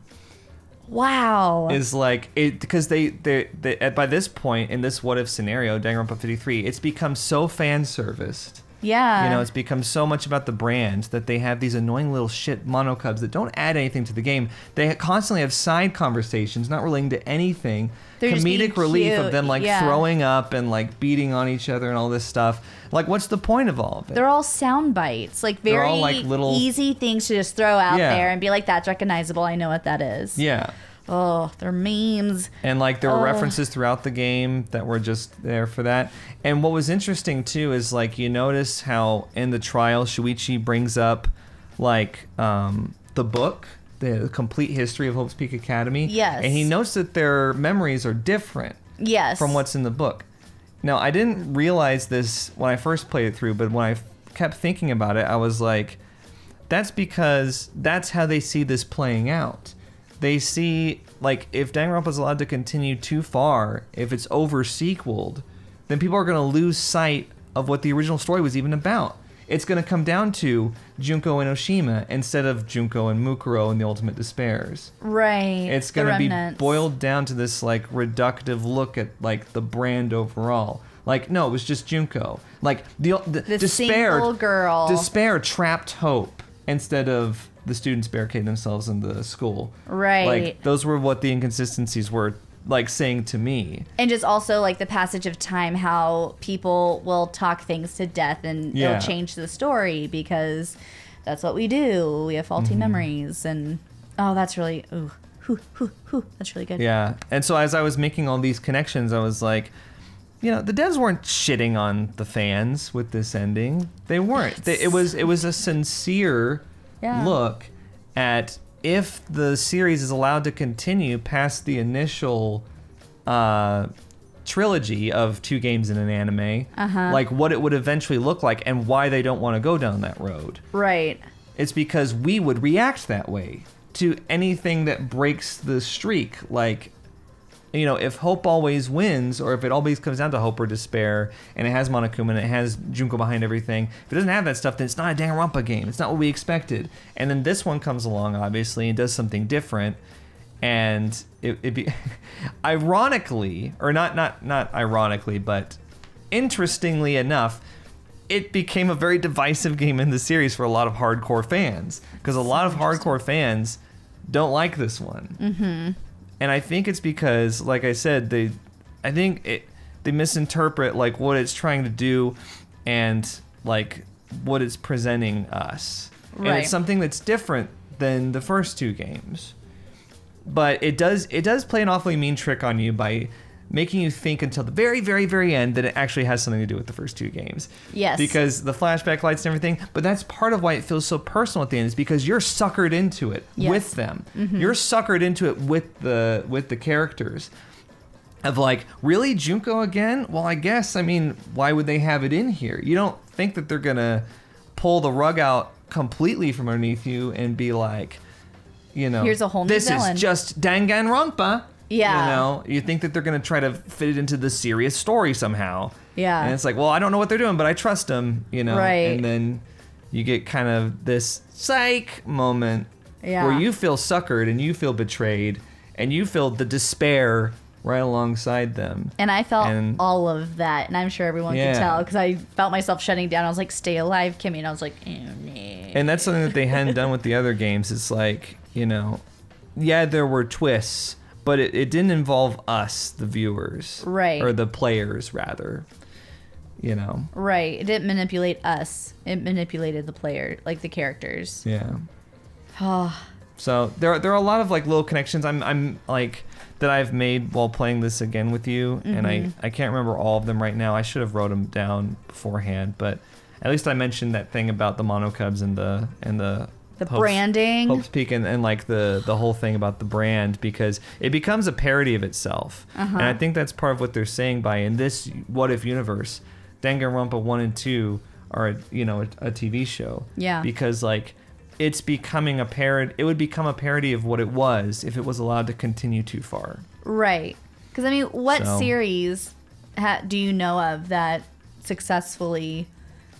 Wow. Is because they by this point in this what if scenario, Danganronpa 53, it's become so fan serviced. Yeah. It's become so much about the brand that they have these annoying little shit Mono Cubs that don't add anything to the game. They constantly have side conversations, not relating to anything. They're comedic relief cute. of them throwing up and beating on each other and all this stuff. What's the point of all of it? They're all sound bites, very all, little easy things to just throw out there and be like, that's recognizable. I know what that is. Yeah. Oh, they're memes. And there were references throughout the game that were just there for that. And what was interesting too is you notice how in the trial Shuichi brings up the book, the complete history of Hope's Peak Academy. Yes. And he notes that their memories are different. Yes. From what's in the book. Now, I didn't realize this when I first played it through, but when I kept thinking about it, I was like, that's because that's how they see this playing out. They see, if Danganronpa is allowed to continue too far, if it's over-sequeled, then people are going to lose sight of what the original story was even about. It's going to come down to Junko Enoshima instead of Junko and Mukuro and the Ultimate Despairs. Right. It's going to be boiled down to this reductive look at the brand overall. No, it was just Junko. The Despair, single girl. Despair trapped Hope instead of the students barricade themselves in the school. Right. Those were what the inconsistencies were like saying to me. And just also like the passage of time, how people will talk things to death and it'll change the story because that's what we do. We have faulty memories, and that's really that's really good. Yeah. And so as I was making all these connections, I was like, you know, the devs weren't shitting on the fans with this ending. They weren't. It was a sincere look at if the series is allowed to continue past the initial trilogy of 2 games in an anime, like what it would eventually look like and why they don't want to go down that road. Right. It's because we would react that way to anything that breaks the streak. Like, you know, if hope always wins, or if it always comes down to hope or despair, and it has Monokuma and it has Junko behind everything, if it doesn't have that stuff, then it's not a Danganronpa game. It's not what we expected. And then this one comes along, obviously, and does something different. And it be ironically, or not ironically, but interestingly enough, it became a very divisive game in the series for a lot of hardcore fans, because a lot of hardcore fans don't like this one. And I think it's because, like I said, they misinterpret like what it's trying to do and like what it's presenting us. Right. And it's something that's different than the first 2 games. But it does play an awfully mean trick on you by making you think until the very, very, very end that it actually has something to do with the first 2 games. Yes. Because the flashback lights and everything, but that's part of why it feels so personal at the end, is because you're suckered into it with them. You're suckered into it with the characters. Of like, really, Junko again? Well, I guess, I mean, why would they have it in here? You don't think that they're gonna pull the rug out completely from underneath you and be like, you know, here's a whole new villain. Is just Danganronpa. Yeah. You know, you think that they're going to try to fit it into the serious story somehow. Yeah. And it's like, well, I don't know what they're doing, but I trust them, you know. Right. And then you get kind of this psych moment where you feel suckered and you feel betrayed and you feel the despair right alongside them. And I felt all of that, and I'm sure everyone could tell, because I felt myself shutting down. I was like, stay alive, Kimmy. And I was like, oh, no. And that's something that they hadn't done with the other games. It's like, you know, there were twists, but it didn't involve us, the viewers. Right. Or the players, rather. You know. Right. It didn't manipulate us. It manipulated the player, like the characters. Yeah. So there are a lot of like little connections I'm like that I've made while playing this again with you, and I can't remember all of them right now. I should have wrote them down beforehand, but at least I mentioned that thing about the monocubs and the branding, Hope's Peak, and like the whole thing about the brand, because it becomes a parody of itself. And I think that's part of what they're saying by, in this what if universe, Danganronpa 1 and 2 are a TV show. Yeah. Because like it's becoming a parody. It would become a parody of what it was if it was allowed to continue too far. Right. Because I mean, what series do you know of that successfully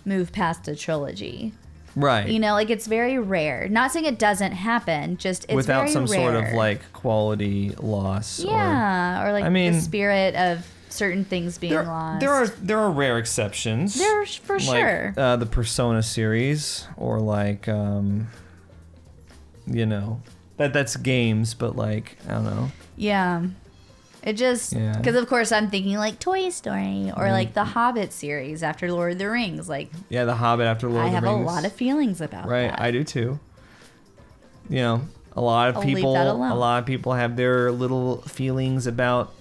moved past a trilogy? Right. You know, like it's very rare. Not saying it doesn't happen, just it's without very some rare. sort of like quality loss. Yeah, or like the spirit of certain things being lost. There are rare exceptions. There's for sure. The Persona series, or like that's games, but like I don't know. Yeah. It just, because of course I'm thinking like Toy Story or like the Hobbit series after Lord of the Rings. Like, yeah, the Hobbit after Lord of the Rings. I have a lot of feelings about that. Right, I do too. You know, a lot of people have their little feelings about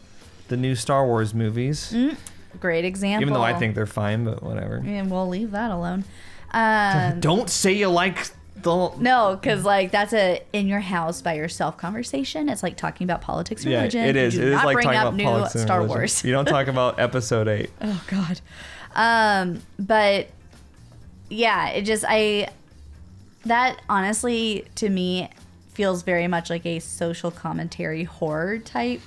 the new Star Wars movies. Great example. Even though I think they're fine, but whatever. And we'll leave that alone. Don't say you like. No, because like that's a in your house by yourself conversation. It's like talking about politics and religion. It is. You do it is not like bring talking up about new politics and Star religion. Wars. You don't talk about Episode 8. Oh God. But yeah, it just that honestly to me feels very much like a social commentary horror type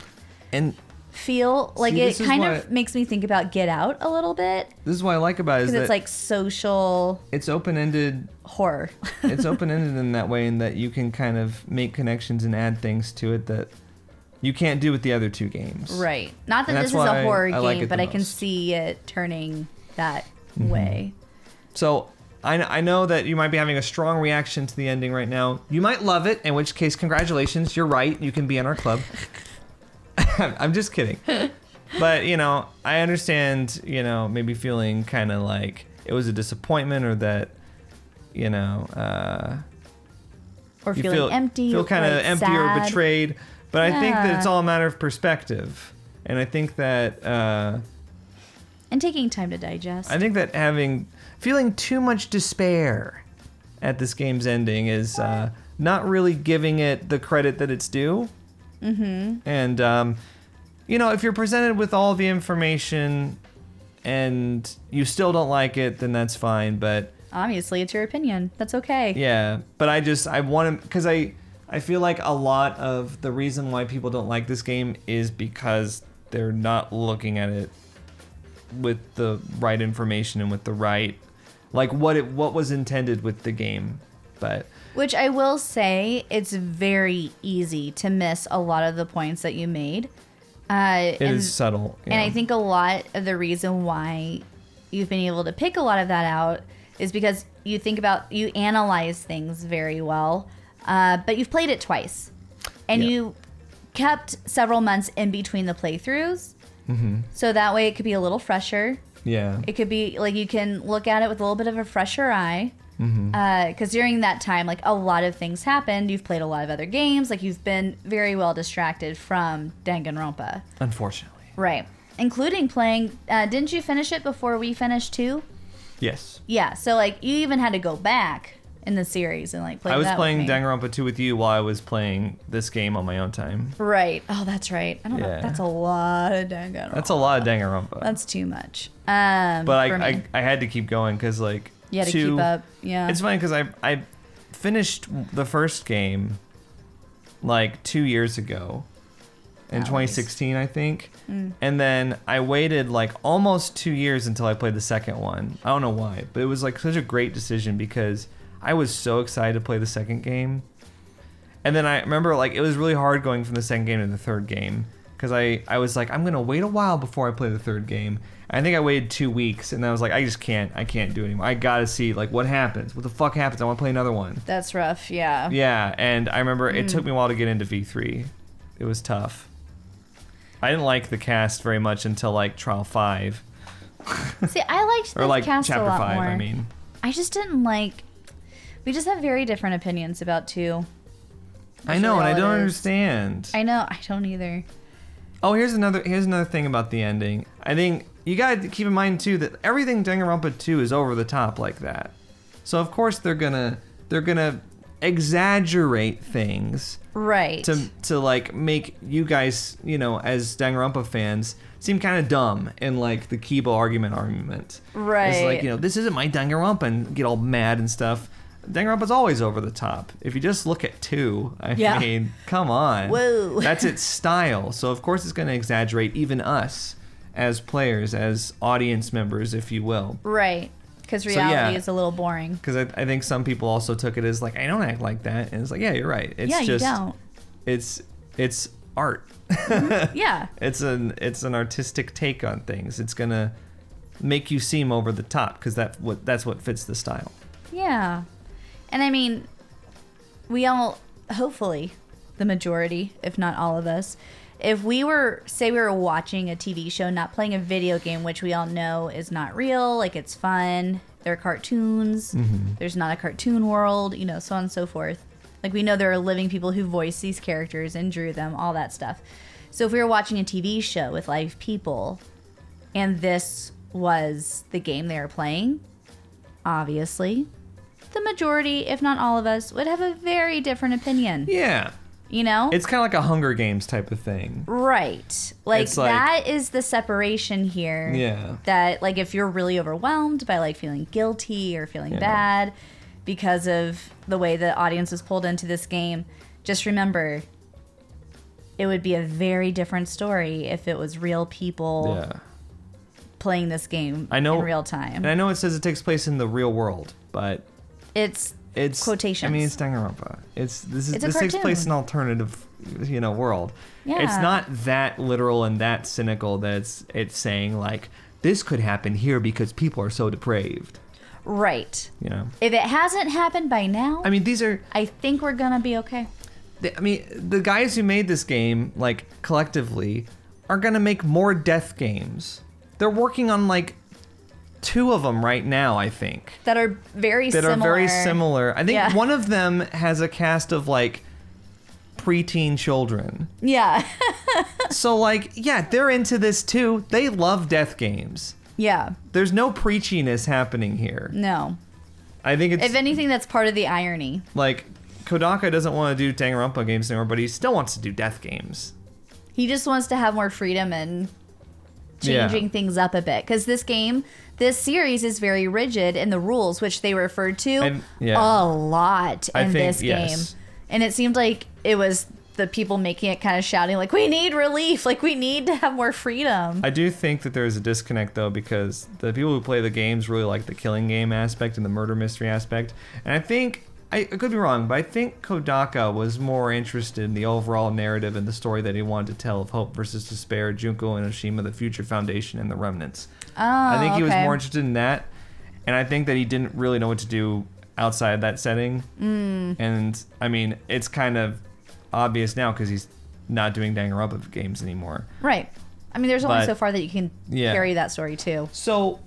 and feel. Like it kind of makes me think about Get Out a little bit. This is what I like about it, is that it's like social. It's open-ended horror. It's open-ended in that way, in that you can kind of make connections and add things to it that you can't do with the other 2 games. Right. Not that this is a horror game, but I can see it turning that way. So I know that you might be having a strong reaction to the ending right now. You might love it, in which case, congratulations, you're right. You can be in our club. I'm just kidding. But, you know, I understand, you know, maybe feeling kind of like it was a disappointment or that, you know, or feeling empty. Feel kind of like empty sad. or betrayed. But I think that it's all a matter of perspective. And I think that... and taking time to digest. I think that feeling too much despair at this game's ending is not really giving it the credit that it's due. Mm-hmm. And, you know, if you're presented with all the information and you still don't like it, then that's fine. But obviously, it's your opinion. That's okay. yeah, but I want to, because I feel like a lot of the reason why people don't like this game is because they're not looking at it with the right information and with the right, like what was intended with the game. But which I will say, it's very easy to miss a lot of the points that you made. It is subtle. And I think a lot of the reason why you've been able to pick a lot of that out is because you analyze things very well, but you've played it twice. And you kept several months in between the playthroughs. Mm-hmm. So that way it could be a little fresher. Yeah. It could be like you can look at it with a little bit of a fresher eye. Because during that time, like a lot of things happened. You've played a lot of other games. Like you've been very well distracted from Danganronpa. Unfortunately. Right. Including playing, didn't you finish it before we finished too? Yes. Yeah. So like you even had to go back in the series and like play that with me. I was playing Danganronpa 2 with you while I was playing this game on my own time. Right. Oh, that's right. I don't know. That's a lot of Danganronpa. That's a lot of Danganronpa. That's too much. But I had to keep going because like you had to keep up. Yeah. It's funny because I finished the first game like 2 years ago in 2016, I think. And then I waited like almost 2 years until I played the second one. I don't know why, but it was like such a great decision because I was so excited to play the second game. And then I remember like it was really hard going from the second game to the third game because I was like, I'm going to wait a while before I play the third game. I think I waited 2 weeks and I was like, I can't do it anymore. I got to see like what happens. What the fuck happens? I want to play another one. That's rough. Yeah. Yeah. And I remember it took me a while to get into V3. It was tough. I didn't like the cast very much until like Trial 5. See, I liked the or like cast Chapter a lot 5, more. I mean. I just didn't like. We just have very different opinions about 2. I know, and I don't understand. I know, I don't either. Oh, here's another thing about the ending. I think you gotta keep in mind too that everything Danganronpa 2 is over the top like that. So of course they're gonna exaggerate things. Right. To like make you guys, you know, as Danganronpa fans, seem kind of dumb in like the Kibo argument. Right. It's like, you know, this isn't my Danganronpa and get all mad and stuff. Danganronpa's always over the top. If you just look at 2, I mean, come on. Whoa. That's its style. So of course it's going to exaggerate even us as players, as audience members, if you will. Right. Because reality is a little boring. Because I think some people also took it as like, I don't act like that. And it's like, yeah, you're right. It's you don't. It's art. Yeah. It's an artistic take on things. It's going to make you seem over the top because that's what fits the style. Yeah. And I mean, we all, hopefully, the majority, if not all of us, if we were watching a TV show, not playing a video game, which we all know is not real, like it's fun, they're cartoons, there's not a cartoon world, you know, so on and so forth. Like we know there are living people who voice these characters and drew them, all that stuff. So if we were watching a TV show with live people, and this was the game they were playing, obviously, the majority, if not all of us, would have a very different opinion. Yeah. You know? It's kind of like a Hunger Games type of thing. Right. Like that is the separation here. Yeah. That like if you're really overwhelmed by like feeling guilty or feeling bad because of the way the audience was pulled into this game, just remember it would be a very different story if it was real people playing this game in real time. And I know it says it takes place in the real world, but it's quotations. I mean, it's Danganronpa. This takes cartoon. place in an alternative, you know, world. Yeah. It's not that literal and that cynical that it's saying like this could happen here because people are so depraved. Right. You know. If it hasn't happened by now, I mean, I think we're gonna be okay. I mean, the guys who made this game, like, collectively, are gonna make more death games. They're working on, like, 2 of them right now, I think. That are very similar. I think one of them has a cast of, like, preteen children. Yeah. So, like, yeah, they're into this too. They love death games. Yeah. There's no preachiness happening here. No. I think it's... If anything, that's part of the irony. Like, Kodaka doesn't want to do Danganronpa games anymore, but he still wants to do death games. He just wants to have more freedom and changing things up a bit. Because this series is very rigid in the rules, which they referred to a lot in this game. And it seemed like it was the people making it kind of shouting, like, we need relief, like, we need to have more freedom. I do think that there's a disconnect, though, because the people who play the games really like the killing game aspect and the murder mystery aspect. And I think, I could be wrong, but I think Kodaka was more interested in the overall narrative and the story that he wanted to tell of Hope versus Despair, Junko Enoshima, the Future Foundation, and the Remnants. I think he was more interested in that, and I think that he didn't really know what to do outside that setting. And, I mean, it's kind of obvious now because he's not doing Danganronpa games anymore. Right. I mean, there's only so far that you can carry that story, too. So,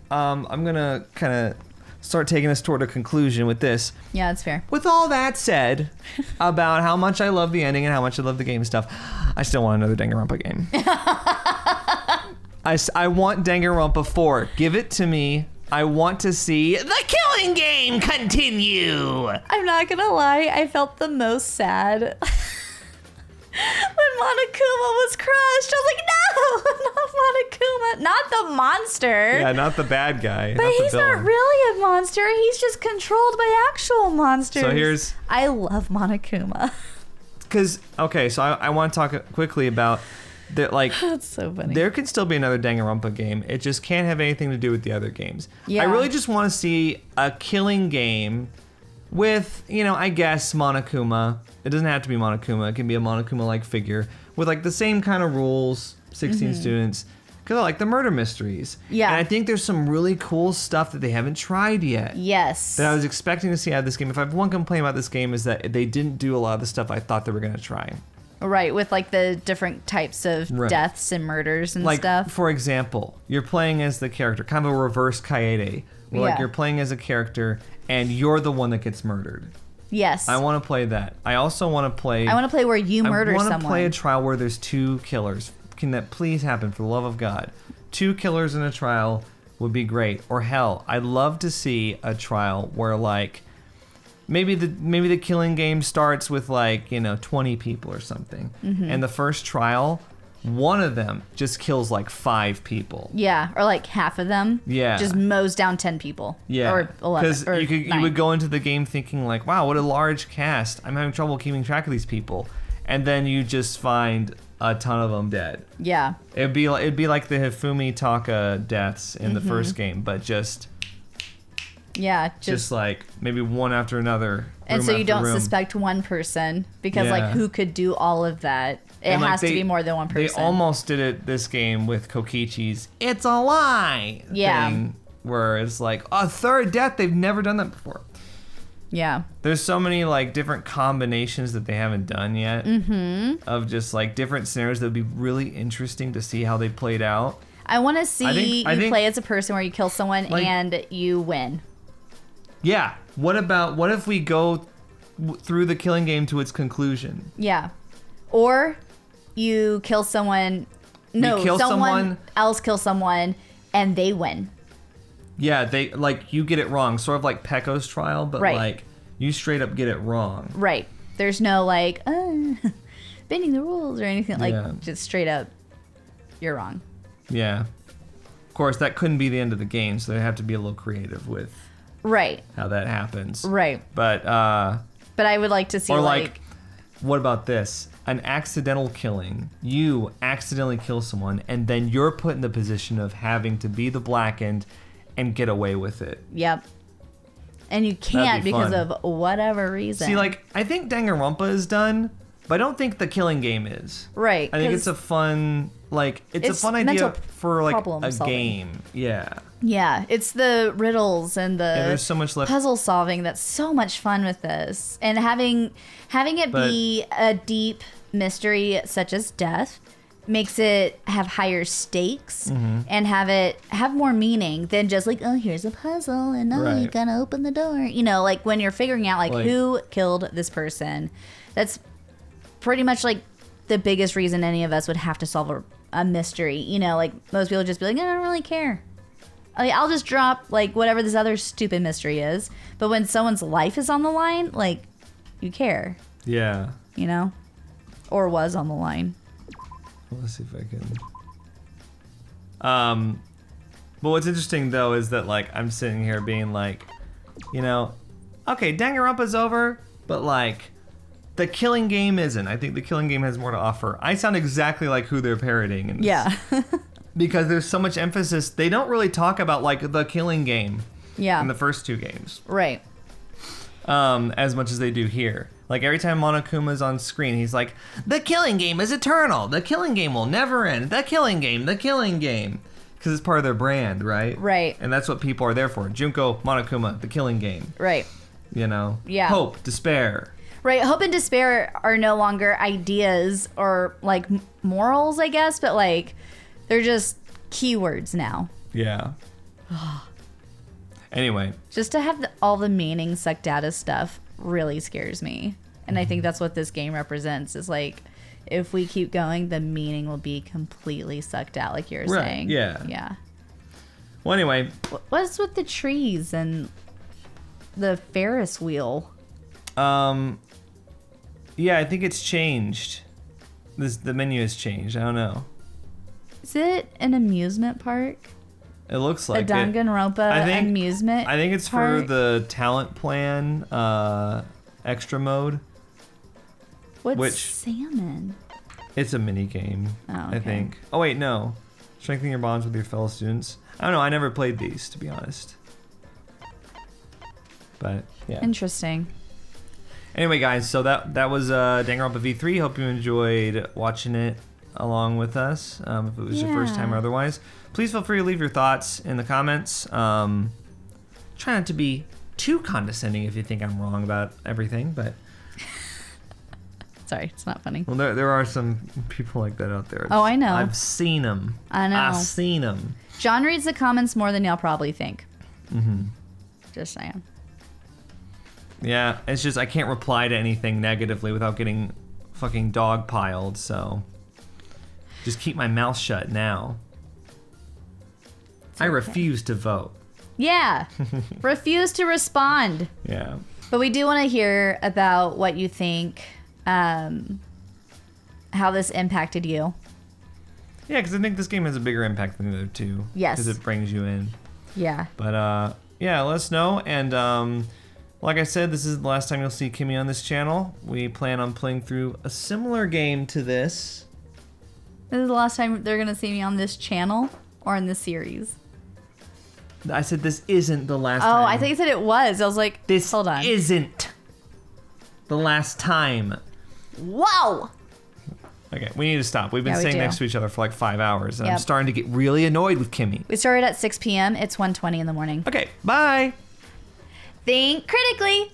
I'm going to kind of start taking us toward a conclusion with this. Yeah, that's fair. With all that said about how much I love the ending and how much I love the game stuff, I still want another Danganronpa game. I want Danganronpa 4. Give it to me. I want to see the killing game continue. I'm not gonna lie, I felt the most sad when Monokuma was crushed. I was like, no, not Monokuma, not the monster. Yeah, not the bad guy. But he's not really a monster. He's just controlled by actual monsters. So I love Monokuma. Because, okay, so I want to talk quickly about that, like, that's so funny. There could still be another Danganronpa game. It just can't have anything to do with the other games. Yeah. I really just want to see a killing game with, I guess Monokuma. It doesn't have to be Monokuma. It can be a Monokuma-like figure with, like, the same kind of rules, 16 students. Because I like the murder mysteries. Yeah. And I think there's some really cool stuff that they haven't tried yet. Yes. That I was expecting to see out of this game. If I have one complaint about this game is that they didn't do a lot of the stuff I thought they were going to try. Right, with like the different types of deaths and murders and stuff. Like, for example, you're playing as the character, kind of a reverse Kaede, where like you're playing as a character and you're the one that gets murdered. Yes. I want to play that. I also want to play... I want to play where you murder someone. I want to play a trial where there's 2 killers. Can that please happen, for the love of God? 2 killers in a trial would be great. Or hell, I'd love to see a trial where, like, maybe the killing game starts with, like, 20 people or something. And the first trial, one of them just kills like 5 people. Yeah, or like half of them. Yeah. Just mows down 10 people. Yeah. Or 11. Because you 9. would go into the game thinking like, wow, what a large cast. I'm having trouble keeping track of these people. And then you just find a ton of them dead. Yeah. It'd be like the Hifumi Taka deaths in the first game, but just like maybe one after another. And so you don't suspect one person because like who could do all of that? It has to be more than one person. They almost did it this game with Kokichi's "It's a Lie" thing, where it's like a third death. They've never done that before. Yeah. There's so many like different combinations that they haven't done yet of just like different scenarios that would be really interesting to see how they played out. I want to see you play as a person where you kill someone and you win. Yeah. What if we go through the killing game to its conclusion? Yeah. Or you kill someone. No, someone else kills someone and they win. Yeah, they like you get it wrong, sort of like Pecco's trial, but like you straight up get it wrong. Right. There's no like bending the rules or anything just straight up you're wrong. Yeah. Of course, that couldn't be the end of the game, so they have to be a little creative with how that happens. Right. But I would like to see what about this? An accidental killing. You accidentally kill someone, and then you're put in the position of having to be the blackened and get away with it. Yep. And you can't because of whatever reason. See, like, I think Danganronpa is done, but I don't think the killing game is. Right. I think it's a fun like it's a fun idea mental for like problem a solving. game. Yeah. Yeah, it's the riddles and the there's so much left. puzzle solving that's so much fun with this. And having it be a deep mystery such as death makes it have higher stakes and have more meaning than just like, oh, here's a puzzle and you gotta open the door. You know, like when you're figuring out like who killed this person, that's pretty much like the biggest reason any of us would have to solve a mystery. You know, like most people just be like, I don't really care. Like, I'll just drop like whatever this other stupid mystery is. But when someone's life is on the line, like you care. Yeah. You know? Or was on the line. Let's see if I can. But what's interesting though is that like I'm sitting here being like, you know, okay, Danganronpa's over, but like the Killing Game isn't. I think the Killing Game has more to offer. I sound exactly like who they're parodying in this. Yeah. Because there's so much emphasis. They don't really talk about like the Killing Game. Yeah. In the first two games. Right. As much as they do here. Like every time Monokuma's on screen, he's like, the Killing Game is eternal. The Killing Game will never end. The Killing Game, the Killing Game. Because it's part of their brand, right? Right. And that's what people are there for. Junko, Monokuma, the Killing Game. Right. You know? Yeah. Hope, despair. Right. Hope and despair are no longer ideas or like morals, I guess, but like they're just keywords now. Yeah. Anyway. Just to have all the meaning sucked out of stuff really scares me. And I think that's what this game represents is like, if we keep going, the meaning will be completely sucked out, like you're saying. Yeah. Yeah. Well, anyway. What's with the trees and the Ferris wheel? Yeah, I think it's changed. The menu has changed. I don't know. Is it an amusement park? It looks like a Danganronpa amusement I think it's park? for the talent plan extra mode. What's salmon? It's a mini game, I think. Oh wait, no. Strengthen your bonds with your fellow students. I don't know, I never played these, to be honest. But yeah. Interesting. Anyway, guys, so that was Danganronpa V3. Hope you enjoyed watching it along with us. If it was your first time or otherwise, please feel free to leave your thoughts in the comments. Try not to be too condescending if you think I'm wrong about everything, but sorry, it's not funny. Well, there are some people like that out there. Oh, I know. I've seen them. I know. I've seen them. John reads the comments more than y'all probably think. Mm-hmm. Just saying. Yeah, it's just I can't reply to anything negatively without getting fucking dogpiled, so just keep my mouth shut now. I refuse to vote. Yeah. Refuse to respond. Yeah. But we do want to hear about what you think, how this impacted you. Yeah, because I think this game has a bigger impact than the other two. Yes. Because it brings you in. Yeah. But yeah, let us know. And like I said, this is the last time you'll see Kimmy on this channel. We plan on playing through a similar game to this. This is the last time they're going to see me on this channel or in this series. I said this isn't the last time. time. I think you said it was. I was like, hold on. Isn't the last time. Whoa! Okay, we need to stop. We've been Yeah, we sitting do. next to each other for like 5 hours, and I'm Yep. starting to get really annoyed with Kimmy. We started at 6 p.m. It's 1:20 in the morning. Okay, bye. Think critically.